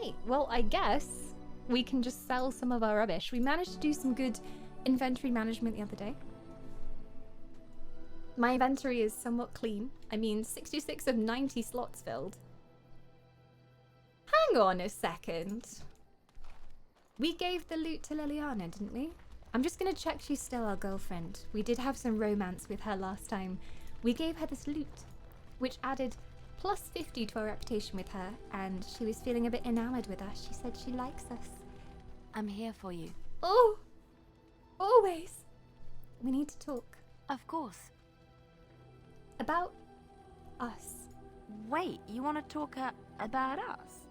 Right, well, I guess we can just sell some of our rubbish. We managed to do some good inventory management the other day. My inventory is somewhat clean. I mean, 66 of 90 slots filled. Hang on a second. We gave the loot to Liliana, didn't we? I'm just gonna check she's still our girlfriend. We did have some romance with her last time. We gave her this loot, which added plus 50 to our reputation with her, and she was feeling a bit enamored with us. She said she likes us. I'm here for you. Oh! Always! We need to talk. Of course. About us. Wait, you want to talk about us?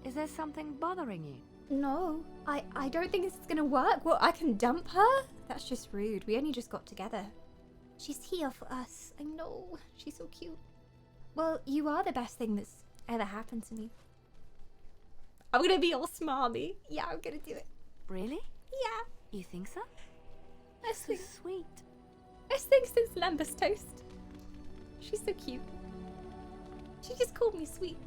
Is there something bothering you? No, I don't think this is gonna work. Well, I can dump her? That's just rude. We only just got together. She's here for us. I know. She's so cute. Well, you are the best thing that's ever happened to me. I'm gonna be all smarmy. Yeah, I'm gonna do it. Really? Yeah. You think so? Best So thing, sweet. best thing since Lembas toast. She's so cute. She just called me sweet.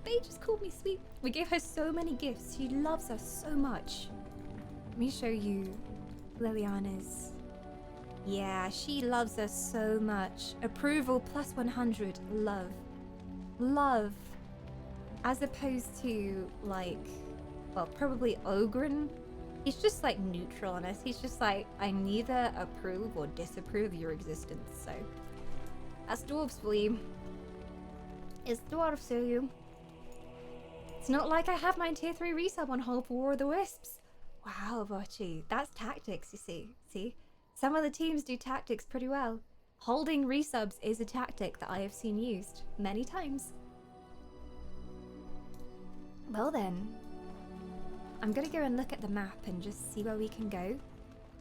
They just called me sweet. We gave her so many gifts. She loves us so much. Let me show you Liliana's. Yeah, she loves us so much. Approval plus 100. Love. Love. As opposed to, like, well, probably Ogren. He's just, like, neutral on us. He's just like, I neither approve or disapprove your existence, so. That's dwarves for you. It's dwarves for you. It's not like I have my tier 3 resub on hold for War of the Wisps. Wow, Vochi. That's tactics, you see. See? Some of the teams do tactics pretty well. Holding resubs is a tactic that I have seen used many times. Well then, I'm gonna go and look at the map and just see where we can go.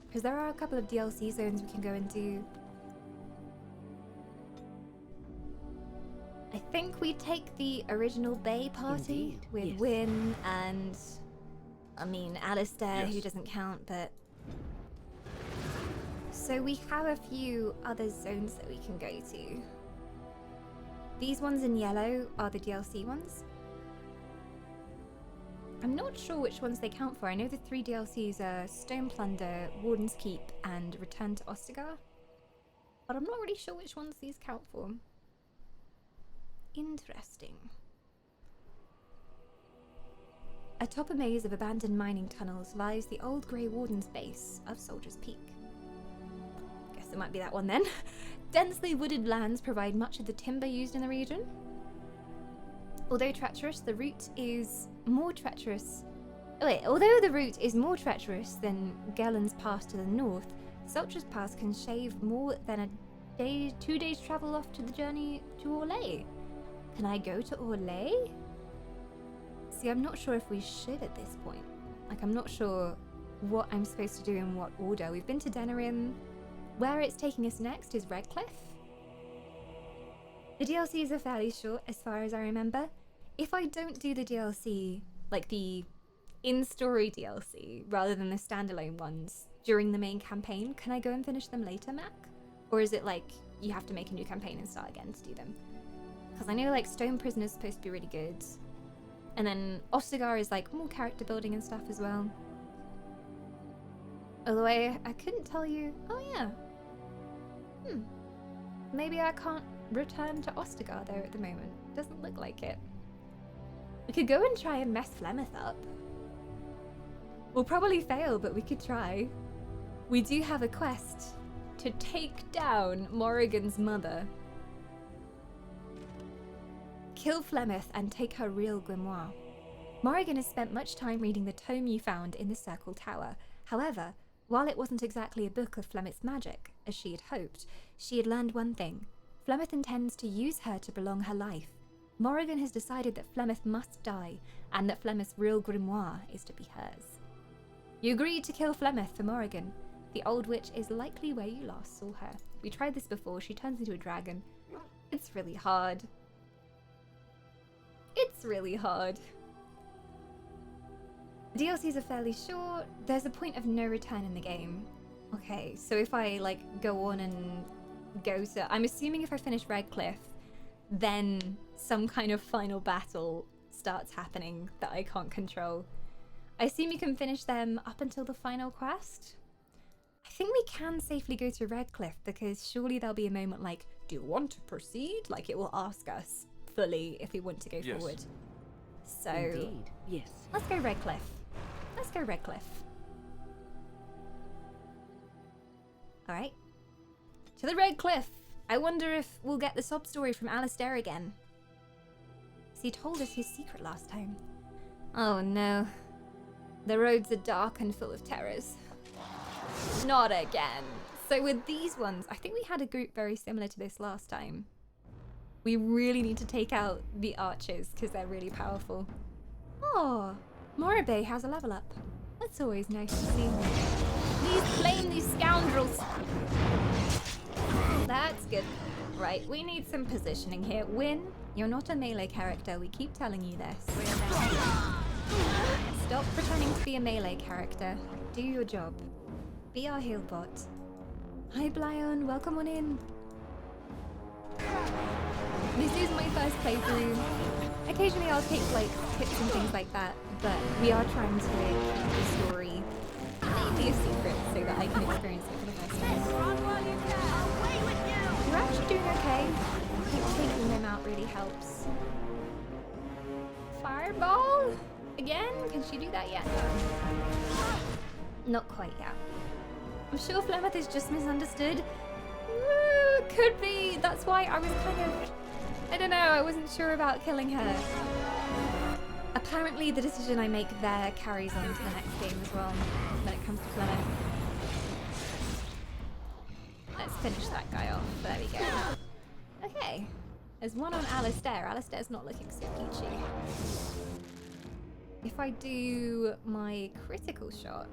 Because there are a couple of DLC zones we can go and do. I think we take the original Bay party Indeed, with yes. Wynn and, I mean, Alistair, who Yes. doesn't count, but... So we have a few other zones that we can go to. These ones in yellow are the DLC ones. I'm not sure which ones they count for. I know the 3 DLCs are Stone Plunder, Warden's Keep, and Return to Ostagar. But I'm not really sure which ones these count for. Interesting. Atop a maze of abandoned mining tunnels lies the old Grey Warden's base of Soldier's Peak. Guess it might be that one then. Densely wooded lands provide much of the timber used in the region. Although treacherous, the route is more treacherous. Although the route is more treacherous than Gellen's Pass to the north, Soldier's Pass can shave more than a day, 2 days travel off to the journey to Orlais. Can I go to Orlais? See, I'm not sure if we should at this point. Like, I'm not sure what I'm supposed to do in what order. We've been to Denerim. Where it's taking us next is Redcliffe. The DLCs are fairly short as far as I remember. If I don't do the DLC, like the in-story DLC, rather than the standalone ones, during the main campaign, can I go and finish them later, Mac? Or is it like, you have to make a new campaign and start again to do them? Because I know like Stone Prison is supposed to be really good. And then Ostagar is like more character building and stuff as well. Although I couldn't tell you... Oh yeah. Maybe I can't return to Ostagar there at the moment. Doesn't look like it. We could go and try and mess Flemeth up. We'll probably fail, but we could try. We do have a quest to take down Morrigan's mother. Kill Flemeth and take her real grimoire. Morrigan has spent much time reading the tome you found in the Circle Tower. However, while it wasn't exactly a book of Flemeth's magic, as she had hoped, she had learned one thing. Flemeth intends to use her to prolong her life. Morrigan has decided that Flemeth must die, and that Flemeth's real grimoire is to be hers. You agreed to kill Flemeth for Morrigan. The old witch is likely where you last saw her. We tried this before. She turns into a dragon. It's really hard. It's really hard. The DLCs are fairly short. There's a point of no return in the game. Okay, so if I like go on and go to... I'm assuming if I finish Redcliffe, then some kind of final battle starts happening that I can't control. I assume you can finish them up until the final quest. I think we can safely go to Redcliffe because surely there'll be a moment like, do you want to proceed? Like it will ask us fully if we want to go forward. So, Indeed, yes. let's go Redcliffe. Let's go Redcliffe. Alright. To the Redcliffe. I wonder if we'll get the sob story from Alistair again. He told us his secret last time. Oh no. The roads are dark and full of terrors. Not again. So with these ones, I think we had a group very similar to this last time. We really need to take out the archers because they're really powerful. Oh, Morabay has a level up. That's always nice to see. Please claim these scoundrels. That's good. Right, we need some positioning here. Win, you're not a melee character. We keep telling you this. Stop pretending to be a melee character. Do your job. Be our heal bot. Hi Blyon, welcome on in. This is my first playthrough. Occasionally I'll take like tips and things like that, but we are trying to keep the story maybe a secret so that I can experience it for the first time. We're actually doing okay. I think taking them out really helps. Fireball? Again? Can she do that yet? Not quite yet. I'm sure Flemeth is just misunderstood. Could be. That's why I was kind of... I don't know, I wasn't sure about killing her. Apparently the decision I make there carries on to the next game as well, when it comes to Flemeth. Let's finish that guy off. There we go. Okay. There's one on Alistair. Alistair's not looking so peachy. If I do my critical shot,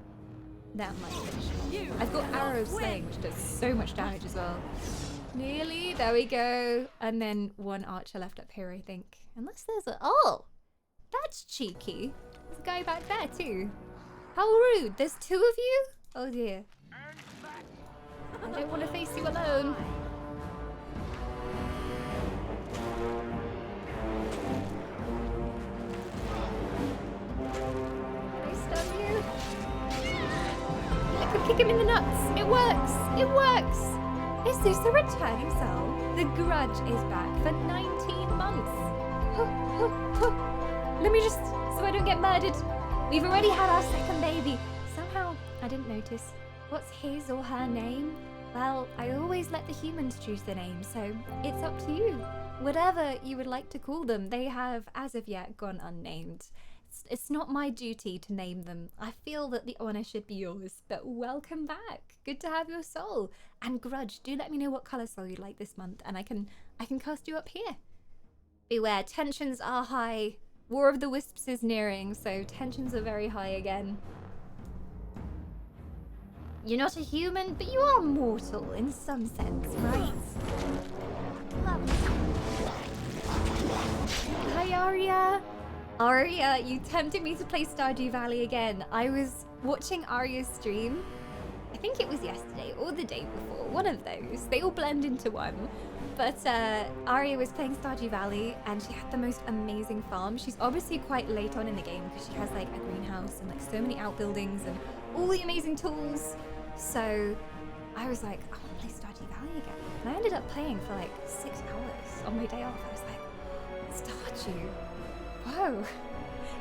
that might finish him. I've got Arrow of Slaying, which does so much damage as well. Nearly. There we go. And then one archer left up here, I think. Unless there's a... Oh! That's cheeky. There's a guy back there, too. How rude. There's two of you? Oh, dear. I don't want to face you alone. Can I stun you? I could kick him in the nuts. It works. It works. Is this a returning soul? The Grudge is back for 19 months. Let me just, so I don't get murdered. We've already had our second baby. Somehow, I didn't notice. What's his or her name? Well, I always let the humans choose the name, so it's up to you. Whatever you would like to call them, they have, as of yet, gone unnamed. It's not my duty to name them. I feel that the honour should be yours, but welcome back. Good to have your soul. And Grudge, do let me know what colour soul you'd like this month, and I can cast you up here. Beware, tensions are high. War of the Wisps is nearing, so tensions are very high again. You're not a human, but you are mortal in some sense, right? Hi, Arya. Arya, you tempted me to play Stardew Valley again. I was watching Arya's stream. I think it was yesterday or the day before, one of those. They all blend into one. But Arya was playing Stardew Valley and she had the most amazing farm. She's obviously quite late on in the game because she has like a greenhouse and like so many outbuildings and all the amazing tools. So I was like, I want to play Stardew Valley again. And I ended up playing for like 6 hours on my day off. I was like, Stardew? Whoa.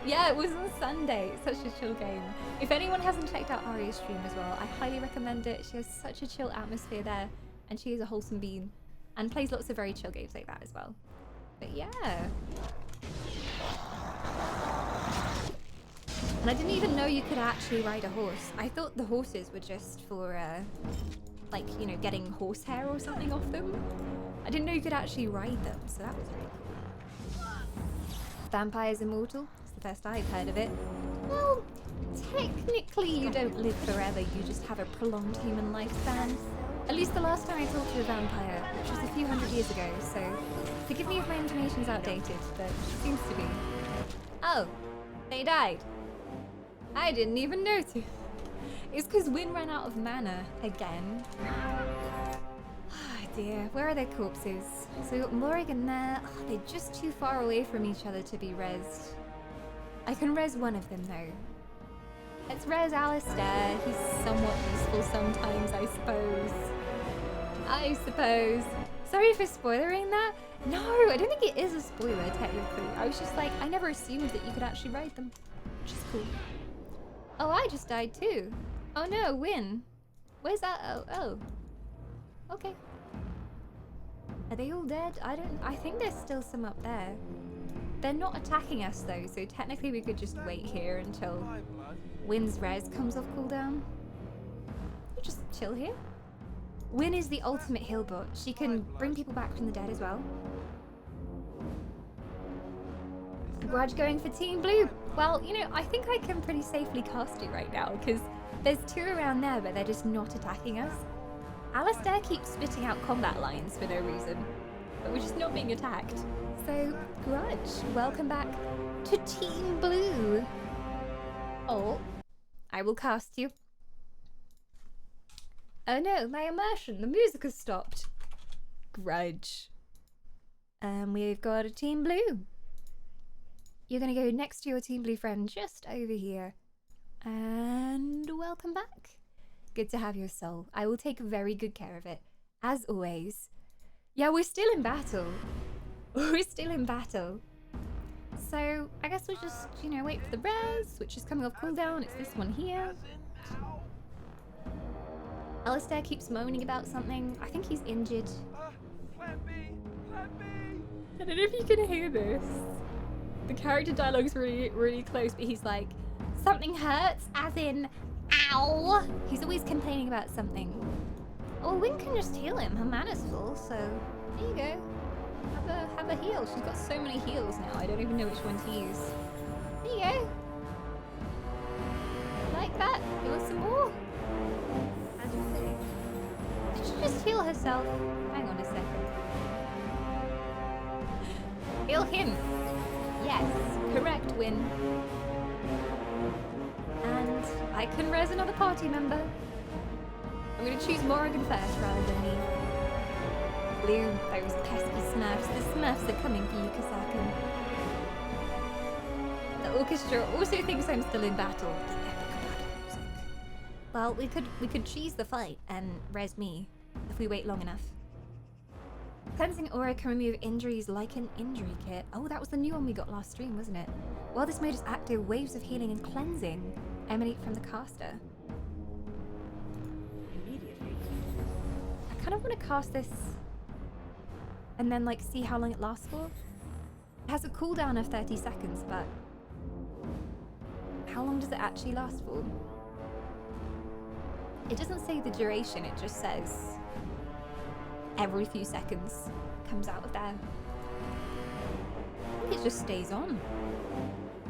Yeah, it was on Sunday. Such a chill game. If anyone hasn't checked out Arya's stream as well, I highly recommend it. She has such a chill atmosphere there and she is a wholesome bean and plays lots of very chill games like that as well. But yeah. And I didn't even know you could actually ride a horse. I thought the horses were just for like, you know, getting horsehair or something off them. I didn't know you could actually ride them, so that was really cool. Vampires immortal? It's the first I've heard of it. Well, technically you don't live forever, you just have a prolonged human lifespan. At least the last time I talked to a vampire, which was a few hundred years ago, so forgive me if my information's outdated, but it seems to be. Oh, they died. I didn't even notice. It's because Wynn ran out of mana again. Oh dear, where are their corpses? So we got Morrigan there. Oh, they're just too far away from each other to be rezzed. I can res one of them though. Let's res Alistair. He's somewhat useful sometimes, I suppose. Sorry for spoilering that. No, I don't think it is a spoiler technically. I was just like, I never assumed that you could actually ride them, which is cool. Oh, I just died too. Oh no, Win. Where's that? Oh. Okay. Are they all dead? I think there's still some up there. They're not attacking us though, so technically we could just wait here until Win's res comes off cooldown. You just chill here. Win is the ultimate heal bot. She can bring people back from the dead as well. Grudge going for Team Blue. Well, you know, I think I can pretty safely cast it right now because there's two around there, but they're just not attacking us. Alistair keeps spitting out combat lines for no reason, but we're just not being attacked. So, Grudge, welcome back to Team Blue. Oh, I will cast you. Oh no, my immersion, the music has stopped. Grudge. We've got a Team Blue. You're gonna go next to your Team Blue friend just over here. And welcome back. Good to have your soul. I will take very good care of it, as always. Yeah, we're still in battle. We're still in battle. So, I guess we'll just, you know, wait for the res, which is coming off cooldown. It's this one here. Alistair keeps moaning about something. I think he's injured. I don't know if you can hear this. The character dialogue's really, really close, but he's like, something hurts, as in, ow! He's always complaining about something. Oh, Win can just heal him. Her mana's full, so there you go. Have a heal. She's got so many heals now, I don't even know which one to use. There you go. Like that? You want some more? Did she just heal herself? Hang on a second. Heal him. Yes, correct, Win. And I can res another party member. I'm gonna choose Morrigan first rather than me. Blue, those pesky Smurfs. The Smurfs are coming for you, Kasakin. The orchestra also thinks I'm still in battle. The epic battle music. Well, we could cheese the fight and res me if we wait long enough. Cleansing aura can remove injuries like an injury kit. Oh, that was the new one we got last stream, wasn't it? While this mode is active, waves of healing and cleansing emanate from the caster. I kind of want to cast this and then like see how long it lasts for. It has a cooldown of 30 seconds, but how long does it actually last for? It doesn't say the duration, it just says every few seconds comes out of there. I think it just stays on.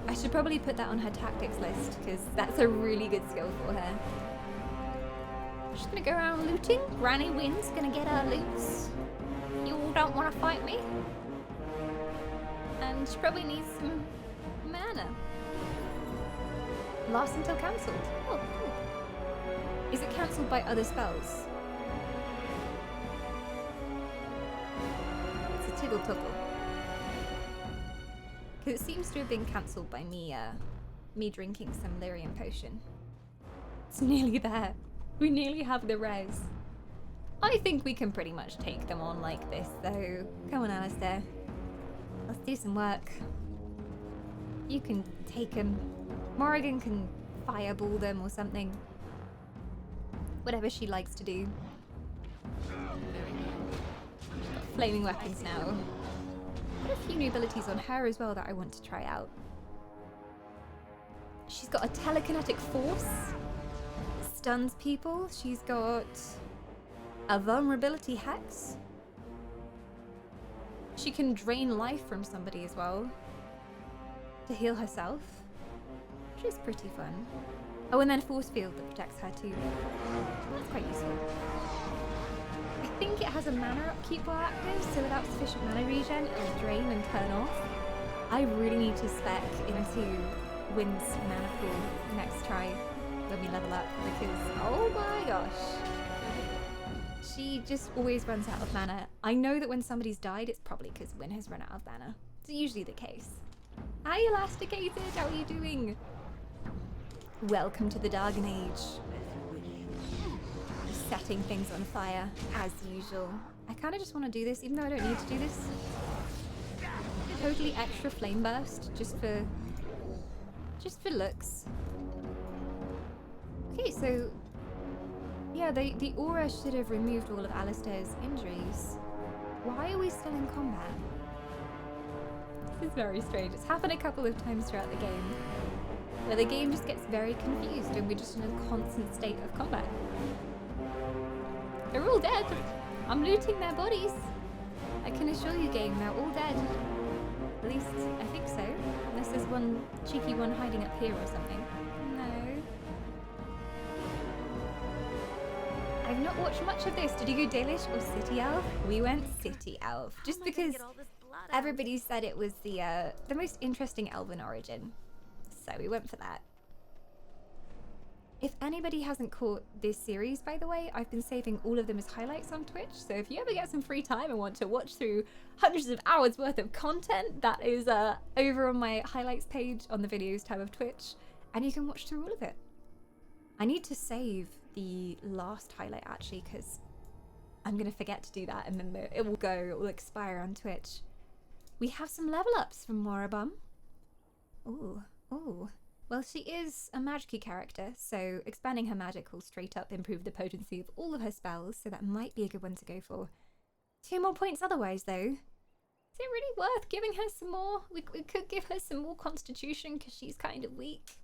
I should probably put that on her tactics list because that's a really good skill for her. I'm just gonna go around looting. Granny Win's gonna get her loots. You all don't want to fight me. And she probably needs some mana. Lasts until cancelled. Oh, cool. Is it cancelled by other spells? It's a Tiggle Tuggle. Because it seems to have been cancelled by me, me drinking some lyrium potion. It's nearly there. We nearly have the res. I think we can pretty much take them on like this, though. Come on, Alistair. Let's do some work. You can take them. Morrigan can fireball them or something. Whatever she likes to do. Flaming weapons now. Got a few new abilities on her as well that I want to try out. She's got a telekinetic force. Stuns people. She's got a vulnerability hex. She can drain life from somebody as well to heal herself, which is pretty fun. Oh, and then force field that protects her too. That's quite useful. I think it has a mana upkeep while active, so without sufficient mana regen, it'll drain and turn off. I really need to spec into Win's mana pool next try when we level up because, oh my gosh. She just always runs out of mana. I know that when somebody's died, it's probably because Win has run out of mana. It's usually the case. Hi, Elasticated. How are you doing? Welcome to the Dargon Age. Setting things on fire, as usual. I kind of just want to do this, even though I don't need to do this. Totally extra flame burst, just for looks. Okay, so yeah, the aura should have removed all of Alistair's injuries. Why are we still in combat? This is very strange. It's happened a couple of times throughout the game, where the game just gets very confused and we're just in a constant state of combat. They're all dead. I'm looting their bodies. I can assure you, game, they're all dead. At least, I think so. Unless there's one cheeky one hiding up here or something. No. I've not watched much of this. Did you go Dalish or City Elf? We went City Elf. Just because everybody said it was the most interesting elven origin. So we went for that. If anybody hasn't caught this series, by the way, I've been saving all of them as highlights on Twitch. So if you ever get some free time and want to watch through hundreds of hours worth of content, that is over on my highlights page on the videos tab of Twitch. And you can watch through all of it. I need to save the last highlight actually, because I'm going to forget to do that and then it will expire on Twitch. We have some level ups from Moribum. Ooh, ooh. Well, she is a magic character, so expanding her magic will straight up improve the potency of all of her spells, so that might be a good one to go for. 2 more points otherwise, though. Is it really worth giving her some more? We could give her some more constitution, because she's kind of weak.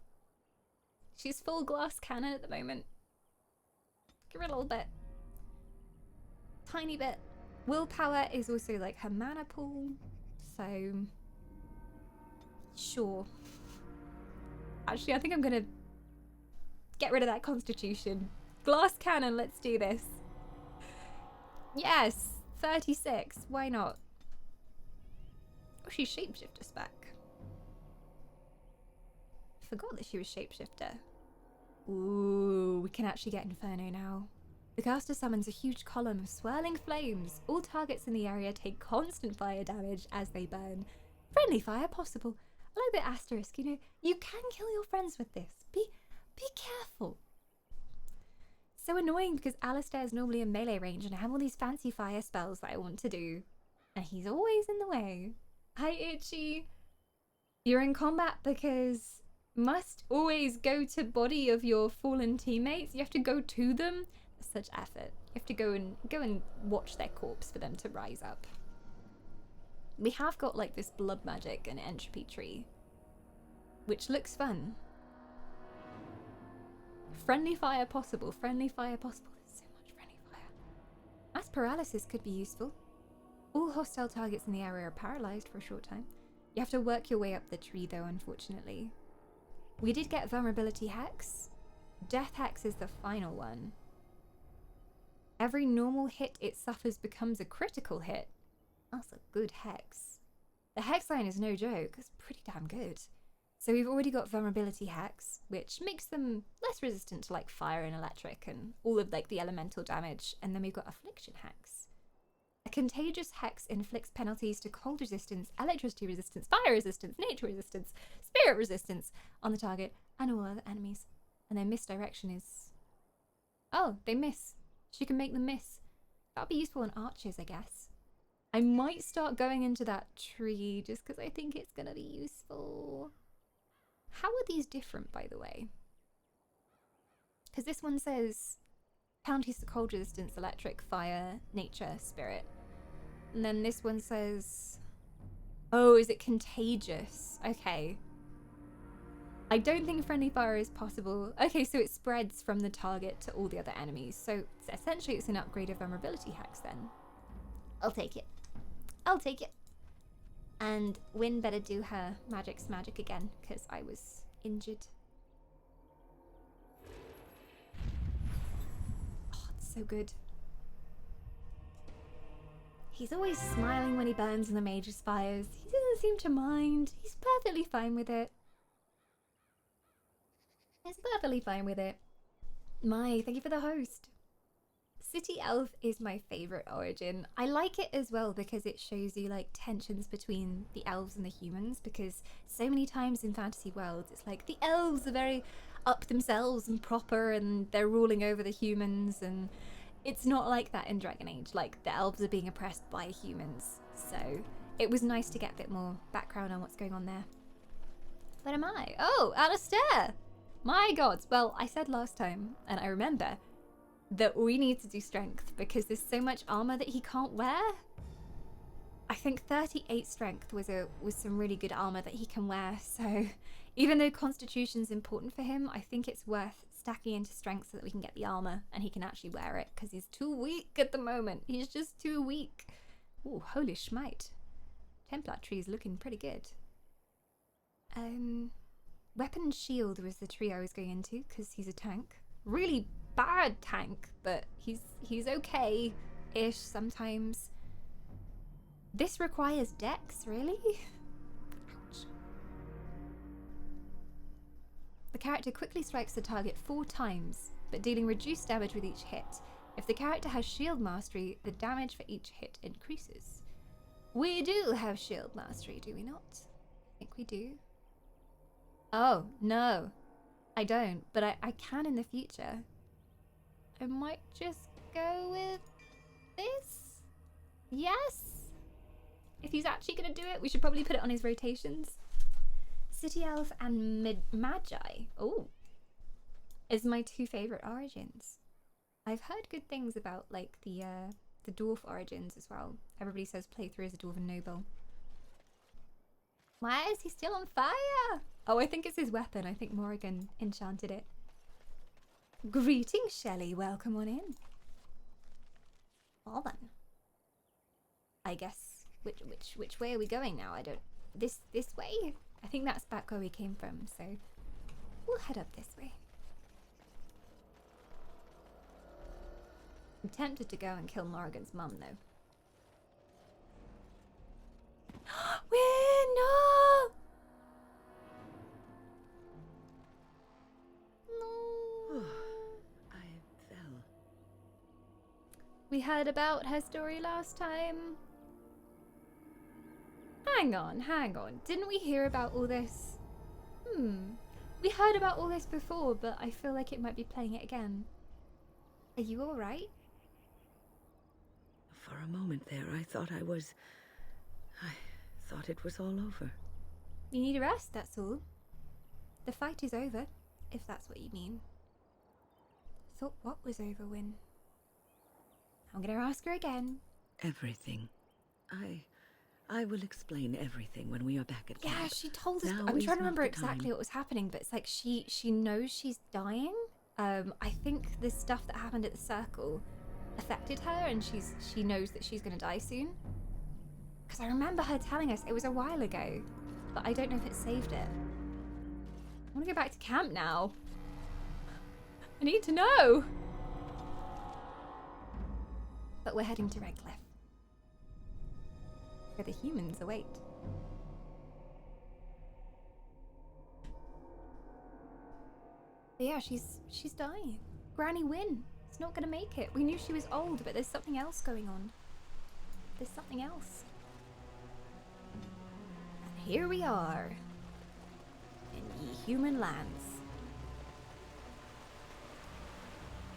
She's full glass cannon at the moment. Give her a little bit. Tiny bit. Willpower is also like her mana pool, so... Sure. Actually, I think I'm gonna get rid of that constitution. Glass cannon, let's do this. Yes, 36, why not? Oh, she's shapeshifter spec. Forgot that she was shapeshifter. Ooh, we can actually get Inferno now. The caster summons a huge column of swirling flames. All targets in the area take constant fire damage as they burn. Friendly fire possible. I like the asterisk, you know, you can kill your friends with this. Be careful. So annoying because Alistair is normally in melee range and I have all these fancy fire spells that I want to do. And he's always in the way. Hi, Itchy. You're in combat because must always go to body of your fallen teammates. You have to go to them. That's such effort. You have to go and watch their corpse for them to rise up. We have got like this blood magic and entropy tree, which looks fun. Friendly fire possible, friendly fire possible. There's so much friendly fire. Mass paralysis could be useful. All hostile targets in the area are paralyzed for a short time. You have to work your way up the tree though, unfortunately. We did get vulnerability hex. Death hex is the final one. Every normal hit it suffers becomes a critical hit. That's a good hex. The hex line is no joke. It's pretty damn good. So we've already got vulnerability hex, which makes them less resistant to like fire and electric and all of like the elemental damage. And then we've got affliction hex. A contagious hex inflicts penalties to cold resistance, electricity resistance, fire resistance, nature resistance, spirit resistance on the target and all other enemies. And their misdirection is... Oh, they miss. She can make them miss. That'll be useful on archers, I guess. I might start going into that tree just because I think it's going to be useful. How are these different, by the way? Because this one says penalties to cold resistance, electric, fire, nature, spirit. And then this one says... Oh, is it contagious? Okay. I don't think friendly fire is possible. Okay, so it spreads from the target to all the other enemies. So essentially it's an upgrade of vulnerability hex then. I'll take it. I'll take it. And Wynn better do her magic's magic again, because I was injured. Oh, it's so good. He's always smiling when he burns in the mage's fires. He doesn't seem to mind. He's perfectly fine with it. He's perfectly fine with it. My, thank you for the host. City Elf is my favorite origin. I like it as well because it shows you like tensions between the elves and the humans, because so many times in fantasy worlds it's like the elves are very up themselves and proper and they're ruling over the humans, and it's not like that in Dragon Age. Like, the elves are being oppressed by humans. So it was nice to get a bit more background on what's going on there. Where am I? Oh, Alistair! My god. Well, I said last time, and I remember, that we need to do strength because there's so much armor that he can't wear. I think 38 strength was some really good armor that he can wear. So even though constitution's important for him, I think it's worth stacking into strength so that we can get the armor and he can actually wear it, because he's too weak at the moment. He's just too weak. Oh, holy schmite. Templar tree's looking pretty good. Weapon and shield was the tree I was going into because he's a tank. Really bad tank, but he's okay-ish sometimes. This requires dex, really? Ouch. The character quickly strikes the target 4 times, but dealing reduced damage with each hit. If the character has shield mastery, the damage for each hit increases. We do have shield mastery, do we not? I think we do. Oh, no. I don't, but I can in the future. I might just go with this? Yes? If he's actually going to do it, we should probably put it on his rotations. City Elf and Magi. Oh. Is my 2 favorite origins. I've heard good things about, like, the dwarf origins as well. Everybody says play through as a dwarven noble. Why is he still on fire? Oh, I think it's his weapon. I think Morrigan enchanted it. Greetings, Shelley. Welcome on in. Well then. I guess which way are we going now? I don't. This way? I think that's back where we came from, so we'll head up this way. I'm tempted to go and kill Morrigan's mum, though. No! No. I fell. We heard about her story last time. Hang on. Didn't we hear about all this? We heard about all this before, but I feel like it might be playing it again. Are you alright? For a moment there, I thought it was all over. You need a rest, that's all. The fight is over, if that's what you mean. Thought what was over, Wynne? I'm gonna ask her again. Everything. I will explain everything when we are back at camp. Yeah, she told us. Now I'm is trying to not remember the exactly time. what was happening, but it's like she knows she's dying. I think the stuff that happened at the circle affected her, and she knows that she's gonna die soon. Because I remember her telling us it was a while ago, but I don't know if it saved it. I want to go back to camp now. I need to know. But we're heading to Redcliffe, where the humans await. But yeah, she's dying. Granny Wynne. It's not gonna make it. We knew she was old, but there's something else going on. There's something else. And here we are, in ye human lands.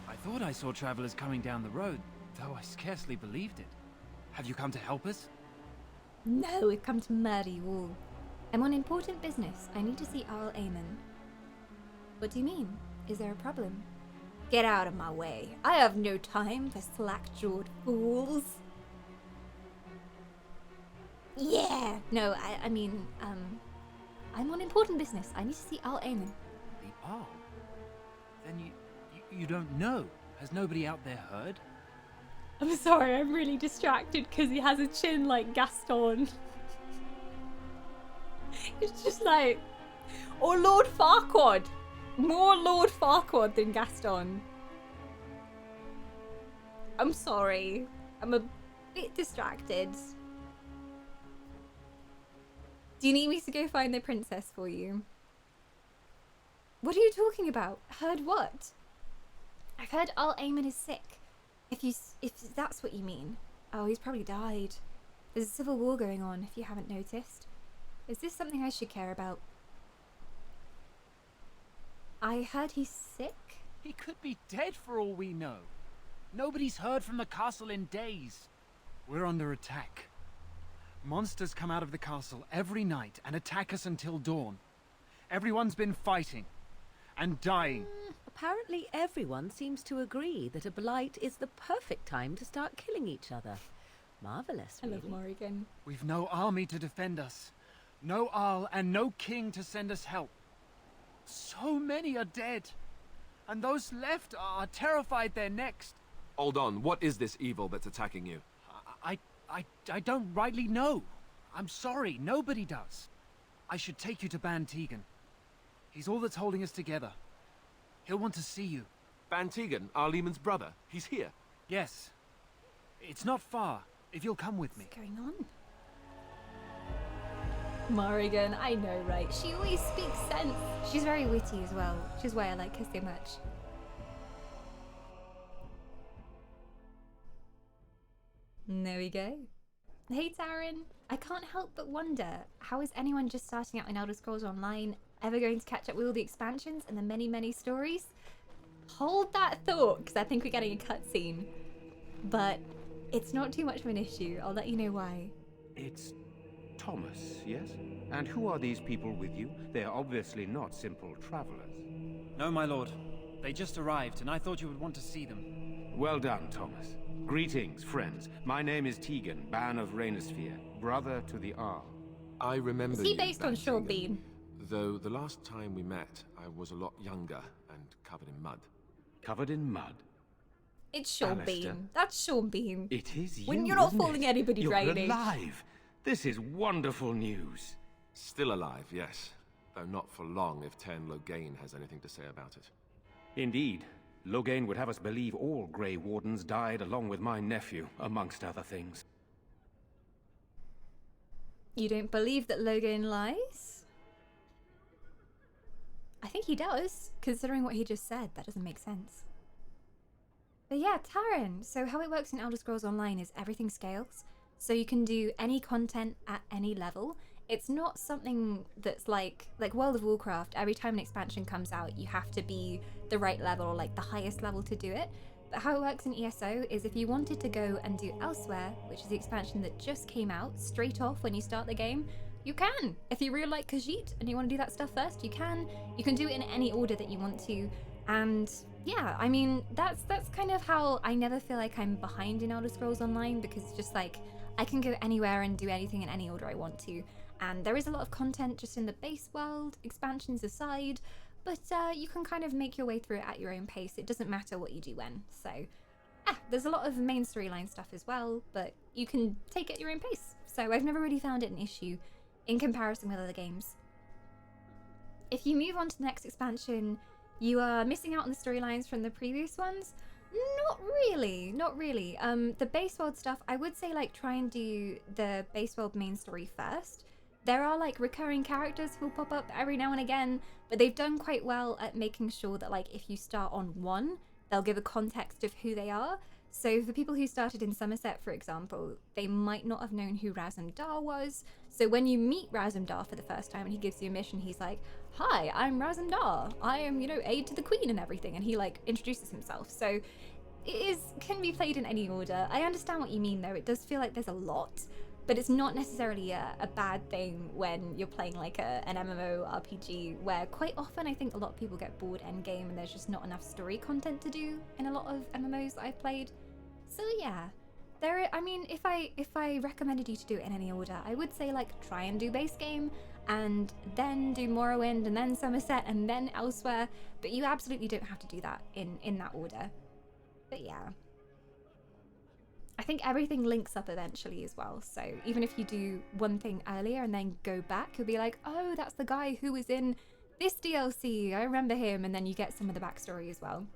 I thought I saw travelers coming down the road, though I scarcely believed it. Have you come to help us? No, we've come to murder you all. I'm on important business. I need to see Arl Eamon. What do you mean? Is there a problem? Get out of my way. I have no time for slack-jawed fools. Yeah! No, I mean, I'm on important business. I need to see Arl Eamon. The Arl? Then you don't know. Has nobody out there heard? I'm sorry, I'm really distracted because he has a chin like Gaston. It's just like, oh, Lord Farquaad. More Lord Farquaad than Gaston. I'm sorry. I'm a bit distracted. Do you need me to go find the princess for you? What are you talking about? Heard what? I've heard Arl Eamon is sick. If that's what you mean. Oh, he's probably died. There's a civil war going on, if you haven't noticed. Is this something I should care about? I heard he's sick. He could be dead for all we know. Nobody's heard from the castle in days. We're under attack. Monsters come out of the castle every night and attack us until dawn. Everyone's been fighting and dying. Apparently everyone seems to agree that a blight is the perfect time to start killing each other. Marvelous, I really. love Morrigan. We've no army to defend us. No Arl and no king to send us help. So many are dead. And those left are terrified they're next. Hold on, what is this evil that's attacking you? I don't rightly know. I'm sorry, nobody does. I should take you to Ban Tegan. He's all that's holding us together. He'll want to see you. Ban Tegan, Arlemon's brother. He's here. Yes. It's not far, if you'll come with me. What's going on? Morrigan, I know, right? She always speaks sense. She's very witty as well, which is why I like her so much. And there we go. Hey Taryn, I can't help but wonder, how is anyone just starting out in Elder Scrolls Online ever going to catch up with all the expansions and the many, many stories? Hold that thought, because I think we're getting a cutscene. But it's not too much of an issue. I'll let you know why. It's Thomas, yes? And who are these people with you? They are obviously not simple travelers. No, my lord. They just arrived, and I thought you would want to see them. Well done, Thomas. Greetings, friends. My name is Tegan, Ban of Reynisphere, brother to the Arl. I remember Is he you, based Ban on Sean Tegan. Bean? Though the last time we met, I was a lot younger and covered in mud. Covered in mud. It's Sean Alistair. Bean. That's Sean Bean. It is you, When you're not isn't fooling it? anybody, You're Riley. alive. This is wonderful news. Still alive, yes. Though not for long if Ten Loghain has anything to say about it. Indeed. Loghain would have us believe all Grey Wardens died along with my nephew, amongst other things. You don't believe that Logan lies? I think he does, considering what he just said. That doesn't make sense. But yeah, Taryn. So how it works in Elder Scrolls Online is everything scales. So you can do any content at any level. It's not something that's like World of Warcraft. Every time an expansion comes out, you have to be the right level or like the highest level to do it. But how it works in ESO is if you wanted to go and do Elsewhere, which is the expansion that just came out straight off when you start the game, you can. If you really like Khajiit and you want to do that stuff first, you can. You can do it in any order that you want to. And yeah, I mean, that's kind of how I never feel like I'm behind in Elder Scrolls Online, because it's just like I can go anywhere and do anything in any order I want to. And there is a lot of content just in the base world, expansions aside, but you can kind of make your way through it at your own pace. It doesn't matter what you do when. So, there's a lot of main storyline stuff as well, but you can take it at your own pace. So I've never really found it an issue in comparison with other games. If you move on to the next expansion, you are missing out on the storylines from the previous ones. Not really, not really. The base world stuff, I would say like try and do the base world main story first. There are like recurring characters who'll pop up every now and again, but they've done quite well at making sure that like if you start on one, they'll give a context of who they are. So for people who started in Somerset, for example, they might not have known who Razum Dar was. So when you meet Razum Dar for the first time and he gives you a mission, he's like, "Hi, I'm Razum Dar. I am, aide to the Queen and everything." And he like introduces himself. So it can be played in any order. I understand what you mean though. It does feel like there's a lot, but it's not necessarily a bad thing when you're playing like an MMO RPG, where quite often I think a lot of people get bored endgame and there's just not enough story content to do in a lot of MMOs that I've played. So yeah, if I recommended you to do it in any order, I would say like try and do base game and then do Morrowind and then Somerset and then Elsewhere, but you absolutely don't have to do that in that order. But yeah, I think everything links up eventually as well. So even if you do one thing earlier and then go back, you'll be like, oh, that's the guy who was in this DLC. I remember him. And then you get some of the backstory as well.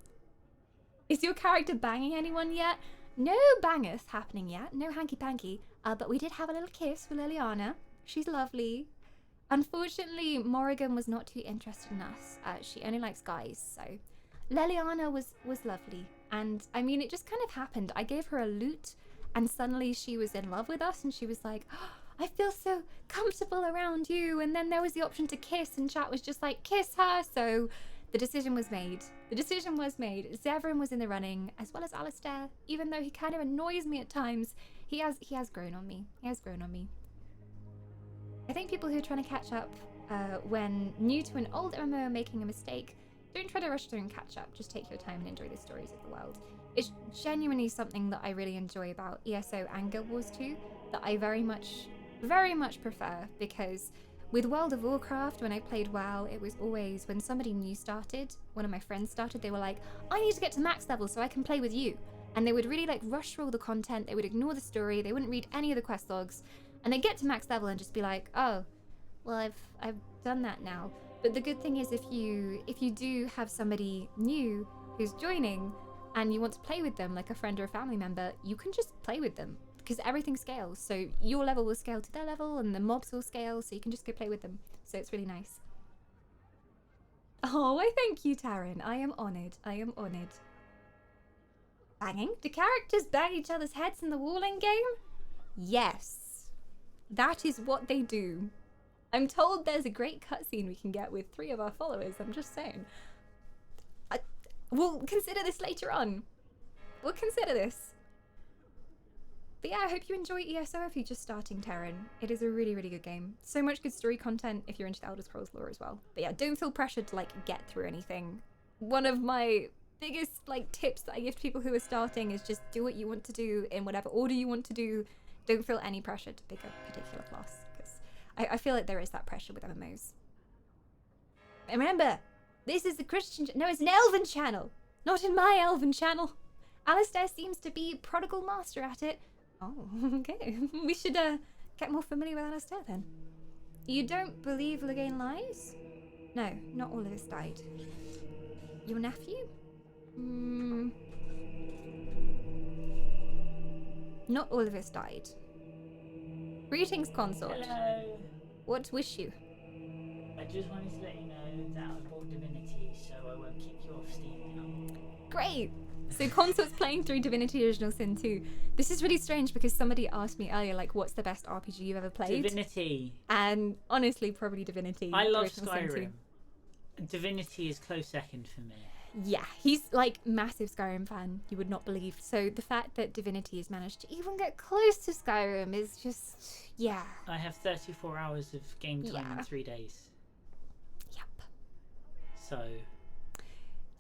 Is your character banging anyone yet? No bangers happening yet. No hanky-panky. But we did have a little kiss with Leliana. She's lovely. Unfortunately, Morrigan was not too interested in us. She only likes guys. So Leliana was lovely. And I mean, it just kind of happened. I gave her a lute, and suddenly she was in love with us, and she was like, oh, I feel so comfortable around you. And then there was the option to kiss, and chat was just like, kiss her. So the decision was made. The decision was made. Zevran was in the running, as well as Alistair. Even though he kind of annoys me at times, he has grown on me. He has grown on me. I think people who are trying to catch up when new to an old MMO are making a mistake, don't try to rush through and catch up. Just take your time and enjoy the stories of the world. It's genuinely something that I really enjoy about ESO and Guild Wars 2 that I very much prefer, because with World of Warcraft, when I played WoW, it was always when somebody new started, one of my friends started, they were like, I need to get to max level so I can play with you. And they would really like rush through all the content, they would ignore the story, they wouldn't read any of the quest logs, and they'd get to max level and just be like, oh, well, I've done that now. But the good thing is if you do have somebody new who's joining and you want to play with them like a friend or a family member, you can just play with them because everything scales. So your level will scale to their level and the mobs will scale, so you can just go play with them. So it's really nice. Oh, I thank you, Taryn. I am honoured. I am honoured. Banging? Do characters bang each other's heads in the wall in game? Yes. That is what they do. I'm told there's a great cutscene we can get with 3 of our followers. I'm just saying. We'll consider this later on. We'll consider this. But yeah, I hope you enjoy ESO if you're just starting Terran. It is a really, really good game. So much good story content if you're into the Elder Scrolls lore as well. But yeah, don't feel pressured to like get through anything. One of my biggest like tips that I give to people who are starting is just do what you want to do in whatever order you want to do. Don't feel any pressure to pick a particular class. I feel like there is that pressure with MMOs. And remember, this is a Christian... No, it's an Elven channel. Not in my Elven channel. Alistair seems to be prodigal master at it. Oh, okay. We should get more familiar with Alistair then. You don't believe Loghain lies? No, not all of us died. Your nephew? Not all of us died. Greetings, consort. Hello. What wish you? I just wanted to let you know that I bought Divinity, so I won't kick you off Steam now. Great! So consort's playing through Divinity Original Sin 2. This is really strange because somebody asked me earlier, like, what's the best RPG you've ever played? Divinity. And honestly, probably Divinity. I love Original Sin 2. Skyrim. Divinity is close second for me. Yeah, he's like massive Skyrim fan, you would not believe. So the fact that Divinity has managed to even get close to Skyrim is just, yeah. I have 34 hours of game time in 3 days. Yep. So...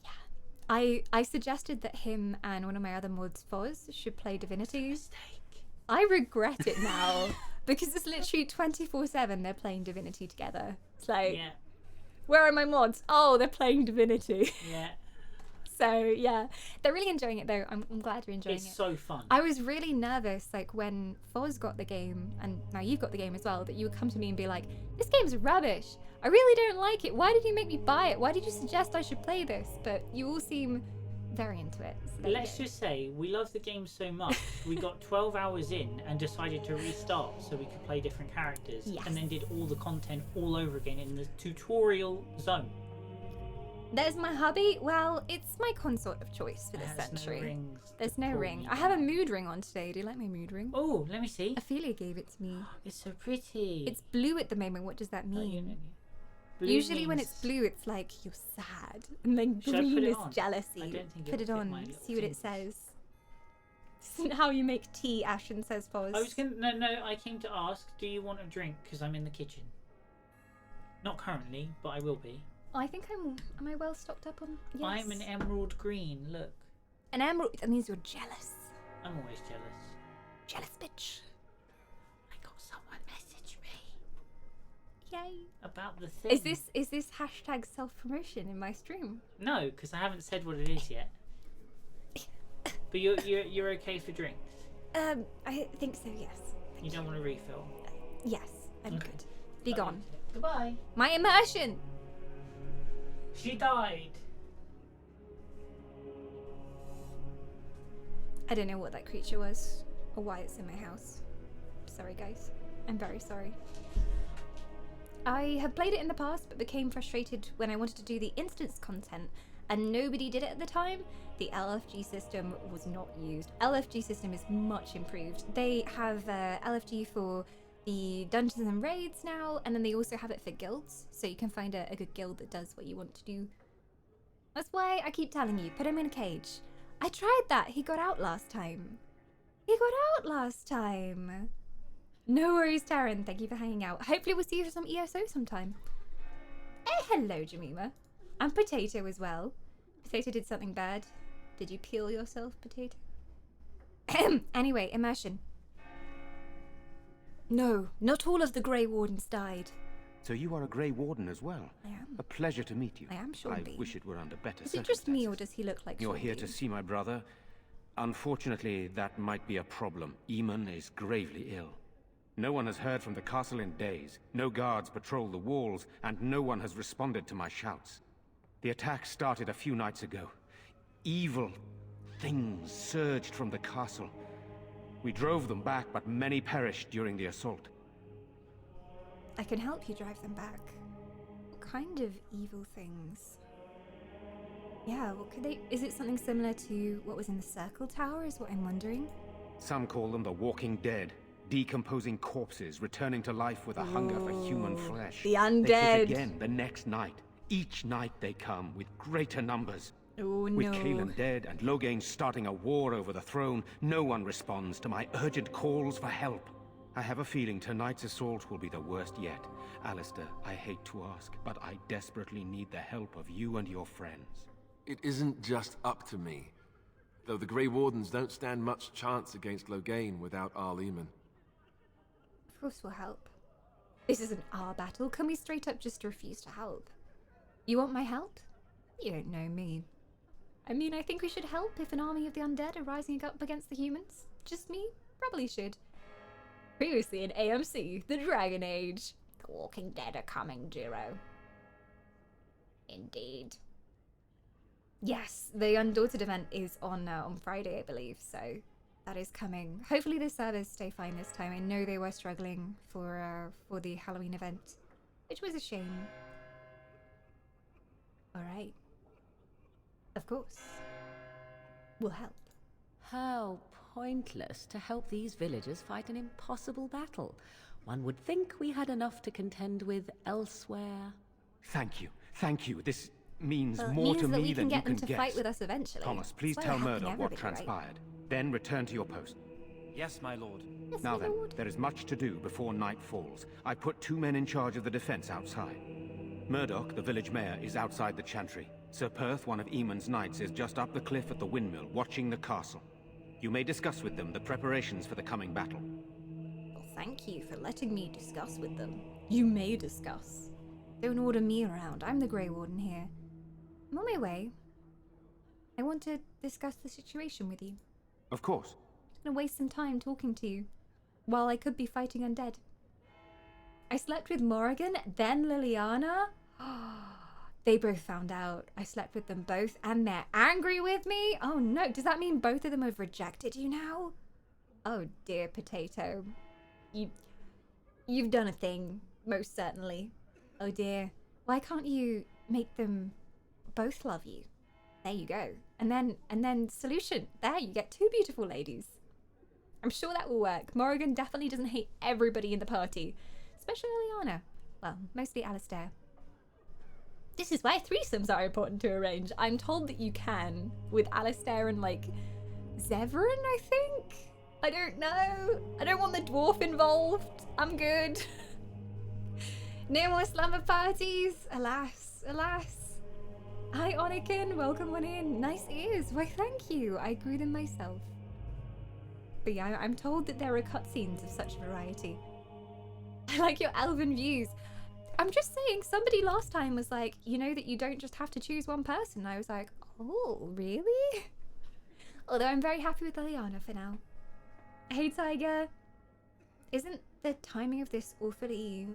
yeah. I suggested that him and one of my other mods, Foz, should play Divinity. Mistake. I regret it now because it's literally 24/7 they're playing Divinity together. It's like, Yeah. where are my mods? Oh, they're playing Divinity. Yeah. So yeah, they're really enjoying it though. I'm glad you're enjoying it. It's so fun. I was really nervous, like when Foz got the game, and now you've got the game as well, that you would come to me and be like, this game's rubbish. I really don't like it. Why did you make me buy it? Why did you suggest I should play this? But you all seem very into it. So Let's just say we love the game so much we got 12 hours in and decided to restart so we could play different characters. Yes. And then did all the content all over again in the tutorial zone. There's my hubby. Well, it's my consort of choice for this It has century. No rings. There's no Poor ring. me. I have a mood ring on today. Do you like my mood ring? Oh, let me see. Ophelia gave it to me. It's so pretty. It's blue at the moment. What does that Oh, you mean? know. Blue Usually when means- it's blue, it's like you're sad. And then Should I put green it is on? jealousy. I don't think Put it'll it fit on. my little See what it fingers. says. This isn't how you make tea, Ashen says, Foz. I was gonna no. I came to ask, do you want a drink? Because I'm in the kitchen. Not currently, but I will be. I think am I well stocked up on? Yes. I'm an emerald green. Look, An emerald. That means you're jealous. I'm always jealous. Jealous bitch. I got someone message me Yay. about the thing. Is this hashtag self promotion in my stream? No, because I haven't said what it is yet. But you're okay for drinks. I think so. Yes. You don't want a refill. Yes, I'm Okay. good. Be gone. Goodbye. My immersion. She died. I don't know what that creature was or why it's in my house. Sorry, guys. I'm very sorry. I have played it in the past, but became frustrated when I wanted to do the instance content and nobody did it at the time, the LFG system was not used. LFG system is much improved. They have LFG for the dungeons and raids now, and then they also have it for guilds, so you can find a good guild that does what you want to do. That's why I keep telling you, put him in a cage. I tried that. He got out last time. No worries, Taryn. Thank you for hanging out. Hopefully we'll see you for some ESO sometime. Hello, Jemima. And Potato as well. Potato did something bad. Did you peel yourself, Potato? Anyway, immersion. No, not all of the Grey Wardens died. So you are a Grey Warden as well? I am. A pleasure to meet you. I am Sean I Bean. wish it were under better Is it just me, or circumstances. does he look like You're Sean here Bean? to see my brother. Unfortunately, that might be a problem. Eamon is gravely ill. No one has heard from the castle in days. No guards patrol the walls, and no one has responded to my shouts. The attack started a few nights ago. Evil things surged from the castle. We drove them back, but many perished during the assault. I can help you drive them back. What kind of evil things? Yeah, what could they... Is it something similar to what was in the Circle Tower, is what I'm wondering? Some call them the Walking Dead. Decomposing corpses, returning to life with a hunger for human flesh. The They undead. hit again the next night. Each night they come with greater numbers. Oh With no. Kaelin dead and Loghain starting a war over the throne, no one responds to my urgent calls for help. I have a feeling tonight's assault will be the worst yet. Alistair, I hate to ask, but I desperately need the help of you and your friends. It isn't just up to me. Though the Grey Wardens don't stand much chance against Loghain without Arl Eamon. Of course we'll help. This isn't our battle. Can we straight up just refuse to help? You want my help? You don't know me. I mean, I think we should help if an army of the undead are rising up against the humans. Just me? Probably should. Previously in AMC, the Dragon Age. The Walking Dead are coming, Jiro. Indeed. Yes, the Undaunted event is on Friday, I believe, so that is coming. Hopefully the servers stay fine this time. I know they were struggling for the Halloween event, which was a shame. Alright. Of course. We'll help. How pointless to help these villagers fight an impossible battle. One would think we had enough to contend with elsewhere. Thank you. Thank you. This means Well, it more means to that me we than can you get them can to guess. fight with us eventually. Thomas, please That's why tell we're helping Murdoch what everybody, right? transpired. Then return to your post. Yes, my lord. Yes, Now my then, lord. there is much to do before night falls. I put 2 men in charge of the defense outside. Murdoch, the village mayor, is outside the chantry. Sir Perth, one of Eamon's knights, is just up the cliff at the windmill, watching the castle. You may discuss with them the preparations for the coming battle. Well, thank you for letting me discuss with them. You may discuss. Don't order me around. I'm the Grey Warden here. I'm on my way. I want to discuss the situation with you. Of course. I'm gonna waste some time talking to you while I could be fighting undead. I slept with Morrigan, then Liliana. They both found out. I slept with them both and they're angry with me. Oh no, does that mean both of them have rejected you now? Oh dear, Potato. You've done a thing, most certainly. Oh dear. Why can't you make them both love you? There you go. And then solution. There, you get 2 beautiful ladies. I'm sure that will work. Morrigan definitely doesn't hate everybody in the party. Especially Liliana. Well, mostly Alistair. This is why threesomes are important to arrange. I'm told that you can with Alistair and like Zevran, I think? I don't know. I don't want the dwarf involved. I'm good. No more slumber parties. Alas, alas. Hi, Onikin. Welcome on in. Nice ears. Why, thank you. I grew them myself. But yeah, I'm told that there are cutscenes of such variety. I like your elven views. I'm just saying, somebody last time was like, you know that you don't just have to choose one person. I was like, oh, really? Although I'm very happy with Liliana for now. Hey, Tiger. Isn't the timing of this awfully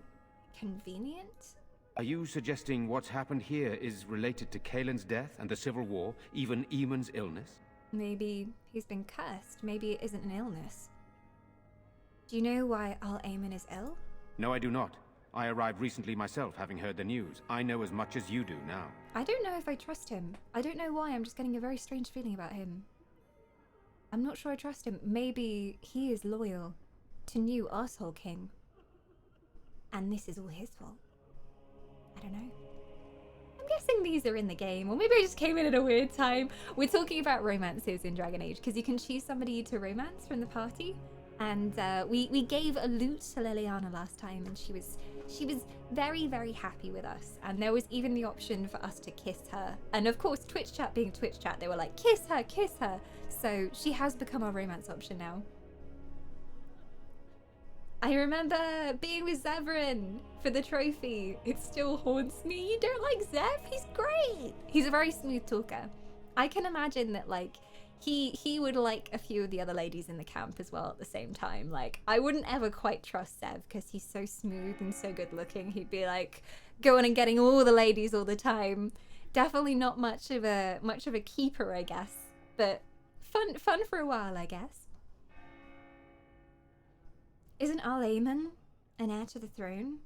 convenient? Are you suggesting what's happened here is related to Kaelin's death and the Civil War, even Eamon's illness? Maybe he's been cursed. Maybe it isn't an illness. Do you know why Arl Eamon is ill? No, I do not. I arrived recently myself, having heard the news. I know as much as you do now. I don't know if I trust him. I don't know why, I'm just getting a very strange feeling about him. I'm not sure I trust him. Maybe he is loyal to new Arsehole King. And this is all his fault. I don't know. I'm guessing these are in the game, or maybe I just came in at a weird time. We're talking about romances in Dragon Age, because you can choose somebody to romance from the party. And we gave a loot to Liliana last time, and she was very, very happy with us. And there was even the option for us to kiss her. And of course, Twitch chat being Twitch chat, they were like, kiss her, kiss her. So she has become our romance option now. I remember being with Zevran for the trophy. It still haunts me. You don't like Zev? He's great. He's a very smooth talker. I can imagine that, like, he would like a few of the other ladies in the camp as well at the same time. Like, I wouldn't ever quite trust Zev because he's so smooth and so good looking. He'd be like going and getting all the ladies all the time. Definitely not much of a keeper, I guess. But fun for a while, I guess. Isn't Al-Aman an heir to the throne?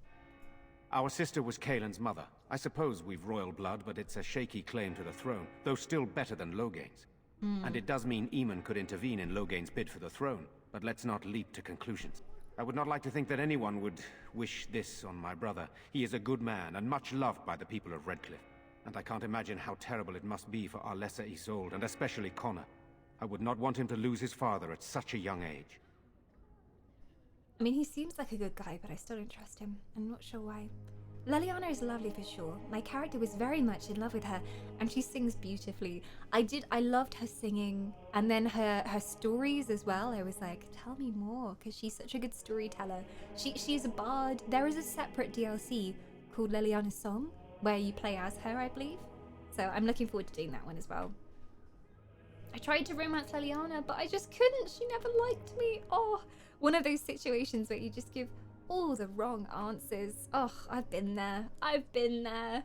Our sister was Kaelin's mother. I suppose we've royal blood, but it's a shaky claim to the throne, though still better than Loghain's. And it does mean Eamon could intervene in Loghain's bid for the throne, but let's not leap to conclusions. I would not like to think that anyone would wish this on my brother. He is a good man, and much loved by the people of Redcliffe. And I can't imagine how terrible it must be for our lesser Isolde, and especially Connor. I would not want him to lose his father at such a young age. I mean, he seems like a good guy, but I still don't trust him. I'm not sure why. Leliana is lovely for sure. My character was very much in love with her, and she sings beautifully. I loved her singing, and then her stories as well. I was like, tell me more, because she's such a good storyteller. She's a bard. There is a separate DLC called Leliana's Song, where you play as her, I believe. So I'm looking forward to doing that one as well. I tried to romance Leliana, but I just couldn't. She never liked me. Oh, one of those situations where you just give all the wrong answers. Oh, I've been there. I've been there.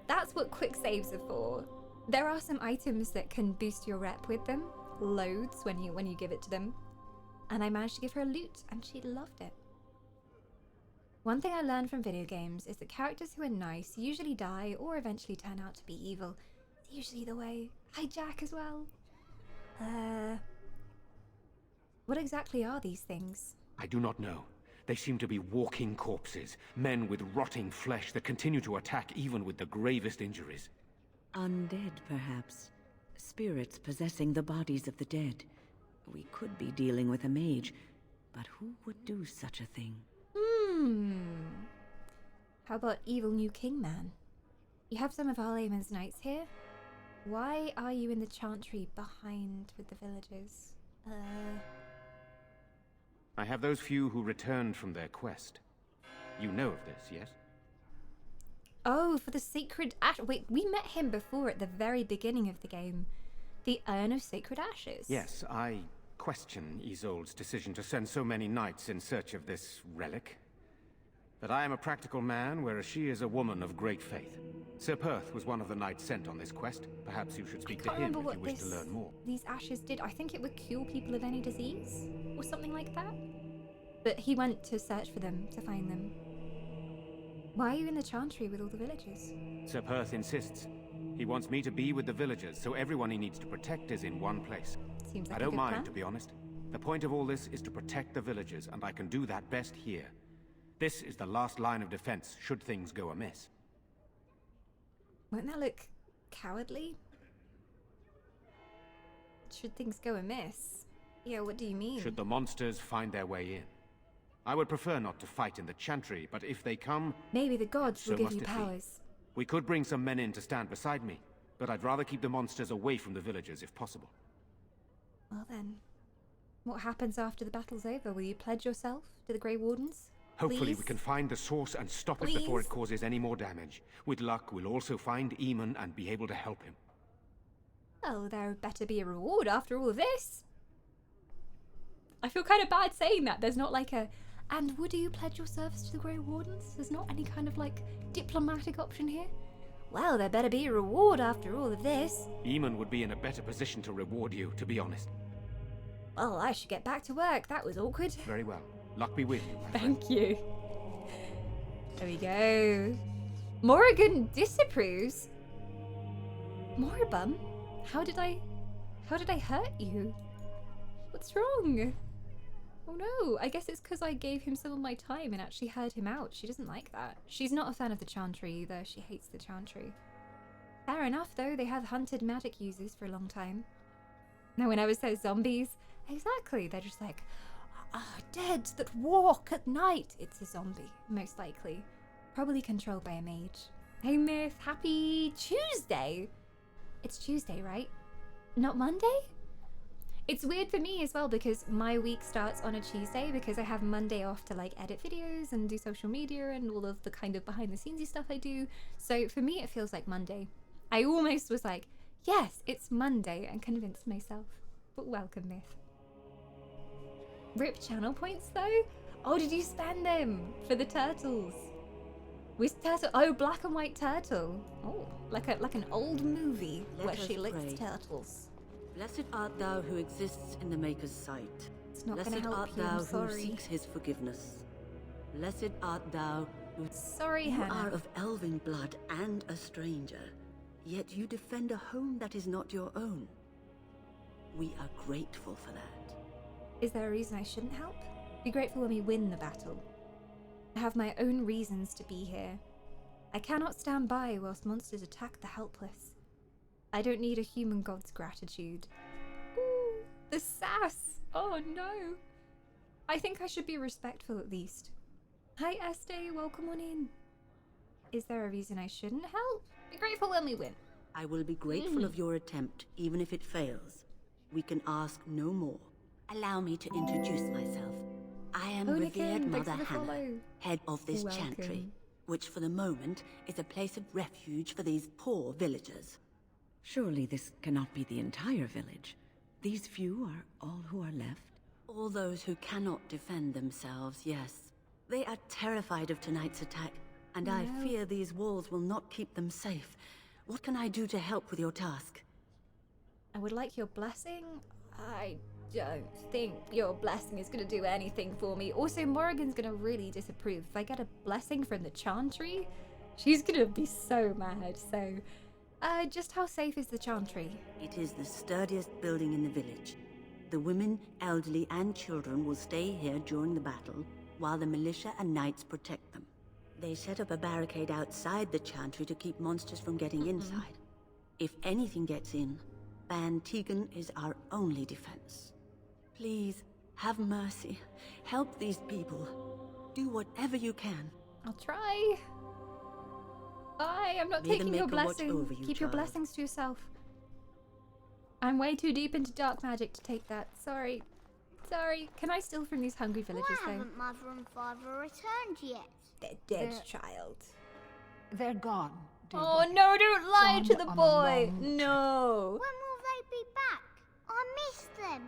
That's what quick saves are for. There are some items that can boost your rep with them, loads when you give it to them. And I managed to give her a loot, and she loved it. One thing I learned from video games is that characters who are nice usually die or eventually turn out to be evil. It's usually the way. Hi, Jack, as well. What exactly are these things? I do not know. They seem to be walking corpses, men with rotting flesh that continue to attack even with the gravest injuries. Undead, perhaps. Spirits possessing the bodies of the dead. We could be dealing with a mage, but who would do such a thing? How about evil new king man? You have some of Al-Aman's knights here. Why are you in the chantry behind with the villagers? I have those few who returned from their quest. You know of this, yes? Oh, for the Sacred Ash. Wait, we met him before at the very beginning of the game. The Urn of Sacred Ashes. Yes, I question Isolde's decision to send so many knights in search of this relic. But I am a practical man, whereas she is a woman of great faith. Sir Perth was one of the knights sent on this quest. Perhaps you should speak to him if you wish to learn more. These ashes did. I think it would cure people of any disease or something like that. But he went to search for them, to find them. Why are you in the chantry with all the villagers? Sir Perth insists. He wants me to be with the villagers, so everyone he needs to protect is in one place. Seems like I don't mind, plan. to be honest. The point of all this is to protect the villagers, and I can do that best here. This is the last line of defense, should things go amiss. Won't that look cowardly? Should things go amiss? Yeah, what do you mean? Should the monsters find their way in? I would prefer not to fight in the chantry, but if they come... Maybe the gods will so give must you it be. powers. We could bring some men in to stand beside me, but I'd rather keep the monsters away from the villagers if possible. Well then, what happens after the battle's over? Will you pledge yourself to the Grey Wardens? Hopefully we Please? can find the source and stop it before it causes any more damage. With luck, we'll also find Eamon and be able to help him. Well, there better be a reward after all of this. I feel kind of bad saying that. There's not like a... And would you pledge your service to the Grey Wardens? There's not any kind of, like, diplomatic option here? Well, there better be a reward after all of this. Eamon would be in a better position to reward you, to be honest. Well, I should get back to work. That was awkward. Very well. Luck be with you, my friend. Thank you. There we go. Morrigan disapproves. Moribum, how did I hurt you? What's wrong? Oh no, I guess it's because I gave him some of my time and actually heard him out. She doesn't like that. She's not a fan of the Chantry either. She hates the Chantry. Fair enough though, they have hunted magic users for a long time. Now when I was says zombies, exactly, they're just like, dead that walk at night. It's a zombie, most likely. Probably controlled by a mage. Hey Myth, happy Tuesday! It's Tuesday, right? Not Monday? It's weird for me as well because my week starts on a Tuesday because I have Monday off to like edit videos and do social media and all of the kind of behind the scenes stuff I do. So for me it feels like Monday. I almost was like, yes, it's Monday and convinced myself. But welcome, Myth. Rip channel points though? Oh, did you spend them for the turtles? Which turtle? Oh, black and white turtle. Oh, like an old movie where she licks turtles. Blessed art thou who exists in the Maker's sight. It's not Blessed gonna help art you, thou I'm who sorry. seeks his forgiveness. Blessed art thou who... Sorry, You Hannah. are of elven blood and a stranger, yet you defend a home that is not your own. We are grateful for that. Is there a reason I shouldn't help? Be grateful when we win the battle. I have my own reasons to be here. I cannot stand by whilst monsters attack the helpless. I don't need a human god's gratitude. Ooh, the sass! Oh no! I think I should be respectful at least. Hi Estee, welcome on in. Is there a reason I shouldn't help? Be grateful when we win. I will be grateful of your attempt, even if it fails. We can ask no more. Allow me to introduce myself. I am Hoonigan, revered thanks Mother for the Hannah, follow. head of this Welcome. chantry, which for the moment is a place of refuge for these poor villagers. Surely this cannot be the entire village. These few are all who are left? All those who cannot defend themselves, yes. They are terrified of tonight's attack, and I fear these walls will not keep them safe. What can I do to help with your task? I would like your blessing. I don't think your blessing is going to do anything for me. Also, Morrigan's going to really disapprove. If I get a blessing from the Chantry, she's going to be so mad. So, just how safe is the Chantry? It is the sturdiest building in the village. The women, elderly, and children will stay here during the battle, while the militia and knights protect them. They set up a barricade outside the Chantry to keep monsters from getting inside. If anything gets in, Ban Tegan is our only defense. Please, have mercy. Help these people. Do whatever you can. I'll try. Bye, I'm not May the taking your Maker watch blessing. over you, Keep your child. blessings to yourself. I'm way too deep into dark magic to take that. Sorry. Sorry. Can I steal from these hungry villagers, Why though? haven't Mother and Father returned yet? They're dead, child. They're gone. Oh no, don't lie to Gone the on a boy. long No. When will they be back? I miss them.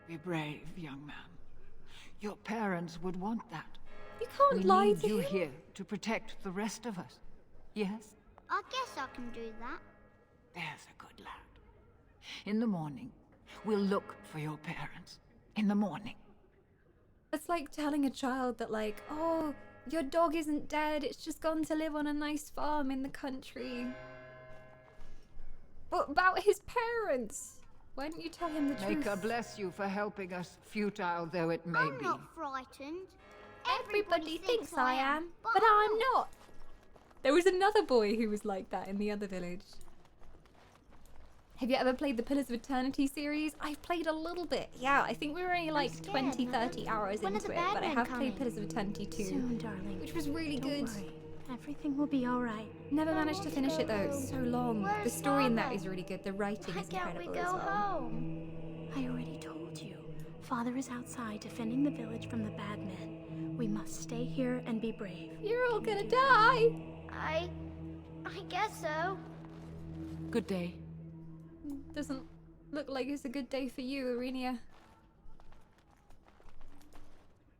Be brave, young man. Your parents would want that. You can't We lie need to you him. here to protect the rest of us. Yes? I guess I can do that. There's a good lad. In the morning, we'll look for your parents. In the morning. It's like telling a child that, like, oh, your dog isn't dead, it's just gone to live on a nice farm in the country. But about his parents? Why don't you tell him the May truth? God bless you for helping us, futile though it may I'm be. not frightened. Everybody thinks I am, but I'm not. There was another boy who was like that in the other village. Have you ever played the Pillars of Eternity series? I've played a little bit. Yeah, I think we were only like 20, 30 hours When are into the it, but I Badmen have coming? played Pillars of Eternity 2, Soon, darling. which was really Don't good. worry. Everything will be alright. Never managed to finish it though, it's so long. The Where's story in that Father? is really good, the writing Why is can't we incredible go as well. home? I already told you. Father is outside defending the village from the bad men. We must stay here and be brave. You're all gonna die! I guess so. Good day. Doesn't look like it's a good day for you, Arenia.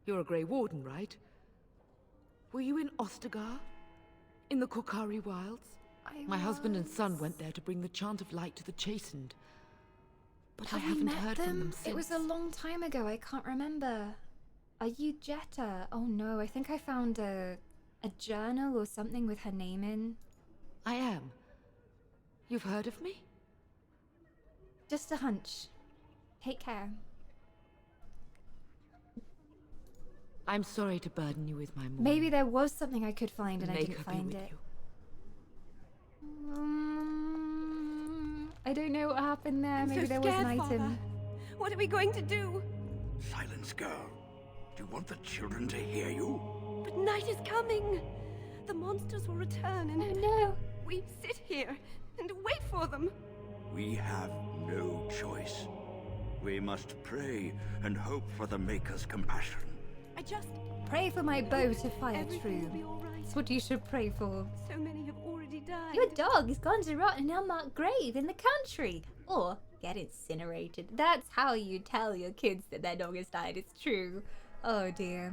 You're a Grey Warden, right? Were you in Ostagar? In the Korkari Wilds? My husband and son went there to bring the Chant of Light to the Chastened. But I Have we haven't met heard them? from them since. It was a long time ago, I can't remember. Are you Jetta? Oh no, I think I found a a journal or something with her name in? I am. You've heard of me? Just a hunch. Take care. I'm sorry to burden you with my mourning. Maybe there was something I could find and I Make didn't her be find with it. you. I don't know what happened there. Maybe there was an item. What are we going to do? Silence, girl. Do you want the children to hear you? But night is coming. The monsters will return and... Oh no! We sit here and wait for them. We have no choice. We must pray and hope for the Maker's compassion. I just... Pray for my bow to fire Everything will true. be all right. That's what you should pray for. So many have already died. Your dog is gone to rot in an unmarked grave in the country. Or get incinerated. That's how you tell your kids that their dog has died. It's true. Oh dear.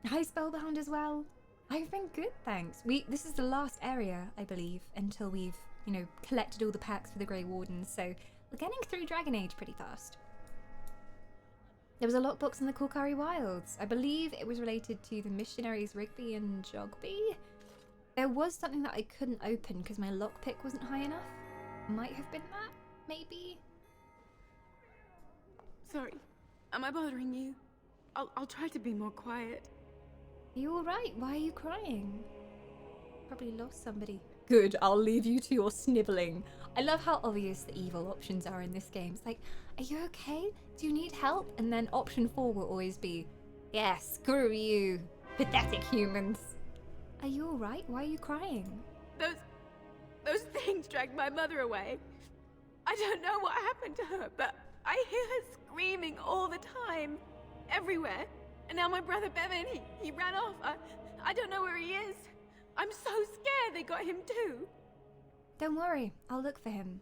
Hi, Spellbound as well. I've been good, thanks. This is the last area, I believe, until we've, you know, collected all the packs for the Grey Wardens, so we're getting through Dragon Age pretty fast. There was a lockbox in the Korkari Wilds. I believe it was related to the missionaries Rigby and Jogby. There was something that I couldn't open because my lockpick wasn't high enough. Might have been that, maybe? Sorry. Am I bothering you? I'll try to be more quiet. Are you alright? Why are you crying? Probably lost somebody. Good, I'll leave you to your sniveling. I love how obvious the evil options are in this game. It's like, are you okay? Do you need help? And then option 4 will always be, yeah, screw you, pathetic humans. Are you alright? Why are you crying? Those things dragged my mother away. I don't know what happened to her, but I hear her screaming all the time. Everywhere. And now my brother Bevan, he ran off. I don't know where he is. I'm so scared they got him too. Don't worry, I'll look for him.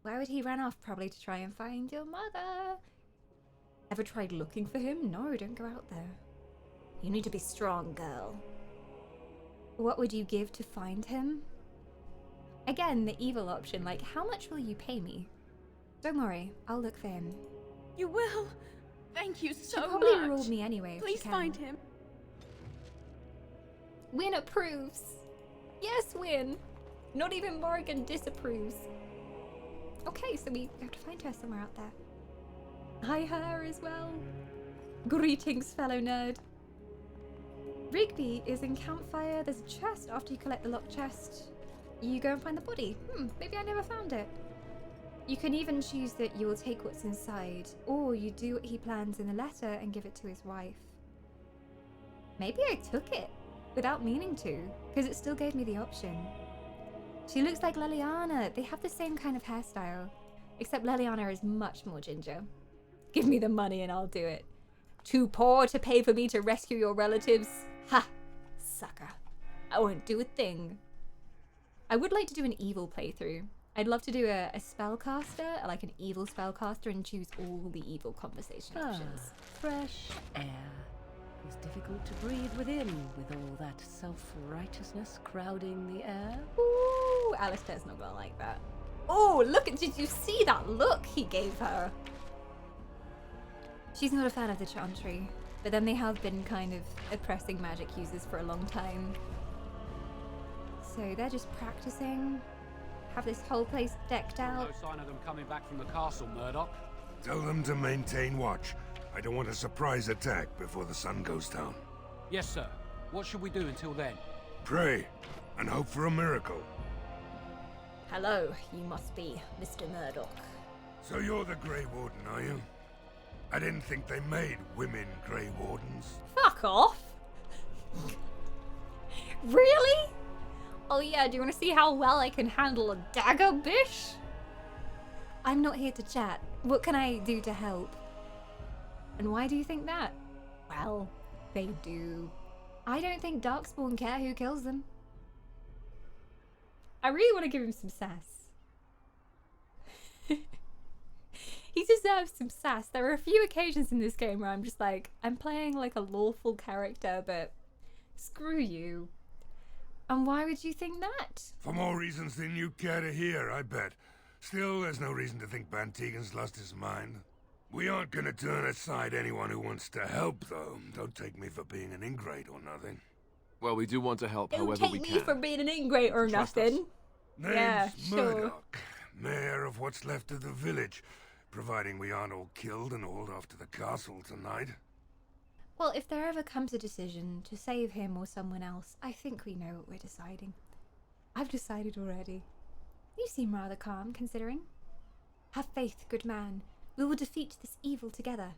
Where would he run off? Probably to try and find your mother. Ever tried looking for him? No, don't go out there. You need to be strong, girl. What would you give to find him? Again, the evil option, like, how much will you pay me? Don't worry, I'll look for him. You will? Thank you so She'll probably much. rule me anyway if Please she can. find him. Win approves. Yes, Win. Not even Morrigan disapproves. Okay, so we have to find her somewhere out there. Hi, her as well. Greetings, fellow nerd. Rigby is in Campfire. There's a chest. After you collect the locked chest, you go and find the body. Maybe I never found it. You can even choose that you will take what's inside, or you do what he plans in the letter and give it to his wife. Maybe I took it without meaning to, because it still gave me the option. She looks like Leliana. They have the same kind of hairstyle, except Leliana is much more ginger. Give me the money and I'll do it. Too poor to pay for me to rescue your relatives? Ha! Sucker. I won't do a thing. I would like to do an evil playthrough. I'd love to do a spellcaster, like an evil spellcaster, and choose all the evil conversation options. Fresh air. It was difficult to breathe within with all that self-righteousness crowding the air. Ooh, Alistair's not gonna like that. Oh, look at, did you see that look he gave her? She's not a fan of the Chantry, but then they have been kind of oppressing magic users for a long time. So they're just practicing. Have this whole place decked out. No sign of them coming back from the castle, Murdoch. Tell them to maintain watch. I don't want a surprise attack before the sun goes down. Yes, sir. What should we do until then? Pray, and hope for a miracle. Hello, you must be Mr. Murdoch. So you're the Grey Warden, are you? I didn't think they made women Grey Wardens. Fuck off! Really? Oh yeah, do you want to see how well I can handle a dagger, bish? I'm not here to chat. What can I do to help? And why do you think that? Well, they do. I don't think Darkspawn care who kills them. I really want to give him some sass. He deserves some sass. There are a few occasions in this game where I'm just like, I'm playing like a lawful character, but screw you. And why would you think that? For more reasons than you care to hear, I bet. Still, there's no reason to think Bantegan's lost his mind. We aren't gonna turn aside anyone who wants to help, though. Don't take me for being an ingrate or nothing. Well, we do want to help Don't however we take can. me for being an ingrate or Trust nothing. Name's Yeah, sure. Murdoch, mayor of what's left of the village, providing we aren't all killed and hauled off to the castle tonight. Well, if there ever comes a decision to save him or someone else, I think we know what we're deciding. I've decided already. You seem rather calm, considering. Have faith, good man. We will defeat this evil together.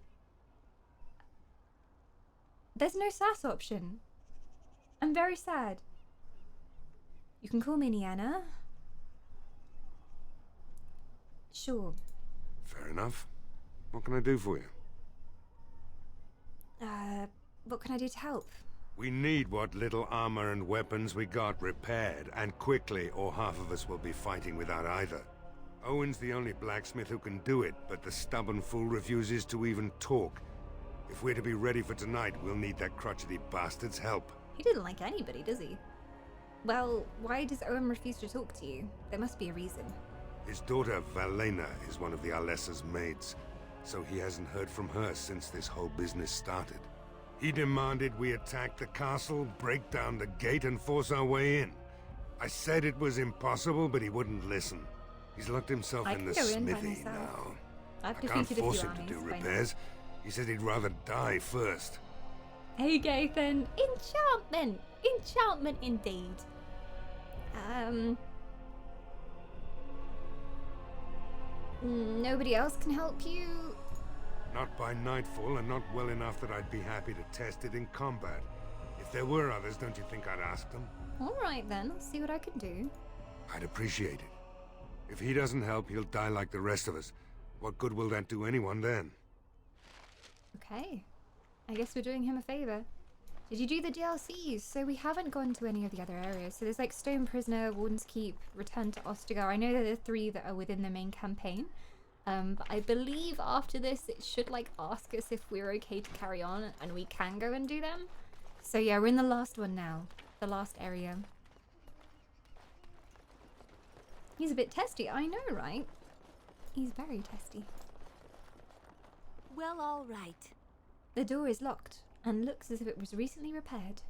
There's no sass option. I'm very sad. You can call me Niana. Sure. Fair enough. What can I do for you? What can I do to help? We need what little armor and weapons we got repaired, and quickly, or half of us will be fighting without either. Owen's the only blacksmith who can do it, but the stubborn fool refuses to even talk. If we're to be ready for tonight, we'll need that crotchety bastard's help. He didn't like anybody, does he? Well, why does Owen refuse to talk to you? There must be a reason. His daughter, Valena, is one of the Alessa's maids, so he hasn't heard from her since this whole business started. He demanded we attack the castle, break down the gate, and force our way in. I said it was impossible, but he wouldn't listen. He's locked himself in the smithy now. I've I can't defeated a force few him to armies do by now. repairs. He said he'd rather die first. Hey, Gathan. Enchantment! Enchantment indeed. Nobody else can help you? Not by nightfall, and not well enough that I'd be happy to test it in combat. If there were others, don't you think I'd ask them? Alright then, I'll see what I can do. I'd appreciate it. If he doesn't help, he'll die like the rest of us. What good will that do anyone then? Okay. I guess we're doing him a favor. Did you do the DLCs? So we haven't gone to any of the other areas. So there's like Stone Prisoner, Warden's Keep, Return to Ostagar. I know they're the 3 that are within the main campaign. But I believe after this it should like ask us if we're okay to carry on, and we can go and do them. So yeah, we're in the last one now. The last area. He's a bit testy, I know, right? He's very testy. Well, all right. The door is locked and looks as if it was recently repaired.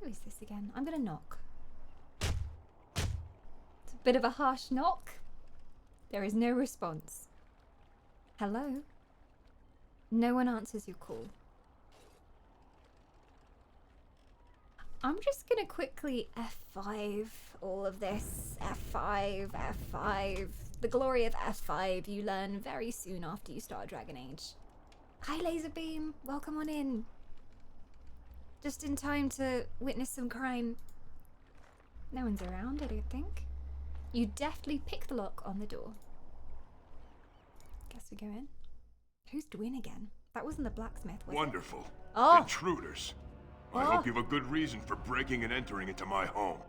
Who is this again? I'm gonna knock. It's a bit of a harsh knock. There is no response. Hello? No one answers your call. I'm just gonna quickly F5 all of this. F5, F5. The glory of F5 you learn very soon after you start Dragon Age. Hi Laserbeam, welcome on in. Just in time to witness some crime. No one's around, I don't think. You deftly pick the lock on the door. Guess we go in. Who's Dwyn again? That wasn't the blacksmith, was it? Wonderful. Oh. Intruders. I Oh. hope you have a good reason for breaking and entering into my home.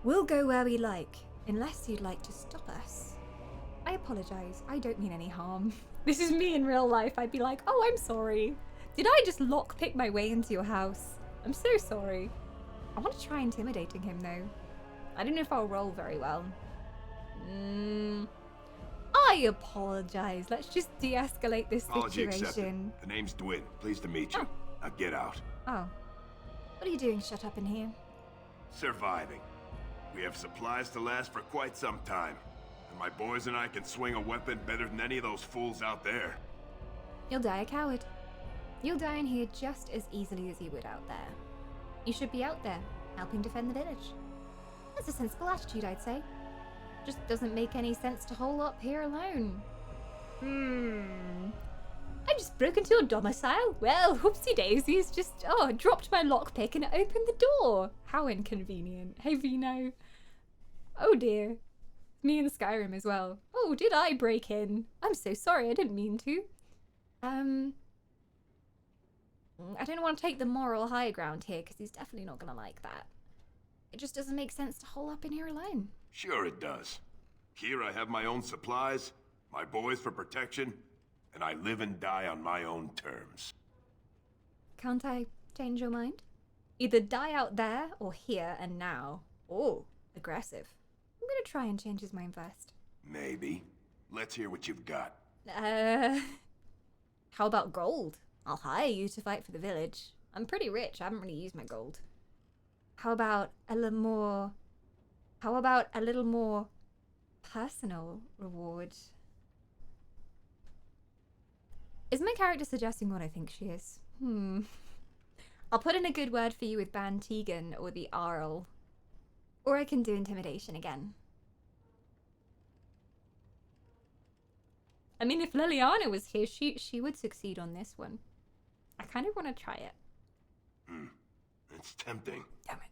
We'll go where we like, unless you'd like to stop us. I apologize. I don't mean any harm. This is me in real life. I'd be like, oh, I'm sorry. Did I just lockpick my way into your house? I'm so sorry. I want to try intimidating him, though. I don't know if I'll roll very well. I apologize. Let's just de-escalate this Apology accepted. situation. The name's Dwyn. Pleased to meet you. Now get out. Oh. What are you doing shut up in here? Surviving. We have supplies to last for quite some time. And my boys and I can swing a weapon better than any of those fools out there. You'll die a coward. You'll die in here just as easily as you would out there. You should be out there, helping defend the village. That's a sensible attitude, I'd say. Just doesn't make any sense to hole up here alone. I just broke into your domicile? Well, whoopsie daisies, just, dropped my lockpick and it opened the door. How inconvenient. Hey, Vino. Oh dear. Me in Skyrim as well. Oh, did I break in? I'm so sorry, I didn't mean to. I don't want to take the moral high ground here, because he's definitely not going to like that. It just doesn't make sense to hole up in here alone. Sure it does. Here I have my own supplies, my boys for protection, and I live and die on my own terms. Can't I change your mind? Either die out there or here and now. Oh, aggressive. I'm gonna try and change his mind first. Maybe. Let's hear what you've got. How about gold? I'll hire you to fight for the village. I'm pretty rich. I haven't really used my gold. How about a little more... How about a little more personal reward? Is my character suggesting what I think she is? I'll put in a good word for you with Ban Tegan or the Arl. Or I can do intimidation again. I mean, if Liliana was here, she would succeed on this one. I kind of want to try it. It's tempting. Damn it.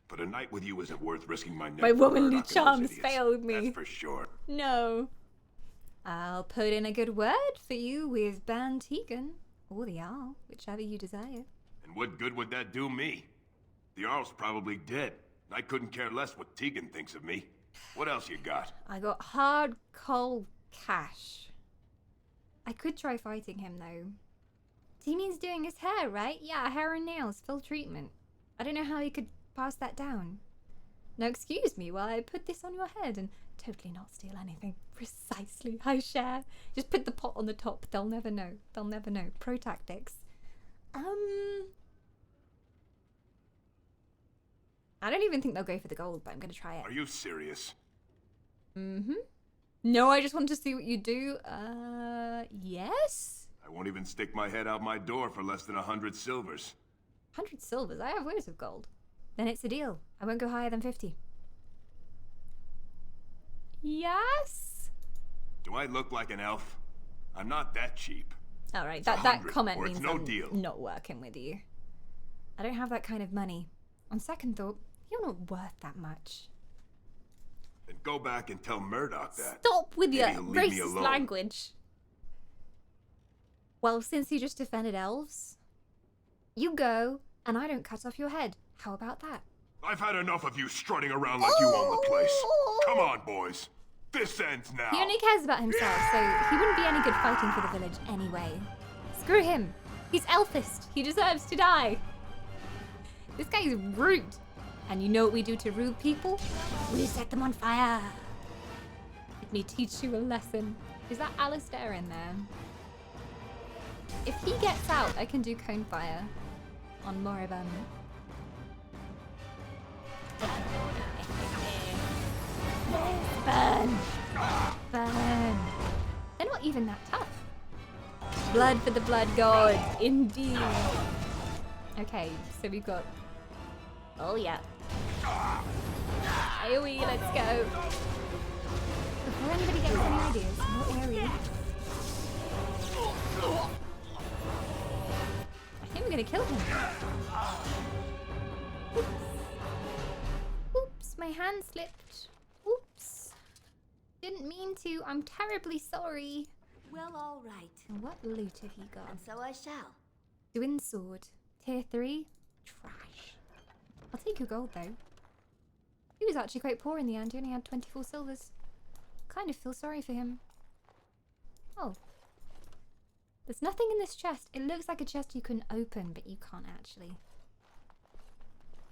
But a night with you isn't worth risking my neck. My for womanly Murdoch and those charms idiots. failed me. That's for sure. No. I'll put in a good word for you with Ban Tegan or the Arl, whichever you desire. And what good would that do me? The Arl's probably dead. I couldn't care less what Tegan thinks of me. What else you got? I got hard, cold cash. I could try fighting him, though. Teeny's doing his hair, right? Yeah, hair and nails, full treatment. I don't know how he could pass that down. Now excuse me while I put this on your head and totally not steal anything. Precisely, I share. Just put the pot on the top. They'll never know. They'll never know. Pro tactics. I don't even think they'll go for the gold, but I'm going to try it. Are you serious? No, I just want to see what you do. Yes? I won't even stick my head out my door for less than 100 silvers. 100 silvers? I have loads of gold. Then it's a deal. I won't go higher than 50. Yes? Do I look like an elf? I'm not that cheap. Alright, It's that 100, comment or it's means no I'm deal. not working with you. I don't have that kind of money. On second thought, you're not worth that much. Then go back and tell Murdoch that. Stop with your Maybe he'll leave me racist alone. language. Well, since you just defended elves, you go and I don't cut off your head. How about that? I've had enough of you strutting around like you own the place. Come on, boys. This ends now. He only cares about himself, so he wouldn't be any good fighting for the village anyway. Screw him. He's elfist. He deserves to die. This guy is rude. And you know what we do to rude people? We set them on fire. Let me teach you a lesson. Is that Alistair in there? If he gets out, I can do cone fire on Moribund. Burn! Burn! They're not even that tough. Blood for the blood god, indeed. Okay, so we've got... Oh yeah. AoE, let's go. Before anybody gets any ideas, no area. I think we're gonna kill him. Oops. Oops, my hand slipped. Oops. Didn't mean to. I'm terribly sorry. Well, all right. And what loot have you got? And so I shall. Twin sword. Tier 3. Trash. I'll take your gold though. He was actually quite poor in the end. He only had 24 silvers. Kind of feel sorry for him. Oh. There's nothing in this chest. It looks like a chest you can open, but you can't actually.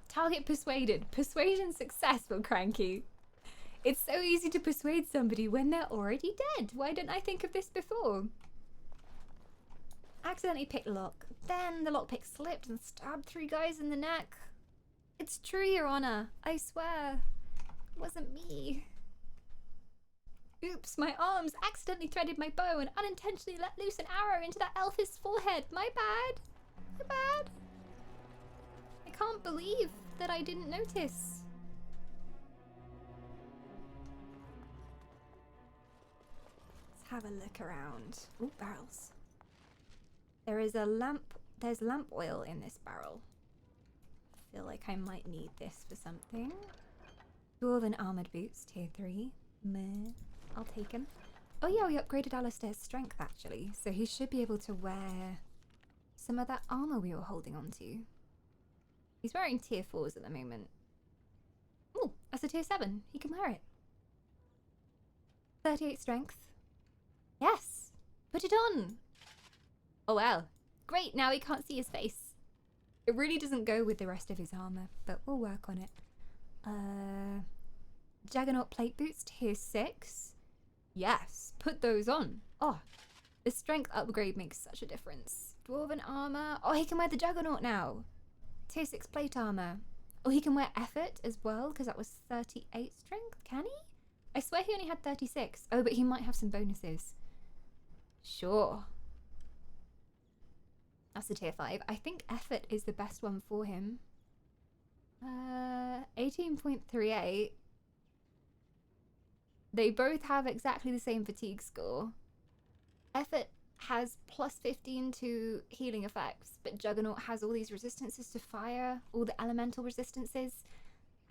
Target persuaded. Persuasion successful, Cranky. It's so easy to persuade somebody when they're already dead. Why didn't I think of this before? Accidentally picked lock. Then the lockpick slipped and stabbed 3 guys in the neck. It's true, Your Honor. I swear. It wasn't me. Oops, my arms accidentally threaded my bow and unintentionally let loose an arrow into that elf's forehead. My bad. My bad. I can't believe that I didn't notice. Let's have a look around. Ooh, barrels. There is a lamp. There's lamp oil in this barrel. I feel like I might need this for something. Dwarven armored boots, tier 3. Meh. I'll take him. Oh yeah, we upgraded Alistair's strength actually, so he should be able to wear some of that armor we were holding on to. He's wearing tier 4s at the moment. Oh, that's a tier 7. He can wear it. 38 strength. Yes! Put it on! Oh well. Great, now he can't see his face. It really doesn't go with the rest of his armor, but we'll work on it. Juggernaut plate boots, tier 6. Yes, put those on. Oh, the strength upgrade makes such a difference. Dwarven armor. Oh, he can wear the Juggernaut now. Tier 6 plate armor. Oh, he can wear effort as well, because that was 38 strength. Can he? I swear he only had 36. Oh, but he might have some bonuses. Sure. That's a tier 5. I think effort is the best one for him. 18.38. They both have exactly the same fatigue score. Effort has plus 15 to healing effects, but Juggernaut has all these resistances to fire, all the elemental resistances.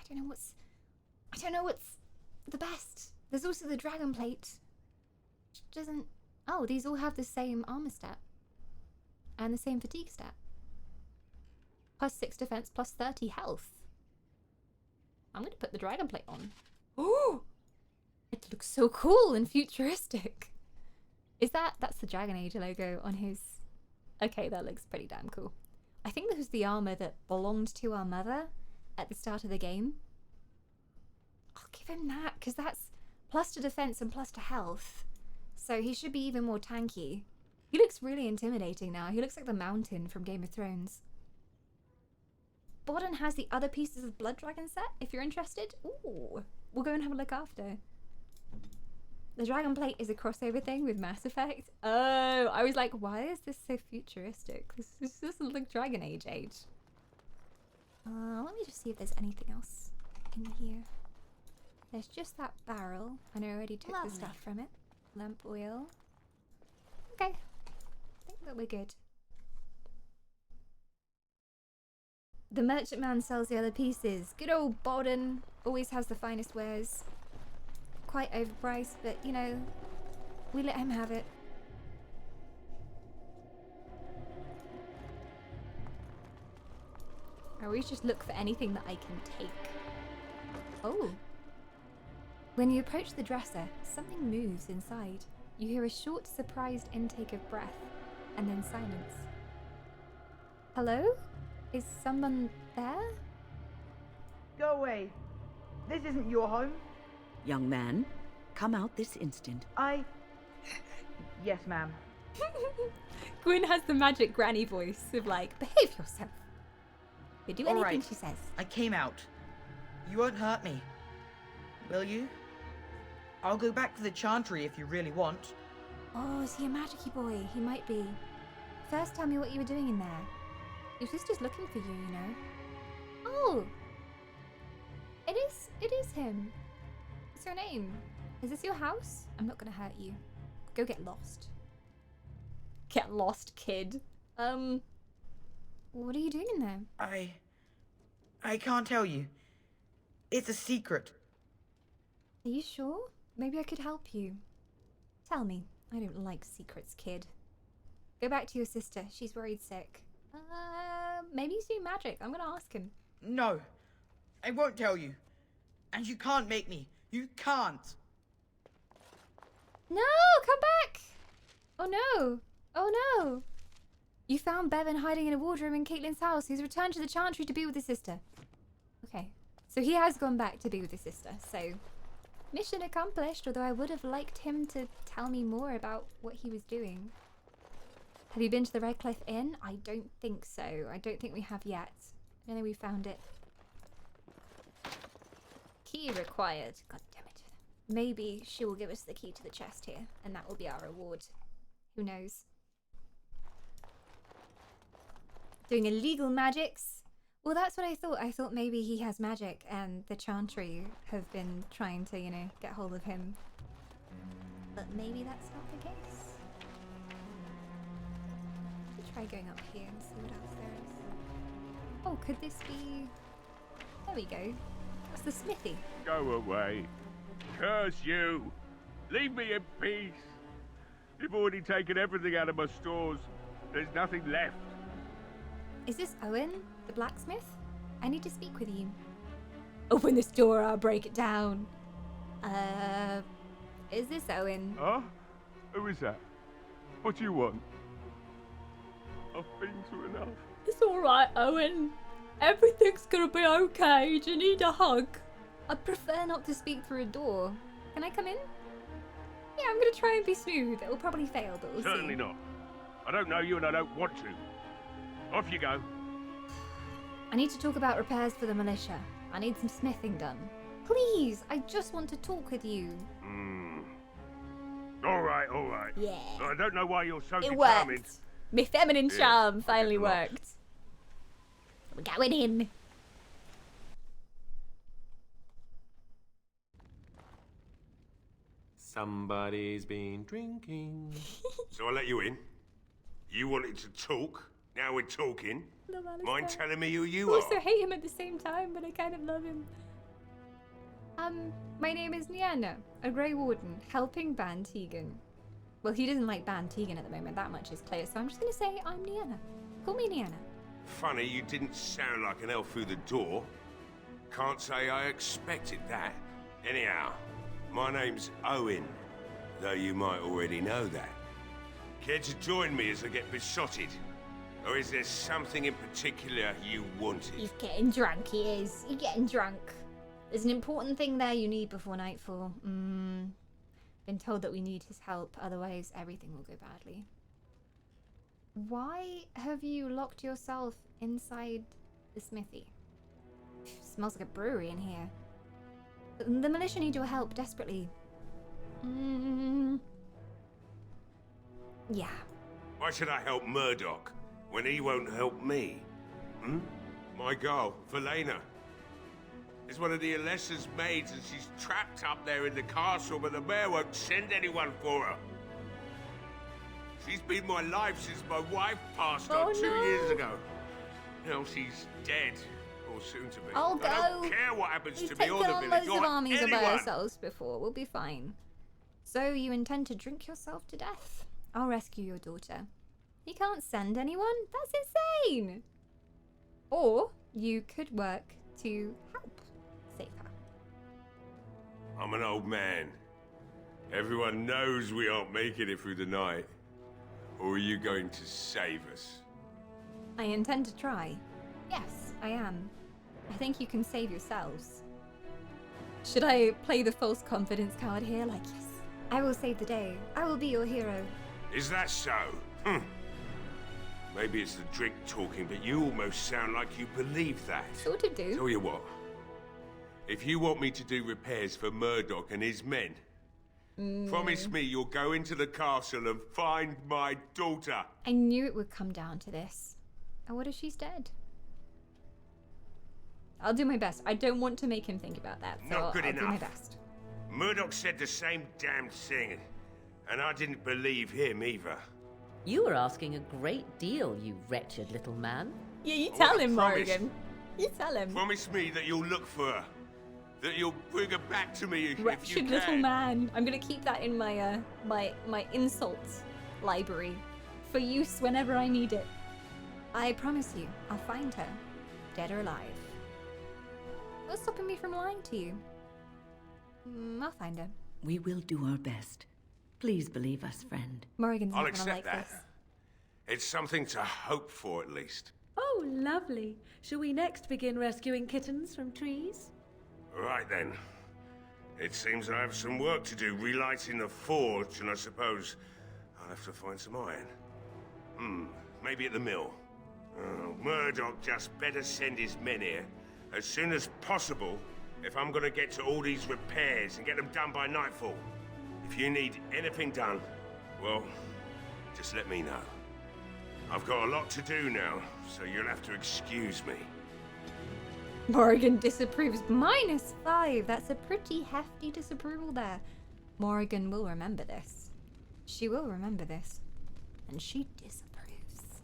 I don't know what's the best. There's also the Dragon Plate, which doesn't... Oh, these all have the same armor stat and the same fatigue stat. Plus 6 defense, plus 30 health. I'm gonna put the Dragon Plate on. Ooh! It looks so cool and futuristic. Is that's the Dragon Age logo on his... Okay, that looks pretty damn cool. I think this was the armor that belonged to our mother at the start of the game. I'll give him that, because that's plus to defense and plus to health. So he should be even more tanky. He looks really intimidating now. He looks like the Mountain from Game of Thrones. Borden has the other pieces of Blood Dragon set, if you're interested. Ooh, we'll go and have a look after. The Dragon Plate is a crossover thing with Mass Effect. Oh, I was like, why is this so futuristic? This doesn't look Dragon Age. Let me just see if there's anything else in here. There's just that barrel, and I already took the stuff from it. Lamp oil. Okay, I think that we're good. The merchantman sells the other pieces. Good old Borden always has the finest wares. Quite overpriced, but you know, we let him have it. I always just look for anything that I can take. Oh. When you approach the dresser, something moves inside. You hear a short, surprised intake of breath, and then silence. Hello? Is someone there? Go away. This isn't your home. Young man, come out this instant. Yes, ma'am. Gwyn has the magic granny voice of like, behave yourself. You do anything Alright, she says. I came out. You won't hurt me. Will you? I'll go back to the Chantry if you really want. Oh, is he a magic-y boy? He might be. First, tell me what you were doing in there. Your sister's looking for you, you know. Oh! It is him. What's your name? Is this your house? I'm not gonna hurt you. Go get lost. Get lost, kid. What are you doing in there? I can't tell you. It's a secret. Are you sure? Maybe I could help you. Tell me. I don't like secrets, kid. Go back to your sister. She's worried sick. Maybe he's doing magic. I'm gonna ask him. No. I won't tell you. And you can't make me. You can't. No, come back! Oh no! Oh no! You found Bevan hiding in a wardroom in Caitlyn's house. He's returned to the Chantry to be with his sister. Okay. So he has gone back to be with his sister. So, mission accomplished, although I would have liked him to tell me more about what he was doing. Have you been to the Redcliffe Inn? I don't think so. I don't think we have yet. I don't think we found it. Key required. God damn it. Maybe she will give us the key to the chest here, and that will be our reward. Who knows? Doing illegal magics? Well, that's what I thought. I thought maybe he has magic, and the Chantry have been trying to, you know, get hold of him. But maybe that's not the case. Let's try going up here and see what else there is. Oh, could this be... There we go. That's the smithy. Go away. Curse you. Leave me in peace. You've already taken everything out of my stores. There's nothing left. Is this Owen, the blacksmith? I need to speak with you. Open this door, I'll break it down. Is this Owen? Huh? Who is that? What do you want? I've been through enough. It's alright, Owen. Everything's gonna be okay. Do you need a hug? I'd prefer not to speak through a door. Can I come in? Yeah, I'm gonna try and be smooth. It will probably fail, but we'll see. Certainly not. I don't know you and I don't want to. Off you go. I need to talk about repairs for the militia. I need some smithing done. Please, I just want to talk with you. All right, all right. Yeah. I don't know why you're so It determined. worked. My feminine Yeah, charm finally get lost. worked. We're going in. Somebody's been drinking. So I let you in. You wanted to talk. Now we're talking. Love Mind Alistair. telling me who you I are? also hate him at the same time, but I kind of love him. My name is Niana, a Grey Warden, helping Ban Tegan. Well, he doesn't like Ban Tegan at the moment, that much is clear, so I'm just gonna say I'm Niana. Call me Niana. Funny, you didn't sound like an elf through the door. Can't say I expected that. Anyhow, my name's Owen, though you might already know that. Care to join me as I get besotted? Or is there something in particular you wanted? He's getting drunk, he is. He's getting drunk. There's an important thing there you need before nightfall. Been told that we need his help, otherwise everything will go badly. Why have you locked yourself inside the smithy? Smells like a brewery in here. The militia need your help desperately. Yeah. Why should I help Murdoch when he won't help me? My girl, Valena, is one of the Alessa's maids and she's trapped up there in the castle, but the mayor won't send anyone for her. She's been my life since my wife passed on 2 years ago. Now she's dead, or soon to be. I'll go. I don't care what happens We've to me taken or the on village loads of or armies anyone. by ourselves before. We'll be fine. So you intend to drink yourself to death? I'll rescue your daughter. You can't send anyone? That's insane! Or you could work to help save her. I'm an old man. Everyone knows we aren't making it through the night. Or are you going to save us? I intend to try. Yes, I am. I think you can save yourselves. Should I play the false confidence card here? Like, yes, I will save the day. I will be your hero. Is that so? Maybe it's the drink talking, but you almost sound like you believe that. Sort of do. Tell you what. If you want me to do repairs for Murdoch and his men, promise me you'll go into the castle and find my daughter. I knew it would come down to this. And what if she's dead? I'll do my best. I don't want to make him think about that, so Not good I'll do my enough. best. Murdoch said the same damn thing, and I didn't believe him either. You were asking a great deal, you wretched little man. Yeah, you Oh, tell I him, promise. Morrigan. You tell him. Promise me that you'll look for her. That you'll bring her back to me if you Wretched can. little man. I'm gonna keep that in my my insults library for use whenever I need it. I promise you, I'll find her, dead or alive. What's stopping me from lying to you? I'll find her. We will do our best. Please believe us, friend. Morrigan's I'll not gonna accept like that. this. It's something to hope for, at least. Oh, lovely. Shall we next begin rescuing kittens from trees? Right then. It seems I have some work to do relighting the forge, and I suppose I'll have to find some iron. Maybe at the mill. Murdoch just better send his men here as soon as possible if I'm gonna get to all these repairs and get them done by nightfall. If you need anything done, well, just let me know. I've got a lot to do now, so you'll have to excuse me. Morrigan disapproves. -5. That's a pretty hefty disapproval there. Morrigan will remember this. She will remember this. And she disapproves.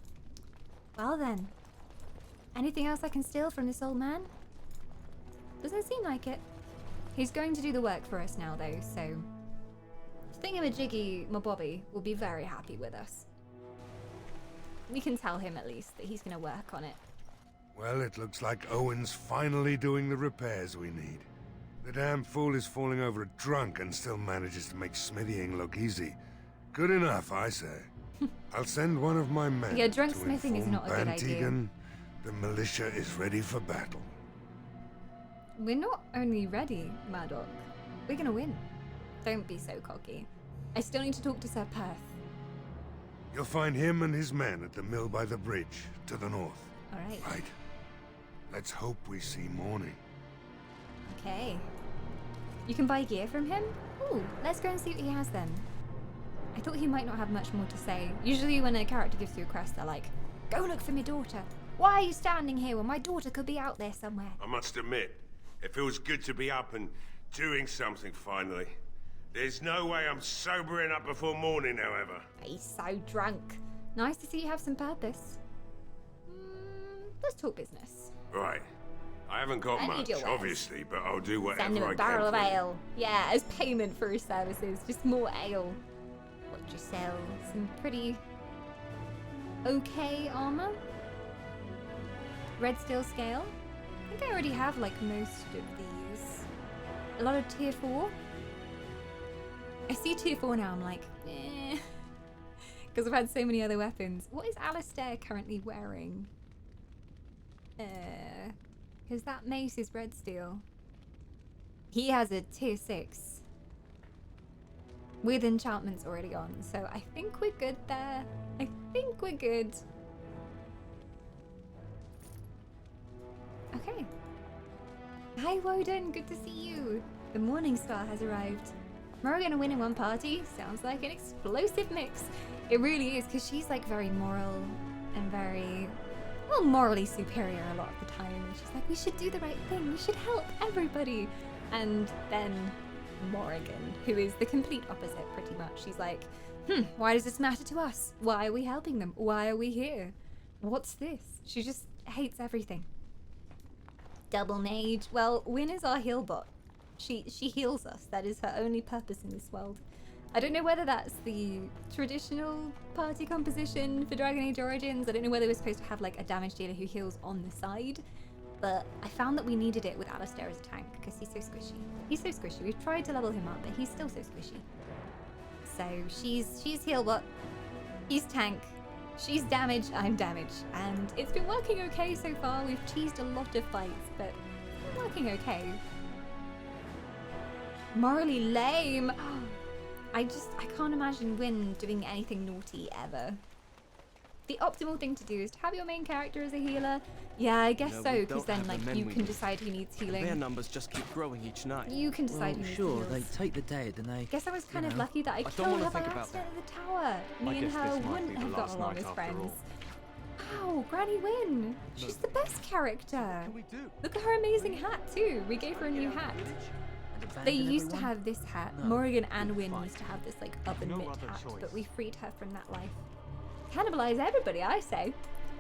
Well then. Anything else I can steal from this old man? Doesn't seem like it. He's going to do the work for us now though, so... Thingamajiggy Mabobby will be very happy with us. We can tell him at least that he's going to work on it. Well, it looks like Owen's finally doing the repairs we need. The damn fool is falling over drunk and still manages to make smithying look easy. Good enough, I say. I'll send one of my men Yeah, drunk to smithing is inform not a good idea. Bantegan the militia is ready for battle. We're not only ready, Murdoch. We're going to win. Don't be so cocky. I still need to talk to Sir Perth. You'll find him and his men at the mill by the bridge, to the north. Alright. Right. Let's hope we see morning. Okay. You can buy gear from him? Ooh, let's go and see what he has then. I thought he might not have much more to say. Usually when a character gives you a quest, they're like, go look for my daughter. Why are you standing here when my daughter could be out there somewhere? I must admit, it feels good to be up and doing something finally. There's no way I'm sobering up before morning, however. He's so drunk. Nice to see you have some purpose. Let's talk business. Right. I haven't got I need much, your wares. obviously, but I'll do whatever Send him I a barrel of can for you. ale. Yeah, as payment for his services. Just more ale. What do you sell? Some pretty okay armor. Red steel scale. I think I already have like most of these. A lot of tier 4. I see tier 4 now, I'm like, eh. Because I've had so many other weapons. What is Alistair currently wearing? Because that mace is red steel. He has a tier 6. With enchantments already on, so I think we're good there. I think we're good. Okay. Hi Woden, good to see you. The Morning Star has arrived. Morrigan to win in one party? Sounds like an explosive mix. It really is, because she's like very moral and very, well, morally superior a lot of the time. And she's like, we should do the right thing. We should help everybody. And then Morrigan, who is the complete opposite pretty much. She's like, why does this matter to us? Why are we helping them? Why are we here? What's this? She just hates everything. Double mage. Well, Wynn is our heal bot. She heals us. That is her only purpose in this world. I don't know whether that's the traditional party composition for Dragon Age Origins. I don't know whether we're supposed to have like a damage dealer who heals on the side. But I found that we needed it with Alistair as a tank because he's so squishy. He's so squishy. We've tried to level him up, but he's still so squishy. So she's heal bot. He's tank. She's damage. I'm damage. And it's been working okay so far. We've cheesed a lot of fights, but it's been working okay. Morally lame. I can't imagine Wynn doing anything naughty ever. The optimal thing to do is to have your main character as a healer. Yeah, I guess so, because then like you can decide who needs healing. Their numbers just keep growing each night. You can decide who needs sure, heals. they take the dead and they... Guess I was kind of lucky that I don't killed wanna her by think about accident at the tower. Me and guess her this might wouldn't be the have got last along night as after friends. all. Wow, Granny Wynn. She's the best character. Look at her amazing hat too. We gave her a new hat. They used to have this hat. Morrigan and Wynn used to have this like oven mitt hat, but we freed her from that life. Cannibalize everybody, I say.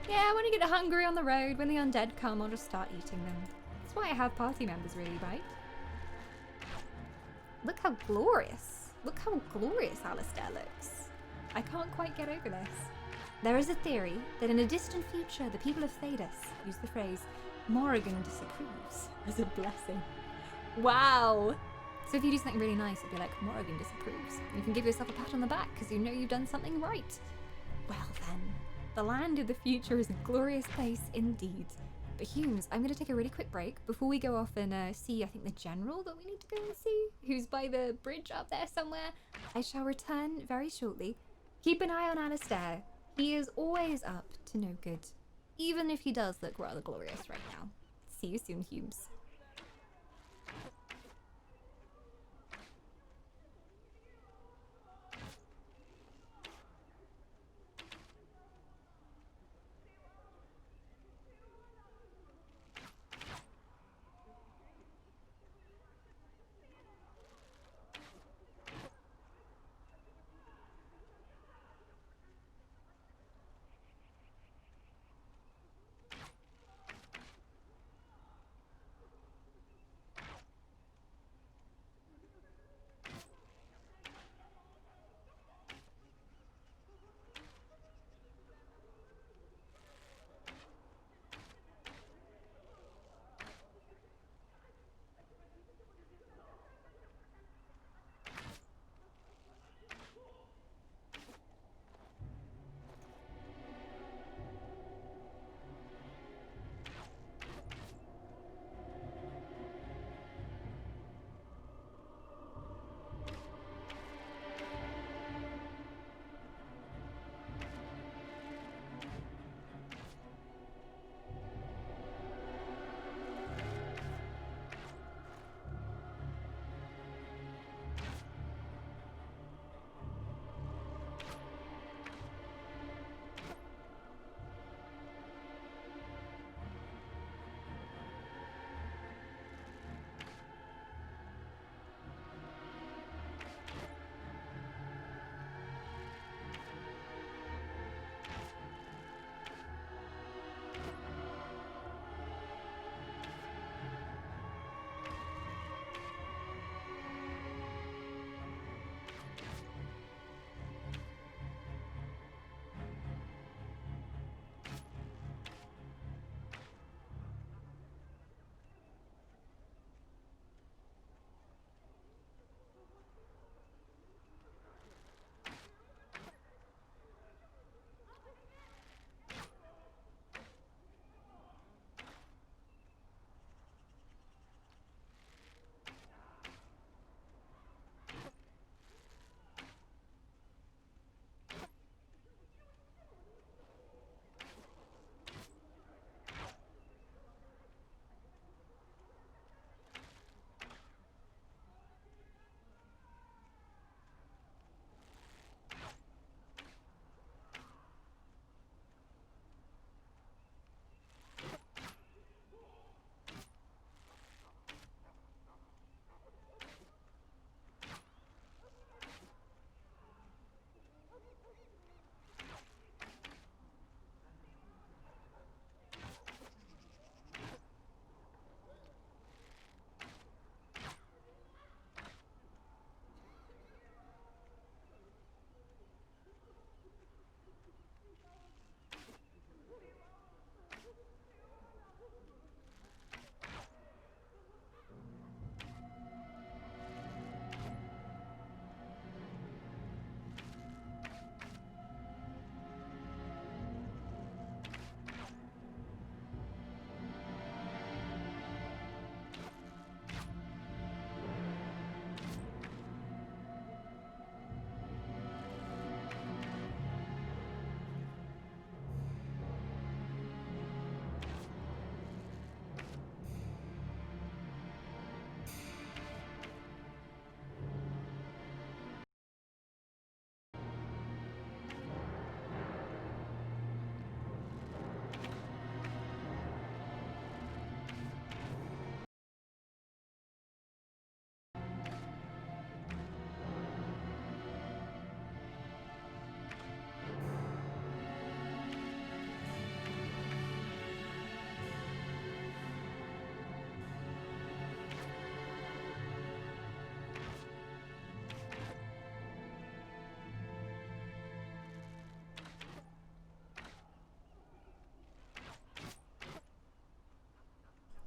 Yeah, when I get hungry on the road, when the undead come, I'll just start eating them. That's why I have party members, really, right? Look how glorious. Look how glorious Alistair looks. I can't quite get over this. There is a theory that in a distant future, the people of Thedas use the phrase, Morrigan disapproves, as a blessing. Wow! So if you do something really nice, it'd be like, Morrigan disapproves. You can give yourself a pat on the back, because you know you've done something right. Well then, the land of the future is a glorious place indeed. But Humes, I'm going to take a really quick break before we go off and see, I think, the general that we need to go and see, who's by the bridge up there somewhere. I shall return very shortly. Keep an eye on Alistair. He is always up to no good, even if he does look rather glorious right now. See you soon, Humes.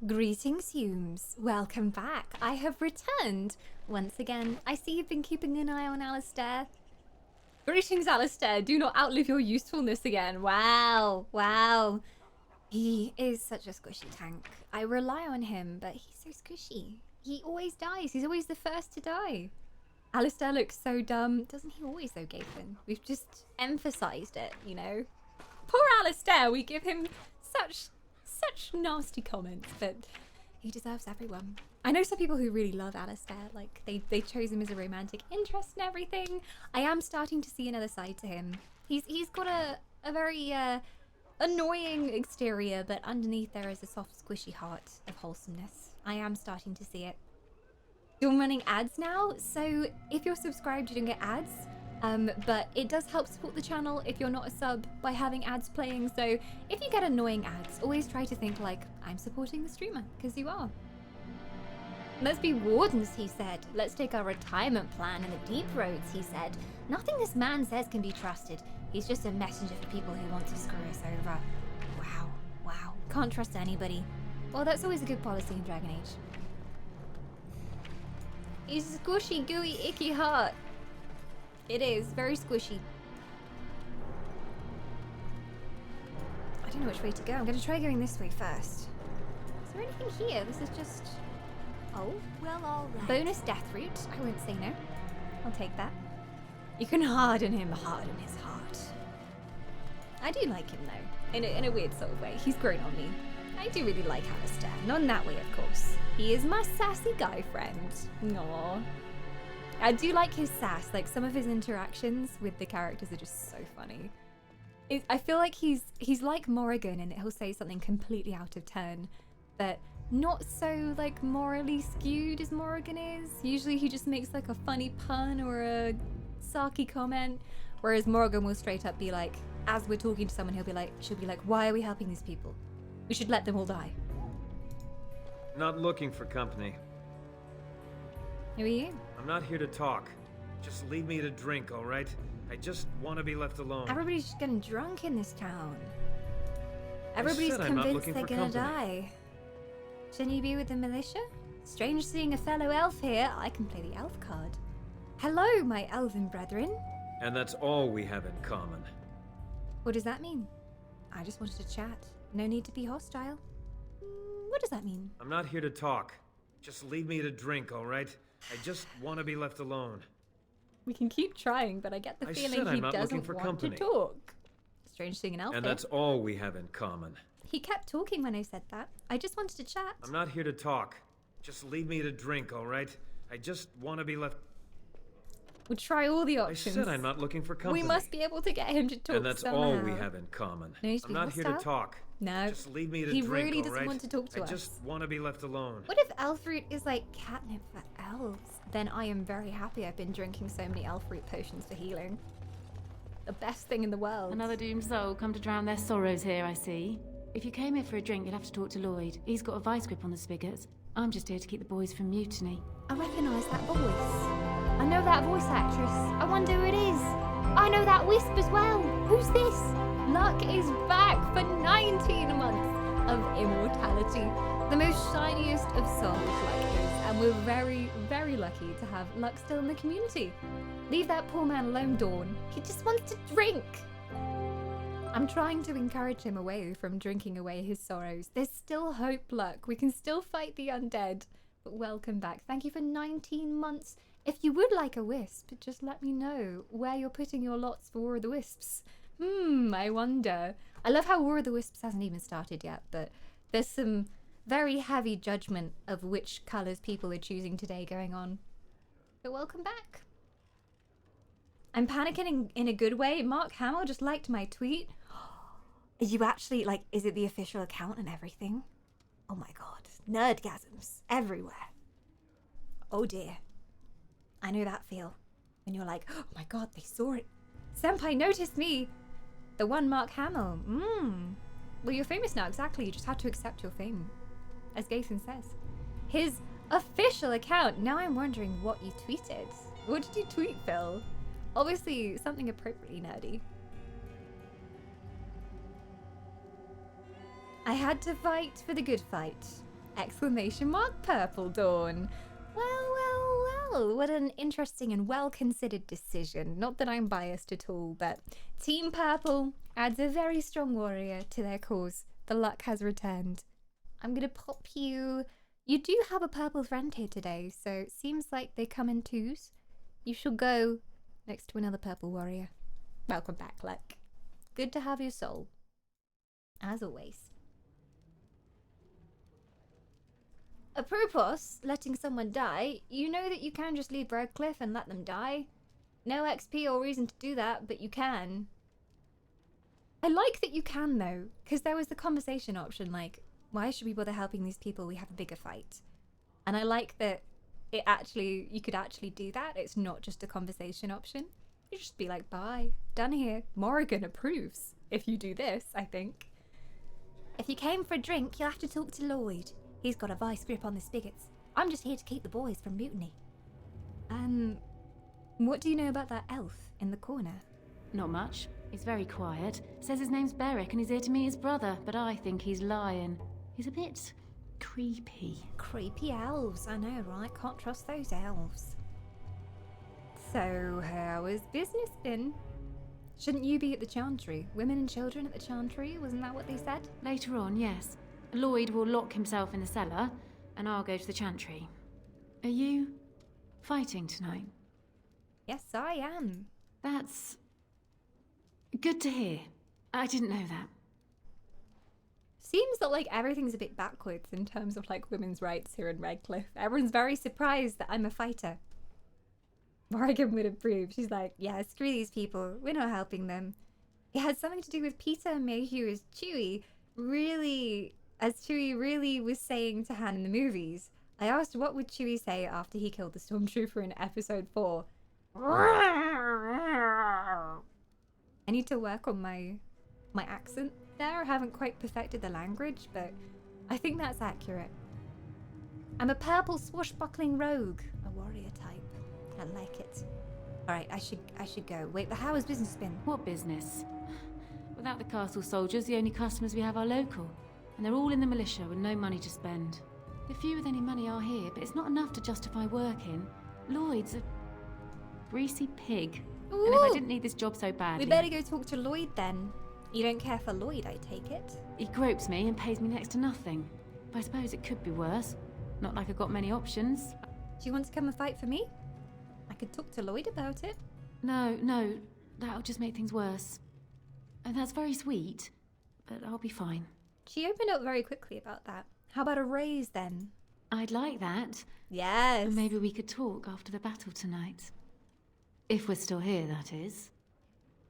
Greetings, Humes. Welcome back. I have returned once again. I see you've been keeping an eye on Alistair. Greetings, Alistair. Do not outlive your usefulness again. Wow, wow. He is such a squishy tank. I rely on him, but he's so squishy. He always dies. He's always the first to die. Alistair looks so dumb. Doesn't he always, though, Gathan? We've just emphasized it, you know? Poor Alistair. We give him such nasty comments, but he deserves everyone. I know some people who really love Alistair. Like, they chose him as a romantic interest and everything. I am starting to see another side to him. He's got a very annoying exterior, but underneath there is a soft, squishy heart of wholesomeness. I am starting to see it. You're running ads now, so if you're subscribed, you don't get ads. But it does help support the channel if you're not a sub by having ads playing. So if you get annoying ads, always try to think like, I'm supporting the streamer, because you are. Let's be wardens, he said. Let's take our retirement plan in the deep roads, he said. Nothing this man says can be trusted. He's just a messenger for people who want to screw us over. Wow, wow. Can't trust anybody. Well, that's always a good policy in Dragon Age. He's a squishy, gooey, icky heart. It is, very squishy. I don't know which way to go. I'm going to try going this way first. Is there anything here? This is just... Oh, well, all right. Bonus death route. I won't say no. I'll take that. You can harden him, harden his heart. I do like him, though. In a weird sort of way. He's grown on me. I do really like Alistair. Not in that way, of course. He is my sassy guy friend. Aww. I do like his sass. Like, some of his interactions with the characters are just so funny. I feel like he's like Morrigan, and he'll say something completely out of turn, but not so, like, morally skewed as Morrigan is. Usually he just makes, like, a funny pun or a sarky comment, whereas Morrigan will straight up be like, as we're talking to someone, she'll be like, why are we helping these people? We should let them all die. Not looking for company. Who are you? I'm not here to talk. Just leave me to drink, all right? I just want to be left alone. Everybody's just getting drunk in this town. Everybody's convinced they're gonna die. Shouldn't you be with the militia? Strange seeing a fellow elf here. I can play the elf card. Hello, my elven brethren. And that's all we have in common. What does that mean? I just wanted to chat. No need to be hostile. What does that mean? I'm not here to talk. Just leave me to drink, all right? I just want to be left alone. We can keep trying, but I get the feeling he doesn't want to talk. Strange seeing an elf. And that's all we have in common. He kept talking when I said that. I just wanted to chat. I'm not here to talk. Just leave me to drink, all right? I just want to be left... We'll try all the options. I said I'm not looking for company. We must be able to get him to talk. And that's somehow. all we have in common. I'm not here to talk. No. Just leave me to he drink, really doesn't right? want to talk to us. I just want to be left alone. What if elfroot is like catnip for elves? Then I am very happy I've been drinking so many elfroot potions for healing. The best thing in the world. Another doomed soul come to drown their sorrows here, I see. If you came here for a drink, you'll have to talk to Lloyd. He's got a vice grip on the spigots. I'm just here to keep the boys from mutiny. I recognise that voice. I know that voice actress. I wonder who it is. I know that wisp as well. Who's this? Luck is back for 19 months of immortality. The most shiniest of souls, Luck is. And we're very, very lucky to have Luck still in the community. Leave that poor man alone, Dawn. He just wants to drink. I'm trying to encourage him away from drinking away his sorrows. There's still hope, Luck. We can still fight the undead. But welcome back. Thank you for 19 months. If you would like a wisp, just let me know where you're putting your lots for War of the Wisps. I wonder. I love how War of the Wisps hasn't even started yet, but there's some very heavy judgment of which colours people are choosing today going on. But welcome back. I'm panicking in a good way. Mark Hamill just liked my tweet. Are you actually, like, is it the official account and everything? Oh my god. Nerdgasms everywhere. Oh dear. I know that feel. When you're like, oh my god, they saw it. Senpai noticed me. The one Mark Hamill. Well, you're famous now, exactly. You just have to accept your fame. As Gathan says. His official account. Now I'm wondering what you tweeted. What did you tweet, Phil? Obviously, something appropriately nerdy. I had to fight for the good fight. Exclamation mark Purple Dawn. Well, what an interesting and well-considered decision. Not that I'm biased at all, but Team Purple adds a very strong warrior to their cause. The luck has returned. I'm gonna pop you... You do have a purple friend here today, so it seems like they come in twos. You shall go next to another purple warrior. Welcome back, Luck. Good to have your soul. As always. Apropos letting someone die, you know that you can just leave Redcliffe and let them die. No XP or reason to do that, but you can. I like that you can though, because there was the conversation option like, why should we bother helping these people? We have a bigger fight. And I like that you could actually do that. It's not just a conversation option. You just be like, bye, done here. Morrigan approves if you do this, I think. If you came for a drink, you'll have to talk to Lloyd. He's got a vice grip on the spigots. I'm just here to keep the boys from mutiny. What do you know about that elf in the corner? Not much. He's very quiet. Says his name's Beric and he's here to meet his brother, but I think he's lying. He's a bit creepy. Creepy elves, I know, right? Can't trust those elves. So, how has business been? Shouldn't you be at the Chantry? Women and children at the Chantry? Wasn't that what they said? Later on, yes. Lloyd will lock himself in the cellar, and I'll go to the Chantry. Are you fighting tonight? Yes, I am. That's good to hear. I didn't know that. Seems that like everything's a bit backwards in terms of like women's rights here in Redcliffe. Everyone's very surprised that I'm a fighter. Morrigan would approve. She's like, yeah, screw these people. We're not helping them. It had something to do with Peter Mayhew as Chewie really was saying to Han in the movies. I asked what would Chewie say after he killed the stormtrooper in episode 4. I need to work on my accent there. I haven't quite perfected the language, but I think that's accurate. I'm a purple swashbuckling rogue, a warrior type. I like it. Alright, I should go. Wait, but how has business been? What business? Without the castle soldiers, the only customers we have are local. And they're all in the militia with no money to spend. The few with any money are here, but it's not enough to justify working. Lloyd's a greasy pig. Ooh. And if I didn't need this job so badly... We better go talk to Lloyd then. You don't care for Lloyd, I take it? He gropes me and pays me next to nothing. But I suppose it could be worse. Not like I've got many options. Do you want to come and fight for me? I could talk to Lloyd about it. No, that'll just make things worse. And that's very sweet, but I'll be fine. She opened up very quickly about that. How about a raise then? I'd like that. Yes. And maybe we could talk after the battle tonight. If we're still here, that is.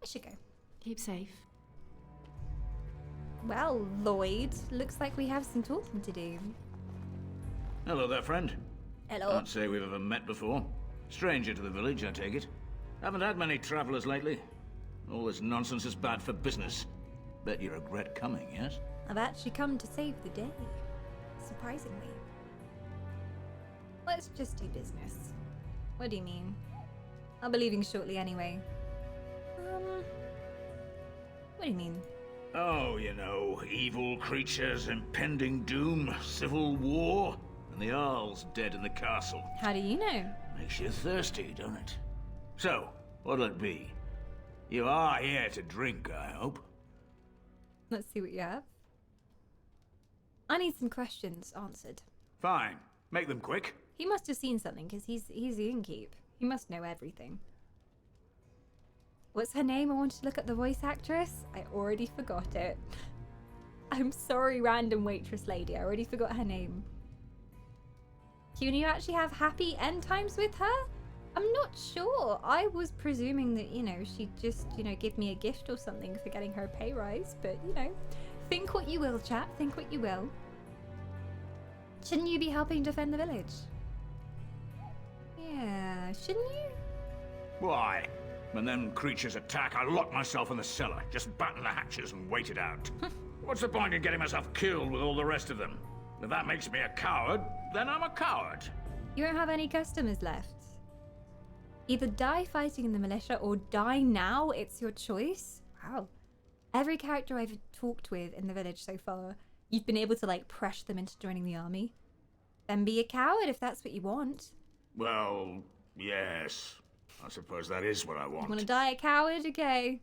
I should go. Keep safe. Well, Lloyd, looks like we have some talking to do. Hello there, friend. Hello. Can't say we've ever met before. Stranger to the village, I take it. Haven't had many travelers lately. All this nonsense is bad for business. Bet you regret coming, yes? I've actually come to save the day. Surprisingly. Let's just do business. What do you mean? I'll be leaving shortly anyway. What do you mean? Oh, you know, evil creatures, impending doom, civil war, and the Jarl's dead in the castle. How do you know? Makes you thirsty, don't it? So, what'll it be? You are here to drink, I hope. Let's see what you have. I need some questions answered. Fine. Make them quick. He must have seen something, because he's the innkeep. He must know everything. What's her name? I wanted to look at the voice actress. I already forgot it. I'm sorry, random waitress lady. I already forgot her name. Can you actually have happy end times with her? I'm not sure. I was presuming that, you know, she'd just, you know, give me a gift or something for getting her a pay rise. But, you know, think what you will, chat. Think what you will. Shouldn't you be helping defend the village? Yeah, shouldn't you? Why? When them creatures attack, I lock myself in the cellar. Just batten the hatches and wait it out. What's the point in getting myself killed with all the rest of them? If that makes me a coward, then I'm a coward. You won't have any customers left. Either die fighting in the militia or die now. It's your choice. Wow. Every character I've talked with in the village so far you've been able to, like, pressure them into joining the army. Then be a coward if that's what you want. Well, yes. I suppose that is what I You want. want to die a coward? Okay.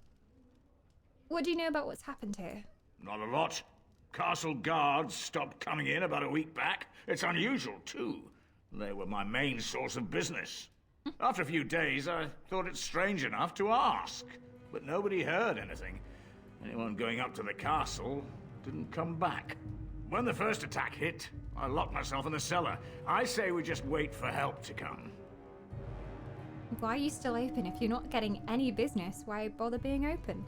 What do you know about what's happened here? Not a lot. Castle guards stopped coming in about a week back. It's unusual, too. They were my main source of business. After a few days, I thought it strange enough to ask. But nobody heard anything. Anyone going up to the castle didn't come back. When the first attack hit, I locked myself in the cellar. I say we just wait for help to come. Why are you still open? If you're not getting any business, why bother being open?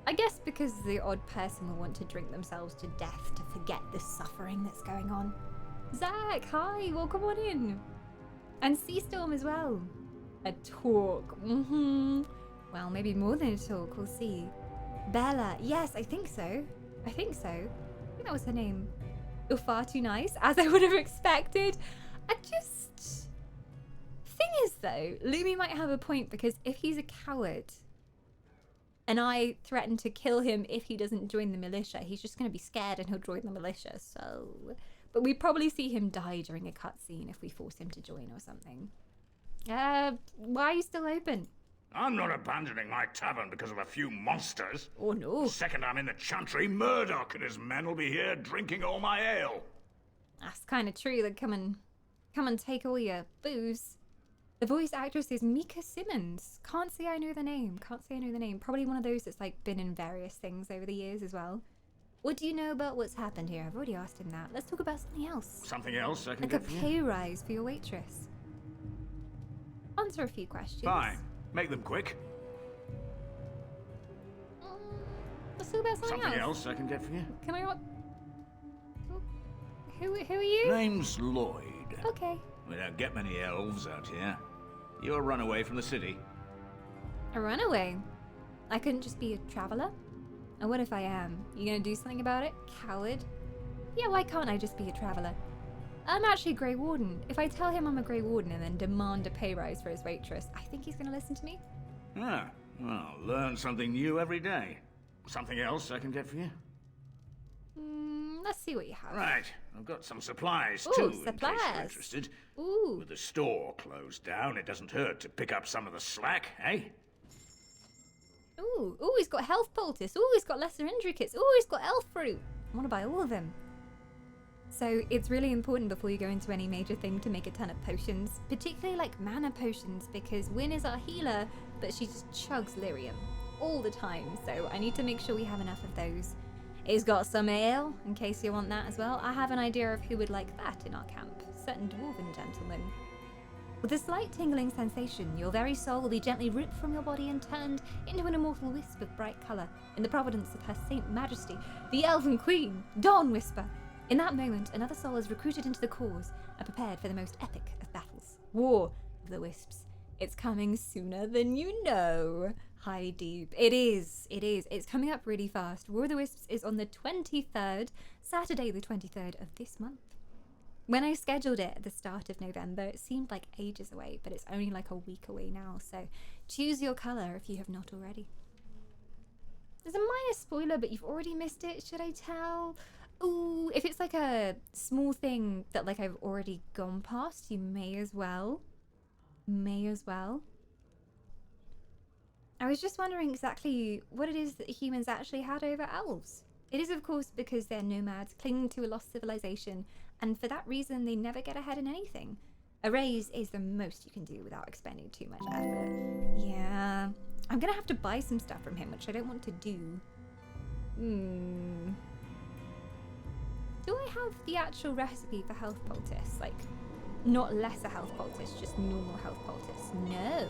I guess because the odd person will want to drink themselves to death to forget the suffering that's going on. Zach, hi, welcome on in. And Seastorm as well. A talk. Well, maybe more than a talk, we'll see. Bella, yes, I think so. I think that was her name. You're far too nice, as I would have expected. Thing is though, Lumi might have a point, because if he's a coward and I threaten to kill him if he doesn't join the militia, he's just going to be scared and he'll join the militia, so... But we'd probably see him die during a cutscene if we force him to join or something. Why are you still open? I'm not abandoning my tavern because of a few monsters. Oh no. The second I'm in the Chantry, Murdoch and his men will be here drinking all my ale. That's kind of true. They'd come and take all your booze. The voice actress is Mika Simmons. Can't say I know the name. Probably one of those that's like been in various things over the years as well. What do you know about what's happened here? I've already asked him that. Let's talk about something else. Something else I can like get a for you? pay rise for your waitress. Answer a few questions. Fine. Make them quick. Let's talk about something else I can get for you? Can I not? Who are you? Name's Lloyd. Okay. We don't get many elves out here. You're a runaway from the city. A runaway? I couldn't just be a traveler? And what if I am? You gonna do something about it? Coward? Yeah, why can't I just be a traveler? I'm actually a Grey Warden. If I tell him I'm a Grey Warden and then demand a pay rise for his waitress, I think he's gonna listen to me. Ah, well, learn something new every day. Something else I can get for you? Let's see what you have. Right, I've got some supplies Ooh, too, in case supplies. you're interested. Ooh. With the store closed down, it doesn't hurt to pick up some of the slack, eh? Ooh, he's got health poultice. Ooh, he's got lesser injury kits. Ooh, he's got elf fruit. I want to buy all of them. So it's really important before you go into any major thing to make a ton of potions, particularly like mana potions, because Wynn is our healer, but she just chugs lyrium all the time. So I need to make sure we have enough of those. He's got some ale, in case you want that as well. I have an idea of who would like that in our camp. Certain dwarven gentlemen. With a slight tingling sensation, your very soul will be gently ripped from your body and turned into an immortal wisp of bright colour in the providence of Her Saint Majesty, the Elven Queen, Dawn Whisper. In that moment, another soul is recruited into the cause and prepared for the most epic of battles. War of the Wisps. It's coming sooner than you know. Hi, Deep. It is. It's coming up really fast. War of the Wisps is on the 23rd, Saturday the 23rd of this month. When I scheduled it at the start of November, it seemed like ages away, but it's only like a week away now, so choose your colour if you have not already. There's a minor spoiler, but you've already missed it, should I tell? Ooh, if it's like a small thing that like I've already gone past, you may as well. I was just wondering exactly what it is that humans actually had over elves. It is of course because they're nomads clinging to a lost civilization, and for that reason they never get ahead in anything. A raise is the most you can do without expending too much effort. Yeah, I'm gonna have to buy some stuff from him, which I don't want to do. Do I have the actual recipe for health poultice? Like, not lesser health poultice, just normal health poultice? No,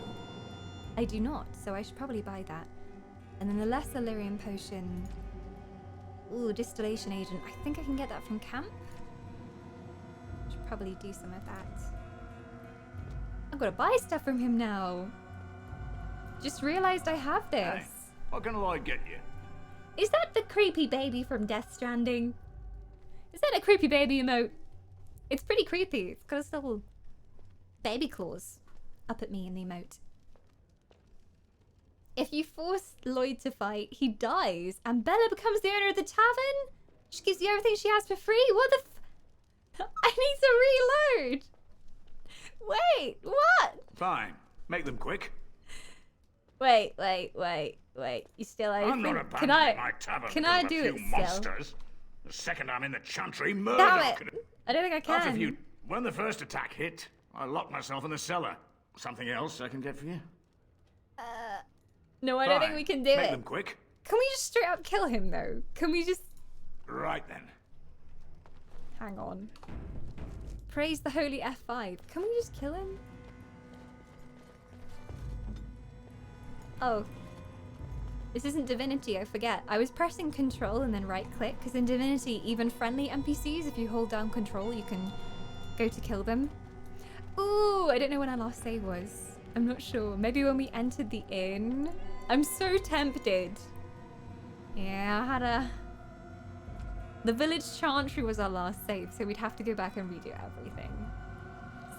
I do not, so I should probably buy that. And then the lesser lyrium potion. Ooh, distillation agent. I think I can get that from camp. Should probably do some of that. I've got to buy stuff from him now. Just realized I have this. Hey, what can I get you? Is that the creepy baby from Death Stranding? Is that a creepy baby emote? It's pretty creepy. It's got a little baby claws up at me in the emote. If you force Lloyd to fight, he dies, and Bella becomes the owner of the tavern? She gives you everything she has for free? What the I need to reload! Wait, what? Fine. Make them quick. Wait. You still open? I'm not abandoning my tavern Can because I of a do few it still? monsters. The second I'm in the Chantry, murder. Damn it! I don't think I After can. when the first attack hit, I locked myself in the cellar. Something else I can get for you? No, I don't think Fine. we can do Make it. them quick. Can we just straight up kill him though? Can we just... Right then. Hang on. Praise the holy F5. Can we just kill him? Oh. This isn't Divinity, I forget. I was pressing control and then right click, because in Divinity, even friendly NPCs, if you hold down control, you can go to kill them. Ooh, I don't know when our last save was. I'm not sure. Maybe when we entered the inn? I'm so tempted. Yeah, I had a... The village chantry was our last save, so we'd have to go back and redo everything.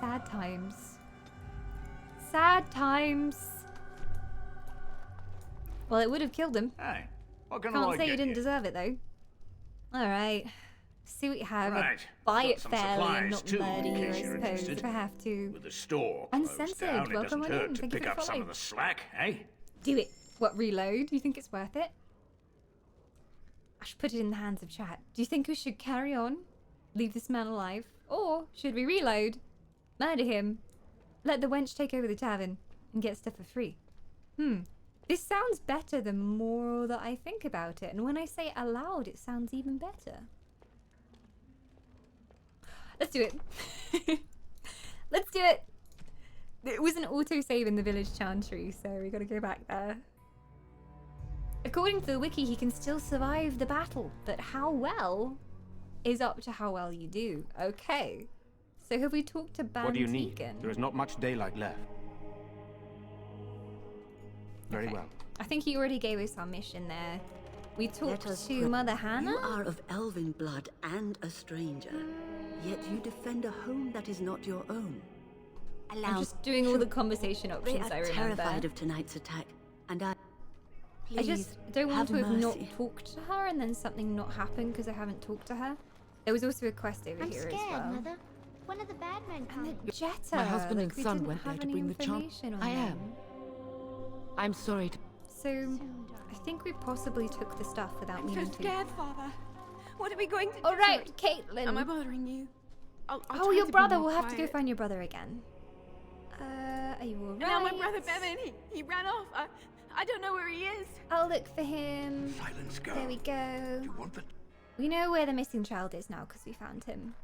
Sad times. Sad times. Well, it would have killed him. Hey, what can Can't I say you get didn't deserve it, though. Alright. See what you have. Right. Buy Got it some fairly and supplies not too, murder in you, I case you're suppose, interested. if I have to. With the store closed Uncensored, down, it welcome doesn't on hurt in. to Thank you pick for up some following. of the slack, eh? Do it. What, reload? Do you think it's worth it? I should put it in the hands of chat. Do you think we should carry on? Leave this man alive? Or should we reload? Murder him? Let the wench take over the tavern and get stuff for free? This sounds better the more that I think about it. And when I say it aloud, it sounds even better. Let's do it. Let's do it. It was an autosave in the village chantry, so we gotta go back there. According to the wiki, he can still survive the battle, but how well is up to how well you do. Okay. So have we talked to Ban What do you need? Tegan? There is not much daylight left. Very Okay. well. I think he already gave us our mission there. We Let talked us to pray. Mother Hannah. You are of elven blood and a stranger, yet you defend a home that is not your own. I'm just doing all the conversation They options are I remember. terrified of tonight's attack, and I Please, just don't want have to have not mercy. talked to her and then something not happen because I haven't talked to her. There was also a quest over I'm here scared, as well. Mother. One of the bad men coming. Jetta. My husband like, and we son didn't went there have to any bring the chant. information on I them. am. I'm sorry to... So, I think we possibly took the stuff without I'm meaning so to. scared, Father. What are we going to do? All right, Caitlin. Am I bothering you? I'll Oh, try your to be brother. more We'll have to go quiet. find your brother again. Are you alright? And now my brother Bevan, he ran off. I don't know where he is. I'll look for him. Silence, girl. There we go. You want the... We know where the missing child is now because we found him.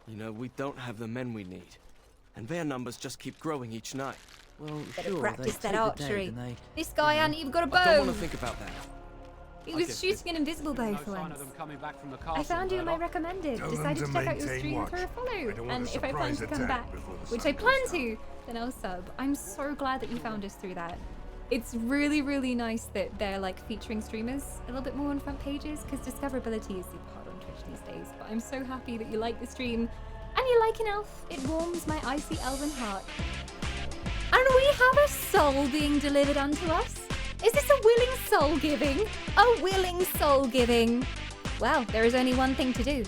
You know, we don't have the men we need. And their numbers just keep growing each night. Well, Better sure, practice they that take the archery. day, don't they? This guy hadn't even got a bow. I don't want to think about that. He I was guess shooting an invisible bow No for sign once. of them coming back from the castle. I found you in my Murdoch. recommended. Tell them Decided to to check out your maintain stream watch. for a I follow. don't want And a if I plan surprise to come attack back, before the which sun I plan goes to, then I'll sub. I'm so glad that you found us through that. It's really, really nice that they're like featuring streamers a little bit more on front pages because discoverability is super hard on Twitch these days. But I'm so happy that you like the stream and you like an elf. It warms my icy elven heart. And we have a soul being delivered unto us. Is this a willing soul giving? A willing soul giving. Well, there is only one thing to do.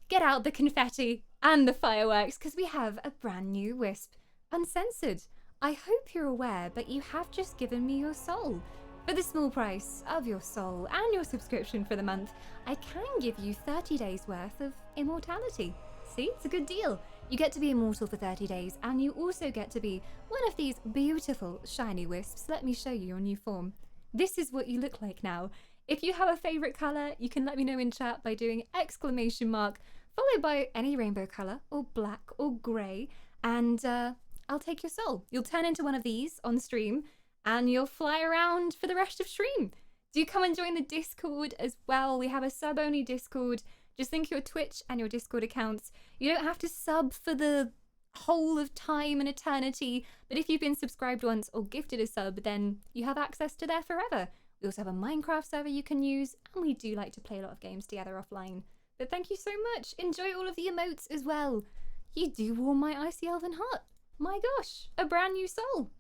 Get out the confetti and the fireworks because we have a brand new Wisp. Uncensored. I hope you're aware, but you have just given me your soul. For the small price of your soul and your subscription for the month, I can give you 30 days worth of immortality. See, it's a good deal. You get to be immortal for 30 days, and you also get to be one of these beautiful shiny wisps. Let me show you your new form. This is what you look like now. If you have a favorite color, you can let me know in chat by doing ! followed by any rainbow color, or black, or gray, and I'll take your soul. You'll turn into one of these on stream, and you'll fly around for the rest of stream. Do come and join the Discord as well. We have a sub-only Discord. Just link your Twitch and your Discord accounts. You don't have to sub for the whole of time and eternity, but if you've been subscribed once or gifted a sub, then you have access to there forever. We also have a Minecraft server you can use, and we do like to play a lot of games together offline. But thank you so much. Enjoy all of the emotes as well. You do warm my icy elven heart. My gosh, a brand new soul.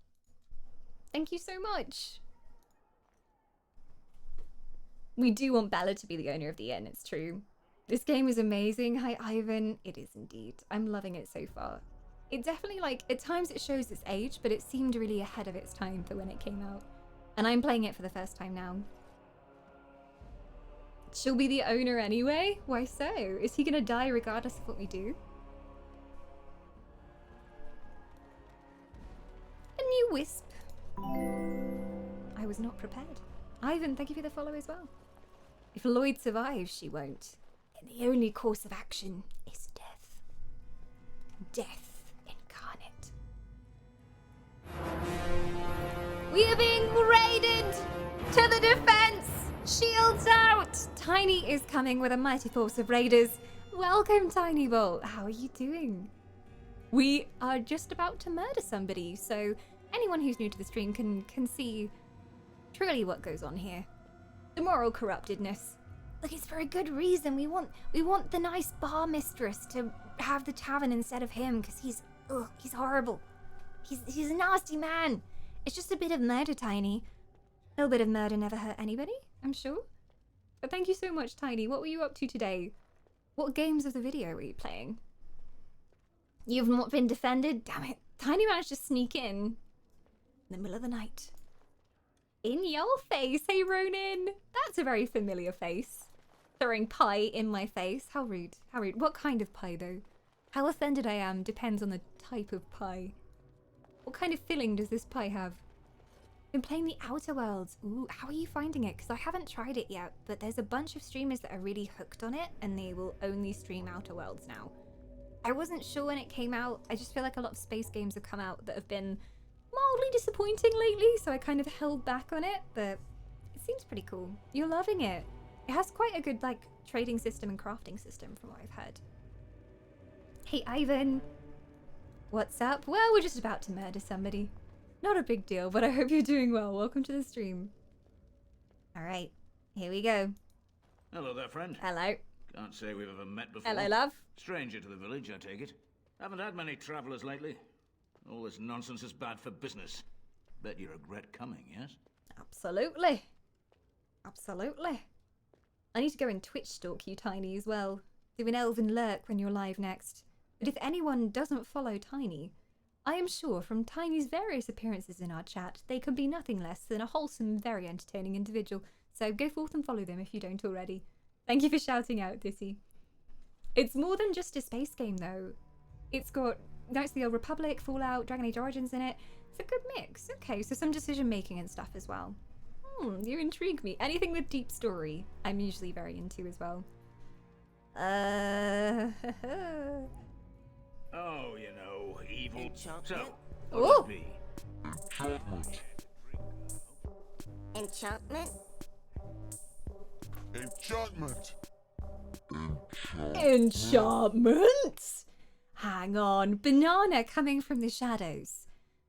Thank you so much. We do want Bella to be the owner of the inn, it's true. This game is amazing. Hi, Ivan. It is indeed. I'm loving it so far. It definitely, like, at times it shows its age, but it seemed really ahead of its time for when it came out. And I'm playing it for the first time now. She'll be the owner anyway? Why so? Is he gonna die regardless of what we do? A new wisp. I was not prepared. Ivan, thank you for the follow as well. If Lloyd survives, she won't. And the only course of action is death. Death incarnate. We are being raided! To the defense! Shields out! Tiny is coming with a mighty force of raiders. Welcome, Tiny Bolt. How are you doing? We are just about to murder somebody, so anyone who's new to the stream can see truly what goes on here. The moral corruptedness. Look, it's for a good reason. We want the nice bar mistress to have the tavern instead of him, because he's horrible. He's a nasty man. It's just a bit of murder, Tiny. A little bit of murder never hurt anybody, I'm sure. But thank you so much, Tiny. What were you up to today? What games of the video were you playing? You've not been defended? Damn it. Tiny managed to sneak in the middle of the night. In your face, hey Ronin. That's a very familiar face. Throwing pie in my face. How rude. How rude. What kind of pie, though? How offended I am depends on the type of pie. What kind of filling does this pie have? Been playing the Outer Worlds. Ooh, how are you finding it? Because I haven't tried it yet, but there's a bunch of streamers that are really hooked on it, and they will only stream Outer Worlds now. I wasn't sure when it came out. I just feel like a lot of space games have come out that have been mildly disappointing lately, so I kind of held back on it, but it seems pretty cool. You're loving it. It has quite a good, like, trading system and crafting system from what I've heard. Hey, Ivan. What's up? Well, we're just about to murder somebody. Not a big deal, but I hope you're doing well. Welcome to the stream. Alright, here we go. Hello there, friend. Hello. Can't say we've ever met before. Hello, love. Stranger to the village, I take it. Haven't had many travelers lately. All this nonsense is bad for business. Bet you regret coming, yes? Absolutely. Absolutely. I need to go and Twitch stalk you, Tiny, as well. Do an elven lurk when you're live next. But if anyone doesn't follow Tiny, I am sure from Tiny's various appearances in our chat, they could be nothing less than a wholesome, very entertaining individual. So go forth and follow them if you don't already. Thank you for shouting out, Dissy. It's more than just a space game, though. It's got Knights of the Old Republic, Fallout, Dragon Age Origins in it. It's a good mix. Okay, so some decision making and stuff as well. You intrigue me. Anything with deep story, I'm usually very into as well. Oh, you know, evil. Enchantment? So, what would it be? Enchantment? Enchantment! Enchantment? Hang on. Banana coming from the shadows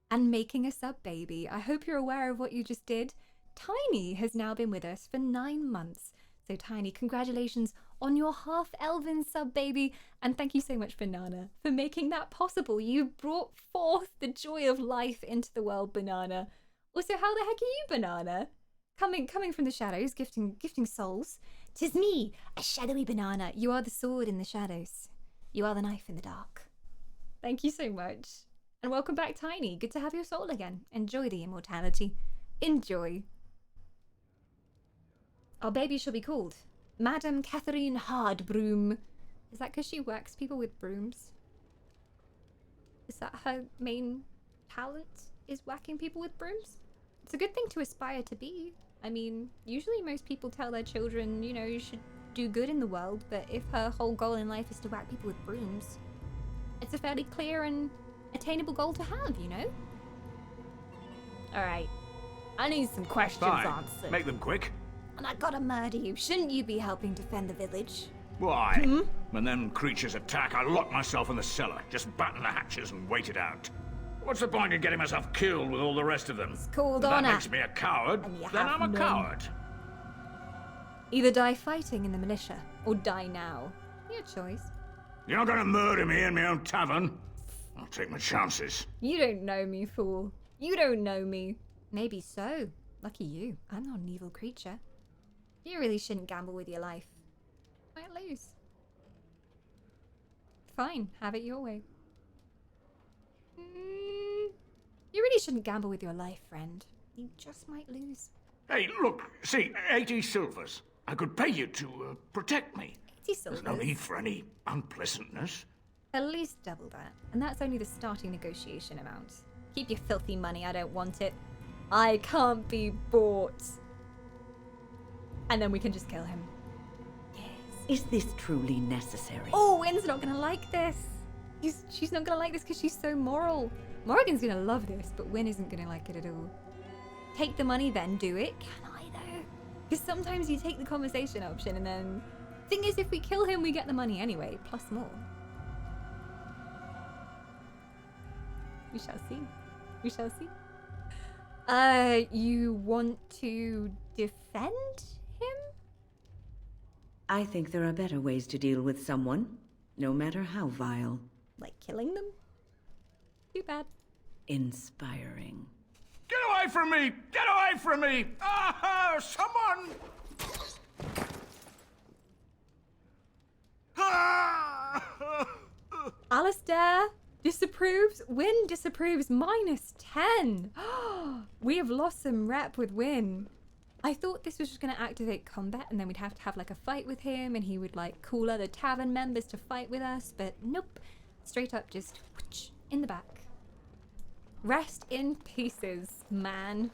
and making a sub baby. I hope you're aware of what you just did. Tiny has now been with us for 9 months. So Tiny, congratulations on your half-elven sub baby, and thank you so much, Banana, for making that possible. You brought forth the joy of life into the world, Banana. Also, how the heck are you, Banana? Coming from the shadows, gifting souls. 'Tis me, a shadowy banana. You are the sword in the shadows. You are the knife in the dark. Thank you so much. And welcome back, Tiny. Good to have your soul again. Enjoy the immortality. Enjoy. Our baby shall be called Madam Catherine Hardbroom. Is that because she whacks people with brooms? Is that her main talent, is whacking people with brooms? It's a good thing to aspire to be. I mean, usually most people tell their children, you know, you should do good in the world, but if her whole goal in life is to whack people with brooms, it's a fairly clear and attainable goal to have, you know? Alright. I need some questions answered. Make them quick. And I gotta murder you. Shouldn't you be helping defend the village? Why? When them creatures attack, I lock myself in the cellar. Just batten the hatches and wait it out. What's the point in getting myself killed with all the rest of them? It's called If honor. that makes me a coward, then I'm a coward. Either die fighting in the militia, or die now. Your choice. You're not gonna murder me in my own tavern. I'll take my chances. You don't know me, fool. You don't know me. Maybe so. Lucky you. I'm not an evil creature. You really shouldn't gamble with your life. You might lose. Fine, have it your way. You really shouldn't gamble with your life, friend. You just might lose. Hey, look, see, 80 silvers. I could pay you to protect me. 80 silvers? There's no need for any unpleasantness. At least double that. And that's only the starting negotiation amount. Keep your filthy money, I don't want it. I can't be bought. And then we can just kill him. Is this truly necessary? Oh, Wynn's not gonna like this. She's not gonna like this because she's so moral. Morrigan's gonna love this, but Wynn isn't gonna like it at all. Take the money, then do it. Can I though? Because sometimes you take the conversation option and then... Thing is, if we kill him, we get the money anyway, plus more. We shall see. We shall see. You want to defend him? I think there are better ways to deal with someone, no matter how vile. Like killing them? Too bad. Inspiring. Get away from me! Get away from me! Ah, someone! Alistair disapproves. Wynn disapproves. -10. We have lost some rep with Wynn. I thought this was just going to activate combat and then we'd have to have like a fight with him and he would like call other tavern members to fight with us, but nope. Straight up just whoosh, in the back. Rest in pieces, man.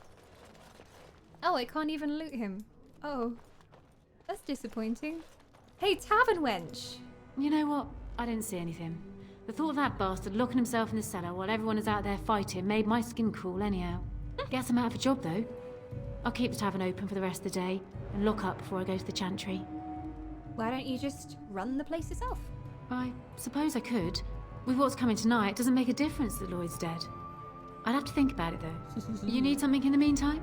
Oh, I can't even loot him. Oh, that's disappointing. Hey, tavern wench. You know what? I didn't see anything. The thought of that bastard locking himself in the cellar while everyone is out there fighting made my skin crawl anyhow. Guess I'm out of a job though. I'll keep the tavern open for the rest of the day and lock up before I go to the chantry. Why don't you just run the place yourself? I suppose I could. With what's coming tonight, it doesn't make a difference that Lloyd's dead. I'd have to think about it though. You need something in the meantime?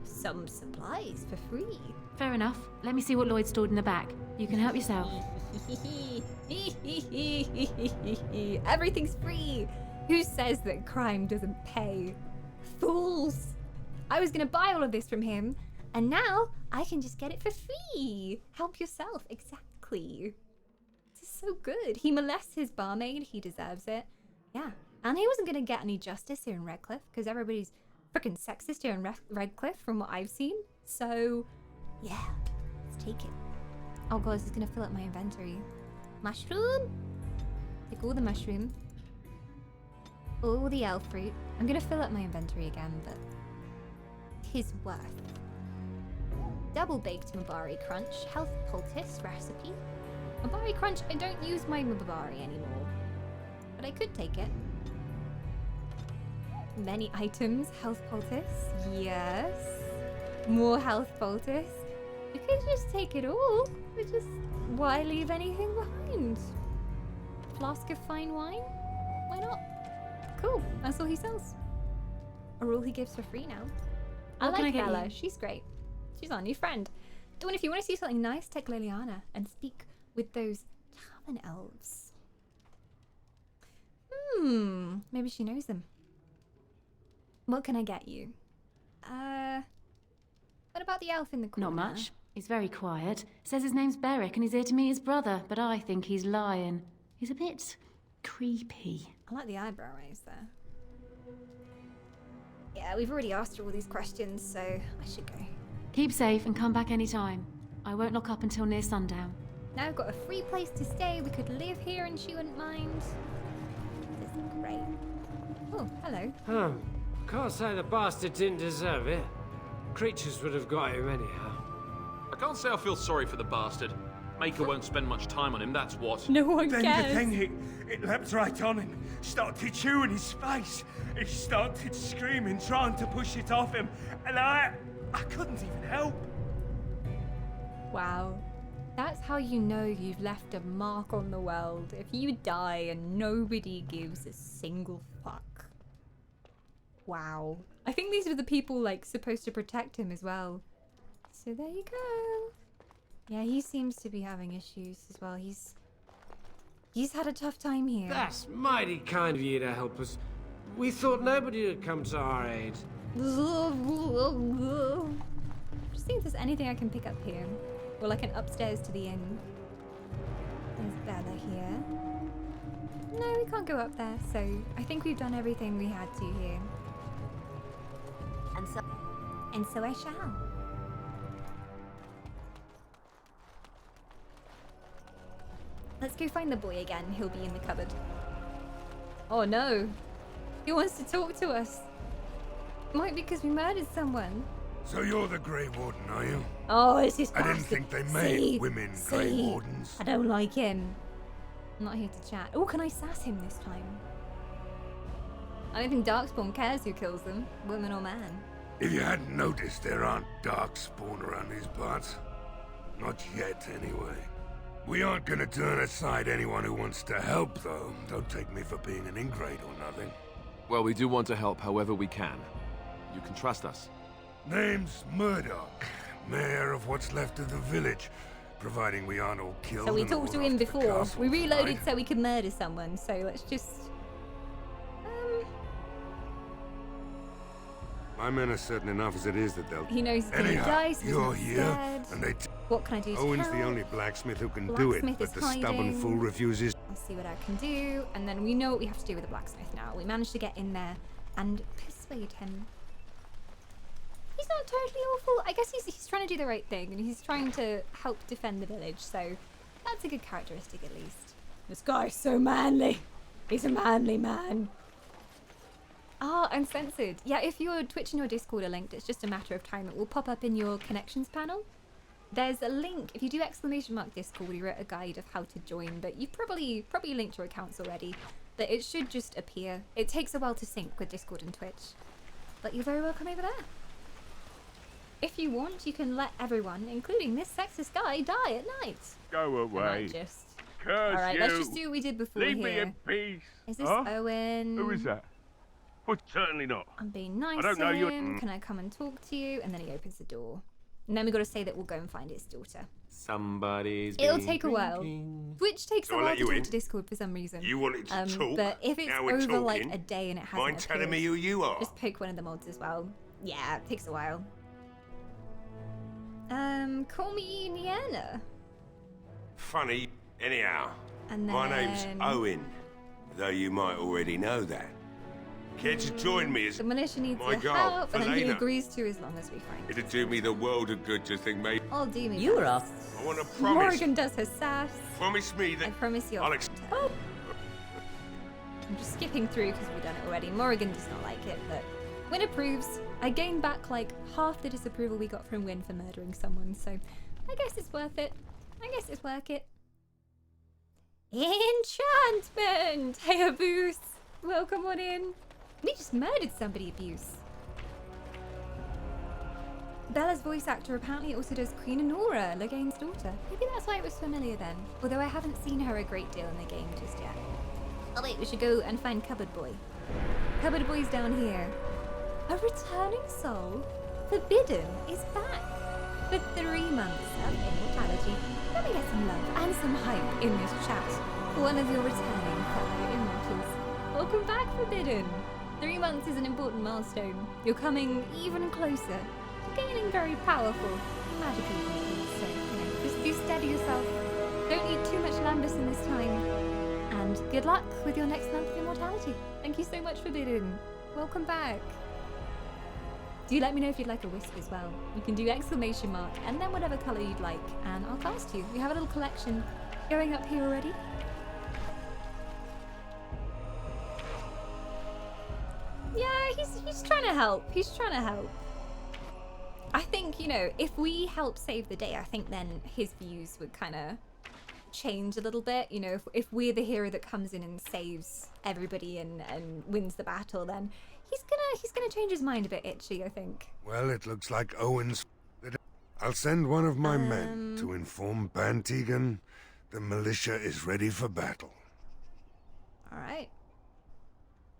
Some supplies for free. Fair enough. Let me see what Lloyd stored in the back. You can help yourself. Everything's free. Who says that crime doesn't pay? Fools. I was gonna buy all of this from him, and now I can just get it for free. Help yourself, exactly. This is so good. He molests his barmaid, he deserves it. Yeah, and he wasn't gonna get any justice here in Redcliffe, because everybody's freaking sexist here in Redcliffe from what I've seen. So, yeah, let's take it. Oh god, this is gonna fill up my inventory. Mushroom? Take all the mushroom. All the elf fruit. I'm gonna fill up my inventory again, but his worth. Double baked Mabari Crunch, health poultice recipe. Mabari Crunch, I don't use my Mabari anymore, but I could take it. Many items, health poultice, yes. More health poultice. You could just take it all, but just why leave anything behind? Flask of fine wine? Why not? Cool, that's all he sells. Or all he gives for free now. I like Bella, she's great. She's our new friend. Oh, and if you want to see something nice, take Liliana and speak with those tavern elves. Maybe she knows them. What can I get you? What about the elf in the corner? Not much. He's very quiet. Says his name's Beric and he's here to meet his brother, but I think he's lying. He's a bit creepy. I like the eyebrow raise there. Yeah, we've already asked her all these questions, so I should go. Keep safe and come back anytime. I won't lock up until near sundown. Now I've got a free place to stay. We could live here and she wouldn't mind. This is great. Oh, hello. Can't say the bastard didn't deserve it. Creatures would have got him anyhow. I can't say I feel sorry for the bastard. Maker won't spend much time on him, that's what. No one then cares. the thing, it leapt right on him, started chewing his face. He started screaming, trying to push it off him, and I couldn't even help. Wow. That's how you know you've left a mark on the world. If you die and nobody gives a single fuck. Wow. I think these are the people, like, supposed to protect him as well. So there you go. Yeah, he seems to be having issues as well. He's had a tough time here. That's mighty kind of you to help us. We thought nobody would come to our aid. see if there's anything I can pick up here. Or like an upstairs to the inn. There's Bella here. No, we can't go up there, so I think we've done everything we had to here. And so I shall. Let's go find the boy again. He'll be in the cupboard. Oh no. He wants to talk to us. Might be because we murdered someone. So you're the Grey Warden, are you? Oh, it's this I didn't bastard. think they made See? women See? Grey Wardens. I don't like him. I'm not here to chat. Oh, can I sass him this time? I don't think Darkspawn cares who kills them, woman or man. If you hadn't noticed, there aren't Darkspawn around these parts. Not yet, anyway. We aren't gonna turn aside anyone who wants to help, though. Don't take me for being an ingrate or nothing. Well, we do want to help however we can. You can trust us. Name's Murdoch, mayor of what's left of the village, providing we aren't all killed. So we and talked to all him off the before. castle We reloaded tonight. so we could murder someone, so let's just... My men are certain enough as it is that they'll... He knows he's gonna Anyhow, die, so he's you're not here, scared. and they... What can I do to Owen's help? the only blacksmith who can do it, Blacksmith but is the stubborn hiding. fool refuses. I'll see what I can do, and then we know what we have to do with the blacksmith now. We managed to get in there and persuade him. He's not totally awful. I guess he's trying to do the right thing, and he's trying to help defend the village, so that's a good characteristic at least. This guy's so manly. He's a manly man. Ah, uncensored. Yeah, if your Twitch and your Discord are linked, it's just a matter of time. It will pop up in your connections panel. There's a link. If you do !Discord, we wrote a guide of how to join, but you've probably linked your accounts already. But it should just appear. It takes a while to sync with Discord and Twitch. But you're very welcome over there. If you want, you can let everyone, including this sexist guy, die at night. Go I away. might just... Curse Alright, you. let's just do what we did before Leave here. me in peace. Is this Huh? Owen? Who is that? Well, certainly not. I'm being nice I don't to know you. him. Can I come and talk to you? And then he opens the door. And then we got to say that we'll go and find his daughter. Somebody's It'll take a while. Twitch takes So a I'll while let to you talk in. to Discord for some reason. You wanted to talk, But if it's now we're over like talking. a day and it hasn't Mind telling me appeared, who you are? just poke one of the mods as well. Yeah, it takes a while. Call me Niana. Funny. Anyhow, And my name's then- Owen, though you might already know that. Care to join me as The militia needs my your girl, help, and then he Valena? agrees to as long as we find it. It'd do me the world of good to think, mate. I'll do me You were best. I want to promise. Morgan does her sass. Promise me that I promise you. I'll Oh! I'm just skipping through because we've done it already. Morrigan does not like it, but Win approves. I gained back like half the disapproval we got from Win for murdering someone, so I guess it's worth it. I guess it's worth it. Enchantment! Hey, Abuse! Welcome on in. We just murdered somebody, Abuse. Bella's voice actor apparently also does Queen Honora, Loghain's daughter. Maybe that's why it was familiar then. Although I haven't seen her a great deal in the game just yet. Oh wait, we should go and find Cupboard Boy. Cupboard Boy's down here. A returning soul? Forbidden is back. For 3 months of immortality. Let me get some love and some hype in this chat for one of your returning fellow immortals. Welcome back, Forbidden. 3 months is an important milestone. You're coming even closer to gaining very powerful magical abilities. So, just do steady yourself. Don't eat too much lambus in this time. And good luck with your next month of immortality. Thank you so much, Forbidden. Welcome back. Do let me know if you'd like a wisp as well. You can do ! And then whatever colour you'd like, and I'll cast you. We have a little collection going up here already. Yeah, he's trying to help. He's trying to help. I think, you know, if we help save the day, I think then his views would kind of change a little bit. You know, if we're the hero that comes in and saves everybody and wins the battle, then he's gonna change his mind a bit itchy, I think. Well, it looks like Owen's... I'll send one of my men to inform Bantegan the militia is ready for battle. Alright.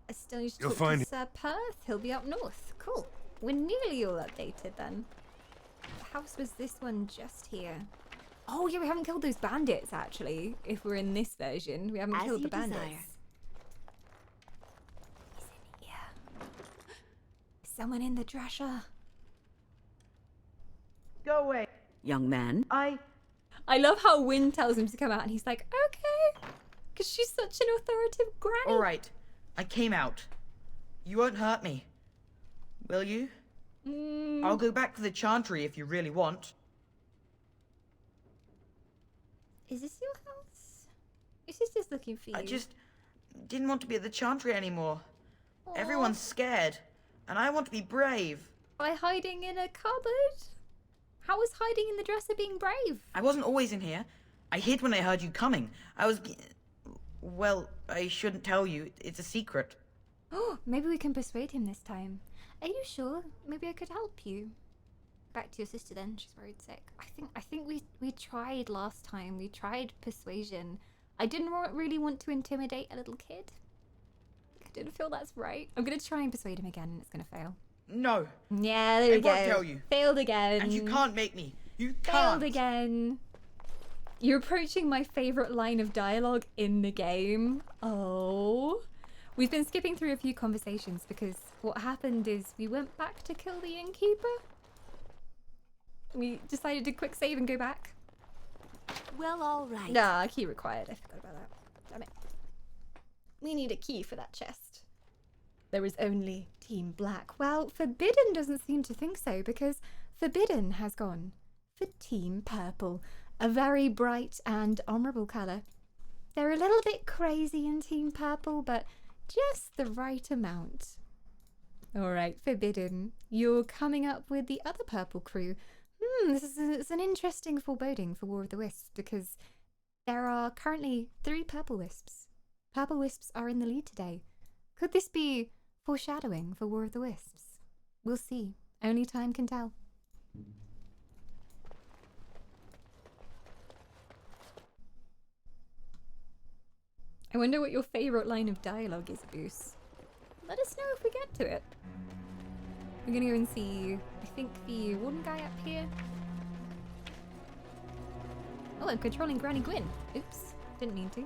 I still need to You'll talk find to Sir Perth. He'll be up north. Cool. We're nearly all updated then. The house was this one just here. Oh yeah, we haven't killed those bandits actually. If we're in this version, we haven't As killed you the bandits. desire. He's in here. Someone in the dresser. Go away. Young man. I love how Wynne tells him to come out and he's like, okay. Because she's such an authoritative granny. Alright, I came out. You won't hurt me. Will you? I'll go back to the Chantry if you really want. Is this your house? Your sister's looking for you. I just didn't want to be at the Chantry anymore. Everyone's scared, and I want to be brave. By hiding in a cupboard? How was hiding in the dresser being brave? I wasn't always in here. I hid when I heard you coming. Well, I shouldn't tell you. It's a secret. Oh, maybe we can persuade him this time. Are you sure? Maybe I could help you. Back to your sister then. She's worried sick. I think we tried last time. We tried persuasion. I didn't really want to intimidate a little kid. I didn't feel that's right. I'm gonna try and persuade him again, and it's gonna fail. No. Yeah, there we go. I won't tell you. Failed again. And you can't make me. You can't. Failed again. You're approaching my favorite line of dialogue in the game. Oh. We've been skipping through a few conversations because what happened is we went back to kill the innkeeper. We decided to quick save and go back. Well, all right. Nah, key required. I forgot about that. Damn it. We need a key for that chest. There is only Team Black. Well, Forbidden doesn't seem to think so because Forbidden has gone for Team Purple. A very bright and honourable colour. They're a little bit crazy in Team Purple, but just the right amount. Alright, Forbidden. You're coming up with the other purple crew. This is an interesting foreboding for War of the Wisps because there are currently 3 Purple Wisps. Purple Wisps are in the lead today. Could this be foreshadowing for War of the Wisps? We'll see. Only time can tell. I wonder what your favourite line of dialogue is, Boos. Let us know if we get to it. We're gonna go and see, I think, the warden guy up here. Oh, I'm controlling Granny Gwyn. Oops, didn't mean to.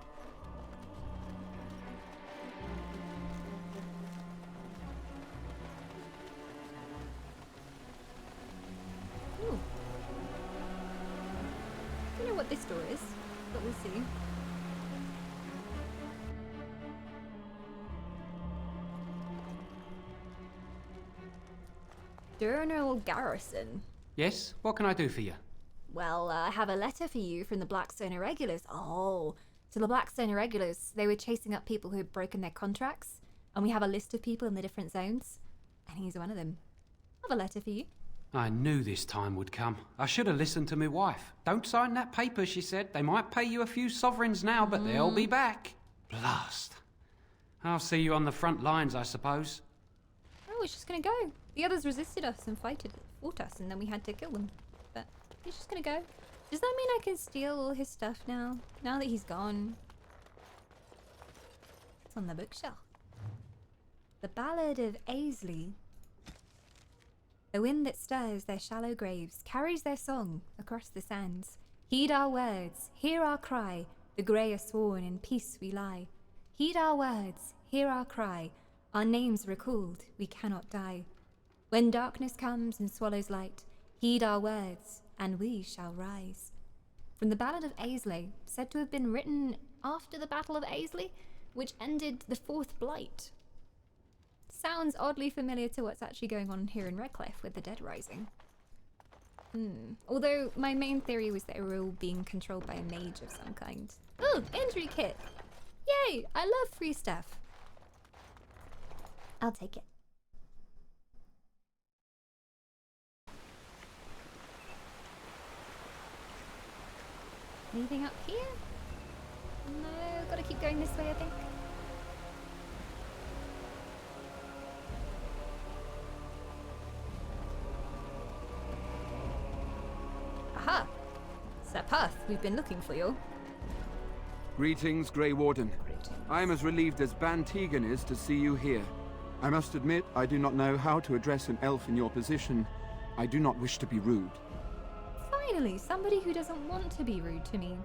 Ooh. Don't know what this door is, but we'll see. Colonel Garrison. Yes? What can I do for you? Well, I have a letter for you from the Blackstone Irregulars. Oh, so the Blackstone Irregulars, they were chasing up people who had broken their contracts, and we have a list of people in the different zones, and he's one of them. I have a letter for you. I knew this time would come. I should have listened to my wife. Don't sign that paper, she said. They might pay you a few sovereigns now, but they'll be back. Blast. I'll see you on the front lines, I suppose. Oh, he's just gonna go. The others resisted us and fought us, and then we had to kill them. But he's just gonna go. Does that mean I can steal all his stuff now? Now that he's gone? It's on the bookshelf. The Ballad of Aisley. The wind that stirs their shallow graves carries their song across the sands. Heed our words, hear our cry. The grey are sworn, in peace we lie. Heed our words, hear our cry. Our names recalled, we cannot die. When darkness comes and swallows light, heed our words, and we shall rise. From the Ballad of Aisley, said to have been written after the Battle of Aisley, which ended the Fourth Blight. Sounds oddly familiar to what's actually going on here in Redcliffe with the Dead Rising. Although my main theory was that they were all being controlled by a mage of some kind. Oh, injury kit! Yay! I love free stuff. I'll take it. Anything up here? No, gotta keep going this way, I think. Aha! Sir Path, we've been looking for you. Greetings, Grey Warden. I am as relieved as Ban Tegan is to see you here. I must admit, I do not know how to address an elf in your position. I do not wish to be rude. Finally, somebody who doesn't want to be rude to me.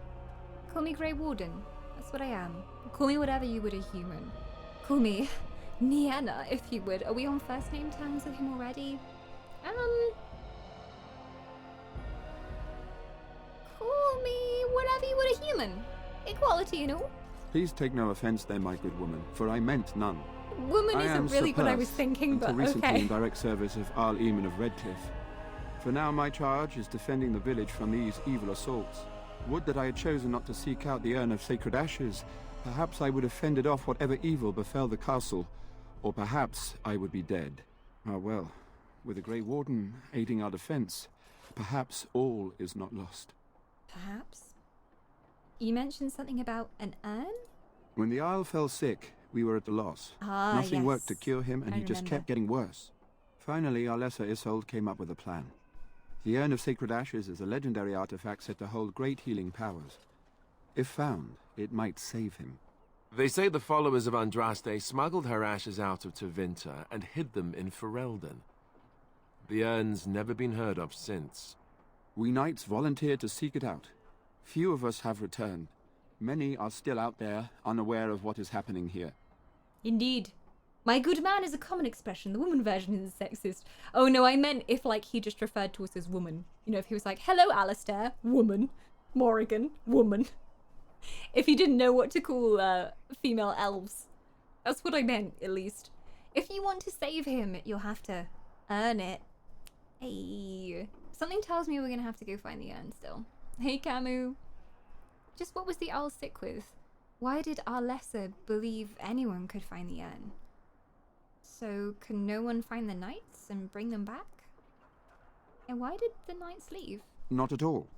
Call me Grey Warden. That's what I am. Call me whatever you would a human. Call me Nienna, if you would. Are we on first name terms with him already? call me whatever you would a human. Equality, you know. Please take no offense then, my good woman, for I meant none. Woman isn't really what I was thinking, but until recently okay. in direct service of Arl Eamon of Redcliffe. For now my charge is defending the village from these evil assaults. Would that I had chosen not to seek out the urn of sacred ashes. Perhaps I would have fended off whatever evil befell the castle, or perhaps I would be dead. Ah well, with the Grey Warden aiding our defense, perhaps all is not lost. Perhaps. You mentioned something about an urn? When the Isle fell sick, we were at a loss. Ah, Nothing yes. worked to cure him, and I he just remember. kept getting worse. Finally, our lesser Isolde came up with a plan. The Urn of Sacred Ashes is a legendary artifact said to hold great healing powers. If found, it might save him. They say the followers of Andraste smuggled her ashes out of Tevinter and hid them in Ferelden. The urn's never been heard of since. We knights volunteered to seek it out. Few of us have returned. Many are still out there, unaware of what is happening here. Indeed. My good man is a common expression. The woman version is sexist. Oh no, I meant if like he just referred to us as woman. You know, if he was like, hello Alistair, woman. Morrigan, woman. If he didn't know what to call female elves. That's what I meant, at least. If you want to save him, you'll have to earn it. Hey. Something tells me we're gonna have to go find the urn still. Hey Camus. Just what was the owl sick with? Why did our lesser believe anyone could find the urn? So, can no one find the knights and bring them back? And why did the knights leave? Not at all.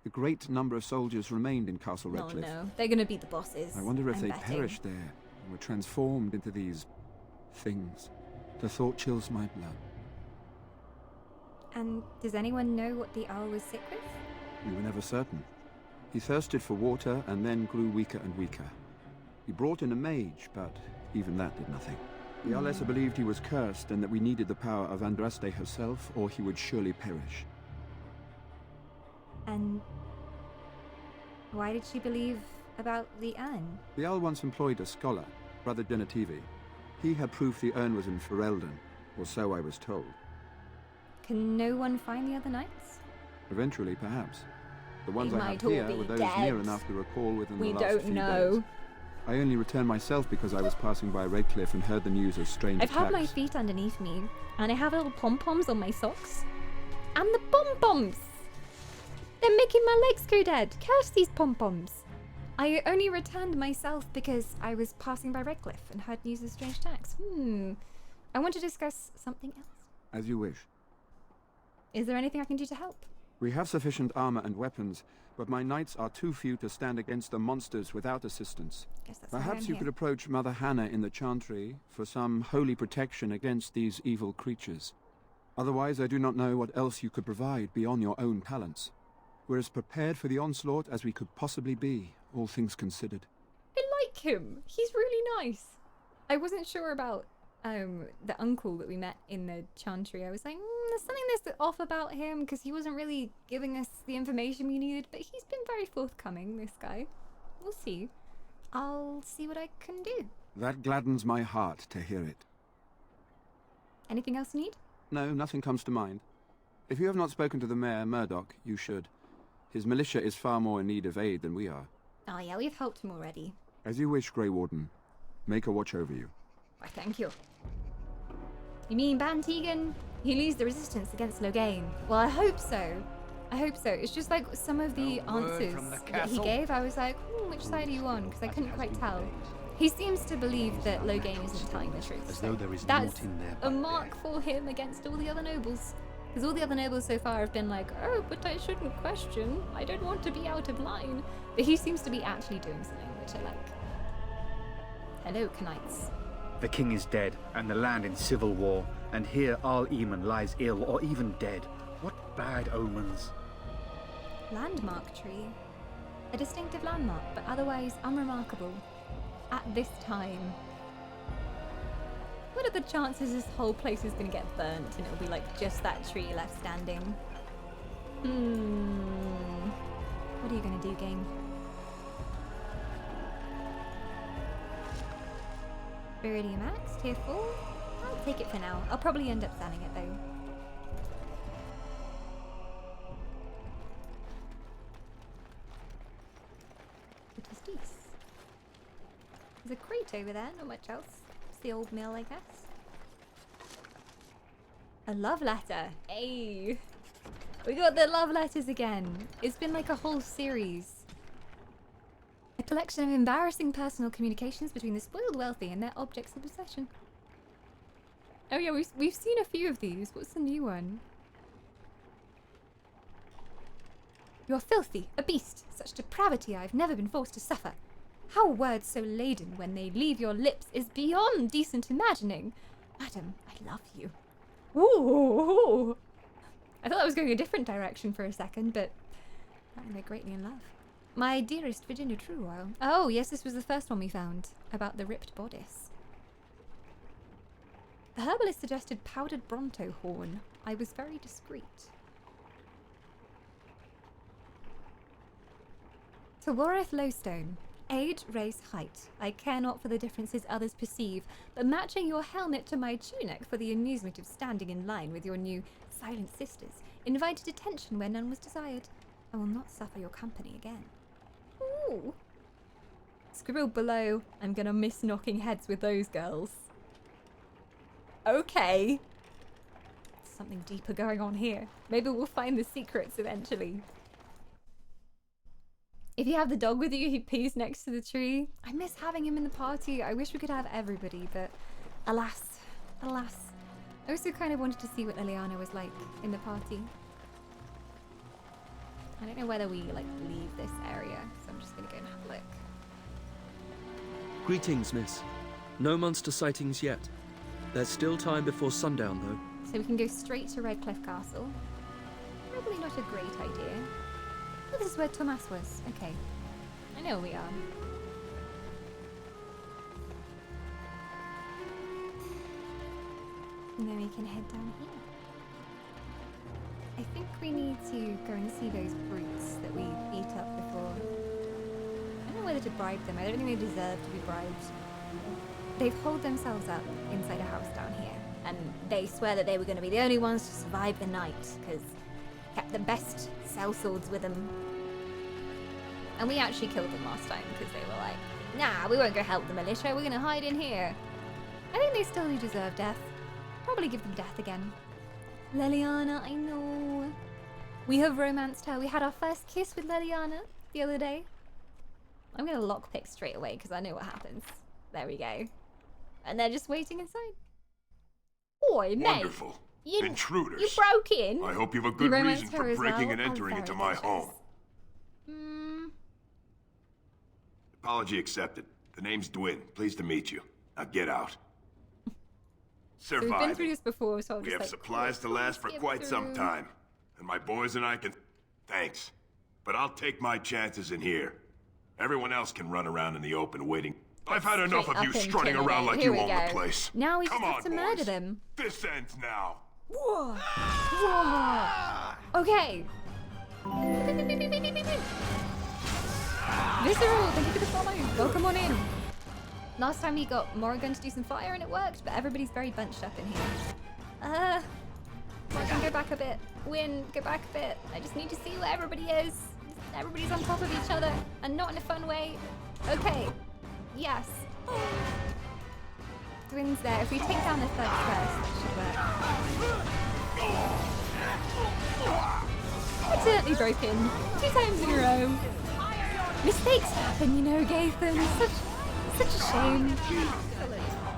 A great number of soldiers remained in Castle Redcliffe. Oh no, they're gonna beat the bosses. I wonder if I'm they betting. perished there and were transformed into these things. The thought chills my blood. And does anyone know what the owl was sick with? We were never certain. He thirsted for water and then grew weaker and weaker. We brought in a mage, but even that did nothing. The Alessa believed he was cursed and that we needed the power of Andraste herself, or he would surely perish. And why did she believe about the urn? The owl once employed a scholar, Brother Genetivi. He had proof the urn was in Ferelden, or so I was told. Can no one find the other knights? Eventually, perhaps. The ones They I have might all here be were those dead. near enough to recall within We the last don't few know. days. I only returned myself because I was passing by Redcliffe and heard the news of strange I've had my attacks. feet underneath me, and I have little pom-poms on my socks. And the pom-poms! They're making my legs go dead. Curse these pom-poms. I only returned myself because I was passing by Redcliffe and heard news of strange attacks. I want to discuss something else. As you wish. Is there anything I can do to help? We have sufficient armor and weapons, but my knights are too few to stand against the monsters without assistance. Guess that's why Perhaps I'm you here. could approach Mother Hannah in the Chantry for some holy protection against these evil creatures. Otherwise, I do not know what else you could provide beyond your own talents. We're as prepared for the onslaught as we could possibly be, all things considered. I like him. He's really nice. I wasn't sure about the uncle that we met in the Chantry. I was like, there's something that's off about him because he wasn't really giving us the information we needed, but he's been very forthcoming, this guy. We'll see. I'll see what I can do. That gladdens my heart to hear it. Anything else you need? No, nothing comes to mind. If you have not spoken to the mayor, Murdoch, you should. His militia is far more in need of aid than we are. Oh yeah, we've helped him already. As you wish, Grey Warden. Make a watch over you. Why, thank you. You mean Ban Tegan? He leads the resistance against Loghain. Well, I hope so. I hope so. It's just like some of the answers from the that he castle? gave, I was like, which side are you on? Because I couldn't quite tell. He seems to believe that Loghain isn't telling the truth. As though there is That's naught in there a but mark for him against all the other nobles. Because all the other nobles so far have been like, oh, but I shouldn't question. I don't want to be out of line. But he seems to be actually doing something, which I like. Hello, Knights. The king is dead, and the land in civil war, and here Arl Eamon lies ill or even dead. What bad omens. Landmark tree. A distinctive landmark, but otherwise unremarkable. At this time. What are the chances this whole place is going to get burnt and it'll be like just that tree left standing? What are you going to do, game? Viridium Axe, tier 4? I'll take it for now. I'll probably end up selling it though. There's a crate over there, not much else. It's the old mill, I guess. A love letter. Hey! We got the love letters again. It's been like a whole series. A collection of embarrassing personal communications between the spoiled wealthy and their objects of possession. Oh yeah, we've seen a few of these. What's the new one? You're filthy, a beast. Such depravity I've never been forced to suffer. How words so laden when they leave your lips is beyond decent imagining. Madam, I love you. Ooh! I thought I was going a different direction for a second, but apparently they're greatly in love. My dearest Virginia Truewild. Oh, yes, this was the first one we found, about the ripped bodice. The herbalist suggested powdered Bronto horn. I was very discreet. To Wareth Lowstone. Age, race, height. I care not for the differences others perceive, but matching your helmet to my tunic for the amusement of standing in line with your new silent sisters, invited attention where none was desired. I will not suffer your company again. Ooh. Scribbled below, I'm gonna miss knocking heads with those girls. Okay. Something deeper going on here. Maybe we'll find the secrets eventually. If you have the dog with you, he pees next to the tree. I miss having him in the party. I wish we could have everybody, but alas, alas. I also kind of wanted to see what Leliana was like in the party. I don't know whether we like leave this area, so I'm just gonna go and have a look. Greetings, miss. No monster sightings yet. There's still time before sundown, though. So we can go straight to Redcliffe Castle. Probably not a great idea. Oh, this is where Tomas was. Okay. I know where we are. And then we can head down here. I think we need to go and see those brutes that we beat up before. I don't know whether to bribe them. I don't think they deserve to be bribed. They've holed themselves up inside a house down here. And they swear that they were going to be the only ones to survive the night, because kept the best sellswords with them. And we actually killed them last time, because they were like, nah, we won't go help the militia, we're going to hide in here. I think they still do deserve death. Probably give them death again. Leliana, I know. We have romanced her. We had our first kiss with Leliana the other day. I'm going to lockpick straight away, because I know what happens. There we go. And they're just waiting inside. Oi, mate. Wonderful. Intruders. You broke in. I hope you have a good reason for breaking and entering into my home. Apology accepted. The name's Dwin. Pleased to meet you. Now get out. So we've been through this before, so I'll just we have like, supplies to last for quite some time. And my boys and I can... Thanks. But I'll take my chances in here. Everyone else can run around in the open waiting. I've had enough of you strutting around like you own the place. Now we just have to murder them. This ends now. Whoa. Whoa. Okay. Visceral, thank you for the follow. Welcome on in. Last time we got Morrigan to do some fire and it worked, but everybody's very bunched up in here. Morrigan, go back a bit. Win, go back a bit. I just need to see where everybody is. Everybody's on top of each other, and not in a fun way. Okay. Yes. Dwin's there. If we take down the third first, that should work. Accidentally broke in 2 times in a row. Mistakes happen, you know, Gaithan. Such a shame.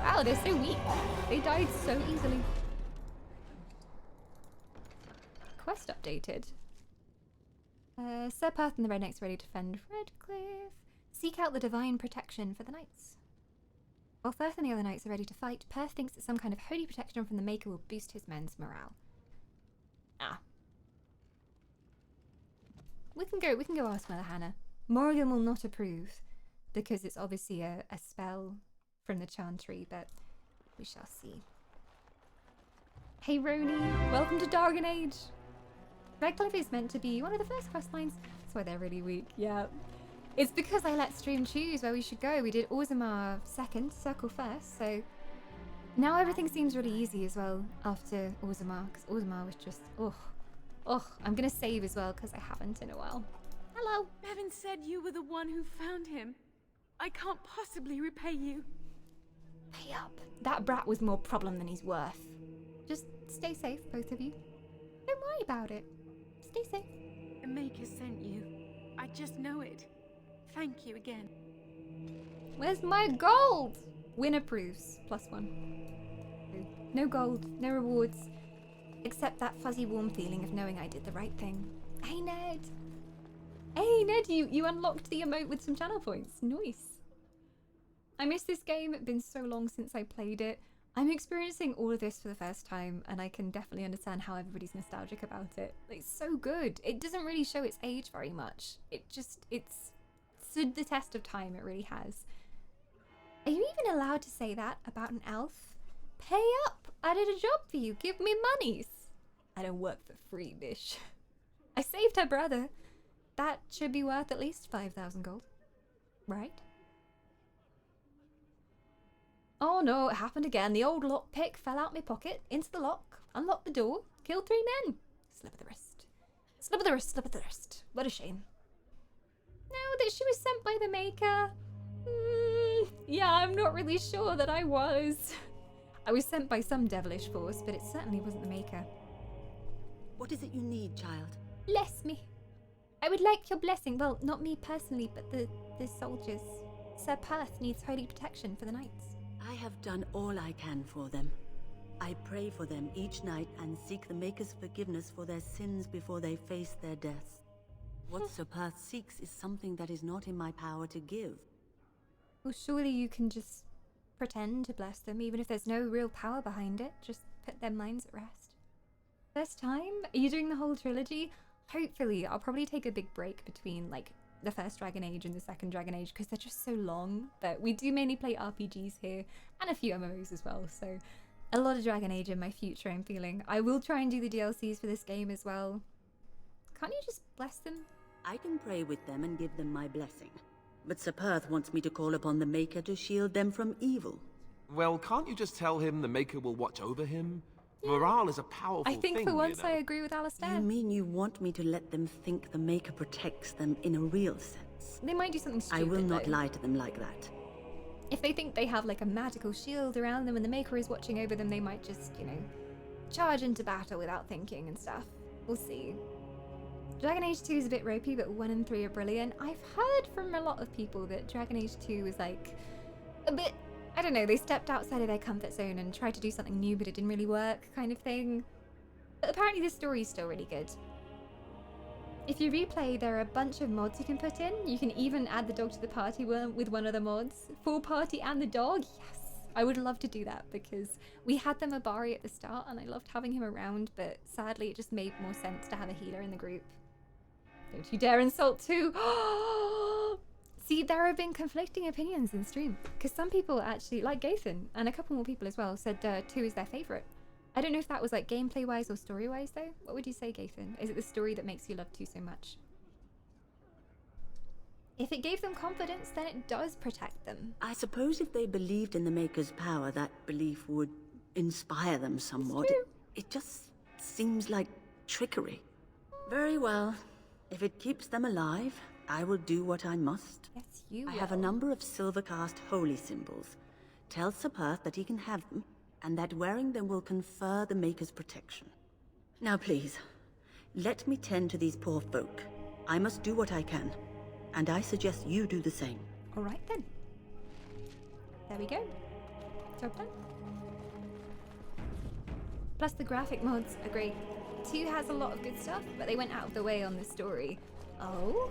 Wow, they're so weak. They died so easily. Quest updated. Sir Perth and the Rednecks ready to defend Redcliffe. Seek out the divine protection for the knights. While Firth and the other knights are ready to fight, Perth thinks that some kind of holy protection from the Maker will boost his men's morale. Ah. We can go ask Mother Hannah. Morrigan will not approve, because it's obviously a spell from the Chantry, but we shall see. Hey Roni, welcome to Dargan Age! Redcliffe is meant to be one of the first quest lines. That's why they're really weak, yeah. It's because I let stream choose where we should go. We did Orzammar second, Circle first, so now everything seems really easy as well after Orzammar, because Orzammar was just, I'm gonna save as well because I haven't in a while. Hello. Bevan said you were the one who found him. I can't possibly repay you. Pay up. That brat was more problem than he's worth. Just stay safe, both of you. Don't worry about it. Stay safe. The Maker sent you. I just know it. Thank you again. Where's my gold? Win approves. +1. No gold, no rewards. Except that fuzzy warm feeling of knowing I did the right thing. Hey Ned! Hey Ned, you unlocked the emote with some channel points. Nice. I miss this game. It's been so long since I played it. I'm experiencing all of this for the first time, and I can definitely understand how everybody's nostalgic about it. It's so good. It doesn't really show its age very much. It's stood the test of time, it really has. Are you even allowed to say that about an elf? Pay up! I did a job for you. Give me monies. I don't work for free, bish. I saved her brother. That should be worth at least 5,000 gold. Right? Oh no, it happened again. The old lockpick fell out my pocket, into the lock, unlocked the door, killed 3 men. Slip of the wrist. Slip of the wrist, slip of the wrist. What a shame. No, that she was sent by the Maker. Yeah, I'm not really sure that I was. I was sent by some devilish force, but it certainly wasn't the Maker. What is it you need, child? Bless me. I would like your blessing. Well, not me personally, but the soldiers. Sir Perth needs holy protection for the knights. I have done all I can for them. I pray for them each night and seek the Maker's forgiveness for their sins before they face their deaths. What Sir Perth seeks is something that is not in my power to give. Well, surely you can just pretend to bless them, even if there's no real power behind it. Just put their minds at rest. First time? Are you doing the whole trilogy? Hopefully. I'll probably take a big break between, like, the first Dragon Age and the second Dragon Age because they're just so long. But we do mainly play RPGs here and a few MMOs as well, so a lot of Dragon Age in my future, I'm feeling. I will try and do the DLCs for this game as well. Can't you just bless them? I can pray with them and give them my blessing. But Sir Perth wants me to call upon the Maker to shield them from evil. Well, can't you just tell him the Maker will watch over him? Morale is a powerful thing, I think for once I agree with Alistair. You mean you want me to let them think the Maker protects them in a real sense? They might do something stupid, I will not though. lie to them like that. If they think they have like a magical shield around them and the Maker is watching over them, they might just, you know, charge into battle without thinking and stuff. We'll see. Dragon Age 2 is a bit ropey, but 1 and 3 are brilliant. I've heard from a lot of people that Dragon Age 2 was like a bit, I don't know, they stepped outside of their comfort zone and tried to do something new, but it didn't really work, kind of thing. But apparently the story is still really good. If you replay, there are a bunch of mods you can put in. You can even add the dog to the party with one of the mods. Full party and the dog, yes! I would love to do that because we had the Mabari at the start and I loved having him around, but sadly it just made more sense to have a healer in the group. Don't you dare insult 2! See, there have been conflicting opinions in stream, because some people actually, like Gathan, and a couple more people as well, said 2 is their favourite. I don't know if that was like gameplay-wise or story-wise though. What would you say, Gathan? Is it the story that makes you love 2 so much? If it gave them confidence, then it does protect them. I suppose if they believed in the Maker's power, that belief would inspire them somewhat. It just seems like trickery. Very well. If it keeps them alive, I will do what I must. Yes, you will. I have a number of Silvercast holy symbols. Tell Sir Perth that he can have them, and that wearing them will confer the Maker's protection. Now please, let me tend to these poor folk. I must do what I can, and I suggest you do the same. Alright then. There we go. Job done. Plus the graphic mods are great. 2 has a lot of good stuff, but they went out of the way on the story. Oh?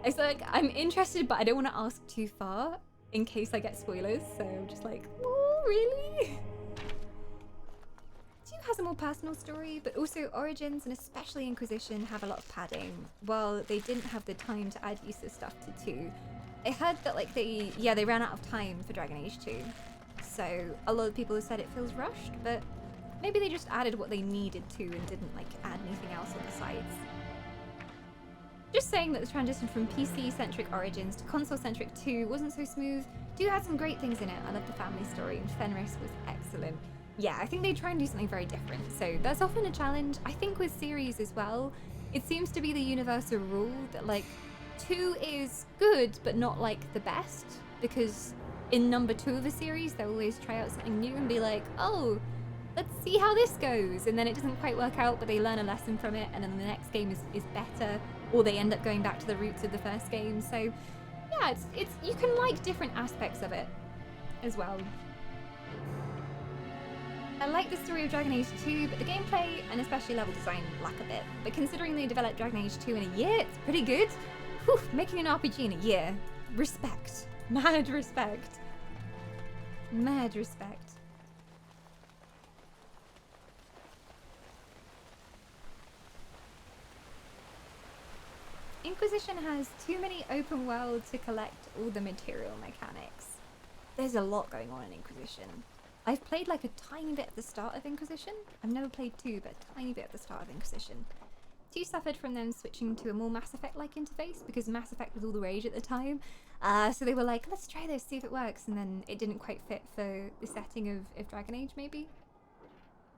It's like, I'm interested, but I don't want to ask too far in case I get spoilers, so I'm just like, oh, really? 2 has a more personal story, but also Origins and especially Inquisition have a lot of padding. While they didn't have the time to add useless stuff to 2. I heard that like they ran out of time for Dragon Age 2. So a lot of people have said it feels rushed, but maybe they just added what they needed to and didn't like add anything else on the sides. Just saying that the transition from PC-centric Origins to console-centric 2 wasn't so smooth. 2 had some great things in it. I loved the family story and Fenris was excellent. Yeah, I think they try and do something very different, so that's often a challenge. I think with series as well, it seems to be the universal rule that like 2 is good, but not like the best, because in number 2 of a series, they'll always try out something new and be like, oh, let's see how this goes. And then it doesn't quite work out, but they learn a lesson from it, and then the next game is better, or they end up going back to the roots of the first game. So yeah, it's you can like different aspects of it as well. I like the story of Dragon Age 2, but the gameplay and especially level design lack a bit. But considering they developed Dragon Age 2 in a year, it's pretty good. Whew, making an RPG in a year. Respect. Mad respect. Mad respect. Inquisition has too many open world to collect all the material mechanics. There's a lot going on in Inquisition. I've played like a tiny bit at the start of Inquisition. I've never played 2, but a tiny bit at the start of Inquisition. 2 suffered from them switching to a more Mass Effect-like interface because Mass Effect was all the rage at the time. So they were like, let's try this, see if it works, and then it didn't quite fit for the setting of Dragon Age, maybe.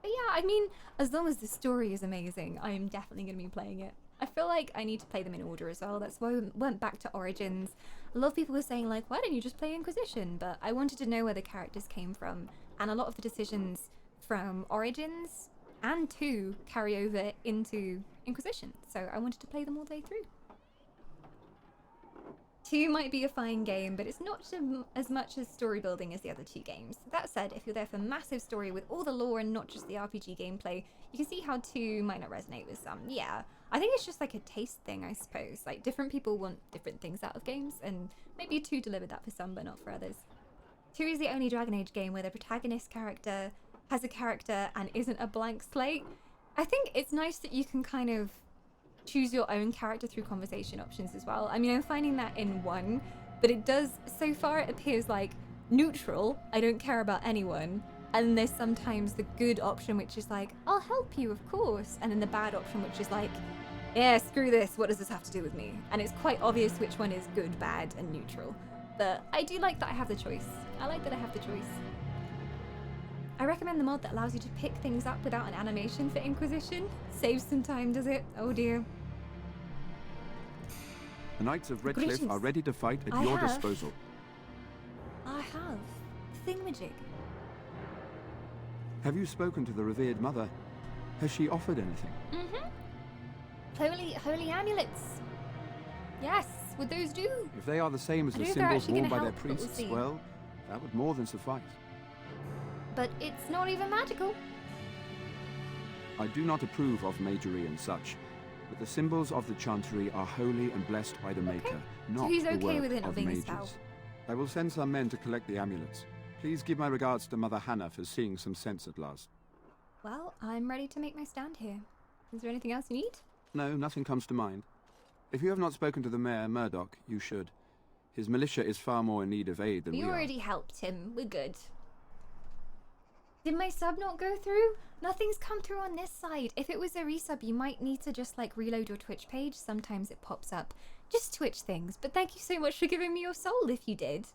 But yeah, I mean, as long as the story is amazing, I am definitely going to be playing it. I feel like I need to play them in order as well. That's why I went back to Origins. A lot of people were saying like, why don't you just play Inquisition? But I wanted to know where the characters came from. And a lot of the decisions from Origins and 2 carry over into Inquisition. So I wanted to play them all the way through. 2 might be a fine game, but it's not as much as story building as the other 2 games. That said, if you're there for massive story with all the lore and not just the RPG gameplay, you can see how 2 might not resonate with some. Yeah, I think it's just like a taste thing, I suppose. Like, different people want different things out of games, and maybe 2 delivered that for some, but not for others. 2 is the only Dragon Age game where the protagonist character has a character and isn't a blank slate. I think it's nice that you can kind of choose your own character through conversation options as well. I mean, I'm finding that in 1, but it does, so far it appears like neutral, I don't care about anyone, and there's sometimes the good option which is like, I'll help you, of course, and then the bad option which is like, yeah, screw this, what does this have to do with me? And it's quite obvious which one is good, bad, and neutral. But I do like that I have the choice. I like that I have the choice. I recommend the mod that allows you to pick things up without an animation for Inquisition. Saves some time, does it? Oh dear. The Knights of Redcliffe Greetings. are ready to fight at your disposal. I have. Thingamajig. Have you spoken to the revered mother? Has she offered anything? Holy amulets. Yes, would those do? If they are the same as I the don't know if they're symbols actually worn gonna by their help, but we'll priests, see. well, that would more than suffice. But it's not even magical. I do not approve of magery and such, but the symbols of the Chantry are holy and blessed by the Maker, not he's the okay work with it not of being a mages. spell. I will send some men to collect the amulets. Please give my regards to Mother Hannah for seeing some sense at last. Well, I'm ready to make my stand here. Is there anything else you need? No, nothing comes to mind. If you have not spoken to the Mayor, Murdoch, you should. His militia is far more in need of aid than we are. already helped him. We're good. Did my sub not go through? Nothing's come through on this side. If it was a resub, you might need to just like reload your Twitch page. Sometimes it pops up. Just Twitch things. But thank you so much for giving me your soul if you did.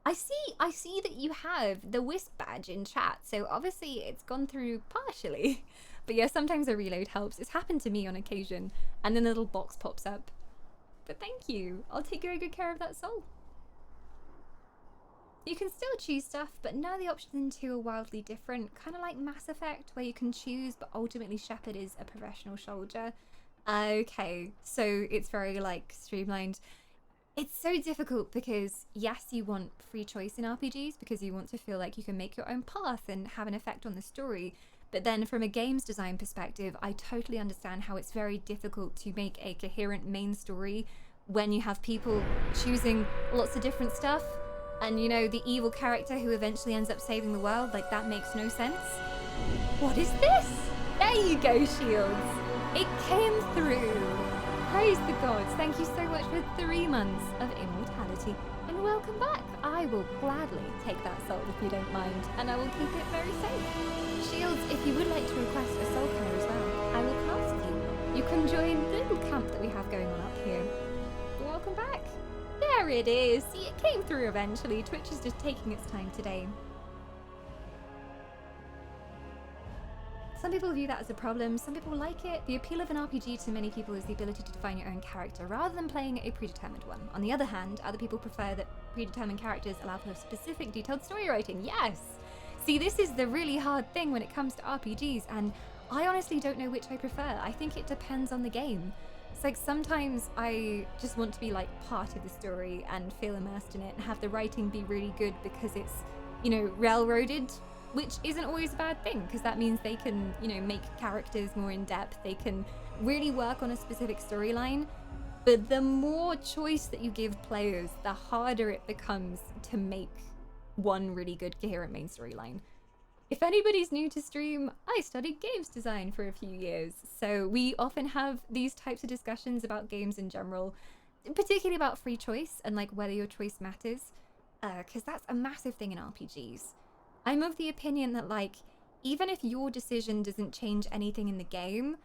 I see that you have the Wisp badge in chat, so obviously it's gone through partially. But yeah, sometimes a reload helps. It's happened to me on occasion, and then a little box pops up. But thank you. I'll take very good care of that soul. You can still choose stuff, but none of the options in 2 are wildly different. Kind of like Mass Effect, where you can choose, but ultimately Shepard is a professional soldier. Okay, so it's very like streamlined. It's so difficult because yes, you want free choice in RPGs because you want to feel like you can make your own path and have an effect on the story. But then from a games design perspective, I totally understand how it's very difficult to make a coherent main story when you have people choosing lots of different stuff. And you know, the evil character who eventually ends up saving the world, like that makes no sense. What is this? There you go, Shields. It came through. Praise the gods. Thank you so much for 3 months of immortality. And welcome back. I will gladly take that soul if you don't mind, and I will keep it very safe. Shields, if you would like to request a soul color as well, I will cast you. You can join the little camp that we have going on up here. Welcome back. There it is. See, it came through eventually. Twitch is just taking its time today. Some people view that as a problem, some people like it. The appeal of an RPG to many people is the ability to define your own character rather than playing a predetermined one. On the other hand, other people prefer that predetermined characters allow for specific detailed story writing. Yes! See, this is the really hard thing when it comes to RPGs, and I honestly don't know which I prefer. I think it depends on the game. It's like sometimes I just want to be like part of the story and feel immersed in it and have the writing be really good because it's, you know, railroaded, which isn't always a bad thing because that means they can, you know, make characters more in depth. They can really work on a specific storyline. But the more choice that you give players, the harder it becomes to make one really good coherent main storyline. If anybody's new to stream, I studied games design for a few years, so we often have these types of discussions about games in general, particularly about free choice and like whether your choice matters, because that's a massive thing in RPGs. I'm of the opinion that like, even if your decision doesn't change anything in the game,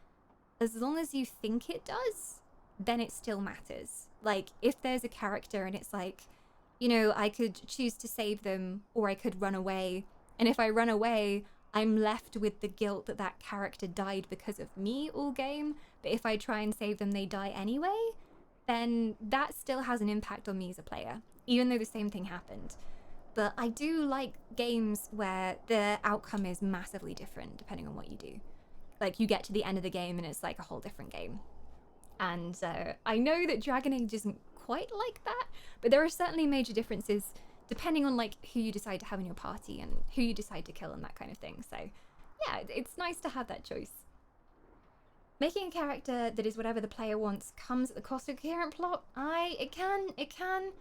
as long as you think it does, then it still matters. Like, if there's a character and it's like, you know, I could choose to save them or I could run away, and if I run away, I'm left with the guilt that that character died because of me all game, but if I try and save them, they die anyway, then that still has an impact on me as a player, even though the same thing happened. But I do like games where the outcome is massively different depending on what you do. Like, you get to the end of the game and it's like a whole different game. And I know that Dragon Age isn't quite like that, but there are certainly major differences depending on like who you decide to have in your party and who you decide to kill and that kind of thing. So yeah, it's nice to have that choice. Making a character that is whatever the player wants comes at the cost of a coherent plot. It can.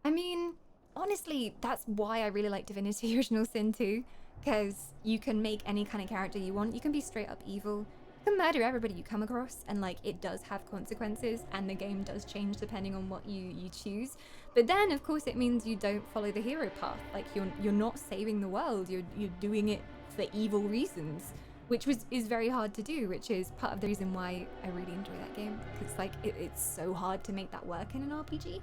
I mean, honestly, that's why I really like Divinity Original Sin 2, because you can make any kind of character you want. You can be straight up evil. You can murder everybody you come across, and like it does have consequences, and the game does change depending on what you choose. But then, of course, it means you don't follow the hero path. Like you're not saving the world. You're doing it for evil reasons, which is very hard to do. Which is part of the reason why I really enjoy that game, because like it's so hard to make that work in an RPG.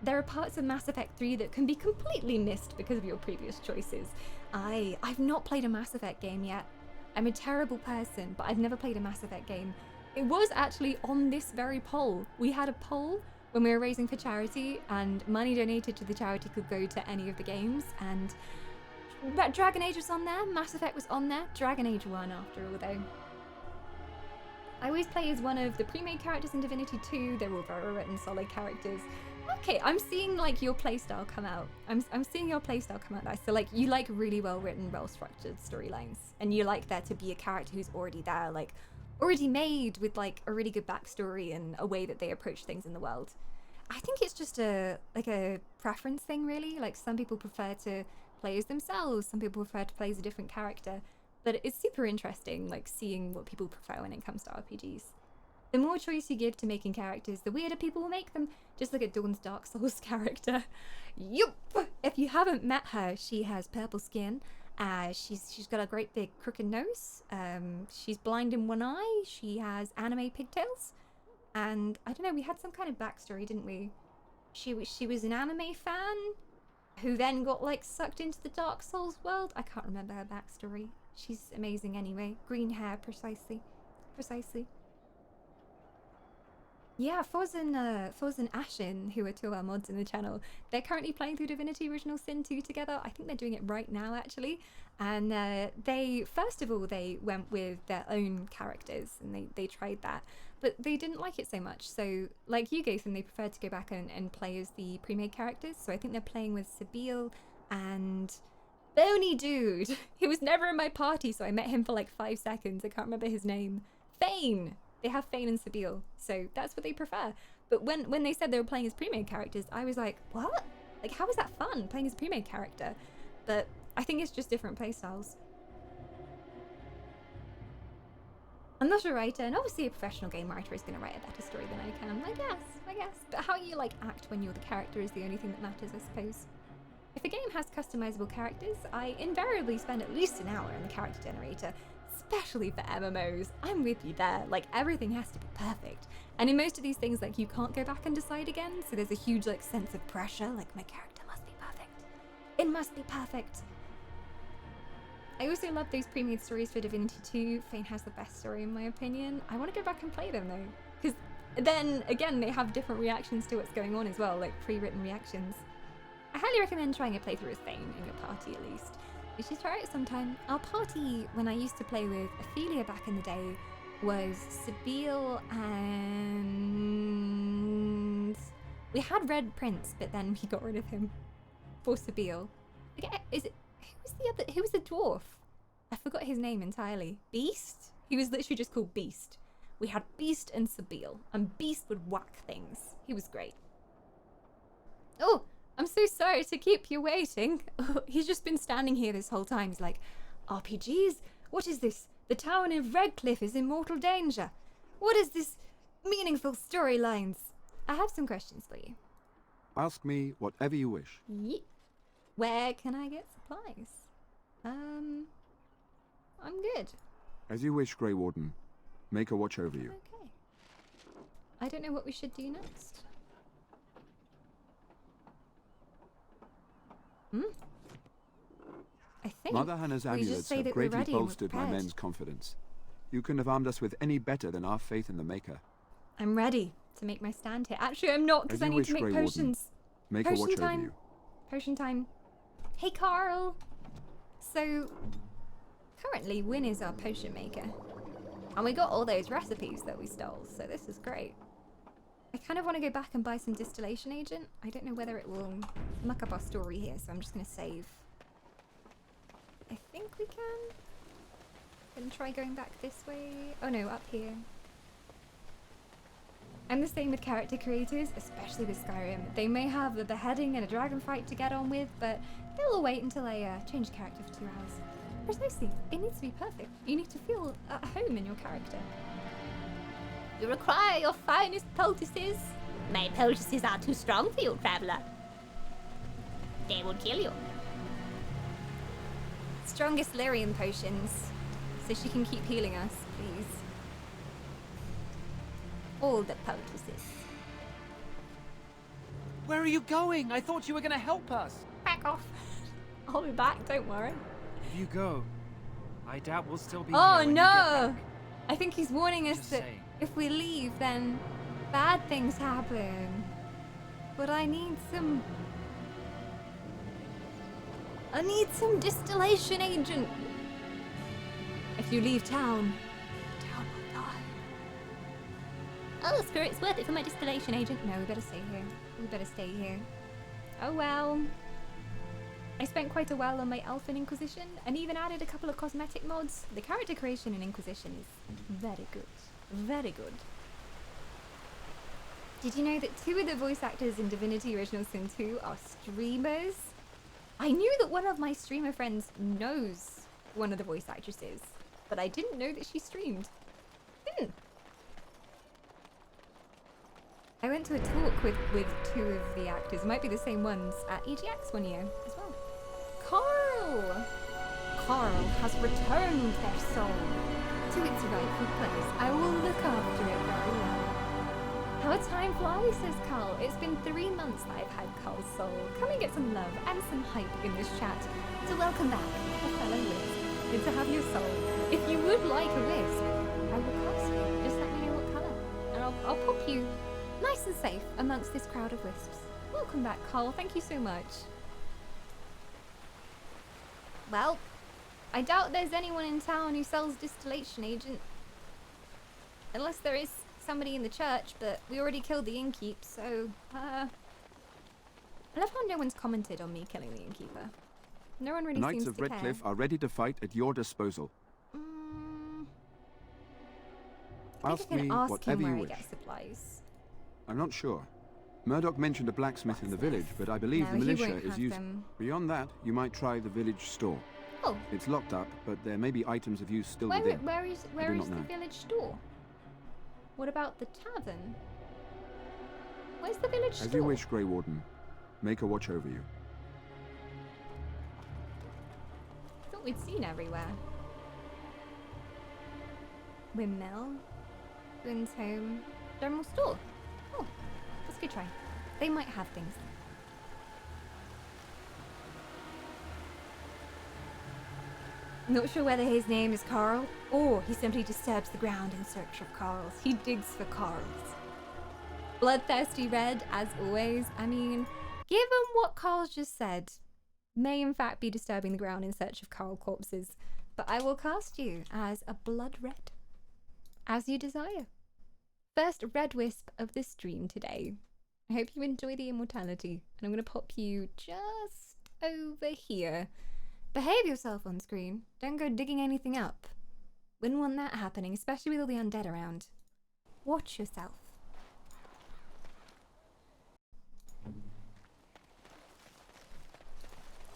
There are parts of Mass Effect 3 that can be completely missed because of your previous choices. I've not played a Mass Effect game yet. I'm a terrible person, but I've never played a Mass Effect game. It was actually on this very poll. We had a poll when we were raising for charity, and money donated to the charity could go to any of the games, and Dragon Age was on there, Mass Effect was on there, Dragon Age won after all though. I always play as one of the pre-made characters in Divinity 2, they're all very written solid characters. Okay, I'm seeing like your playstyle come out. I'm seeing your playstyle come out there. So like you like really well written, well structured storylines, and you like there to be a character who's already there, like already made with like a really good backstory and a way that they approach things in the world. I think it's just a preference thing really. Like some people prefer to play as themselves, some people prefer to play as a different character. But it's super interesting like seeing what people prefer when it comes to RPGs. The more choice you give to making characters, the weirder people will make them. Just look at Dawn's Dark Souls character. Yup! If you haven't met her, she has purple skin. She's got a great big crooked nose. She's blind in one eye. She has anime pigtails. And I don't know, we had some kind of backstory, didn't we? She was an anime fan who then got like sucked into the Dark Souls world. I can't remember her backstory. She's amazing anyway. Green hair, precisely. Yeah, Foz and Ashen, who are two of our mods in the channel, they're currently playing through Divinity Original Sin 2 together. I think they're doing it right now, actually. And they, first of all, they went with their own characters, and they tried that. But they didn't like it so much. So, like you, Gaithan, they preferred to go back and play as the pre-made characters. So I think they're playing with Sabille and Bony Dude. He was never in my party, so I met him for like 5 seconds. I can't remember his name. Thane! They have Thane and Sabille, so that's what they prefer. But when they said they were playing as pre-made characters, I was like, what? Like, how is that fun, playing as a pre-made character? But I think it's just different playstyles. I'm not a writer, and obviously a professional game writer is going to write a better story than I can, I guess. But how you, like, act when you're the character is the only thing that matters, I suppose. If a game has customizable characters, I invariably spend at least an hour in the character generator, especially for MMOs. I'm with you there. Like, everything has to be perfect. And in most of these things, like, you can't go back and decide again, so there's a huge, like, sense of pressure. Like, my character must be perfect. It must be perfect. I also love those pre-made stories for Divinity 2. Fane has the best story in my opinion. I want to go back and play them though, because then again they have different reactions to what's going on as well, like pre-written reactions. I highly recommend trying a playthrough of Fane in your party at least. You should try it sometime. Our party, when I used to play with Ophelia back in the day, was Sabile and... We had Red Prince, but then we got rid of him for Sabile. Okay, who was the dwarf? I forgot his name entirely. Beast? He was literally just called Beast. We had Beast and Sabile, and Beast would whack things. He was great. Oh, I'm so sorry to keep you waiting. He's just been standing here this whole time. He's like, RPGs? What is this? The town of Redcliffe is in mortal danger. What is this meaningful storylines? I have some questions for you. Ask me whatever you wish. Yeet. Where can I get supplies? I'm good. As you wish, Grey Warden. Make a watch over you. Okay. I don't know what we should do next. I think Mother Hannah's we just amulets say have that we're greatly ready and we're bolstered my prepared. men's confidence. You couldn't have armed us with any better than our faith in the Maker. I'm ready to make my stand here. Actually, I'm not, because As I you need wish, to make Grey Warden. potions. Make a Potion watch time. over you. Potion time. Hey, Carl. So, currently, Wynne is our potion maker. And we got all those recipes that we stole, so this is great. I kind of want to go back and buy some distillation agent. I don't know whether it will muck up our story here, so I'm just going to save. I think we can. Gonna try going back this way. Oh no, up here. I'm the same with character creators, especially with Skyrim. They may have a beheading and a dragon fight to get on with, but they'll wait until I change character for 2 hours. Precisely, it needs to be perfect. You need to feel at home in your character. You require your finest poultices. My poultices are too strong for you, traveler. They will kill you. Strongest Lyrian potions, so she can keep healing us, please. All the poultices. Where are you going? I thought you were going to help us. Back off. I'll be back, don't worry. If you go, I doubt we'll still be Oh here when no! you get back. I think he's warning us Just that saying. if we leave, then bad things happen. But I need some distillation agent. If you leave town, town will die. Oh, screw it, it's worth it for my distillation agent. No, we better stay here. We better stay here. Oh well. I spent quite a while on my Elfin Inquisition and even added a couple of cosmetic mods. The character creation in Inquisition is very good. Very good. Did you know that 2 of the voice actors in Divinity Original Sin 2 are streamers? I knew that one of my streamer friends knows one of the voice actresses, but I didn't know that she streamed. I went to a talk with 2 of the actors, might be the same ones, at EGX one year as well. Carl! Carl has returned their soul to its rightful place. I will look after it very well. How time flies, says Carl. It's been 3 months that I've had Carl's soul. Come and get some love and some hype in this chat. So welcome back, a fellow wisp. Good to have your soul. If you would like a wisp, I will cast you. Just let me know what colour. And I'll pop you nice and safe amongst this crowd of wisps. Welcome back, Carl. Thank you so much. Well, I doubt there's anyone in town who sells distillation agent. Unless there is somebody in the church, but we already killed the innkeep, so, I love how no one's commented on me killing the innkeeper. No one really The seems Knights of to Redcliffe care. are ready to fight at your disposal. I Ask think I can me ask him whatever where you I wish. get supplies. I'm not sure. Murdoch mentioned a blacksmith in the village, but I believe No, the he militia won't is have used. them. Beyond that, you might try the village store. Oh. It's locked up, but there may be items of use still Where within. where is I do not the know. village store? What about the tavern? Where's the village store? As you wish, Grey Warden. Make a watch over you. I thought we'd seen everywhere. Windmill, Wynn's home, general store. Oh, let's go try. They might have things. Not sure whether his name is Carl, or he simply disturbs the ground in search of Carls. He digs for Carls. Bloodthirsty Red, as always. I mean, given what Carl just said, may in fact be disturbing the ground in search of Carl corpses, but I will cast you as a Blood Red, as you desire. First Red Wisp of the stream today. I hope you enjoy the immortality, and I'm going to pop you just over here. Behave yourself on screen. Don't go digging anything up. Wouldn't want that happening, especially with all the undead around. Watch yourself.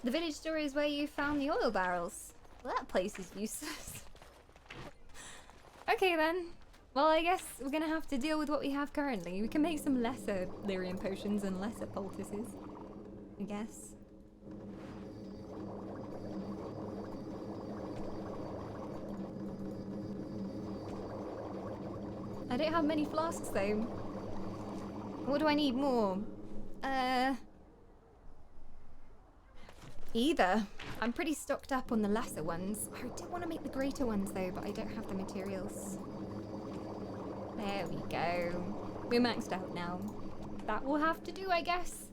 The village store is where you found the oil barrels. Well, that place is useless. Okay then. Well, I guess we're gonna have to deal with what we have currently. We can make some lesser lyrium potions and lesser poultices, I guess. I don't have many flasks though. What do I need more? Either. I'm pretty stocked up on the lesser ones. I do want to make the greater ones though, but I don't have the materials. There we go. We're maxed out now. That will have to do, I guess.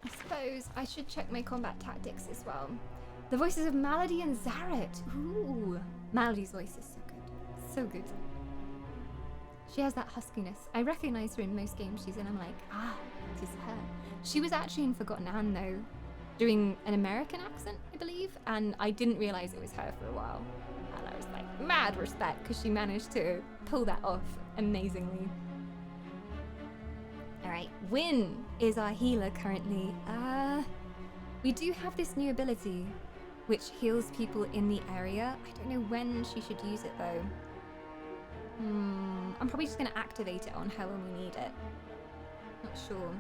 I suppose I should check my combat tactics as well. The voices of Malady and Zaret. Ooh. Malady's voice is so good. So good. She has that huskiness. I recognize her in most games she's in. I'm like, ah, it is her. She was actually in Forgotten Anne though, doing an American accent, I believe, and I didn't realize it was her for a while. And I was like, mad respect, because she managed to pull that off amazingly. Alright, Wynn is our healer currently. We do have this new ability, which heals people in the area. I don't know when she should use it though. I'm probably just going to activate it on her when we need it. Not sure.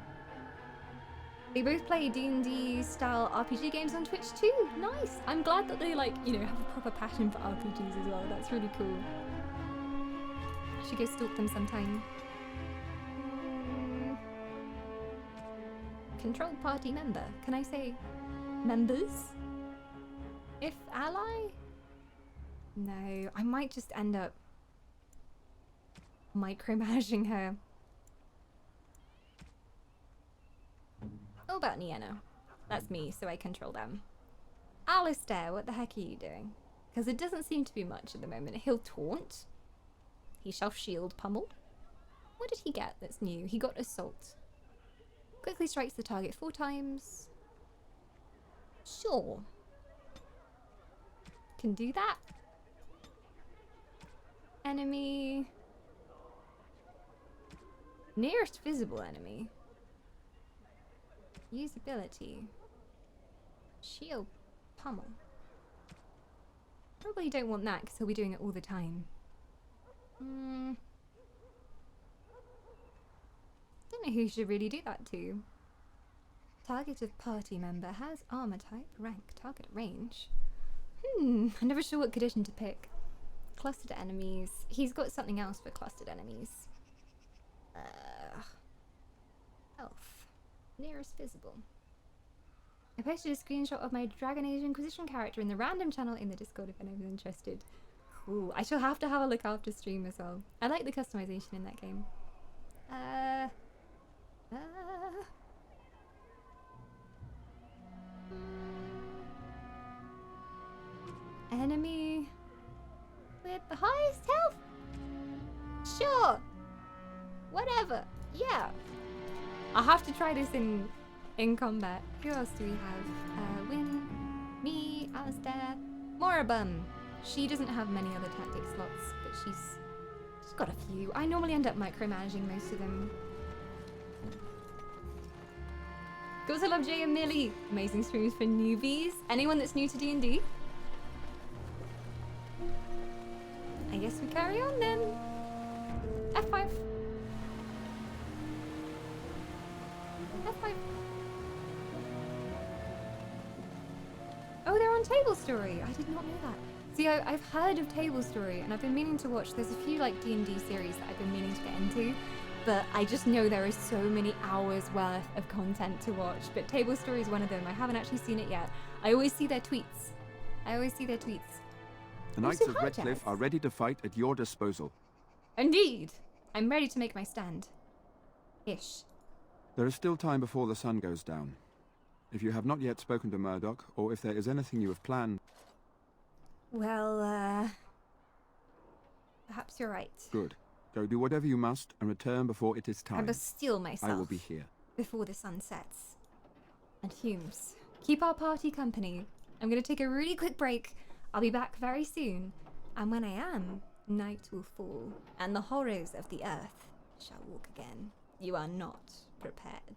They both play D&D style RPG games on Twitch too. Nice. I'm glad that they like, you know, have a proper passion for RPGs as well. That's really cool. I should go stalk them sometime. Control party member. Can I say members? If ally? No, I might just end up micromanaging her. What about Nienna? That's me, so I control them. Alistair, what the heck are you doing? Because it doesn't seem to be much at the moment. He'll taunt. He shall shield pummel. What did he get that's new? He got assault. Quickly strikes the target 4 times. Sure. Can do that. Enemy. Nearest visible enemy. Usability. Shield pummel. Probably don't want that because he'll be doing it all the time. Don't know who should really do that to. Targeted party member has armor type, rank, target range. I'm never sure what condition to pick. Clustered enemies. He's got something else for clustered enemies. Elf. Nearest visible. I posted a screenshot of my Dragon Age Inquisition character in the random channel in the Discord if anyone's interested. Cool. I shall have to have a look after stream as well. I like the customization in that game. Enemy with the highest health? Sure. Whatever. Yeah. I'll have to try this in combat. Who else do we have? Wynn, me, Alistair, Moribund. She doesn't have many other tactic slots, but she's got a few. I normally end up micromanaging most of them. Goes I love Jay and Millie. Amazing streams for newbies. Anyone that's new to D&D? I guess we carry on then. F5. F5. Oh, they're on Table Story. I did not know that. See, I've heard of Table Story, and I've been meaning to watch. There's a few like D&D series that I've been meaning to get into. but I just know there is so many hours worth of content to watch. But Table Story is one of them. I haven't actually seen it yet. I always see their tweets. The Knights of Redcliffe are ready to fight at your disposal. Indeed. I'm ready to make my stand. Ish. There is still time before the sun goes down. If you have not yet spoken to Murdoch, or if there is anything you have planned... Well, perhaps you're right. Good. Go do whatever you must and return before it is time. I must steel myself. I will be here. Before the sun sets. And Humes, keep our party company. I'm going to take a really quick break. I'll be back very soon. And when I am, night will fall, and the horrors of the earth shall walk again. You are not prepared.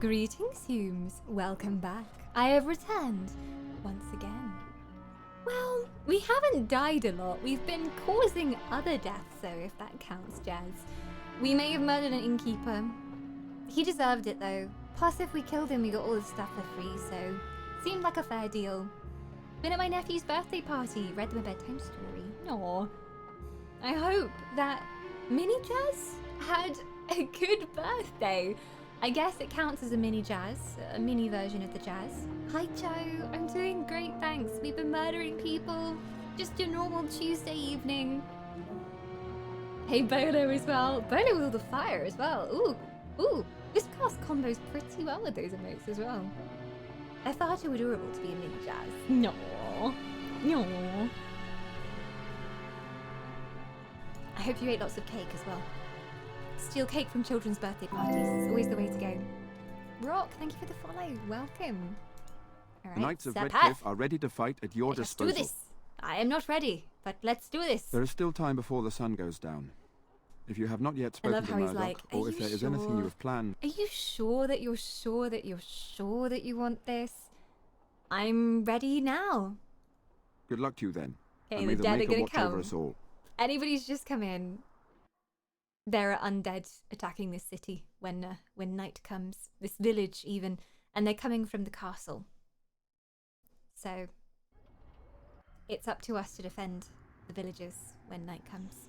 Greetings, Humes. Welcome back. I have returned once again. Well, we haven't died a lot. We've been causing other deaths, though, if that counts, Jazz. We may have murdered an innkeeper. He deserved it, though. Plus, if we killed him, we got all his stuff for free, so seemed like a fair deal. Been at my nephew's birthday party, read them a bedtime story. Aww. I hope that Mini Jazz had a good birthday. I guess it counts as a mini Jazz, a mini version of the Jazz. Hi Joe, I'm doing great, thanks. We've been murdering people. Just a normal Tuesday evening. Hey Bolo as well. Bolo with all the fire as well. Ooh. This cast combos pretty well with those emotes as well. They're far too adorable to be a mini Jazz. No. I hope you ate lots of cake as well. Steal cake from children's birthday parties. It's always the way to go. Rock, thank you for the follow. Welcome. All The right, Knights of Sir Redcliffe Pat. are ready to fight at your Let's do disposal. this. I am not ready, but let's do this. There is still time before the sun goes down. If you have not yet I spoken love to how he's Murdoch, like, or "Are if you there is anything sure? you have planned, Are you sure that you're sure that you're sure that you want this? I'm ready now. good luck to you then. Okay, and may the the dead are Maker gonna watch over come. us all. Anybody's just come in. There are undead attacking this city when night comes. This village even, and they're coming from the castle. So it's up to us to defend the villagers when night comes.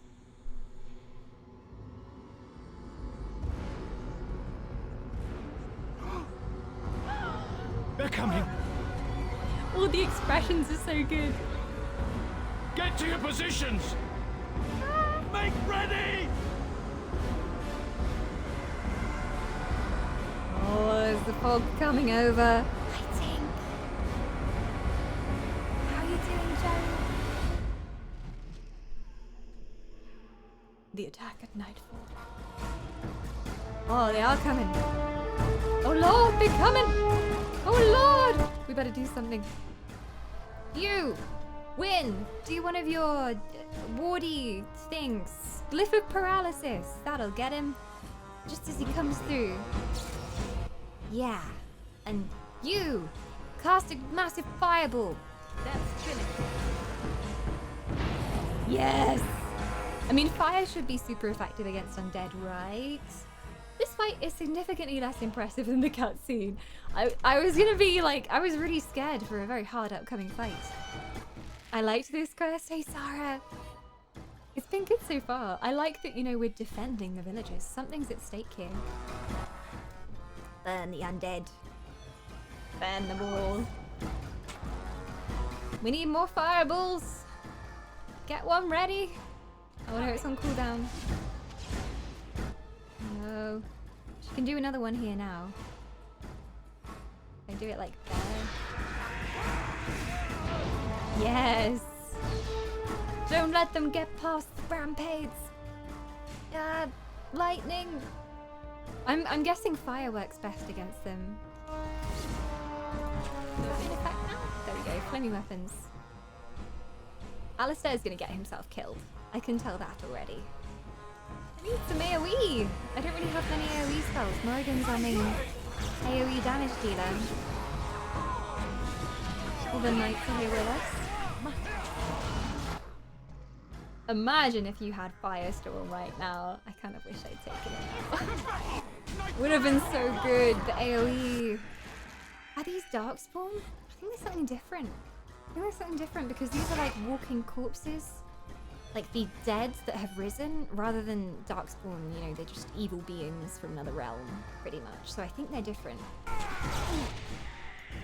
They're coming. All the expressions are so good. Get to your positions! Make ready! Oh, is the fog coming over? Fighting. How are you doing, Joe? The attack at nightfall. Oh, they are coming. Oh Lord, they're coming! Oh Lord! We better do something. You! Win! Do one of your wardy things. Glyph of paralysis. That'll get him. Just as he comes through. Yeah. And you! Cast a massive fireball. That's killing. Yes! I mean, fire should be super effective against undead, right? This fight is significantly less impressive than the cutscene. I was gonna be like, I was really scared for a very hard upcoming fight. I liked this quest. Hey, Sarah. It's been good so far. I like that, you know, we're defending the villagers. Something's at stake here. Burn the undead. Burn them all. We need more fireballs. Get one ready. Oh no, it's on cooldown. No. She can do another one here now. I do it like that. Yes! Don't let them get past the rampades! Lightning! I'm guessing fire works best against them. Does it affect now? There we go, flaming weapons. Alistair's gonna get himself killed. I can tell that already. I need some AoE! I don't really have many AoE spells. Morrigan's our main AoE damage dealer. All the knights are here with us. Imagine if you had Firestorm right now. I kind of wish I'd taken it. Would have been so good, the AoE. Are these Darkspawn? I think there's something different. I think there's something different because these are like walking corpses. Like the dead that have risen, rather than Darkspawn, you know, they're just evil beings from another realm, pretty much. So I think they're different.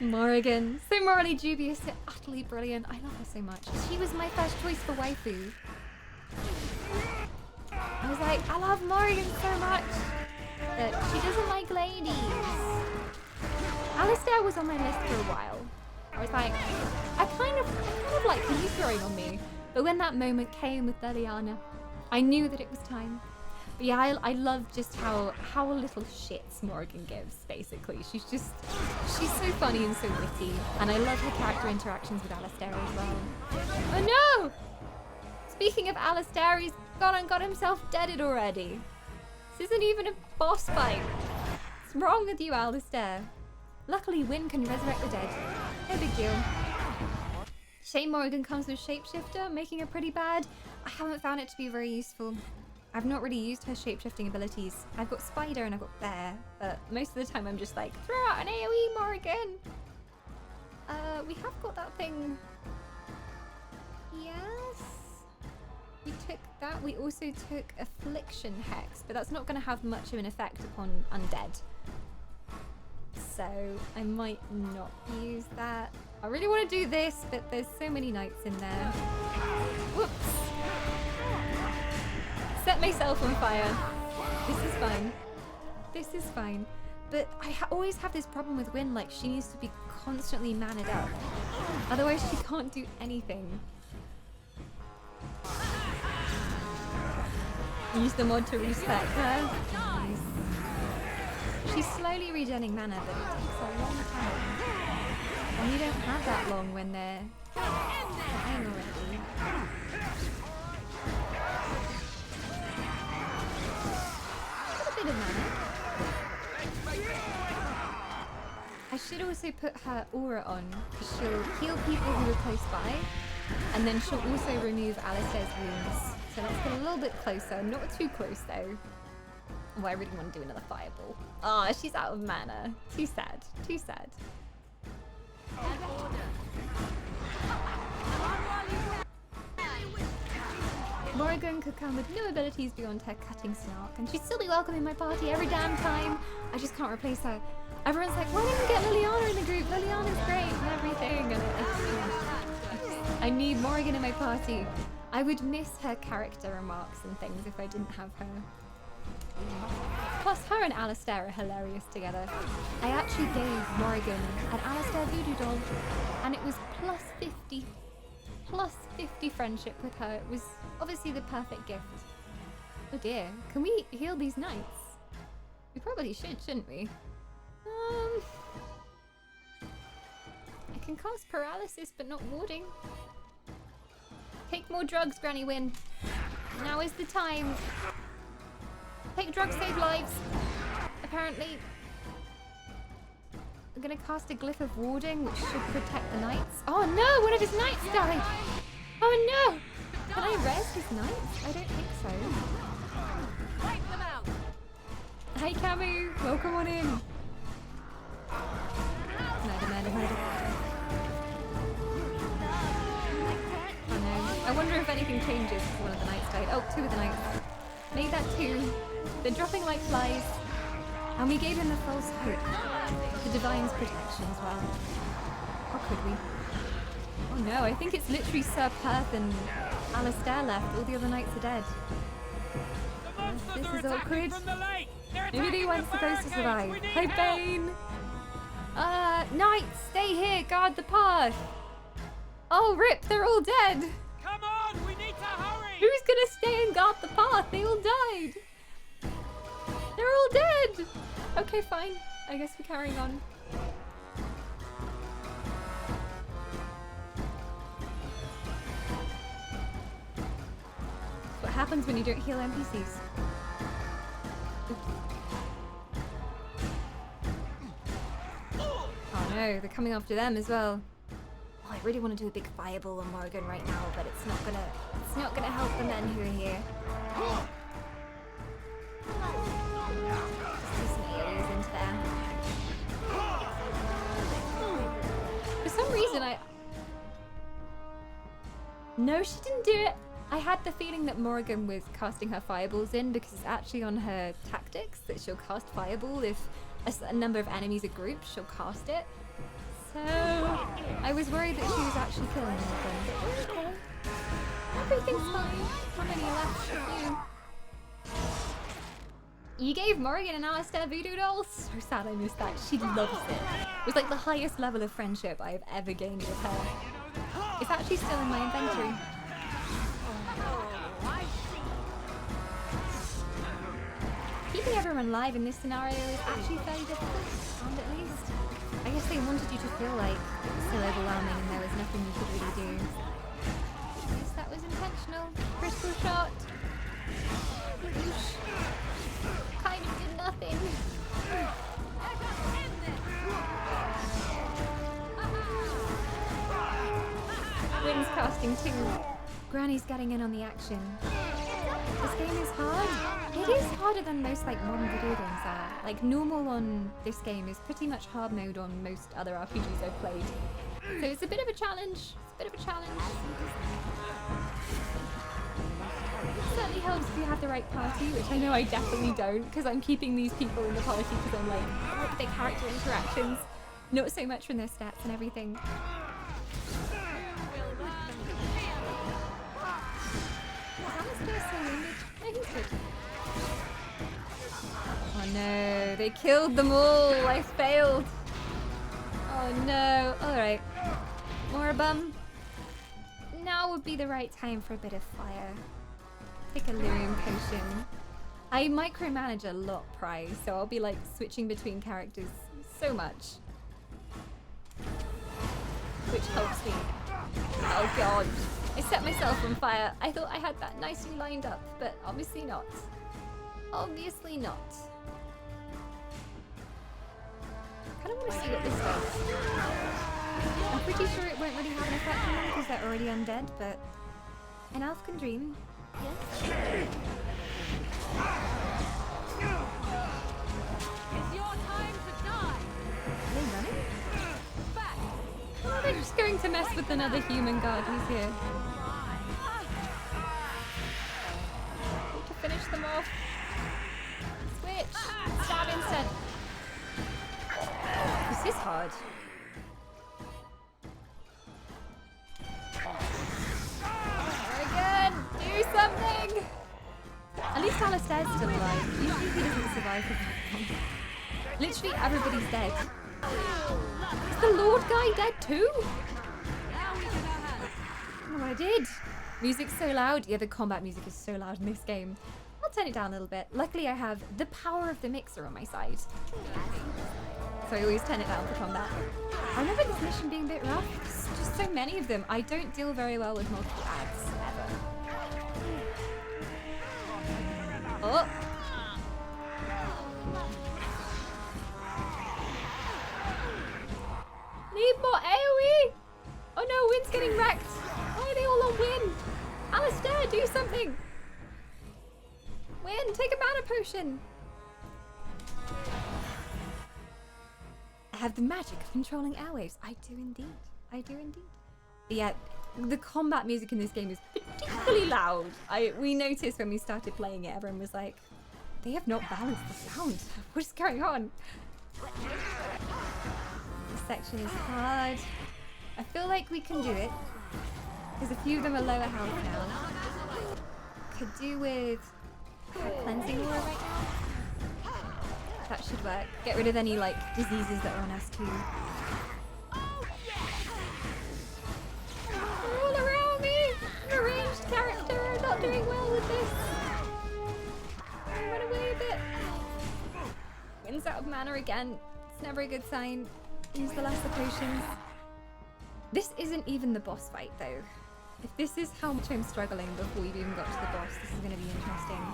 Morrigan, so morally dubious, so utterly brilliant. I love her so much. She was my first choice for waifu. I was like, I love Morrigan so much, but she doesn't like ladies. Alistair was on my list for a while. I was like, I kind of like you throwing on me. But when that moment came with Leliana, I knew that it was time. But yeah, I love just how little shits Morrigan gives, basically. She's so funny and so witty. And I love her character interactions with Alistair as well. Oh no! Speaking of Alistair, he's gone and got himself deaded already. This isn't even a boss fight. What's wrong with you, Alistair? Luckily, Wynne can resurrect the dead. No big deal. Shane Morrigan comes with Shapeshifter, making her pretty bad. I haven't found it to be very useful. I've not really used her shapeshifting abilities. I've got Spider and I've got Bear, but most of the time I'm just like, throw out an AoE, Morrigan! We have got that thing. Yes? We took that. We also took Affliction Hex, but that's not going to have much of an effect upon undead. So I might not use that. I really want to do this, but there's so many knights in there. Whoops! Set myself on fire. This is fine. This is fine. But I always have this problem with Wynne, like she needs to be constantly manned up. Otherwise she can't do anything. Use the mod to reset her. Nice. She's slowly regenning mana, but it takes a long time. And you don't have that long when they're dying already. A bit of mana. I should also put her aura on, because she'll heal people who are close by, and then she'll also remove Alistair's wounds. So let's get a little bit closer, not too close though. Oh, I really want to do another fireball. Ah, she's out of mana. Too sad, too sad. Morrigan could come with no abilities beyond her cutting snark, and she'd still be welcome in my party every damn time. I just can't replace her. Everyone's like, why didn't you get Liliana in the group? Liliana's great and everything. And I need Morrigan in my party. I would miss her character remarks and things if I didn't have her. Plus, her and Alistair are hilarious together. I actually gave Morrigan an Alistair voodoo doll, and it was plus 50 friendship with her. It was obviously the perfect gift. Oh dear, can we heal these knights? We probably should, shouldn't we? I can cast paralysis, but not warding. Take more drugs, Granny Wynne. Now is the time. Take drugs, save lives. Apparently. I'm gonna cast a glyph of warding, which should protect the knights. Oh no, one of his knights died! Oh no! Can I res his knights? I don't think so. Hey Camu, welcome on in. Murder. Oh no. I wonder if anything changes if one of the knights died. Oh, two of the knights. Made that two. They're dropping like flies. And we gave him the false hope. The Divine's protection as well. Or could we? Oh no, I think it's literally Sir Perth and Alistair left. All the other knights are dead. This is awkward. Maybe the one's supposed to survive. Hi Bane! Knights, stay here, guard the path. Oh, rip, they're all dead. Come on, we need to hurry. Who's gonna stay and guard the path? They all died. They're all dead. Okay, fine. I guess we're carrying on. What happens when you don't heal NPCs? Oh no, they're coming after them as well. Oh, I really want to do a big fireball on Morrigan right now, but it's not gonna help the men who are here. Just do some AoEs into there. For some reason No, she didn't do it. I had the feeling that Morrigan was casting her fireballs in because it's actually on her tactics that she'll cast fireball if a certain number of enemies are grouped, she'll cast it. So I was worried that she was actually killing Morrigan. Okay. Everything's fine. How many left? You gave Morrigan and Alistair voodoo dolls? So sad I missed that. She loves it. It was like the highest level of friendship I've ever gained with her. It's actually still in my inventory. Keeping everyone alive in this scenario is actually fairly difficult, and at least. I guess they wanted you to feel like it was still overwhelming and there was nothing you could really do. I guess that was intentional. Critical shot. Kind of did nothing. casting too. Granny's getting in on the action. This game is hard. It is harder than most like modern video games are. Like normal on this game is pretty much hard mode on most other RPGs I've played. So it's a bit of a challenge. It's a bit of a challenge. It certainly helps if you have the right party, which I know I definitely don't, because I'm keeping these people in the party because I'm like, I like their character interactions, not so much from their stats and everything. Oh no, they killed them all. I failed. Oh no. Alright. Moribum. Now would be the right time for a bit of fire. Take a lyrium potion. I micromanage a lot, Prize, so I'll be like switching between characters so much. Which helps me. Oh god. I set myself on fire. I thought I had that nicely lined up, but obviously not. Obviously not. I kind of want to see what this does. I'm pretty sure it won't really have an effect on them because they're already undead, but an elf can dream. Yes. It's your time to die. Are they running? Back. Oh, they're just going to mess with another human guard who's here. Need to finish them off. Switch. Stab instead. This is hard. Again, do something. At least Alistair's still alive. Usually he doesn't survive for that long. Literally everybody's dead. Is the Lord guy dead too? I don't know what I did. Music's so loud. Yeah, the combat music is so loud in this game. I'll turn it down a little bit. Luckily I have the power of the mixer on my side. So I always turn it down for combat. I remember this mission being a bit rough. There's just so many of them. I don't deal very well with multiple ads, ever. Oh! Need more AoE! Oh no, Wynn's getting wrecked! Why are they all on Wynn? Alistair, do something! Wynn, take a mana potion! I have the magic of controlling airwaves. I do indeed. I do indeed. But yeah, the combat music in this game is particularly loud. We noticed when we started playing it, everyone was like, they have not balanced the sound. What is going on? This section is hard. I feel like we can do it. Because a few of them are lower health now. Could do with cleansing aura right now. That should work. Get rid of any like diseases that are on us too. They're all around me! I'm a ranged character. I'm not doing well with this. Run away a bit. Wynn's out of mana again. It's never a good sign. Use the lesser potions. This isn't even the boss fight though. If this is how much I'm struggling before we've even got to the boss, this is going to be interesting.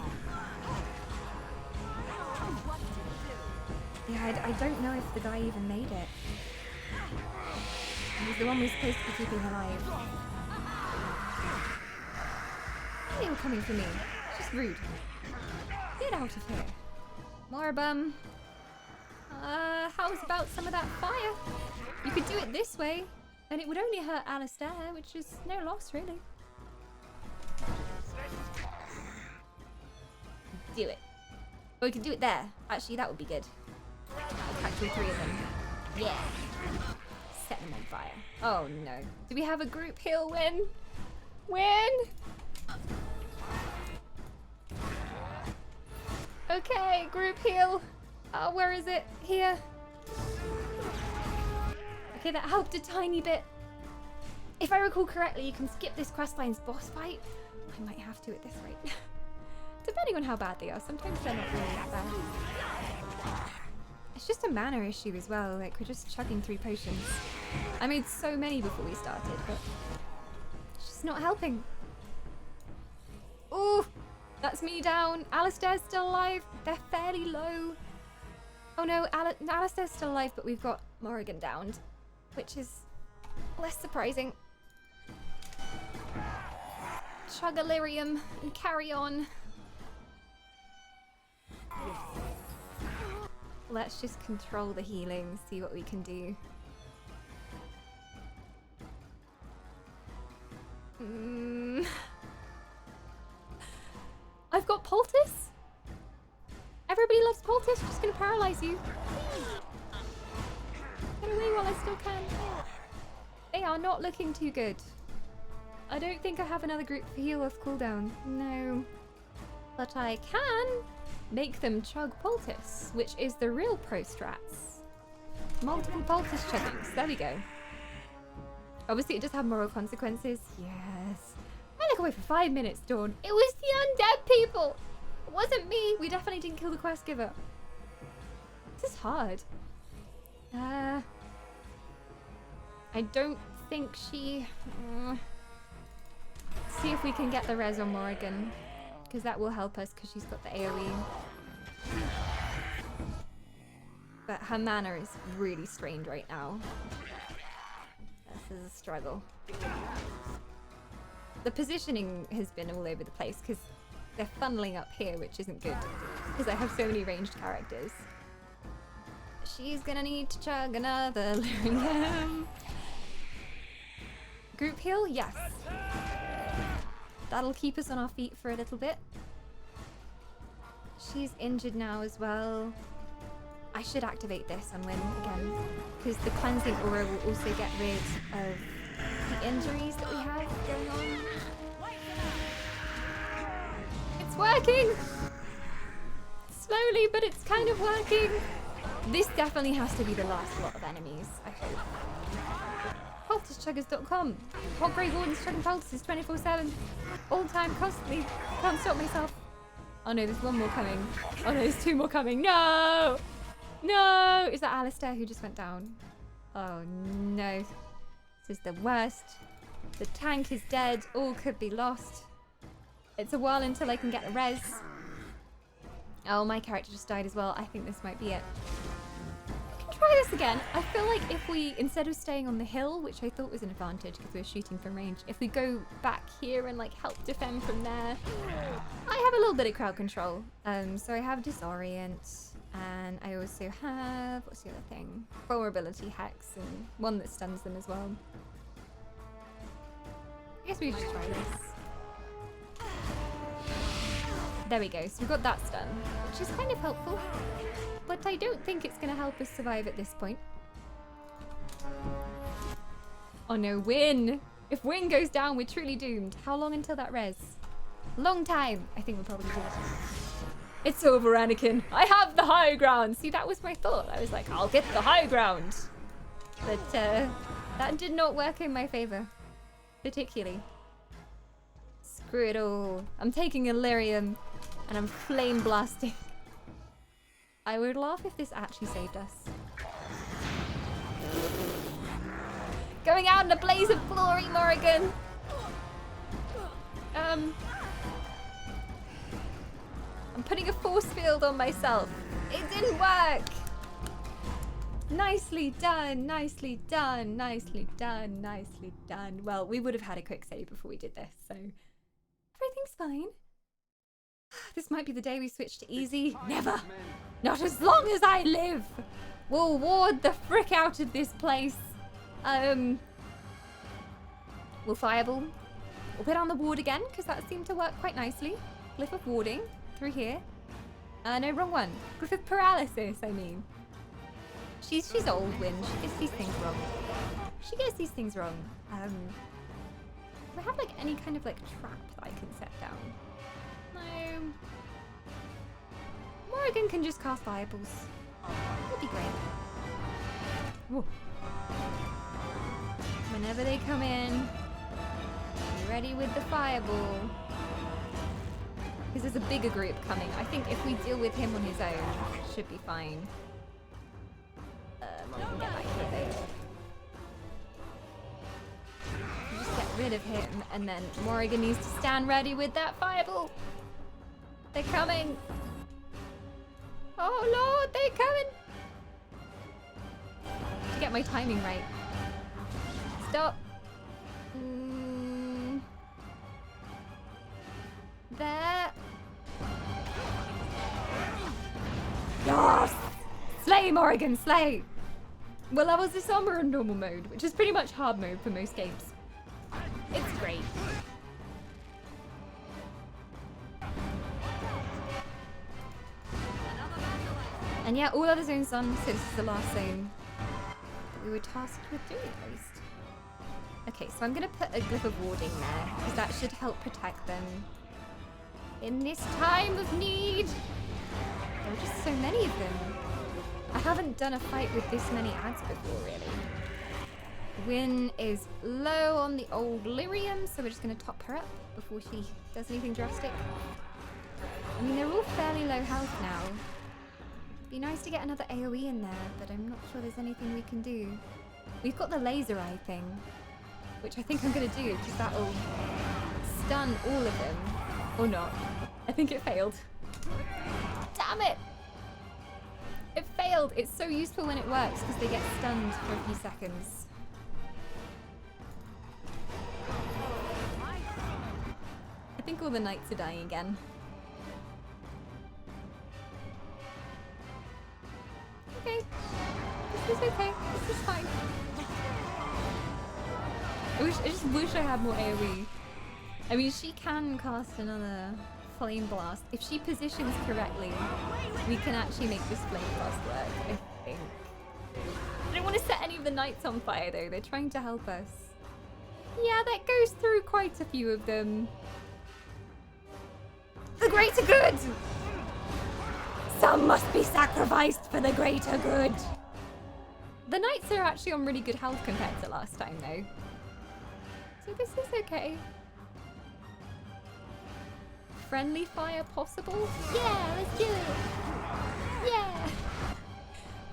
Yeah, I don't know if the guy even made it. He's the one we're supposed to be keeping alive. They were coming for me. It's just rude. Get out of here. Moribum. How's about some of that fire? You could do it this way, and it would only hurt Alistair, which is no loss, really. Do it. Or we could do it there. Actually, that would be good. I'll catch all three of them. Yeah. Set them on fire. Oh no. Do we have a group heal win? Win! Okay, group heal. Oh, where is it? Here. Okay, that helped a tiny bit. If I recall correctly, you can skip this questline's boss fight. I might have to at this rate. Depending on how bad they are. Sometimes they're not really that bad. It's just a mana issue as well. Like, we're just chugging 3 potions. I made so many before we started, but it's just not helping. Ooh, that's me down. Alistair's still alive. They're fairly low. Oh no, Alistair's still alive, but we've got Morrigan downed, which is less surprising. chug Illyrium and carry on. Let's just control the healing, see what we can do. I've got Poultice. Everybody loves Poultice. Just gonna paralyze you. Get away while I still can. They are not looking too good. I don't think I have another group for heal off cooldown. No. But I can make them chug Poultice, which is the real pro strats. Multiple Poultice chuggings. There we go. Obviously, it does have moral consequences. Yes. I look away for 5 minutes, Dawn. It was the undead people. It wasn't me. We definitely didn't kill the quest giver. This is hard. I don't think she... see if we can get the res on Morrigan, because that will help us because she's got the AoE. But her mana is really strained right now. This is a struggle. The positioning has been all over the place because they're funneling up here, which isn't good because I have so many ranged characters. She's gonna need to chug another Lyrium. Group heal? Yes. That'll keep us on our feet for a little bit. She's injured now as well. I should activate this and win again, because the cleansing aura will also get rid of the injuries that we have going on. It's working! Slowly, but it's kind of working. This definitely has to be the last lot of enemies, I hope. PoulticeChuggers.com. Hot Grey Warden's chugging poultices 24/7. All the time, constantly. Can't stop myself. Oh no, there's one more coming. Oh no, there's two more coming. No! No! Is that Alistair who just went down? Oh no. This is the worst. The tank is dead. All could be lost. It's a while until I can get a res. Oh, my character just died as well. I think this might be it. We can try this again. I feel like if we, instead of staying on the hill, which I thought was an advantage because we were shooting from range, if we go back here and like help defend from there, I have a little bit of crowd control. So I have Disorient, and I also have, what's the other thing? Vulnerability Hex, and one that stuns them as well. I guess we should try this. There we go, so we got that stun, which is kind of helpful, but I don't think it's going to help us survive at this point. Oh no, Win! If Win goes down, we're truly doomed. How long until that res? Long time! I think we'll probably do it. It's over, Anakin. I have the high ground! See, that was my thought. I was like, I'll get the high ground! But that did not work in my favor, particularly. Screw it all. I'm taking Illyrium and I'm flame blasting. I would laugh if this actually saved us. Going out in a blaze of glory, Morrigan. I'm putting a force field on myself. It didn't work. Nicely done, nicely done, nicely done, nicely done. Well, we would have had a quick save before we did this, so everything's fine. This might be the day we switch to easy. Never! Not as long as I live! We'll ward the frick out of this place. We'll fireball. We'll put on the ward again, because that seemed to work quite nicely. Glyph of warding through here. No, wrong one. Glyph of paralysis, I mean. She's old, Win. She gets these things wrong. She gets these things wrong. Do I have like any kind of like trap that I can set down? No. Morrigan can just cast fireballs. That'd be great. Whoa. Whenever they come in, be ready with the fireball. Because there's a bigger group coming. I think if we deal with him on his own, it should be fine. Morrigan, get back here, babe. Just get rid of him, and then Morrigan needs to stand ready with that fireball. They're coming. Oh Lord, they're coming. To get my timing right. Stop. Slay, Morrigan, slay! We're levels this summer in normal mode, which is pretty much hard mode for most games. It's great. And yeah, all other zones done, so this is the last zone that we were tasked with doing at least. Okay, so I'm gonna put a glyph of warding there, because that should help protect them in this time of need. There are just so many of them. I haven't done a fight with this many ads before, really. Wynn is low on the old lyrium, so we're just gonna top her up before she does anything drastic. I mean, they're all fairly low health now. Be nice to get another AoE in there, but I'm not sure there's anything we can do. We've got the laser eye thing, which I think I'm gonna do, because that'll stun all of them. Or not. I think it failed. Damn it! It failed! It's so useful when it works, because they get stunned for a few seconds. I think all the knights are dying again. Okay. This is okay. This is fine. I just wish I had more AoE. I mean, she can cast another Flame Blast. If she positions correctly, we can actually make this Flame Blast work, I think. I don't want to set any of the knights on fire, though. They're trying to help us. Yeah, that goes through quite a few of them. The greater good! Some must be sacrificed for the greater good. The knights are actually on really good health compared to last time, though. So this is okay. Friendly fire possible? Yeah, let's do it! Yeah!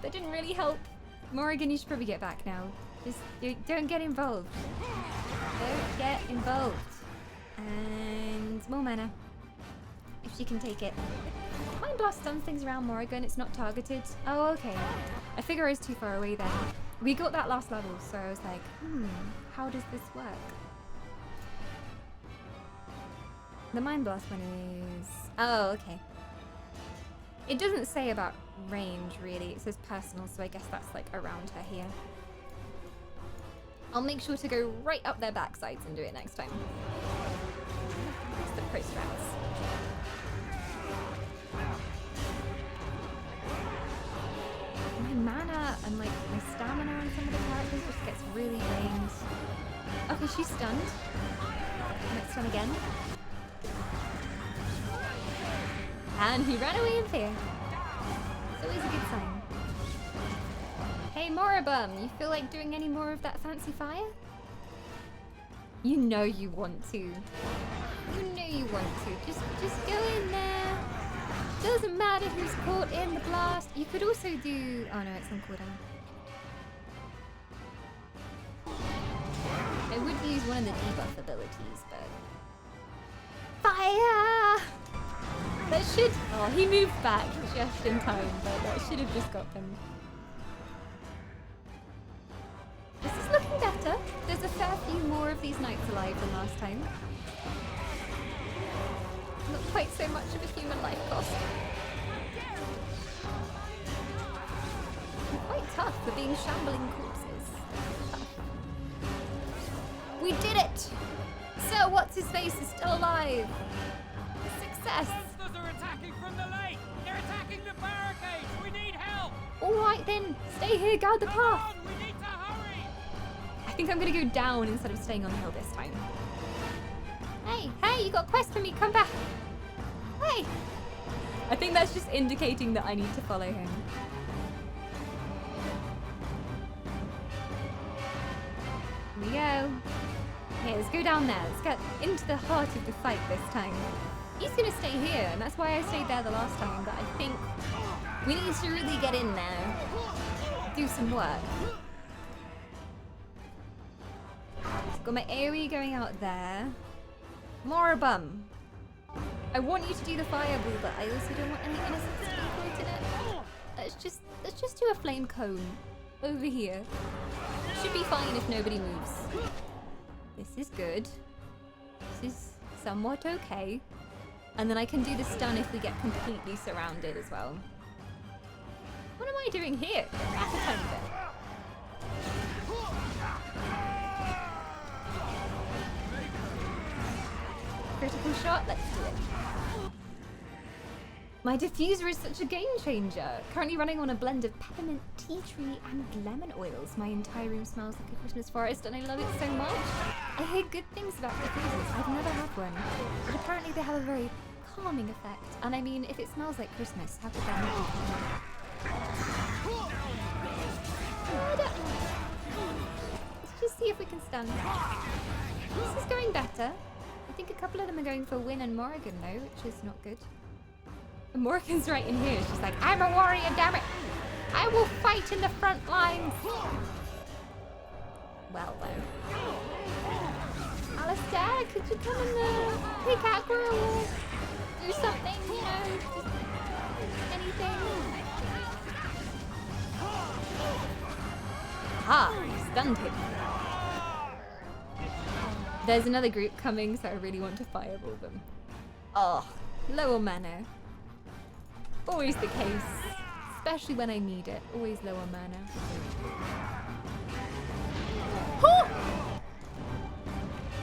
That didn't really help. Morrigan, you should probably get back now. Just don't get involved. Don't get involved. And more mana. If she can take it. Mind Blast stuns things around Morrigan, it's not targeted. Oh, okay. I figure I was too far away then. We got that last level, so I was like, how does this work? The Mind Blast one is... Oh, okay. It doesn't say about range, really. It says personal, so I guess that's like around her here. I'll make sure to go right up their backsides and do it next time. That's the pro strats. My mana and like my stamina on some of the characters just gets really drained. Okay, she's stunned. Next one again. And he ran away in fear. It's always a good sign. Hey Moribum, you feel like doing any more of that fancy fire? You know you want to. You know you want to. Just go in there. Doesn't matter who's caught in the blast. You could also do... Oh no, it's on cooldown. I would use one of the debuff abilities, but... Fire! That should... Oh, he moved back just in time, but that should have just got him. This is looking better. There's a fair few more of these knights alive than last time. Not quite so much of a human life cost. Quite tough for being shambling corpses. Tough. We did it! Sir What's-His-Face is still alive! Success! Monsters are attacking from the lake! They're attacking the barricades! We need help! Alright then, stay here, guard the path! We need to hurry! I think I'm gonna go down instead of staying on the hill this time. Hey, you got a quest for me, come back! Hey! I think that's just indicating that I need to follow him. Here we go. Okay, let's go down there. Let's get into the heart of the fight this time. He's gonna stay here, and that's why I stayed there the last time, but I think we need to really get in there. Do some work. So got my AoE going out there. Moribum. I want you to do the fireball, but I also don't want any innocents to be caught in it. Let's just do a flame cone over here. Should be fine if nobody moves. This is good. This is somewhat okay. And then I can do the stun if we get completely surrounded as well. What am I doing here? That's a tiny bit. Critical shot, let's do it. My diffuser is such a game changer. Currently running on a blend of peppermint, tea tree, and lemon oils. My entire room smells like a Christmas forest and I love it so much. I hear good things about diffusers. I've never had one. But apparently they have a very calming effect. And I mean, if it smells like Christmas, how could that not be calming? Let's just see if we can stand that. This is going better. I think a couple of them are going for Wynne and Morrigan though, which is not good. And Morrigan's right in here. She's like, I'm a warrior, damn it! I will fight in the front lines! Well then. Alistair, could you come and pick aggro or do something, you know? Just anything? Ah, you stunned him. There's another group coming, so I really want to fireball them. Oh, lower mana. Always the case. Especially when I need it. Always lower mana.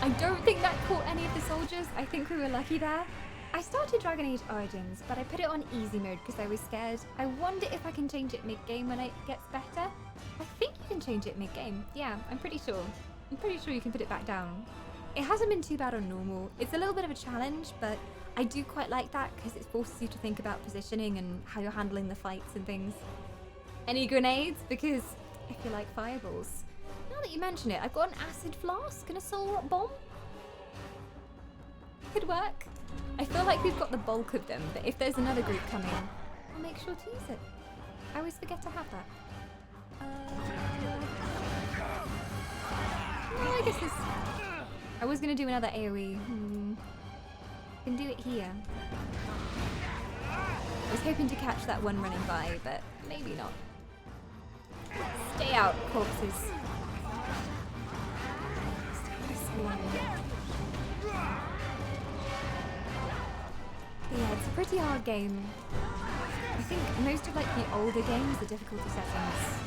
I don't think that caught any of the soldiers. I think we were lucky there. I started Dragon Age Origins, but I put it on easy mode because I was scared. I wonder if I can change it mid-game when it gets better. I think you can change it mid-game. Yeah, I'm pretty sure. I'm pretty sure you can put it back down. It hasn't been too bad on normal. It's a little bit of a challenge, but I do quite like that because it forces you to think about positioning and how you're handling the fights and things. Any grenades? Because I feel like fireballs. Now that you mention it, I've got an acid flask and a soul rot bomb. Could work. I feel like we've got the bulk of them, but if there's another group coming, I'll make sure to use it. I always forget to have that. Well, I guess this... I was going to do another AoE. Can do it here. I was hoping to catch that one running by, but maybe not. Stay out, corpses. Yeah, it's a pretty hard game. I think most of like the older games, the difficulty settings,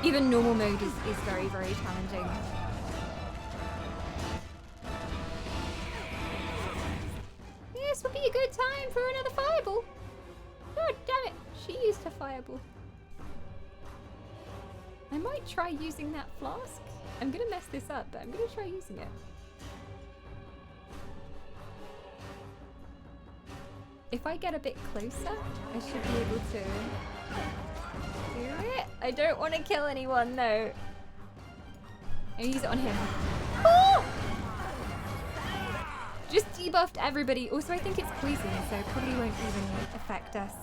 even normal mode is very, very challenging. This would be a good time for another fireball. Oh, damn it. She used her fireball. I might try using that flask. I'm going to mess this up, but I'm going to try using it. If I get a bit closer, I should be able to do it. I don't want to kill anyone, though. I'll use it on him. Oh! Just debuffed everybody. Also, I think it's poison, so it probably won't even affect us.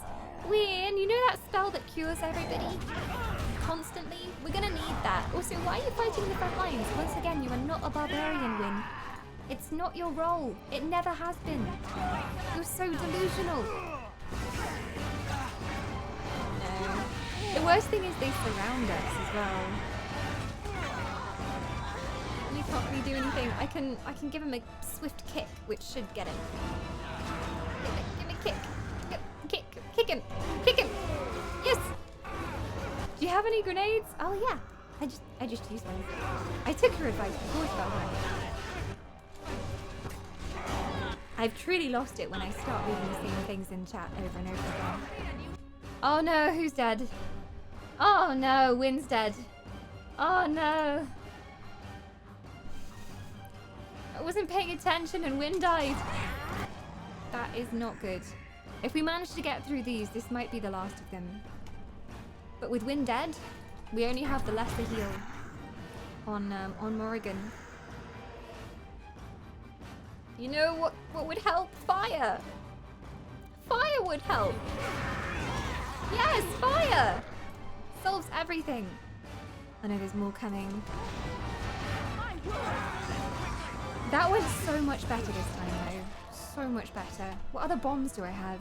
Wynne, you know that spell that cures everybody? Constantly? We're gonna need that. Also, why are you fighting the front lines? Once again, you are not a barbarian, Wynne. It's not your role. It never has been. You're so delusional. No. The worst thing is they surround us as well. You can't really do anything. I can give him a swift kick, which should get him. Give me a kick. Kick him. Kick him. Yes. Do you have any grenades? Oh yeah. I just used one. I took your advice before, Spellbound. I've truly lost it when I start reading the same things in chat over and over again. Oh no, who's dead? Oh no, Wynne's dead. Oh no. I wasn't paying attention and Wynne died. That is not good. If we manage to get through these, this might be the last of them. But with Wynne dead, we only have the lesser heal on Morrigan. You know what would help? Fire! Fire would help! Yes, fire! Solves everything. I know there's more coming. That went so much better this time though. So much better. What other bombs do I have?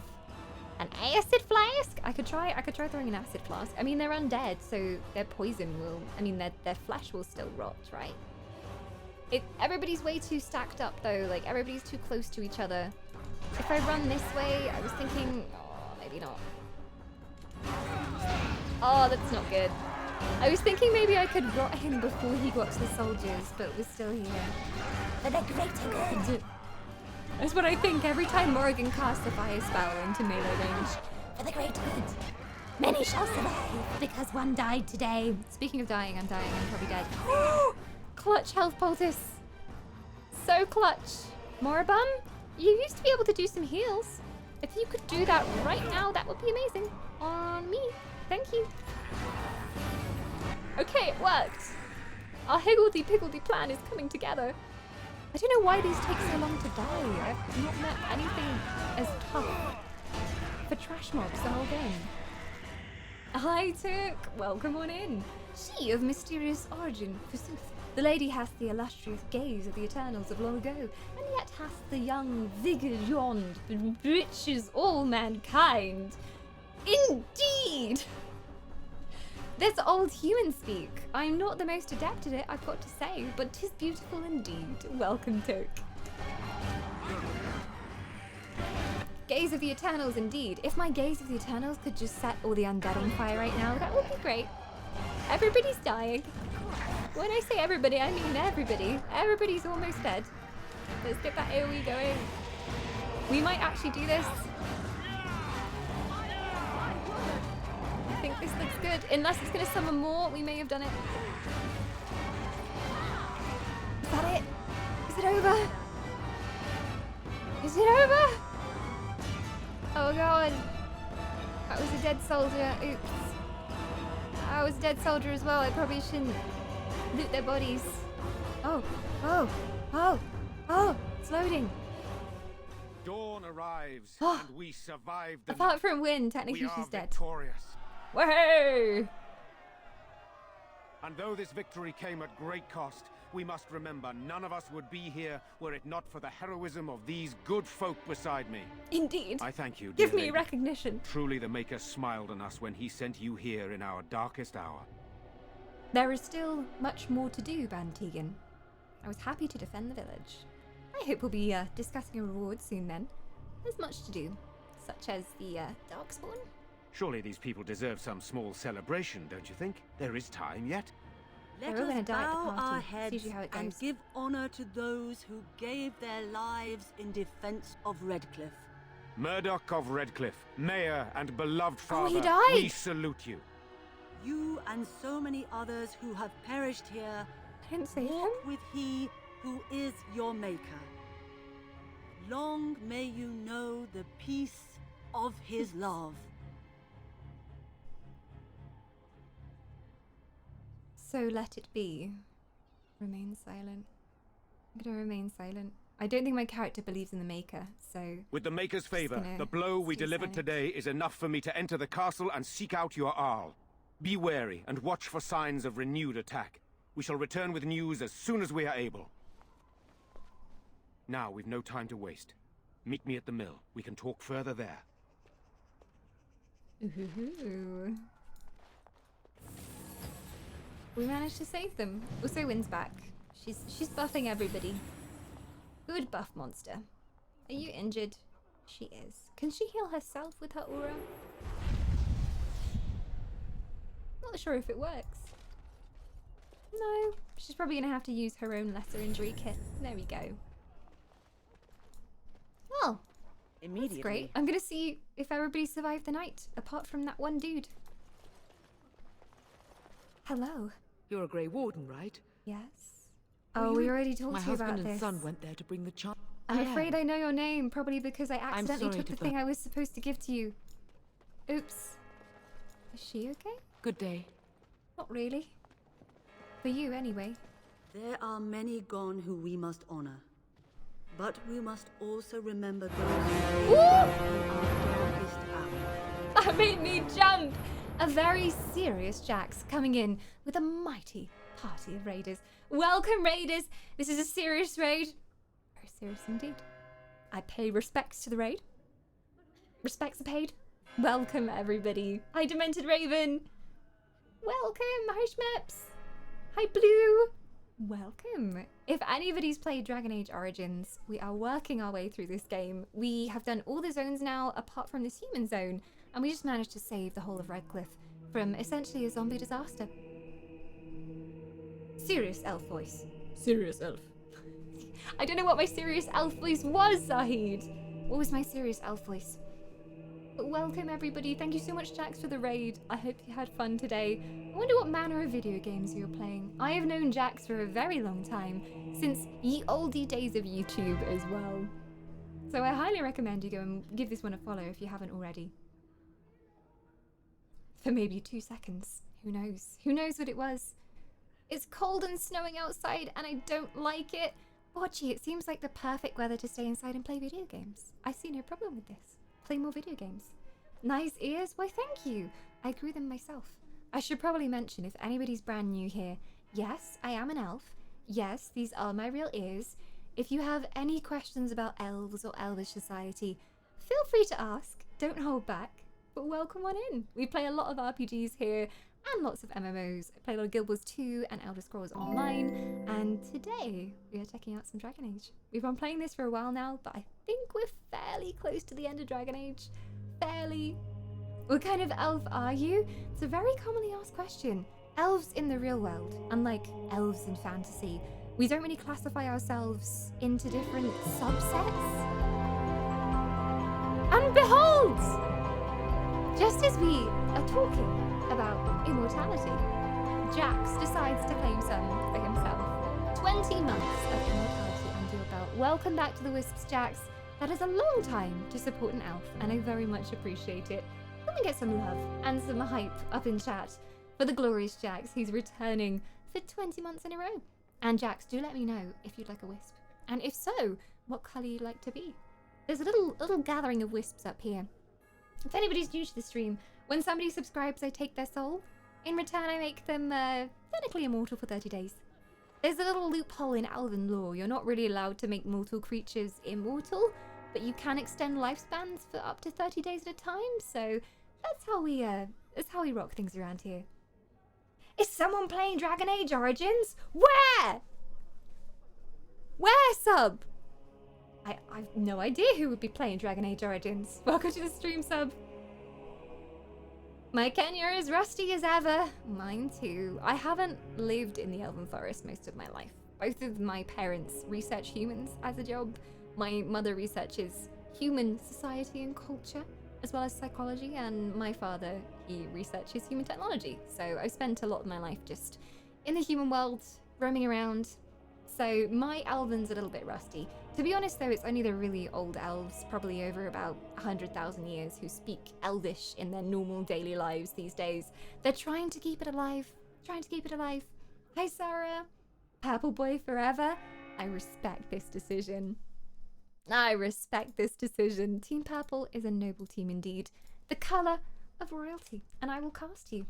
An acid flask? I could try throwing an acid flask. I mean, they're undead, so their poison will, I mean, their flesh will still rot, right? Everybody's way too stacked up though, like everybody's too close to each other. If I run this way, I was thinking, oh, maybe not. Oh, that's not good. I was thinking maybe I could rot him before he got to the soldiers, but we're still here. For the greater good. That's what I think every time Morrigan casts a fire spell into melee range. For the greater good. Many shall survive, because one died today. Speaking of dying, I'm probably dead. Clutch health poultice. So clutch. Moribum, you used to be able to do some heals. If you could do that right now, that would be amazing. On me. Thank you. Okay, it worked. Our higgledy-piggledy plan is coming together. I don't know why these take so long to die. I've not met anything as tough for trash mobs the whole game. Hi, Took. Welcome on in. She of mysterious origin, forsooth. The lady hath the illustrious gaze of the Eternals of long ago, and yet hath the young vigour yawned, bewitches all mankind. Indeed! That's old human speak. I'm not the most adept at it, I've got to say, but 'tis beautiful indeed. Welcome, Toke. Gaze of the Eternals, indeed. If my Gaze of the Eternals could just set all the undead on fire right now, that would be great. Everybody's dying. When I say everybody, I mean everybody. Everybody's almost dead. Let's get that AoE going. We might actually do this. I think this looks good. Unless it's going to summon more, we may have done it. Is that it? Is it over? Is it over? Oh god. That was a dead soldier. Oops. I was a dead soldier as well. I probably shouldn't loot their bodies. Oh. It's loading. Dawn arrives, and we survived the Apart from Wynne, technically she's dead. Victorious. Whoa! And though this victory came at great cost, we must remember none of us would be here were it not for the heroism of these good folk beside me. Indeed. I thank you, Give dear me lady. recognition. Truly the Maker smiled on us when he sent you here in our darkest hour. There is still much more to do, Bantegan. I was happy to defend the village. I hope we'll be discussing a reward soon then. There's much to do, such as the Darkspawn. Surely these people deserve some small celebration, don't you think? There is time yet. Let They're all gonna us die at the bow party. our It's heads usually how it and goes. give honor to those who gave their lives in defense of Redcliffe. Murdoch of Redcliffe, Mayor and beloved father, he died! we salute you. You and so many others who have perished here, I didn't say walk with he who is your Maker. Long may you know the peace of his love. So let it be. Remain silent. I'm gonna remain silent. I don't think my character believes in the Maker, so... With the Maker's favor, gonna the blow we stay delivered silent. today is enough for me to enter the castle and seek out your Arl. Be wary and watch for signs of renewed attack. We shall return with news as soon as we are able. Now we've no time to waste. Meet me at the mill. We can talk further there. Ooh. We managed to save them. Also, Wynne's back. She's buffing everybody. Good buff monster. Are you injured? She is. Can she heal herself with her aura? Not sure if it works. No. She's probably gonna have to use her own lesser injury kit. There we go. Oh. That's great. I'm gonna see if everybody survived the night, apart from that one dude. Hello. You're a Grey Warden, right? Yes. Oh, we already talked My to you about husband and this. son went there to bring the child. I'm afraid I know your name, probably because I accidentally sorry took the to thing I was supposed to give to you. Oops. Is she okay? Good day. Not really. For you, anyway. There are many gone who we must honor. But we must also remember those who are darkest hour. That made me jump! A very serious Jax coming in with a mighty party of raiders. Welcome, raiders! This is a serious raid. Very serious indeed. I pay respects to the raid. Respects are paid. Welcome, everybody. Hi, Demented Raven. Welcome, hi, Schmeps. Hi, Blue. Welcome. If anybody's played Dragon Age Origins, we are working our way through this game. We have done all the zones now, apart from this human zone, and we just managed to save the whole of Redcliffe from essentially a zombie disaster. Serious elf voice. Serious elf. I don't know what my serious elf voice was, Zahid. What was my serious elf voice? But welcome everybody. Thank you so much, Jax, for the raid. I hope you had fun today. I wonder what manner of video games you're playing. I have known Jax for a very long time, since ye oldie days of YouTube as well. So I highly recommend you go and give this one a follow if you haven't already. For maybe 2 seconds. Who knows? Who knows what it was? It's cold and snowing outside and I don't like it. Bocchi, it seems like the perfect weather to stay inside and play video games. I see no problem with this. Play more video games. Nice ears? Why, thank you. I grew them myself. I should probably mention, if anybody's brand new here, yes, I am an elf. Yes, these are my real ears. If you have any questions about elves or elvish society, feel free to ask. Don't hold back. But welcome on in. We play a lot of RPGs here and lots of MMOs. I play a lot of Guild Wars 2 and Elder Scrolls Online, and today we are checking out some Dragon Age. We've been playing this for a while now, but I think we're fairly close to the end of Dragon Age. Fairly. What kind of elf are you? It's a very commonly asked question. Elves in the real world, unlike elves in fantasy, we don't really classify ourselves into different subsets. And behold! Just as we are talking about immortality, Jax decides to claim some for himself. 20 months of immortality under your belt. Welcome back to the Wisps, Jax. That is a long time to support an elf, and I very much appreciate it. Let me get some love and some hype up in chat for the glorious Jax. He's returning for 20 months in a row. And Jax, do let me know if you'd like a wisp. And if so, what colour you'd like to be. There's a little gathering of wisps up here. If anybody's new to the stream, when somebody subscribes, I take their soul. In return, I make them technically immortal for 30 days. There's a little loophole in Elven lore. You're not really allowed to make mortal creatures immortal, but you can extend lifespans for up to 30 days at a time. So that's how we rock things around here. Is someone playing Dragon Age Origins? Where? Where, sub? I've no idea who would be playing Dragon Age Origins. Welcome to the stream, sub. My Kenya is rusty as ever. Mine too. I haven't lived in the Elven Forest most of my life. Both of my parents research humans as a job. My mother researches human society and culture, as well as psychology, and my father, he researches human technology. So I spent a lot of my life just in the human world, roaming around. So my Elven's a little bit rusty. To be honest though, it's only the really old elves, probably over about 100,000 years, who speak Elvish in their normal daily lives these days. They're trying to keep it alive. Hi Sarah. Purple boy forever. I respect this decision. Team Purple is a noble team indeed. The colour of royalty. And I will cast you.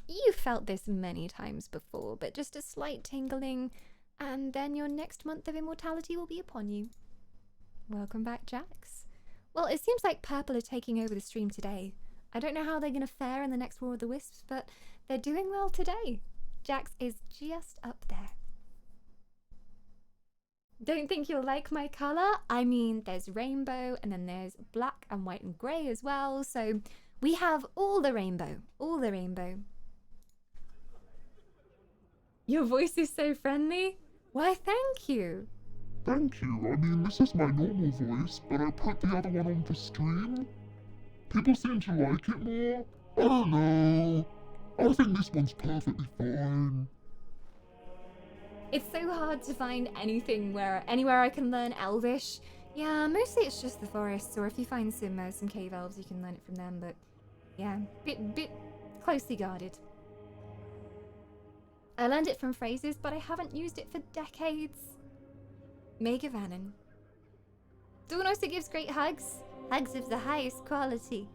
You felt this many times before, but just a slight tingling, and then your next month of immortality will be upon you. Welcome back, Jax. Well, it seems like Purple are taking over the stream today. I don't know how they're going to fare in the next War of the Wisps, but they're doing well today. Jax is just up there. Don't think you'll like my colour? I mean, there's rainbow, and then there's black and white and grey as well, so we have all the rainbow. Your voice is so friendly. Why, thank you. Thank you. I mean, this is my normal voice, but I put the other one on for stream. People seem to like it more. I don't know. I think this one's perfectly fine. It's so hard to find anywhere I can learn Elvish. Yeah, mostly it's just the forests, or if you find some cave elves, you can learn it from them, but yeah, bit closely guarded. I learned it from phrases, but I haven't used it for decades. Mega Vannon. Dawn also gives great hugs. Hugs of the highest quality.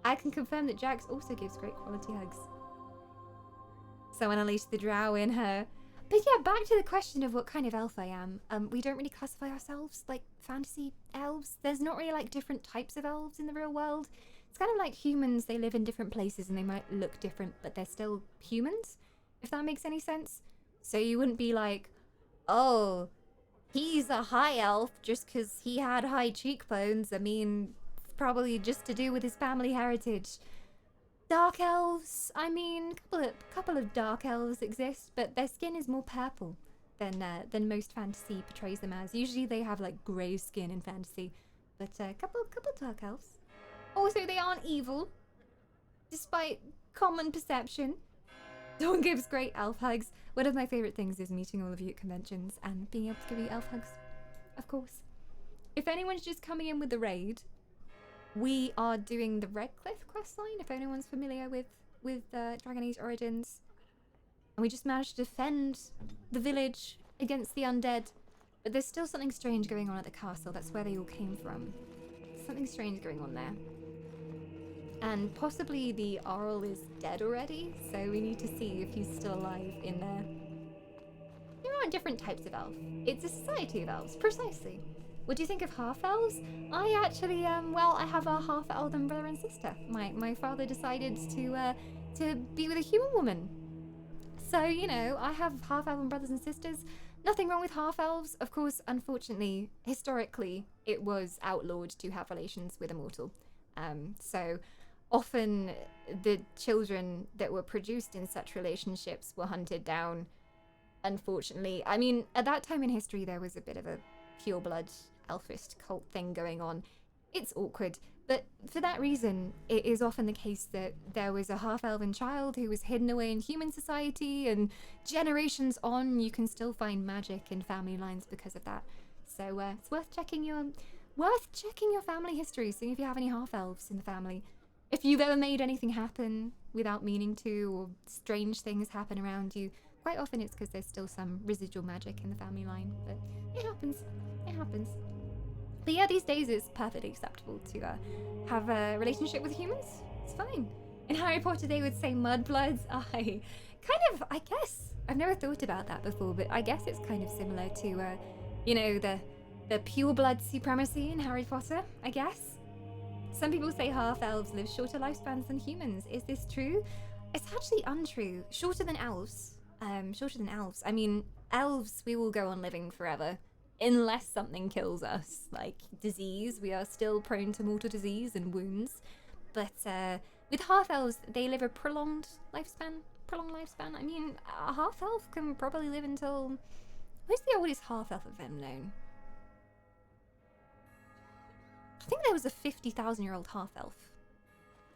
I can confirm that Jax also gives great quality hugs. Someone unleashed the drow in her. But yeah, back to the question of what kind of elf I am. We don't really classify ourselves like fantasy elves. There's not really like different types of elves in the real world. It's kind of like humans. They live in different places and they might look different, but they're still humans, if that makes any sense. So you wouldn't be like, oh, he's a high elf just because he had high cheekbones. I mean, it's probably just to do with his family heritage. Dark elves. I mean, couple of dark elves exist, but their skin is more purple than most fantasy portrays them as. Usually they have like grey skin in fantasy, but couple dark elves. Also, they aren't evil, despite common perception. Dawn gives great elf hugs. One of my favorite things is meeting all of you at conventions and being able to give you elf hugs, of course. If anyone's just coming in with the raid, we are doing the Redcliffe questline, if anyone's familiar with Dragon Age Origins. And we just managed to defend the village against the undead. But there's still something strange going on at the castle. That's where they all came from. Something strange going on there. And possibly the Arl is dead already, so we need to see if he's still alive in there. There are different types of elf. It's a society of elves, precisely. What do you think of half-elves? I actually, well, I have a half-elven brother and sister. My father decided to be with a human woman. So, you know, I have half-elven brothers and sisters. Nothing wrong with half-elves. Of course, unfortunately, historically, it was outlawed to have relations with a mortal. So, often the children that were produced in such relationships were hunted down, unfortunately. I mean, at that time in history, there was a bit of a pure-blood elfist cult thing going on. It's awkward, but for that reason, it is often the case that there was a half-elven child who was hidden away in human society, and generations on, you can still find magic in family lines because of that. So it's worth checking your family history, seeing if you have any half-elves in the family. If you've ever made anything happen without meaning to, or strange things happen around you, quite often it's because there's still some residual magic in the family line, but it happens. It happens. But yeah, these days it's perfectly acceptable to have a relationship with humans. It's fine. In Harry Potter they would say mudbloods. I guess, I've never thought about that before, but I guess it's kind of similar to, you know, the pure blood supremacy in Harry Potter, I guess. Some people say half-elves live shorter lifespans than humans. Is this true? It's actually untrue. Shorter than elves. I mean, elves, we will go on living forever. Unless something kills us, like disease. We are still prone to mortal disease and wounds. But with half-elves, they live a prolonged lifespan. I mean, a half-elf can probably live until... Who's the oldest half-elf I've ever known? I think there was a 50,000-year-old half-elf.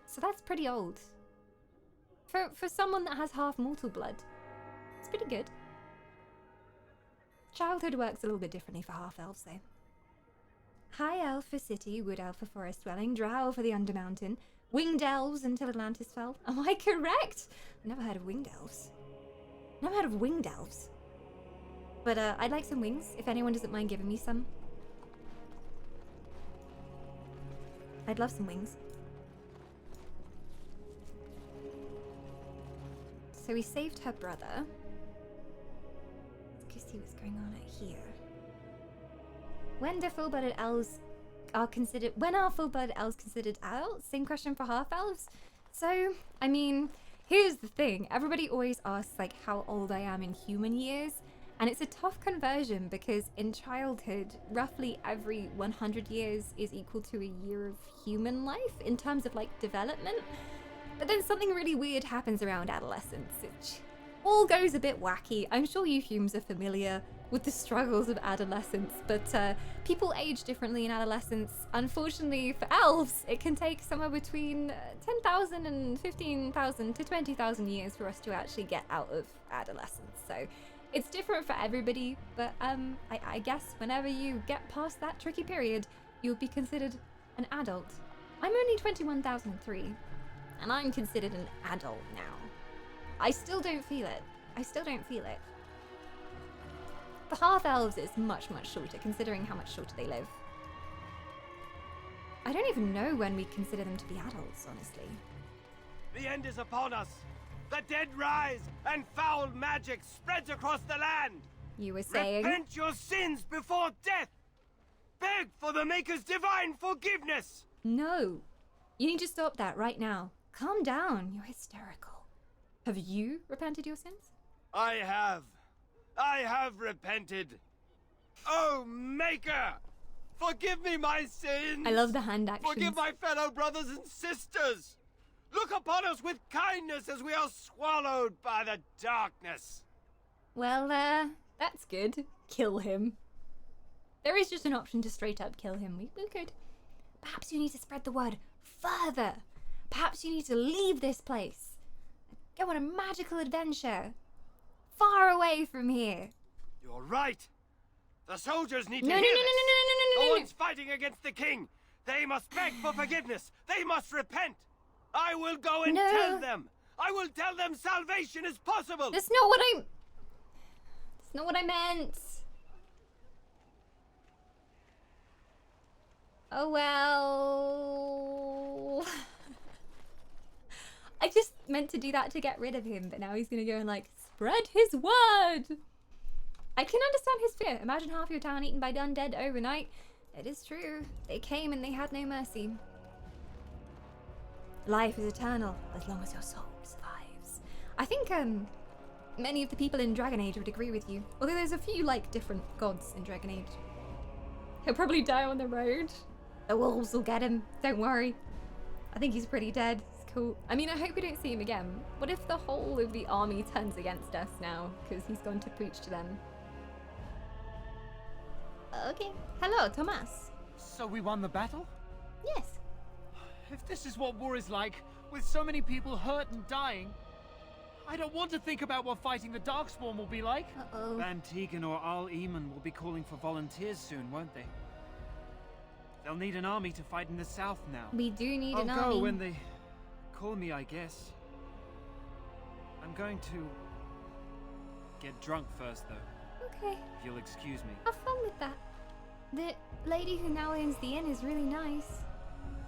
So that's pretty old. For someone that has half-mortal blood, it's pretty good. Childhood works a little bit differently for half-elves, though. High elf for city, wood elf for forest dwelling, drow for the undermountain, winged elves until Atlantis fell. Am I correct? I've never heard of winged elves. But I'd like some wings, if anyone doesn't mind giving me some. I'd love some wings. So we saved her brother. Let's see what's going on here. When are full-blooded elves considered adults? Same question for half-elves. So, I mean, here's the thing. Everybody always asks, like, how old I am in human years. And it's a tough conversion because in childhood, roughly every 100 years is equal to a year of human life in terms of, like, development. But then something really weird happens around adolescence. It all goes a bit wacky. I'm sure you humans are familiar with the struggles of adolescence, but people age differently in adolescence. Unfortunately for elves, it can take somewhere between 10,000 and 15,000 to 20,000 years for us to actually get out of adolescence. So it's different for everybody, but I guess whenever you get past that tricky period, you'll be considered an adult. I'm only 21,003, and I'm considered an adult now. I still don't feel it. For half-elves, it's much, much shorter, considering how much shorter they live. I don't even know when we consider them to be adults, honestly. The end is upon us. The dead rise, and foul magic spreads across the land. You were saying? Repent your sins before death. Beg for the Maker's divine forgiveness. No. You need to stop that right now. Calm down. You're hysterical. Have you repented your sins? I have repented. Oh, Maker! Forgive me my sins! I love the hand actions. Forgive my fellow brothers and sisters! Look upon us with kindness as we are swallowed by the darkness. Well, that's good. Kill him. There is just an option to straight up kill him. We could. Perhaps you need to spread the word further. Perhaps you need to leave this place. Go on a magical adventure. Far away from here. You're right. The soldiers need to No, hear no, no, this. no, no, no, no, no, The no. ones fighting against the king. They must beg for forgiveness. They must repent. I will go and No. tell them. I will tell them salvation is possible. That's not what I... That's not what I meant. Oh well... I just meant to do that to get rid of him, but now he's gonna go and like, spread his word! I can understand his fear. Imagine half your town eaten by undead overnight. It is true. They came and they had no mercy. Life is eternal as long as your soul survives. I think many of the people in Dragon Age would agree with you. Although there's a few like different gods in Dragon Age. He'll probably die on the road. The wolves will get him. Don't worry. I think he's pretty dead. It's cool. I mean, I hope we don't see him again. What if the whole of the army turns against us now because he's gone to preach to them? Okay. Hello, Thomas. So we won the battle? Yes. If this is what war is like, with so many people hurt and dying, I don't want to think about what fighting the Darkspawn will be like. Uh-oh. Van Tegan or Al Eamon will be calling for volunteers soon, won't they? They'll need an army to fight in the south now. We do need an I'll army. go when they call me, I guess. I'm going to get drunk first, though. Okay. If you'll excuse me. Have fun with that. The lady who now owns the inn is really nice.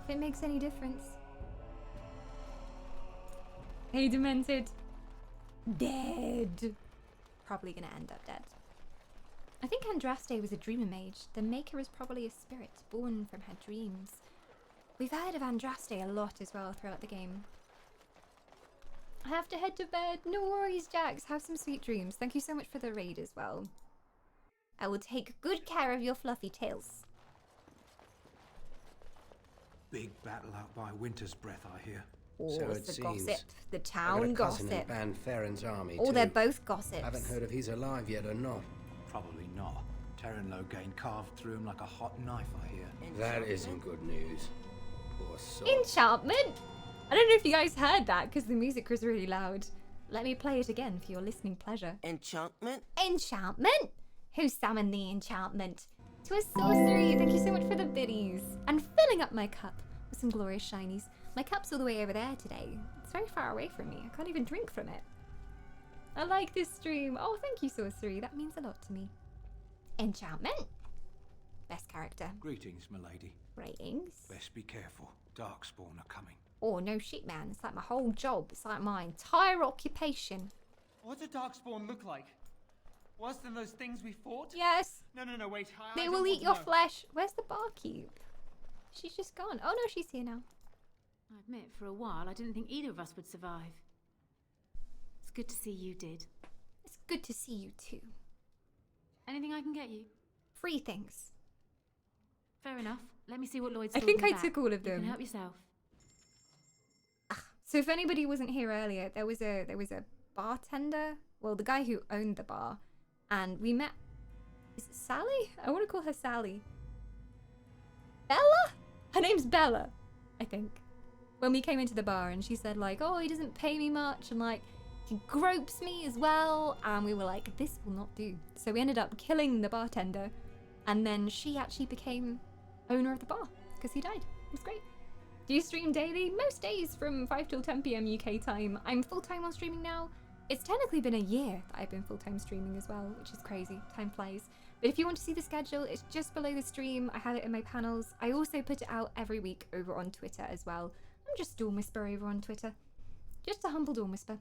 If it makes any difference. Hey, Demented. Dead. Probably gonna end up dead. I think Andraste was a dreamer mage. The maker is probably a spirit born from her dreams. We've heard of Andraste a lot as well throughout the game. I have to head to bed. No worries, Jax. Have some sweet dreams. Thank you so much for the raid as well. I will take good care of your fluffy tails. Big battle out by Winter's Breath, I hear. Oh, So it's it the seems. gossip. The I got town a cousin in gossip. Ban Farron's army, Oh, too. they're both gossips. Haven't heard if he's alive yet or not. Probably not. Terran Loghain carved through him like a hot knife, I hear. That isn't good news. Poor soul. Enchantment! I don't know if you guys heard that because the music was really loud. Let me play it again for your listening pleasure. Enchantment? Enchantment? Who summoned the enchantment? To a sorcery! Thank you so much for the biddies. And filling up my cup with some glorious shinies. My cup's all the way over there today. It's very far away from me. I can't even drink from it. I like this stream. Oh, thank you, sorcery. That means a lot to me. Enchantment? Best character. Greetings, milady. Ratings. Best be careful. Darkspawn are coming. Oh, no shit, man. It's like my whole job. It's like my entire occupation. What does Darkspawn look like? Worse than those things we fought? Yes. No, wait. I They don't will want eat to your know. flesh. Where's the barkeep? She's just gone. Oh, no, she's here now. I admit, for a while, I didn't think either of us would survive. It's good to see you did. It's good to see you, too. Anything I can get you? Free things. Fair enough. Let me see what Lloyd's I think talking I about. took all of You them. can help yourself. So if anybody wasn't here earlier, there was a bartender. Well, the guy who owned the bar. And we met... Is it Sally? I want to call her Sally. Bella? Her name's Bella, I think. When we came into the bar and she said like, oh, he doesn't pay me much and like, he gropes me as well. And we were like, this will not do. So we ended up killing the bartender. And then she actually became owner of the bar because he died. It was great. Do you stream daily? Most days from 5 till 10 p.m. UK time. I'm full-time on streaming now. It's technically been a year that I've been full-time streaming as well, which is crazy. Time flies. But if you want to see the schedule, it's just below the stream. I have it in my panels. I also put it out every week over on Twitter as well. I'm just Dawn Whisper over on Twitter. Just a humble Dawn Whisper.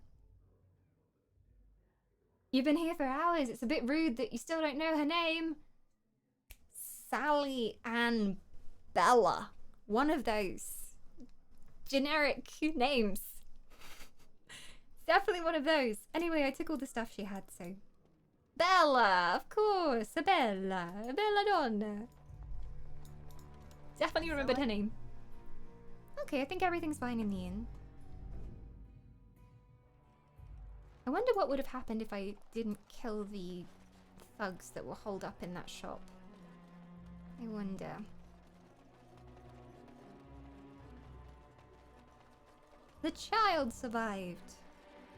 You've been here for hours. It's a bit rude that you still don't know her name. Sally Ann Bella. One of those generic names. Definitely one of those. Anyway, I took all the stuff she had, so... Bella, of course, a Bella. A Belladonna. Definitely remembered her name. Okay, I think everything's fine in the inn. I wonder what would have happened if I didn't kill the thugs that were holed up in that shop. I wonder. The child survived,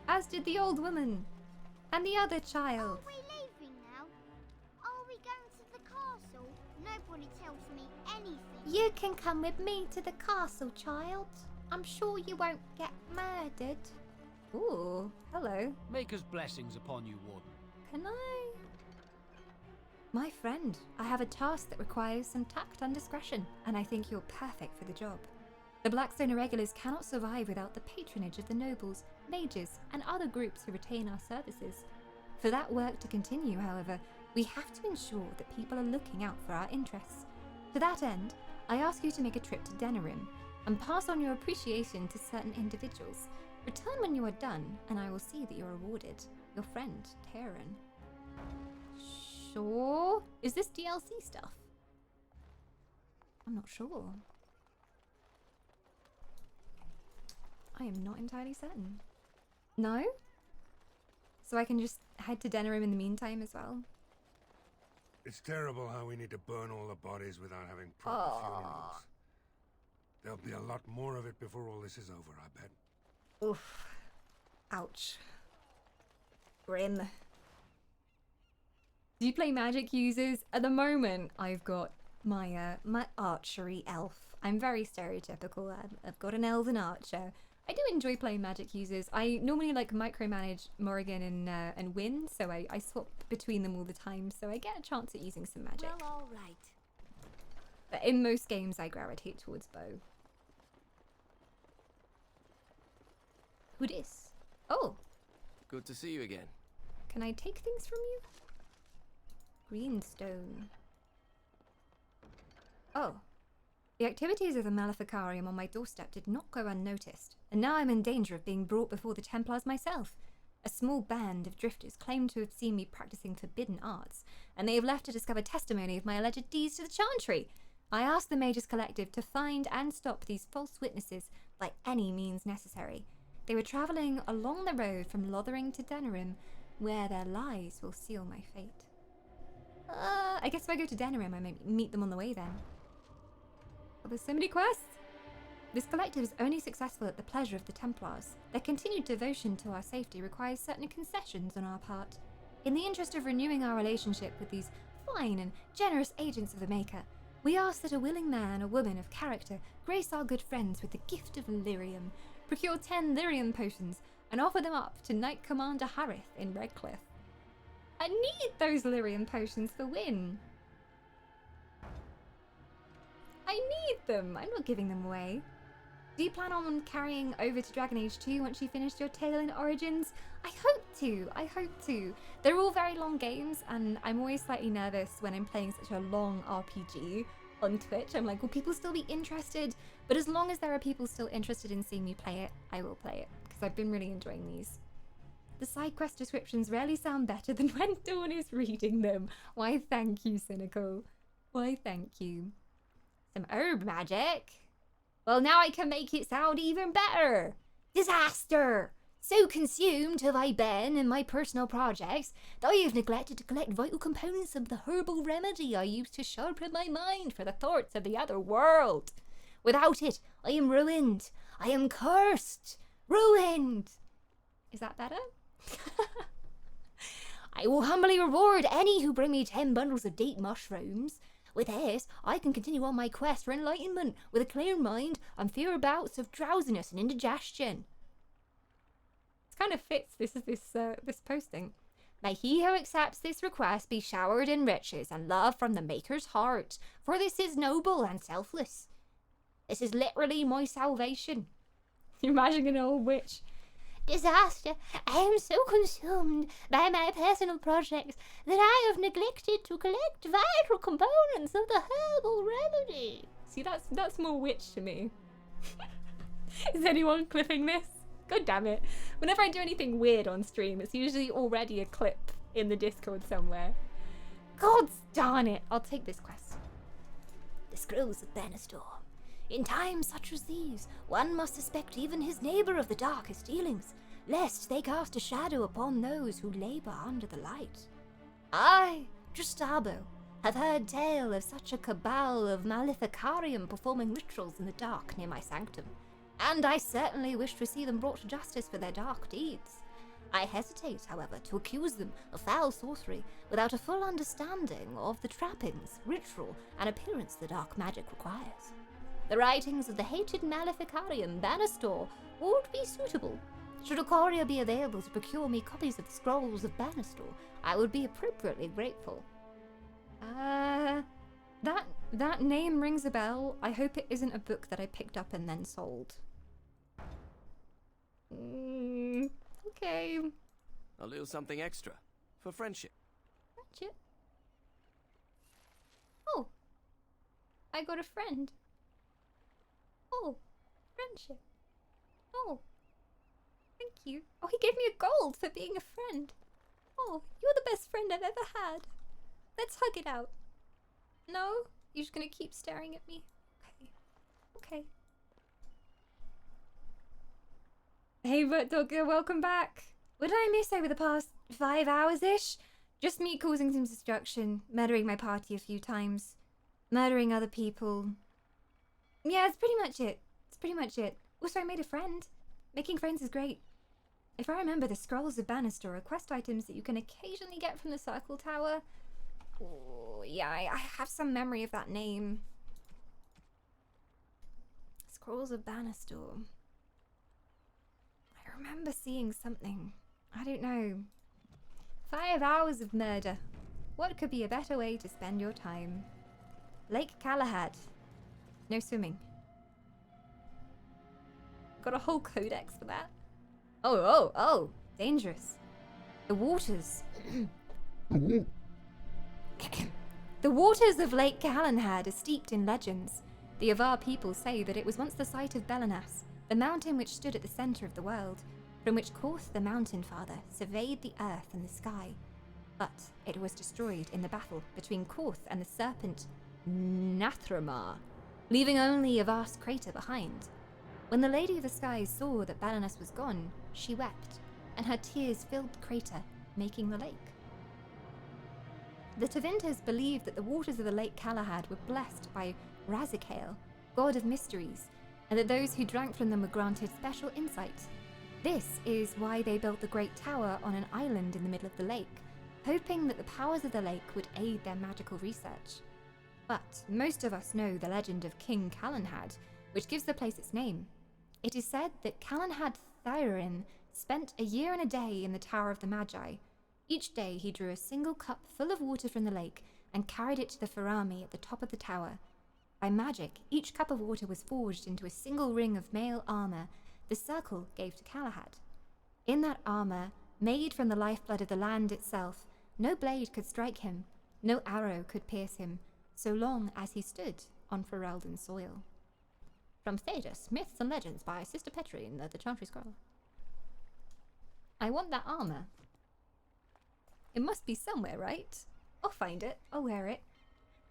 as did the old woman, and the other child. Are we leaving now? Are we going to the castle? Nobody tells me anything. You can come with me to the castle, child. I'm sure you won't get murdered. Ooh, hello. Maker's blessings upon you, Warden. Can I? My friend, I have a task that requires some tact and discretion, and I think you're perfect for the job. The Blackstone Irregulars cannot survive without the patronage of the nobles, mages, and other groups who retain our services. For that work to continue, however, we have to ensure that people are looking out for our interests. To that end, I ask you to make a trip to Denerim and pass on your appreciation to certain individuals. Return when you are done, and I will see that you're rewarded. Your friend, Taryn. Sure. Is this DLC stuff? I'm not sure. I am not entirely certain. No? So I can just head to Denerim in the meantime as well? It's terrible how we need to burn all the bodies without having proper funerals. There'll be a lot more of it before all this is over, I bet. Oof. Ouch. Grim. Do you play magic users? At the moment, I've got my my archery elf. I'm very stereotypical. I've got an elven archer. I do enjoy playing magic users. I normally like micromanage Morrigan and Wynne, so I swap between them all the time, so I get a chance at using some magic. Well, all right. But in most games, I gravitate towards bow. Who dis? Oh, Good to see you again. can I take things from you? Greenstone. Oh. The activities of the Maleficarium on my doorstep did not go unnoticed, and now I'm in danger of being brought before the Templars myself. A small band of drifters claim to have seen me practicing forbidden arts, and they have left to discover testimony of my alleged deeds to the Chantry. I ask the Mages Collective to find and stop these false witnesses by any means necessary. They were travelling along the road from Lothering to Denerim, where their lies will seal my fate. I guess if I go to Denerim, I may meet them on the way then. Oh, there's so many quests! This collective is only successful at the pleasure of the Templars. Their continued devotion to our safety requires certain concessions on our part. In the interest of renewing our relationship with these fine and generous agents of the Maker, we ask that a willing man or woman of character grace our good friends with the gift of lyrium, procure 10 lyrium potions, and offer them up to Knight Commander Harith in Redcliffe. I need those lyrium potions for Wynne. I need them. I'm not giving them away. Do you plan on carrying over to Dragon Age 2 once you finished your tale in Origins? I hope to. I hope to. They're all very long games, and I'm always slightly nervous when I'm playing such a long RPG on Twitch. I'm like, will people still be interested? But as long as there are people still interested in seeing me play it, I will play it, because I've been really enjoying these. The side quest descriptions rarely sound better than when Dawn is reading them. Why, thank you, Cynical. Why, thank you. Some herb magic? Well, now I can make it sound even better. Disaster! So consumed have I been in my personal projects that I have neglected to collect vital components of the herbal remedy I use to sharpen my mind for the thoughts of the other world. Without it, I am ruined. I am cursed. Ruined. Is that better? I will humbly reward any who bring me 10 bundles of date mushrooms. With this, I can continue on my quest for enlightenment with a clear mind and fewer bouts of drowsiness and indigestion. It kind of fits this posting. May he who accepts this request be showered in riches and love from the Maker's heart, for this is noble and selfless. This is literally my salvation. You imagine an old witch. Disaster! I am so consumed by my personal projects that I have neglected to collect vital components of the herbal remedy. See, that's more witch to me. Is anyone clipping this? God damn it. Whenever I do anything weird on stream, it's usually already a clip in the Discord somewhere. God darn it. I'll take this quest. The Scrolls of Banastor. In times such as these, one must suspect even his neighbor of the darkest dealings. lest they cast a shadow upon those who labour under the light. I, Gustavo, have heard tale of such a cabal of Maleficarium performing rituals in the dark near my sanctum, and I certainly wish to see them brought to justice for their dark deeds. I hesitate, however, to accuse them of foul sorcery without a full understanding of the trappings, ritual, and appearance the dark magic requires. The writings of the hated Maleficarium Banastor would be suitable. Should a courier be available to procure me copies of the Scrolls of Banastor, I would be appropriately grateful. That name rings a bell. I hope it isn't a book that I picked up and then sold. Okay. A little something extra for friendship. Friendship? Oh. I got a friend. Oh. Friendship. Oh. Thank you. Oh, he gave me a gold for being a friend. Oh, you're the best friend I've ever had. Let's hug it out. No? You're just gonna keep staring at me? Okay. Okay. Hey, Bert Dogger, welcome back. What did I miss over the past 5 hours-ish? Just me causing some destruction, murdering my party a few times, murdering other people. Yeah, that's pretty much it. It's pretty much it. Also, I made a friend. Making friends is great. If I remember, the Scrolls of Banastor are quest items that you can occasionally get from the Circle Tower. Oh, yeah, I have some memory of that name. Scrolls of Banastor. I remember seeing something. I don't know. 5 hours of murder. What could be a better way to spend your time? Lake Galahad. No swimming. Got a whole codex for that. Oh, dangerous. The waters. The waters of Lake Galahad are steeped in legends. The Avar people say that it was once the site of Belenas, the mountain which stood at the center of the world, from which Korth the Mountain Father surveyed the earth and the sky. But it was destroyed in the battle between Korth and the serpent Nathramar, leaving only a vast crater behind. When the Lady of the Skies saw that Belenas was gone, she wept, and her tears filled the crater, making the lake. The Tevinter believed that the waters of the Lake Galahad were blessed by Razikael, god of mysteries, and that those who drank from them were granted special insight. This is why they built the Great Tower on an island in the middle of the lake, hoping that the powers of the lake would aid their magical research. But most of us know the legend of King Calenhad, which gives the place its name. It is said that Calenhad Thyrin spent a year and a day in the Tower of the Magi. Each day he drew a single cup full of water from the lake and carried it to the Farami at the top of the tower. By magic, each cup of water was forged into a single ring of mail armor the circle gave to Galahad. In that armor, made from the lifeblood of the land itself, no blade could strike him, no arrow could pierce him, so long as he stood on Ferelden soil. From Thedas, Myths and Legends by Sister Petri in the Chantry Scroll. I want that armor. It must be somewhere, right? I'll find it. I'll wear it.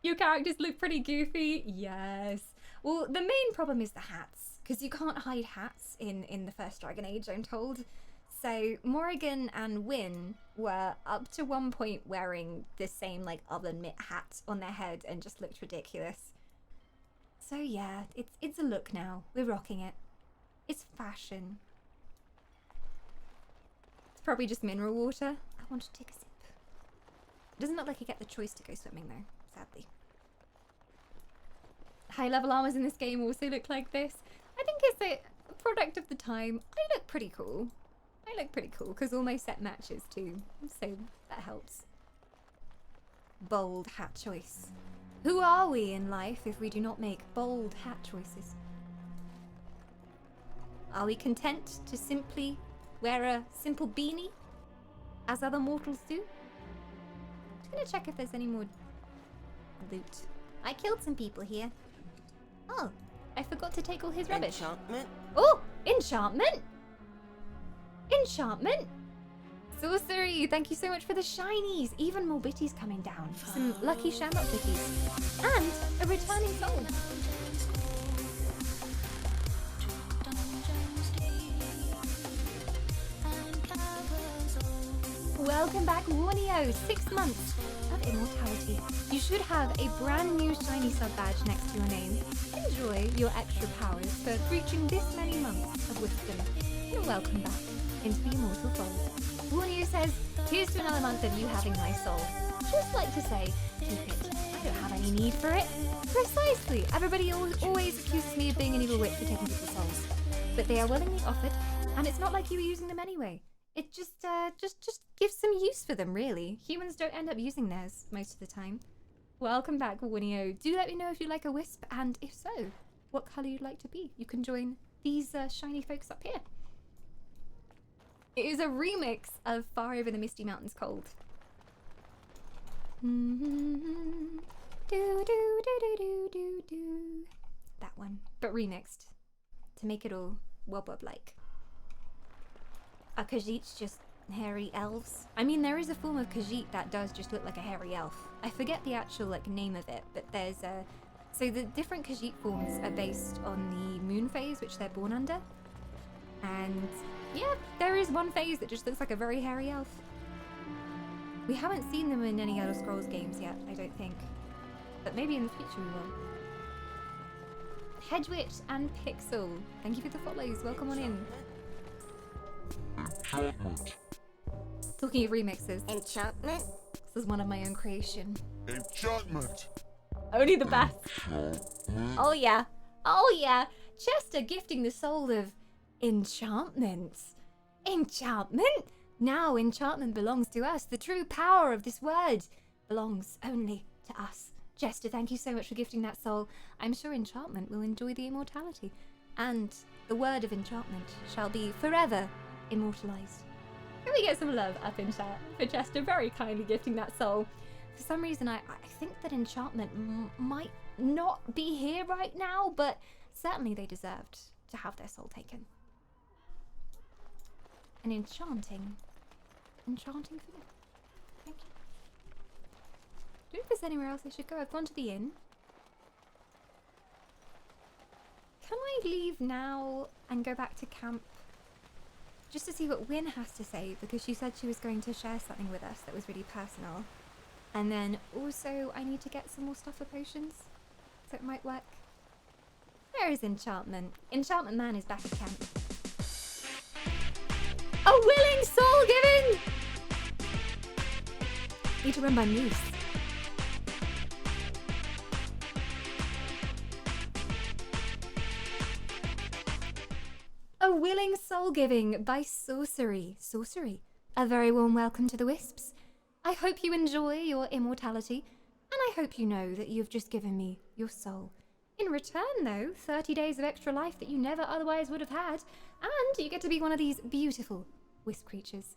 Your characters look pretty goofy. Yes. Well, the main problem is the hats, because you can't hide hats in the first Dragon Age, I'm told. So Morrigan and Wynne were up to one point wearing the same like oven mitt hat on their head and just looked ridiculous. So yeah, it's a look now. We're rocking it. It's fashion. It's probably just mineral water. I want to take a sip. It doesn't look like you get the choice to go swimming though, sadly. High level armors in this game also look like this. I think it's a product of the time. I look pretty cool. I look pretty cool because all my set matches too, so that helps. Bold hat choice. Who are we in life if we do not make bold hat choices? Are we content to simply wear a simple beanie, as other mortals do? I'm just gonna check if there's any more loot. I killed some people here. Oh, I forgot to take all his rubbish. Enchantment? Oh, enchantment! Enchantment! Sorcery! Thank you so much for the shinies! Even more bitties coming down. Some lucky shamrock bitties. And a returning soul. Welcome back, Warnio. 6 months of immortality. You should have a brand new shiny sub badge next to your name. Enjoy your extra powers for reaching this many months of wisdom. And welcome back into the immortal fold. Warnio says, here's to another month of you having my soul. Just like to say, keep it. I don't have any need for it. Precisely. Everybody always accuses me of being an evil witch for taking people's souls. But they are willingly offered, and it's not like you were using them anyway. It just gives some use for them, really. Humans don't end up using theirs most of the time. Welcome back, Warnio. Do let me know if you like a wisp, and if so, what colour you'd like to be. You can join these shiny folks up here. It is a remix of Far Over the Misty Mountains Cold. That one, but remixed to make it all wub-wub-like. Are Khajiits just hairy elves? I mean, there is a form of Khajiit that does just look like a hairy elf. I forget the actual name of it, but there's a... So the different Khajiit forms are based on the moon phase which they're born under. And yeah, there is one phase that just looks like a very hairy elf. We haven't seen them in any Elder Scrolls games yet, I don't think. But maybe in the future we will. Hedgewitch and Pixel, thank you for the follows, welcome on in. Enchantment. Talking of remixes. Enchantment? This is one of my own creation. Enchantment. Only the best. Oh yeah. Oh yeah. Chester gifting the soul of enchantment. Enchantment? Now enchantment belongs to us. The true power of this word belongs only to us. Chester, thank you so much for gifting that soul. I'm sure enchantment will enjoy the immortality. And the word of enchantment shall be forever immortalized. Can we get some love up in chat for Chester very kindly gifting that soul? For some reason, I think that enchantment might not be here right now, but certainly they deserved to have their soul taken. An enchanting for you. Thank you. I don't know if there's anywhere else I should go. I've gone to the inn. Can I leave now and go back to camp? Just to see what Wynne has to say, because she said she was going to share something with us that was really personal. And then also I need to get some more stuff for potions, so it might work. Where is Enchantment? Enchantment Man is back at camp. A willing soul given! Need to run by Moose. A willing soul giving by Sorcery. Sorcery. A very warm welcome to the Wisps. I hope you enjoy your immortality, and I hope you know that you've just given me your soul. In return, though, 30 days of extra life that you never otherwise would have had, and you get to be one of these beautiful wisp creatures.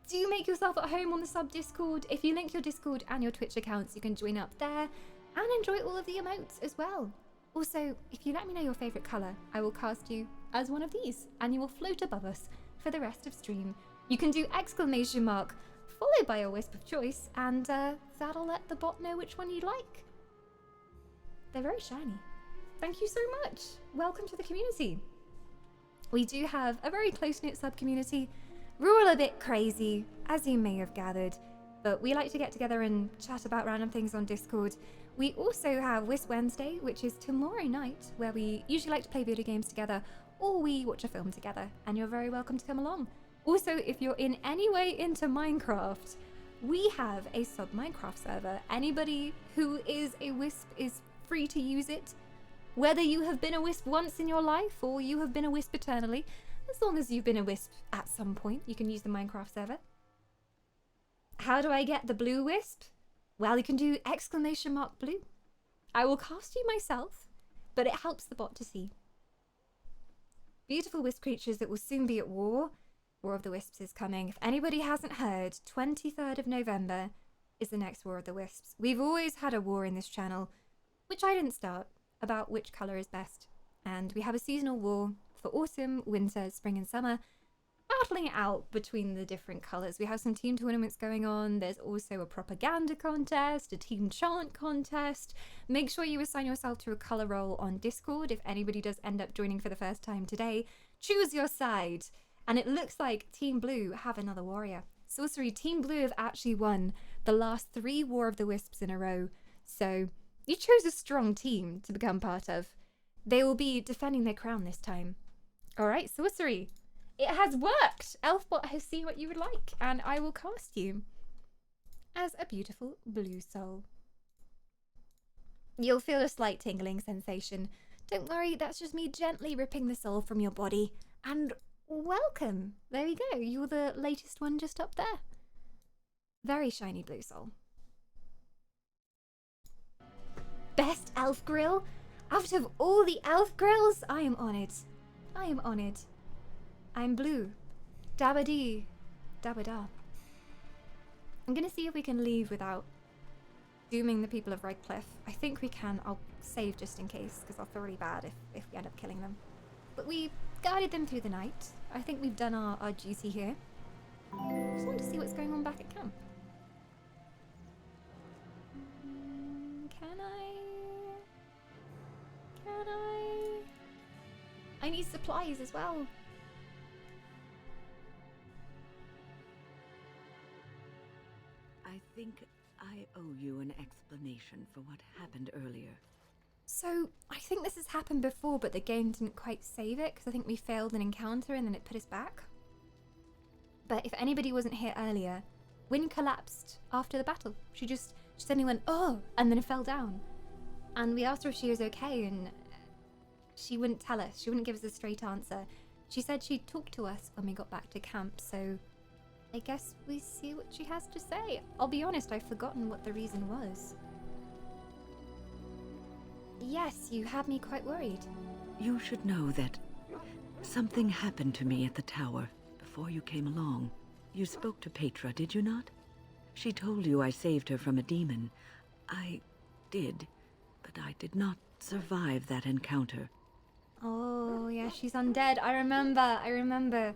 Do make yourself at home on the sub Discord. If you link your Discord and your Twitch accounts, you can join up there and enjoy all of the emotes as well. Also, if you let me know your favourite colour, I will cast you as one of these, and you will float above us for the rest of stream. You can do exclamation mark followed by a wisp of choice, and that'll let the bot know which one you like. They're very shiny. Thank you so much. Welcome to the community. We do have a very close-knit sub-community. We're all a bit crazy, as you may have gathered, but we like to get together and chat about random things on Discord. We also have Wisp Wednesday, which is tomorrow night, where we usually like to play video games together, or we watch a film together, and you're very welcome to come along. Also, if you're in any way into Minecraft, we have a sub-Minecraft server. Anybody who is a Wisp is free to use it. Whether you have been a Wisp once in your life, or you have been a Wisp eternally, as long as you've been a Wisp at some point, you can use the Minecraft server. How do I get the blue Wisp? Well, you can do exclamation mark blue. I will cast you myself, but it helps the bot to see. Beautiful Wisp creatures that will soon be at war. War of the Wisps is coming. If anybody hasn't heard, 23rd of November is the next War of the Wisps. We've always had a war in this channel, which I didn't start, about which colour is best. And we have a seasonal war for autumn, winter, spring and summer, battling it out between the different colours. We have some team tournaments going on. There's also a propaganda contest, a team chant contest. Make sure you assign yourself to a colour role on Discord. If anybody does end up joining for the first time today, choose your side. And it looks like Team Blue have another warrior. Sorcery, Team Blue have actually won the last 3 War of the Wisps in a row. So you chose a strong team to become part of. They will be defending their crown this time. All right, Sorcery. It has worked. Elfbot has seen what you would like, and I will cast you as a beautiful blue soul. You'll feel a slight tingling sensation. Don't worry, that's just me gently ripping the soul from your body. And welcome. There you go. You're the latest one just up there. Very shiny blue soul. Best elf grill? Out of all the elf grills, I am honoured. I am honoured. I'm blue. Dabba-dee. Dabba-da. I'm gonna see if we can leave without dooming the people of Redcliffe. I think we can. I'll save just in case, because I'll feel really bad if we end up killing them. But we guided them through the night. I think we've done our duty here. Just want to see what's going on back at camp. Can I? I need supplies as well. I think I owe you an explanation for what happened earlier. So, I think this has happened before, but the game didn't quite save it, because I think we failed an encounter and then it put us back. But if anybody wasn't here earlier, Wynne collapsed after the battle. She suddenly went, oh, and then it fell down. And we asked her if she was okay, and she wouldn't tell us. She wouldn't give us a straight answer. She said she'd talk to us when we got back to camp, so I guess we see what she has to say. I'll be honest, I've forgotten what the reason was. Yes, you had me quite worried. You should know that something happened to me at the tower before you came along. You spoke to Petra, did you not? She told you I saved her from a demon. I did, but I did not survive that encounter. Oh, yeah, she's undead. I remember.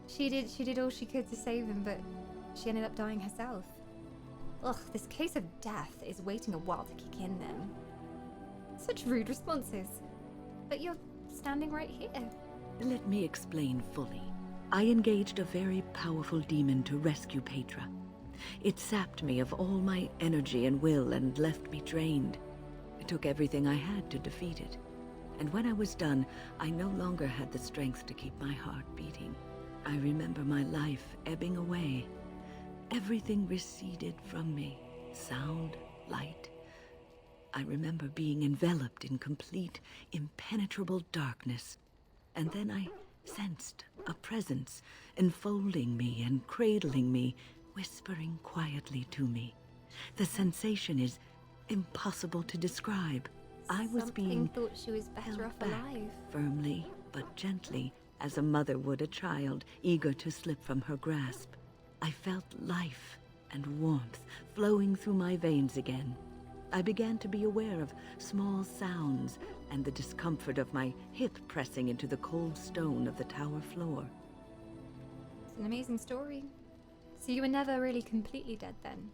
She did all she could to save him, but she ended up dying herself. Ugh, this case of death is waiting a while to kick in then. Such rude responses. But you're standing right here. Let me explain fully. I engaged a very powerful demon to rescue Petra. It sapped me of all my energy and will and left me drained. It took everything I had to defeat it. And when I was done, I no longer had the strength to keep my heart beating. I remember my life ebbing away. Everything receded from me. Sound, light. I remember being enveloped in complete, impenetrable darkness. And then I sensed a presence enfolding me and cradling me, whispering quietly to me. The sensation is impossible to describe. I was being thought she was better off alive. Firmly but gently, as a mother would a child, eager to slip from her grasp. I felt life and warmth flowing through my veins again. I began to be aware of small sounds and the discomfort of my hip pressing into the cold stone of the tower floor. It's an amazing story. So you were never really completely dead then?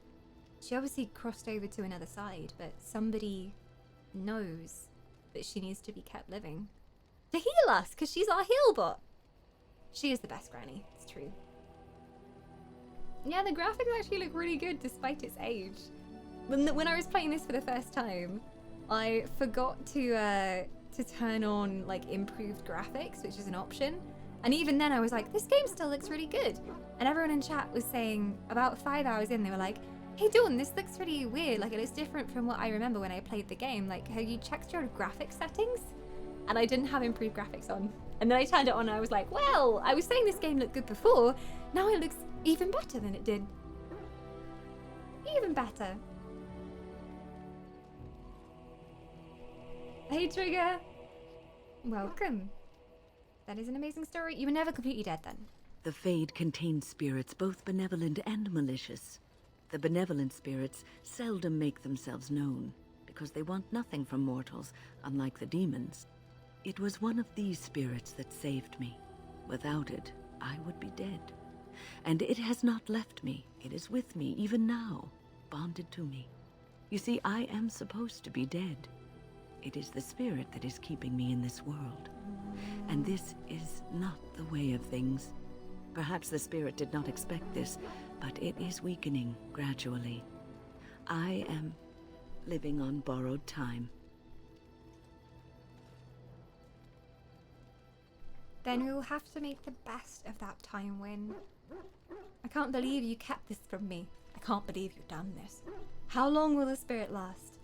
She obviously crossed over to another side, but somebody knows that she needs to be kept living. To heal us, because she's our heal bot. She is the best granny, it's true. Yeah, the graphics actually look really good despite its age. When I was playing this for the first time, I forgot to turn on like improved graphics, which is an option. And even then I was like, this game still looks really good. And everyone in chat was saying, about 5 hours in, they were like, hey Dawn, this looks really weird. Like, it looks different from what I remember when I played the game. Like, have you checked your graphics settings? And I didn't have improved graphics on. And then I turned it on and I was like, well, I was saying this game looked good before. Now it looks even better than it did. Even better. Hey Trigger. Welcome. That is an amazing story. You were never completely dead then. The Fade contains spirits both benevolent and malicious. The benevolent spirits seldom make themselves known, because they want nothing from mortals, unlike the demons. It was one of these spirits that saved me. Without it, I would be dead. And it has not left me. It is with me, even now, bonded to me. You see, I am supposed to be dead. It is the spirit that is keeping me in this world. And this is not the way of things. Perhaps the spirit did not expect this, but it is weakening gradually. I am living on borrowed time. Then we will have to make the best of that time, Wynne. I can't believe you kept this from me. I can't believe you've done this. How long will the spirit last?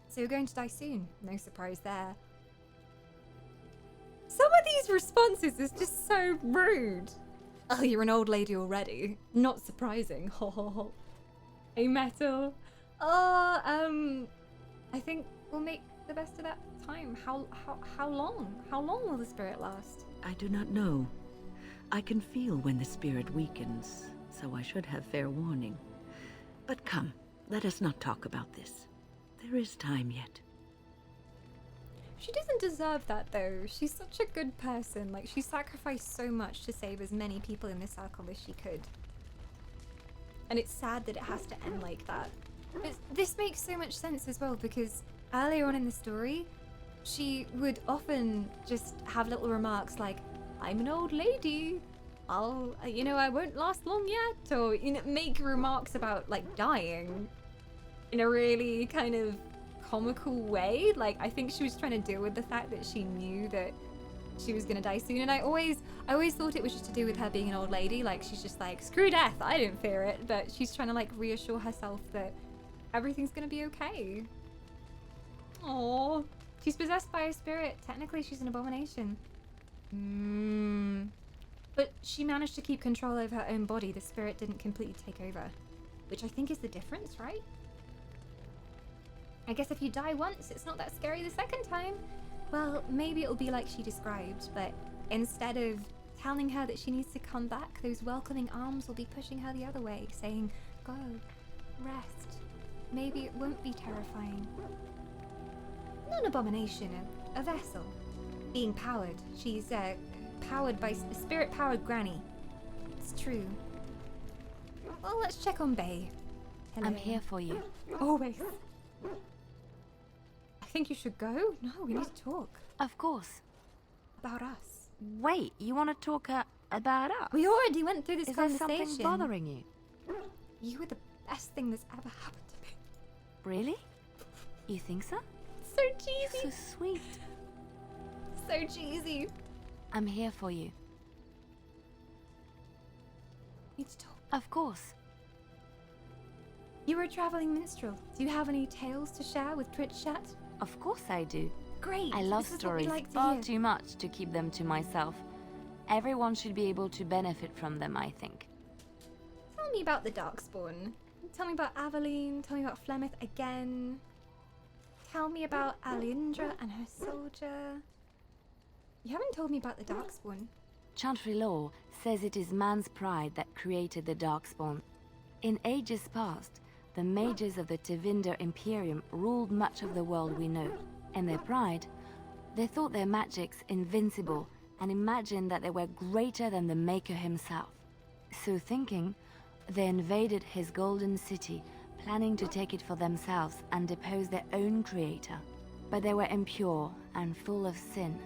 So you're going to die soon. No surprise there. Some of these responses is just so rude. Oh, you're an old lady already. Not surprising. Ho ho ho. A metal. Oh, I think we'll make the best of that time. How long? How long will the spirit last? I do not know. I can feel when the spirit weakens, so I should have fair warning. But come, let us not talk about this. There is time yet. She doesn't deserve that, though. She's such a good person. Like, she sacrificed so much to save as many people in this circle as she could. And it's sad that it has to end like that. But this makes so much sense as well, because earlier on in the story, she would often just have little remarks like, I'm an old lady. I won't last long yet. Or, make remarks about, like, dying in a really kind of comical way. Like, I think she was trying to deal with the fact that she knew that she was gonna die soon. And I always thought it was just to do with her being an old lady. Like, she's just like, screw death, I didn't fear it. But she's trying to, like, reassure herself that everything's gonna be okay. Aww. She's possessed by a spirit. Technically, she's an abomination. But she managed to keep control over her own body. The spirit didn't completely take over. Which I think is the difference, right? I guess if you die once, it's not that scary the second time. Well, maybe it'll be like she described, but instead of telling her that she needs to come back, those welcoming arms will be pushing her the other way, saying, go, rest. Maybe it won't be terrifying. Not an abomination, a vessel. Being powered. She's powered by a spirit-powered granny. It's true. Well, let's check on Bay. Hello. I'm here for you. Always. I think you should go. No, we need to talk. Of course. About us. Wait, you want to talk about us? We already went through this Is conversation. there something bothering you? You were the best thing that's ever happened to me. Really? You think so? So cheesy. So sweet. So cheesy. I'm here for you. Need to talk. Of course. You were a traveling minstrel. Do you have any tales to share with Twitch chat? Of course I do. Great. I love this is stories what we like to far hear. too much to keep them to myself. Everyone should be able to benefit from them, I think. Tell me about the Darkspawn. Tell me about Aveline. Tell me about Flemeth again. Tell me about Alindra and her soldier. You haven't told me about the Darkspawn. Chantry lore says it is man's pride that created the Darkspawn. In ages past, the mages of the Tevinter Imperium ruled much of the world we know. In their pride, they thought their magics invincible and imagined that they were greater than the Maker himself. So thinking, they invaded his golden city, planning to take it for themselves and depose their own creator. But they were impure and full of sin.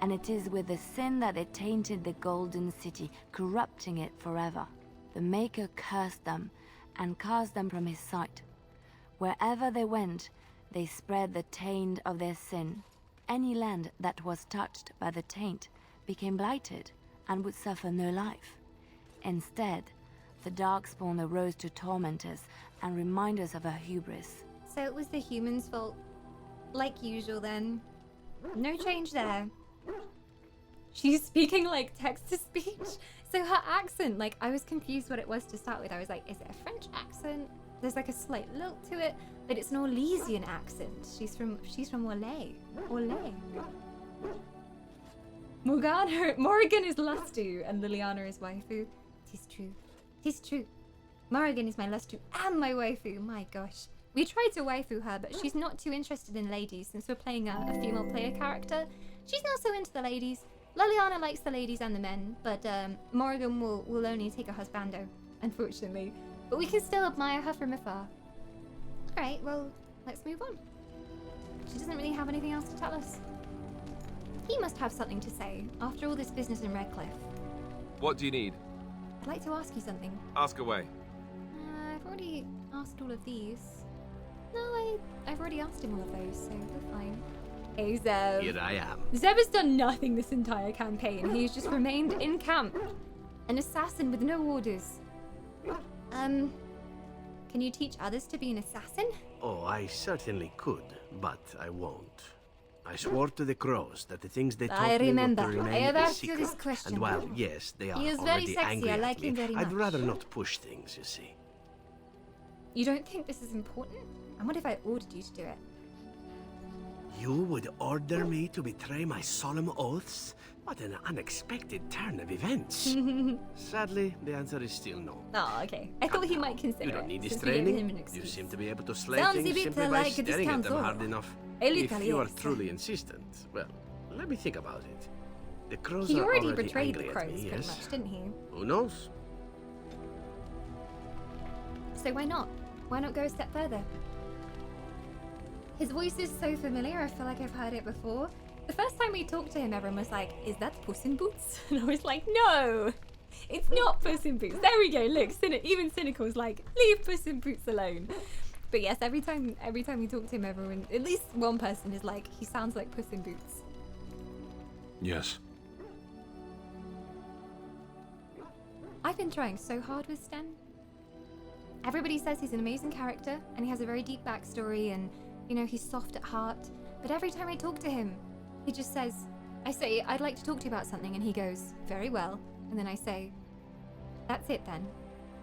And it is with the sin that they tainted the golden city, corrupting it forever. The Maker cursed them and cast them from his sight. Wherever they went, they spread the taint of their sin. Any land that was touched by the taint became blighted and would suffer no life. Instead, the Darkspawn arose to torment us and remind us of our hubris. So it was the humans' fault. Like usual then. No change there. She's speaking like text-to-speech. So her accent, like, I was confused what it was to start with. I was like, is it a French accent? There's like a slight lilt to it, but it's an Orlesian accent. She's from Orlais. Orlais. Morrigan is Lustu and Liliana is waifu. Tis true. Tis true. Morrigan is my Lustu and my waifu. My gosh. We tried to waifu her, but she's not too interested in ladies since we're playing a female player character. She's not so into the ladies. Liliana likes the ladies and the men, but Morrigan will only take a husbando, unfortunately. But we can still admire her from afar. Alright, well, let's move on. She doesn't really have anything else to tell us. He must have something to say, after all this business in Redcliffe. What do you need? I'd like to ask you something. Ask away. I've already asked all of these. No, I've already asked him all of those, so we're fine. Hey, Zeb. Here I am. Zeb has done nothing this entire campaign. He's just remained in camp. An assassin with no orders. Can you teach others to be an assassin? Oh, I certainly could, but I won't. I swore to the crows that the things they taught I me remember. were to I remain have a asked you secret. this question. And while, yes, they are He is very already sexy. angry I at like me, him very I'd much. rather not push things, you see. You don't think this is important? And what if I ordered you to do it? You would order me to betray my solemn oaths? What an unexpected turn of events. Sadly, the answer is still no. Oh, okay. I thought he might consider You don't need it, this since we gave him an training. You excuse. seem to be able to slay Sounds a things bit simply by like a staring at discount them hard Zorro. enough. A If little, you are yes. truly insistent, well, let me think about it. The crows He are already already betrayed the angry at crows, me, pretty yes? much, didn't he? Who knows? So why not? Why not go a step further? His voice is so familiar, I feel like I've heard it before. The first time we talked to him, everyone was like, is that Puss in Boots? And I was like, no, it's not Puss in Boots. There we go, look, even Cynical's like, leave Puss in Boots alone. But yes, every time we talk to him, everyone, at least one person is like, he sounds like Puss in Boots. Yes. I've been trying so hard with Sten. Everybody says he's an amazing character, and he has a very deep backstory, and, you know, he's soft at heart. But every time I talk to him, he just says, I say, I'd like to talk to you about something, and he goes, very well. And then I say, that's it then.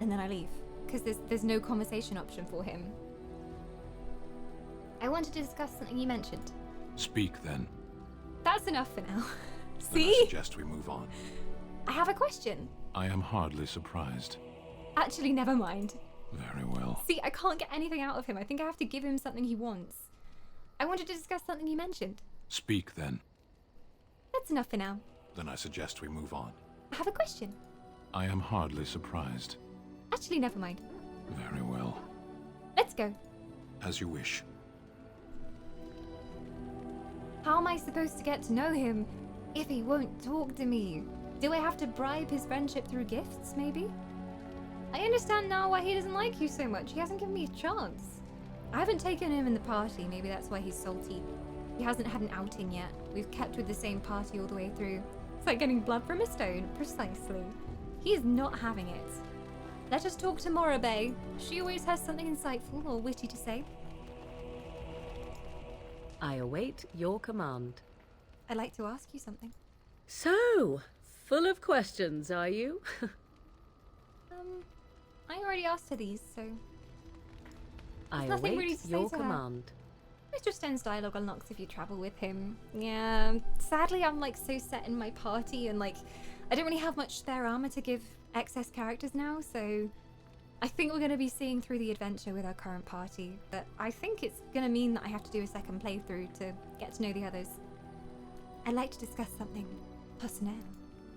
And then I leave, because there's no conversation option for him. I wanted to discuss something you mentioned. Speak then. That's enough for now. Then I See? suggest we move on. I have a question. I am hardly surprised. Actually, never mind. Very well. See, I can't get anything out of him. I think I have to give him something he wants. I wanted to discuss something you mentioned. Speak then. That's enough for now. Then I suggest we move on. I have a question. I am hardly surprised. Actually, never mind. Very well. Let's go. As you wish. How am I supposed to get to know him if he won't talk to me? Do I have to bribe his friendship through gifts, maybe? I understand now why he doesn't like you so much. He hasn't given me a chance. I haven't taken him in the party. Maybe that's why he's salty. He hasn't had an outing yet. We've kept with the same party all the way through. It's like getting blood from a stone, precisely. He is not having it. Let us talk to Morabay. She always has something insightful or witty to say. I await your command. I'd like to ask you something. So, full of questions, are you? I already asked her these, so... I There's nothing await really to say your to her. command. Mr. Sten's dialogue unlocks if you travel with him. Yeah, sadly I'm like so set in my party and like I don't really have much spare armor to give excess characters now, so I think we're going to be seeing through the adventure with our current party, but I think it's going to mean that I have to do a second playthrough to get to know the others. I'd like to discuss something personnel.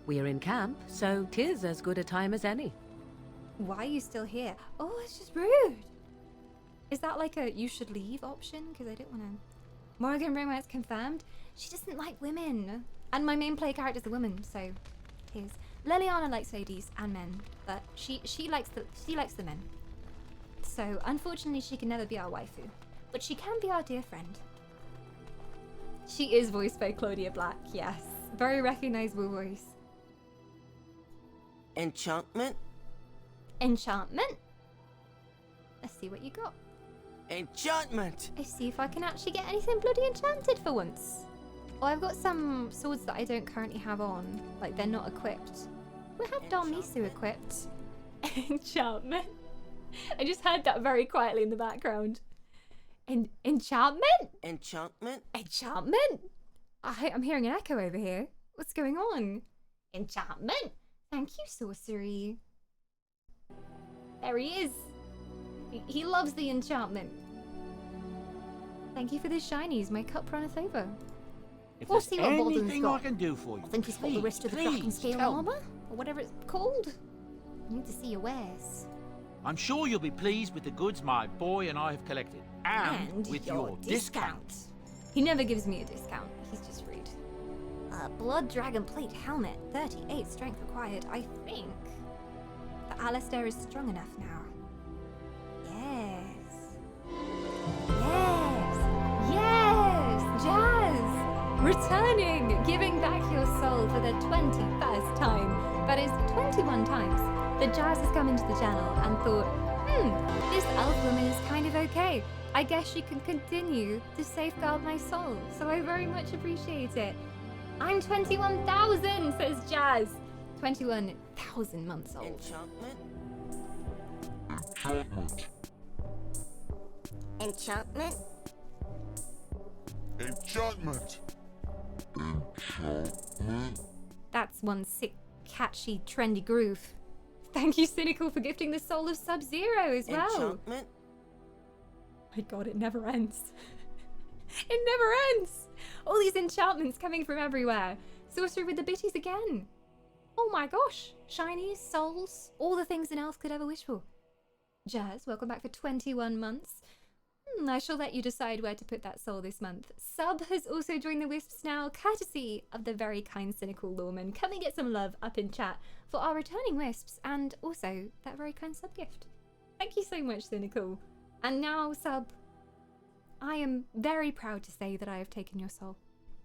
We're in camp, so 'tis as good a time as any. Why are you still here? Oh, it's just rude. Is that like a you should leave option? Because I don't want to... Morgan romance confirmed. She doesn't like women. And my main play character's a woman, so here's... Liliana likes ladies and men, but she likes the men. So unfortunately she can never be our waifu. But she can be our dear friend. She is voiced by Claudia Black, yes. Very recognizable voice. Enchantment? Enchantment? Let's see what you got. Enchantment! Let's see if I can actually get anything bloody enchanted for once. Oh, I've got some swords that I don't currently have on. Like, they're not equipped. We have Dalmisu equipped. Enchantment? I just heard that very quietly in the background. Enchantment? Enchantment? Enchantment? I'm hearing an echo over here. What's going on? Enchantment? Thank you, sorcery. There he is. He loves the enchantment. Thank you for the shinies. My cup runneth over. If We'll there's see what Baldwin's anything got. I can do for you, I think he's got the rest of the please Dragon Scale tell me. armor, or whatever it's called. I need to see your wares. I'm sure you'll be pleased with the goods my boy and I have collected. And with your discount. He never gives me a discount. He's just rude. Blood Dragon Plate Helmet. 38 strength required, I think. that Alistair is strong enough now. Yes. Yes. Yes! Jazz! Returning! Giving back your soul for the 21st time. That is 21 times that Jazz has come into the channel and thought, this elf woman is kind of okay. I guess she can continue to safeguard my soul. So I very much appreciate it. I'm 21,000, says Jazz. 21,000 months old. Enchantment? Enchantment. Enchantment? Enchantment. Enchantment. That's one sick, catchy, trendy groove. Thank you, Cynical, for gifting the soul of Sub-Zero as well. Enchantment? My god, it never ends. It never ends! All these enchantments coming from everywhere. Sorcery with the bitties again. Oh my gosh. Shinies, souls, all the things an elf could ever wish for. Jazz, welcome back for 21 months. I shall let you decide where to put that soul this month. Sub has also joined the Wisps now, courtesy of the very kind Cynical Lawman. Come and get some love up in chat for our returning Wisps and also that very kind sub gift. Thank you so much, Cynical. And now, Sub, I am very proud to say that I have taken your soul.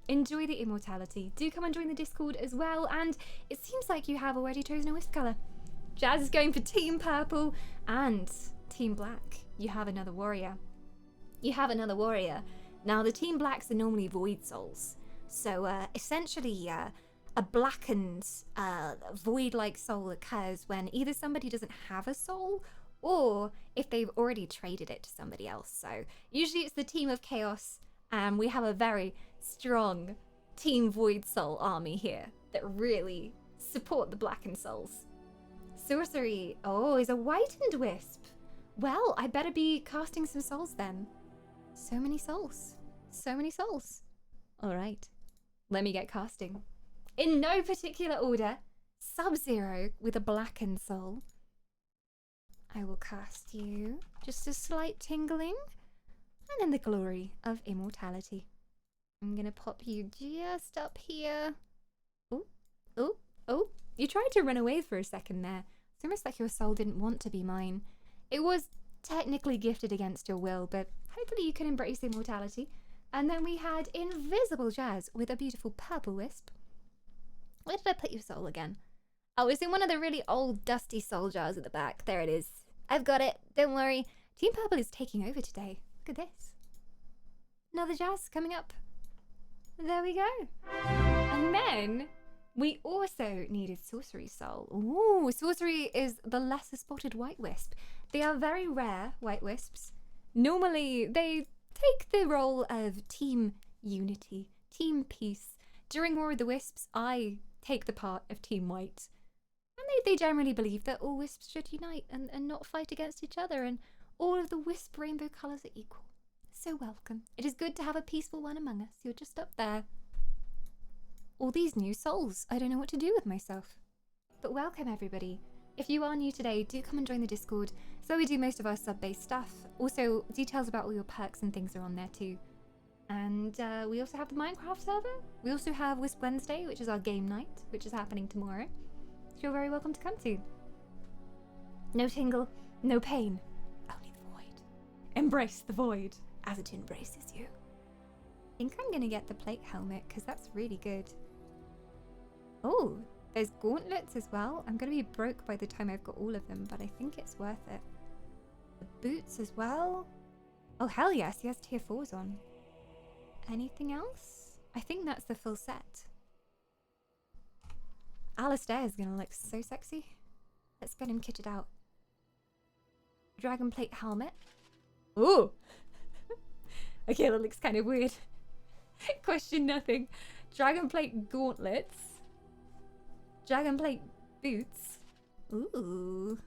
Enjoy the immortality. Do come and join the Discord as well, and it seems like you have already chosen a Wisp colour. Jazz is going for Team Purple and Team Black. You have another warrior. You have another warrior. Now, the Team Blacks are normally Void Souls. So, essentially, a blackened, Void-like soul occurs when either somebody doesn't have a soul or if they've already traded it to somebody else. So, usually it's the Team of Chaos, and we have a very strong Team Void Soul army here that really support the blackened souls. Sorcery, is a whitened wisp. Well, I better be casting some souls then. So many souls. So many souls. Alright, let me get casting. In no particular order, Sub-Zero with a blackened soul. I will cast you. Just a slight tingling. And then the glory of immortality. I'm gonna pop you just up here. Oh, oh, oh. You tried to run away for a second there. It's almost like your soul didn't want to be mine. It was technically gifted against your will, but hopefully you can embrace immortality. And then we had Invisible Jazz with a beautiful purple wisp. Where did I put your soul again? Oh, it's in one of the really old dusty soul jars at the back. There it is. I've got it. Don't worry. Team Purple is taking over today. Look at this. Another Jazz coming up. There we go. And then we also needed Sorcery Soul. Ooh, Sorcery is the lesser spotted white wisp. They are very rare white wisps. Normally, they take the role of Team Unity, Team Peace. During War of the Wisps, I take the part of Team White. And they generally believe that all wisps should unite and not fight against each other, and all of the wisp rainbow colours are equal. So welcome. It is good to have a peaceful one among us. You're just up there. All these new souls. I don't know what to do with myself. But welcome, everybody. If you are new today, do come and join the Discord. So we do most of our sub-based stuff. Also, details about all your perks and things are on there too. And we also have the Minecraft server. We also have Wisp Wednesday, which is our game night, which is happening tomorrow. So you're very welcome to come to. No tingle, no pain, only the void. Embrace the void as it embraces you. I think I'm gonna get the plate helmet because that's really good. Oh, there's gauntlets as well. I'm gonna be broke by the time I've got all of them, but I think it's worth it. The boots as well. Oh hell yes, he has tier 4s on. Anything else? I think that's the full set. Alistair is gonna look so sexy. Let's get him kitted out. Dragon plate helmet. Ooh! Okay, that looks kind of weird. Question nothing. Dragon plate gauntlets. Dragon plate boots. Ooh.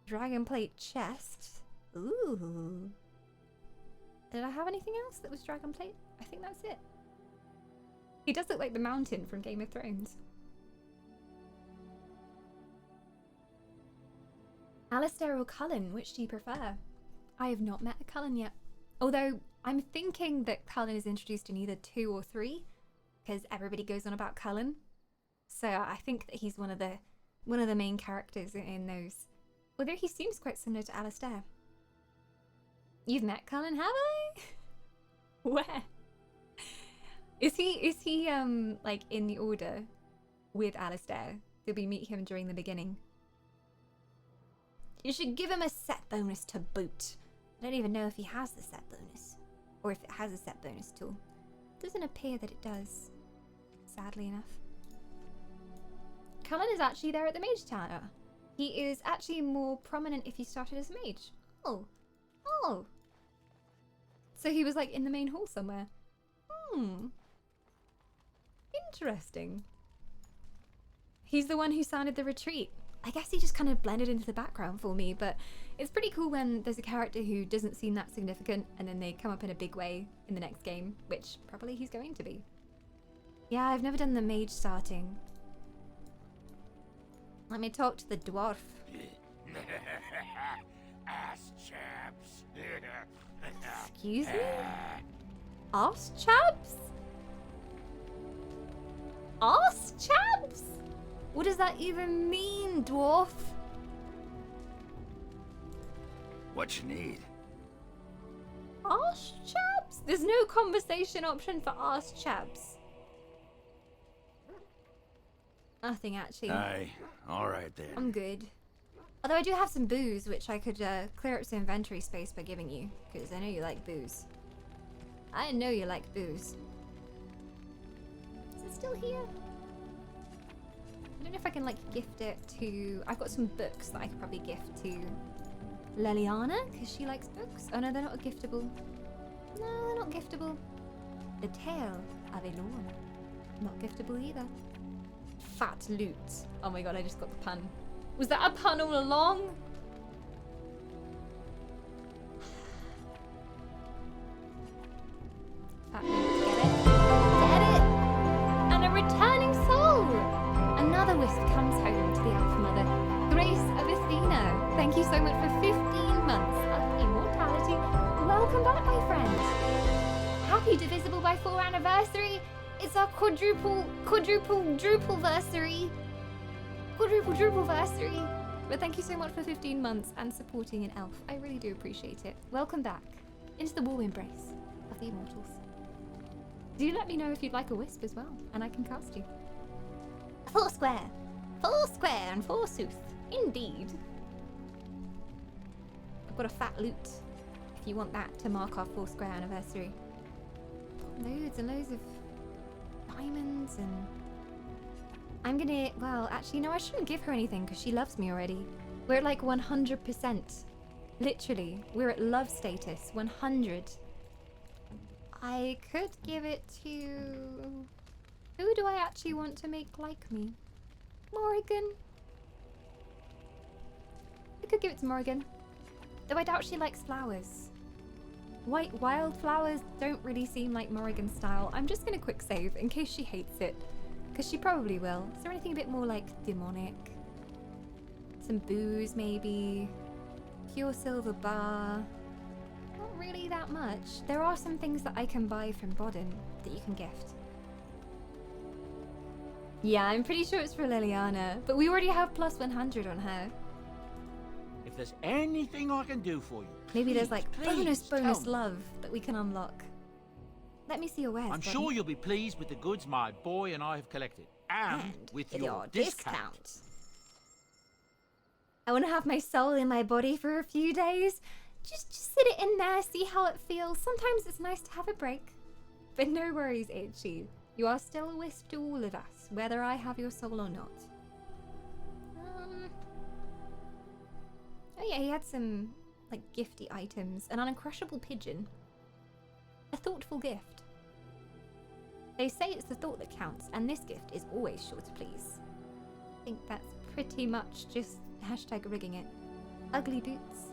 Dragon plate chest. Ooh. Did I have anything else that was dragon plate? I think that's it. He does look like the mountain from Game of Thrones. Alistair or Cullen, which do you prefer? I have not met a Cullen yet. Although, I'm thinking that Cullen is introduced in either 2 or 3, because everybody goes on about Cullen. So I think that he's one of the one of the main characters in those. Although he seems quite similar to Alistair. You've met Cullen, have I? Where? Is he like in the Order with Alistair? Did we meet him during the beginning? You should give him a set bonus to boot. I don't even know if he has the set bonus. Or if it has a set bonus tool. Doesn't appear that it does. Sadly enough. Cullen is actually there at the Mage Tower. He is actually more prominent if he started as a mage. Oh. Oh. So he was like in the main hall somewhere. Interesting. He's the one who sounded the retreat. I guess he just kind of blended into the background for me, but it's pretty cool when there's a character who doesn't seem that significant and then they come up in a big way in the next game, which probably he's going to be. Yeah, I've never done the mage starting. Let me talk to the dwarf. Ass chaps. Excuse me? Arse chaps? Arse chaps? What does that even mean, dwarf? What you need? Arse chaps? There's no conversation option for arse chaps. Nothing, actually. Aye, alright then. I'm good. Although I do have some booze, which I could clear up some inventory space by giving you, because I know you like booze. I know you like booze. Is it still here? I don't know if I can, like, gift it to... I've got some books that I could probably gift to Leliana, because she likes books. Oh no, they're not giftable. No, they're not giftable. The Tale of Elorn. Not giftable either. Fat loot. Oh my god, I just got the pun. Was that a pun all along? Fat loot, get it? Get it? And a returning soul! Another wisp comes home to the Elf Mother. Grace of Athena, thank you so much for 15 months of immortality. Welcome back, my friend. Happy Divisible by 4 anniversary. It's our quadruple-versary. Quadruple-versary. But thank you so much for 15 months and supporting an elf. I really do appreciate it. Welcome back into the warm embrace of the immortals. Do let me know if you'd like a wisp as well, and I can cast you. 4 square. 4 square and forsooth. Indeed. I've got a fat loot, if you want that to mark our 4 square anniversary. Loads and loads of diamonds and... I'm gonna... Well, actually, no, I shouldn't give her anything because she loves me already. We're at like 100%. Literally. We're at love status. 100. I could give it to... Who do I actually want to make like me? Morrigan. I could give it to Morrigan. Though I doubt she likes flowers. White wildflowers don't really seem like Morrigan's style. I'm just gonna quick save in case she hates it. Because she probably will. Is there anything a bit more like demonic? Some booze maybe? Pure silver bar? Not really that much. There are some things that I can buy from Bodden that you can gift. Yeah, I'm pretty sure it's for Leliana, but we already have plus 100 on her. If there's anything I can do for you, maybe there's like please bonus love that we can unlock. Let me see your wares. I'm Bodden. sure you'll be pleased with the goods my boy and I have collected. And with your discount. I want to have my soul in my body for a few days. Just sit it in there, see how it feels. Sometimes it's nice to have a break. But no worries, Itchy. You are still a wisp to all of us, whether I have your soul or not. Oh yeah, he had some, like, gifty items. An uncrushable pigeon. A thoughtful gift. They say it's the thought that counts, and this gift is always sure to please. I think that's pretty much just hashtag rigging it. Ugly boots.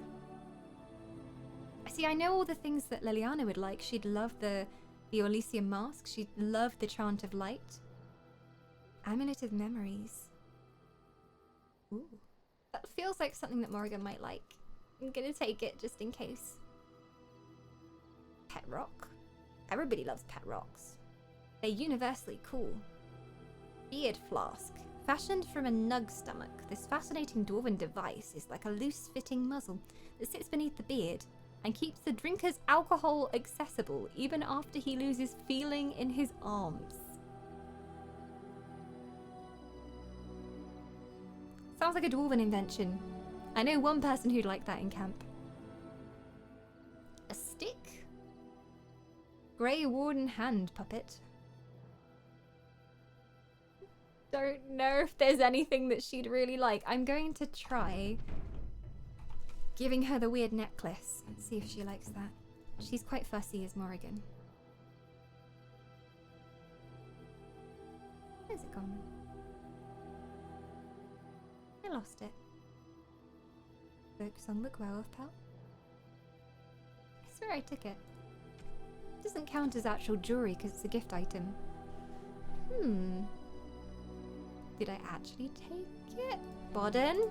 See, I know all the things that Leliana would like. She'd love the Orlesian mask. She'd love the Chant of Light. Amulet of Memories. Ooh. That feels like something that Morrigan might like. I'm gonna take it just in case. Pet rock. Everybody loves pet rocks. They're universally cool. Beard flask. Fashioned from a nug stomach, this fascinating dwarven device is like a loose-fitting muzzle that sits beneath the beard and keeps the drinker's alcohol accessible even after he loses feeling in his arms. Sounds like a dwarven invention. I know one person who'd like that in camp. A stick? Grey Warden hand puppet. Don't know if there's anything that she'd really like. I'm going to try giving her the weird necklace and see if she likes that. She's quite fussy as Morrigan. Where's it gone? I lost it. Focus on the werewolf pelt. I swear I took it. It doesn't count as actual jewelry because it's a gift item. Did I actually take it? Bodden?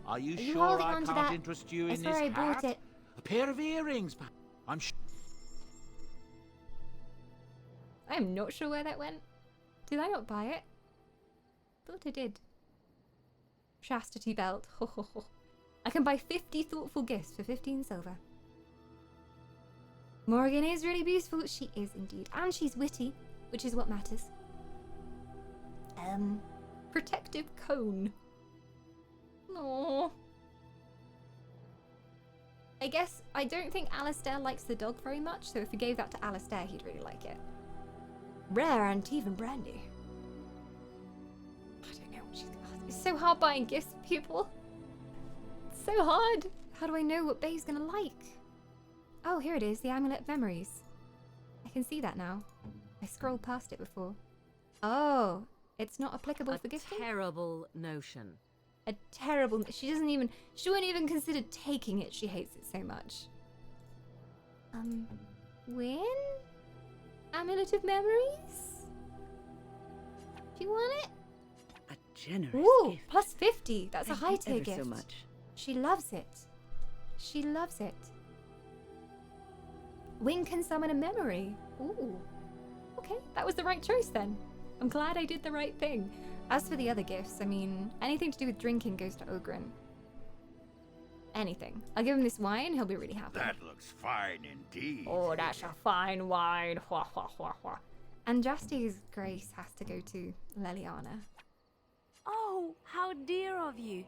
Are you you sure holding I on to can't that? interest you I in swear this I bought hat? it. A pair of earrings, I'm sure. I'm not sure where that went. Did I not buy it? Thought I did. Chastity belt. Ho ho ho. I can buy 50 thoughtful gifts for 15 silver. Morrigan is really beautiful. She is indeed. And she's witty, which is what matters. Protective cone. Aww. I guess I don't think Alistair likes the dog very much, so if we gave that to Alistair, he'd really like it. Rare Antivan brandy. I don't know what she's. It's so hard buying gifts for people. It's so hard. How do I know what Bae's gonna like? Oh, here it is, the Amulet of Memories. I can see that now. I scrolled past it before. Oh, it's not applicable for gifting? Terrible notion. A terrible. She wouldn't even consider taking it. She hates it so much. Win? Amulet of Memories? Do you want it? A generous Ooh, gift. plus 50. That's Thank a high you tier ever gift. so much. She loves it. She loves it. Wing can summon a memory. Ooh. Okay, that was the right choice then. I'm glad I did the right thing. As for the other gifts, I mean, anything to do with drinking goes to Ogren. Anything. I'll give him this wine, he'll be really happy. That looks fine indeed. Oh, that's a fine wine. Hua, hua, hua, hua. And Justy's grace has to go to Leliana. Oh, how dear of you.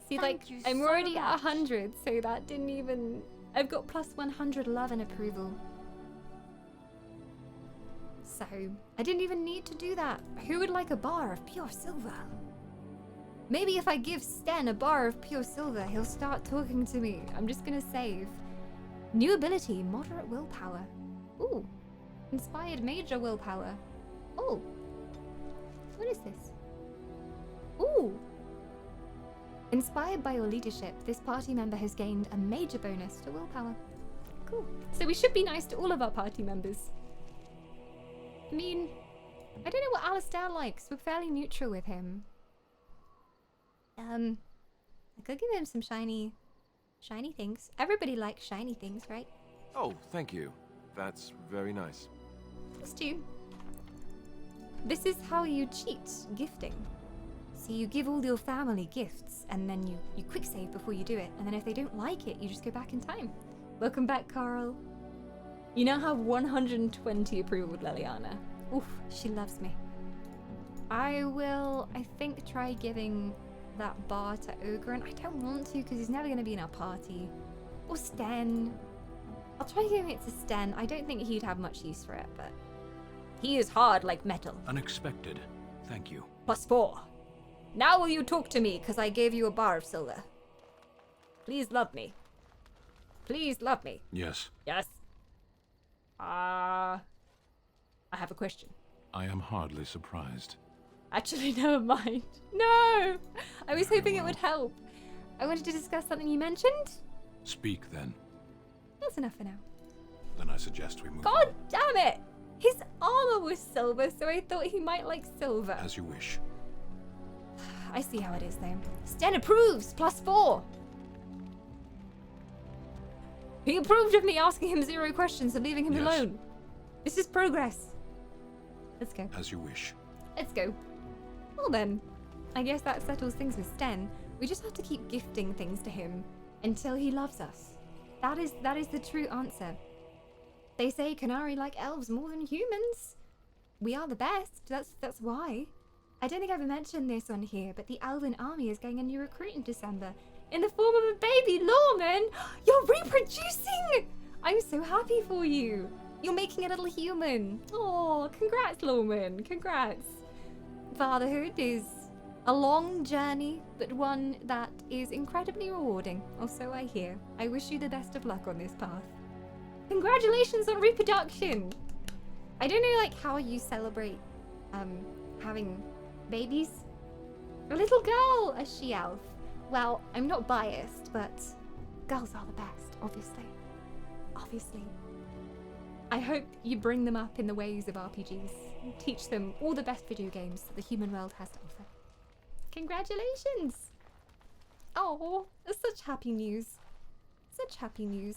See, Thank like, you I'm so already at much. 100, so that didn't even... I've got plus 100 love and approval. So, I didn't even need to do that. Who would like a bar of pure silver? Maybe if I give Sten a bar of pure silver, he'll start talking to me. I'm just gonna save. New ability, moderate willpower. Ooh. Inspired major willpower. Oh. What is this? Ooh. Inspired by your leadership, this party member has gained a major bonus to willpower. Cool. So we should be nice to all of our party members. I mean, I don't know what Alistair likes. We're fairly neutral with him. I could give him some shiny things. Everybody likes shiny things, right? Oh, thank you. That's very nice. Plus 2. This is how you cheat gifting. So you give all your family gifts, and then you quick save before you do it, and then if they don't like it, you just go back in time. Welcome back, Carl. You now have 120 approval with Leliana. Oof, she loves me. I will, I think, try giving that bar to Ogren. I don't want to because he's never going to be in our party. Or Sten. I'll try giving it to Sten. I don't think he'd have much use for it, but he is hard like metal. Unexpected. Thank you. Plus 4. Now will you talk to me because I gave you a bar of silver? Please love me. Please love me. Yes. Yes. I have a question. I am hardly surprised. Actually, never mind. No! I was hoping it would help. I wanted to discuss something you mentioned. Speak then. That's enough for now. Then I suggest we move God on. damn it! His armor was silver, so I thought he might like silver. As you wish. I see how it is, though. Sten approves! Plus 4! He approved of me asking him 0 questions and leaving him Yes. alone. This is progress. Let's go. As you wish. Let's go. Well then, I guess that settles things with Sten. We just have to keep gifting things to him until he loves us. That is the true answer. They say Canary like elves more than humans. We are the best. That's why. I don't think I've ever mentioned this on here, but the Elven army is getting a new recruit in December in the form of a baby Lawman. You're reproducing! I'm so happy for you. You're making a little human. Oh, congrats, Lawman. Congrats. Fatherhood is a long journey, but one that is incredibly rewarding, or so I hear. I wish you the best of luck on this path. Congratulations on reproduction! I don't know, like, how you celebrate, having babies. A little girl, a she-elf. Well, I'm not biased, but girls are the best, obviously. Obviously. I hope you bring them up in the ways of RPGs. Teach them all the best video games that the human world has to offer. Congratulations! Oh, that's such happy news. Such happy news.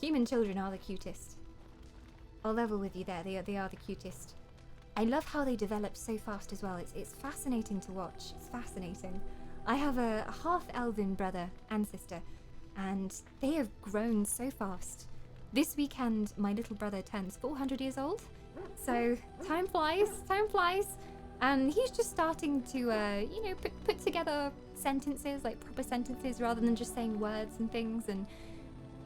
Human children are the cutest. I'll level with you there, they are the cutest. I love how they develop so fast as well. It's fascinating to watch. It's fascinating. I have a half-elven brother and sister, and they have grown so fast. This weekend, my little brother turns 400 years old. So, time flies, time flies. And he's just starting to, you know, put together sentences, like proper sentences, rather than just saying words and things. And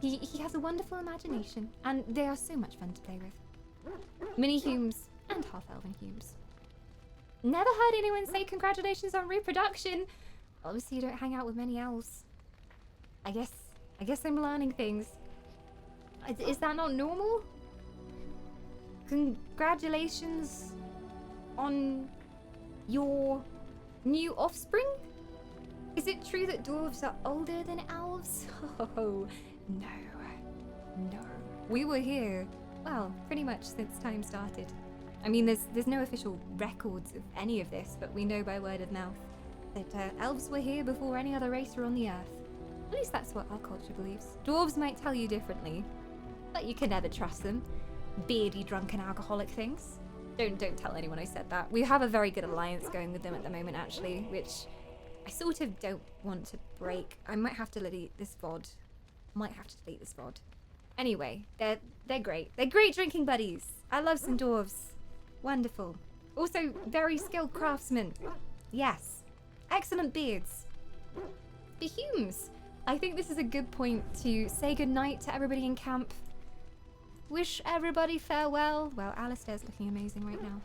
he has a wonderful imagination, and they are so much fun to play with. Mini-humes and half-elven humes. Never heard anyone say congratulations on reproduction. Obviously, you don't hang out with many elves. I guess I'm learning things. Is that not normal? Congratulations on your new offspring? Is it true that dwarves are older than elves? Oh, no. We were here, well, pretty much since time started. I mean, there's no official records of any of this, but we know by word of mouth that elves were here before any other race were on the earth. At least that's what our culture believes. Dwarves might tell you differently, but you can never trust them. Beardy, drunken, alcoholic things. Don't tell anyone I said that. We have a very good alliance going with them at the moment, actually, which I sort of don't want to break. I might have to delete this VOD. Anyway, they're great. They're great drinking buddies. I love some dwarves. Wonderful. Also, very skilled craftsmen. Yes. Excellent beards. The Humes. I think this is a good point to say goodnight to everybody in camp. Wish everybody farewell. Well, Alistair's looking amazing right now.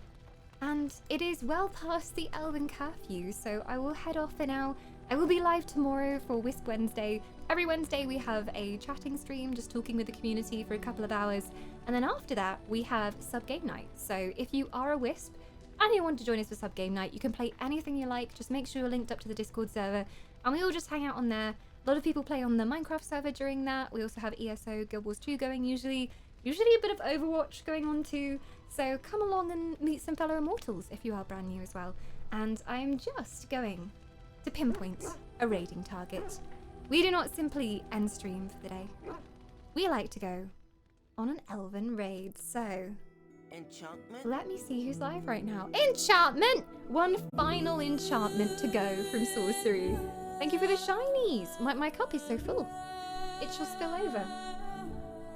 And it is well past the Elven curfew, so I will head off for now. I will be live tomorrow for Wisp Wednesday. Every Wednesday we have a chatting stream, just talking with the community for a couple of hours. And then after that, we have sub game night. So if you are a Wisp and you want to join us for sub game night, you can play anything you like. Just make sure you're linked up to the Discord server, and we all just hang out on there. A lot of people play on the Minecraft server during that. We also have ESO, Guild Wars 2 going usually a bit of Overwatch going on too. So come along and meet some fellow immortals if you are brand new as well. And I'm just going to pinpoint a raiding target. We do not simply end stream for the day. We like to go on an elven raid, so enchantment. Let me see who's live right now. Enchantment! One final enchantment to go from sorcery. Thank you for the shinies. My cup is so full. It shall spill over.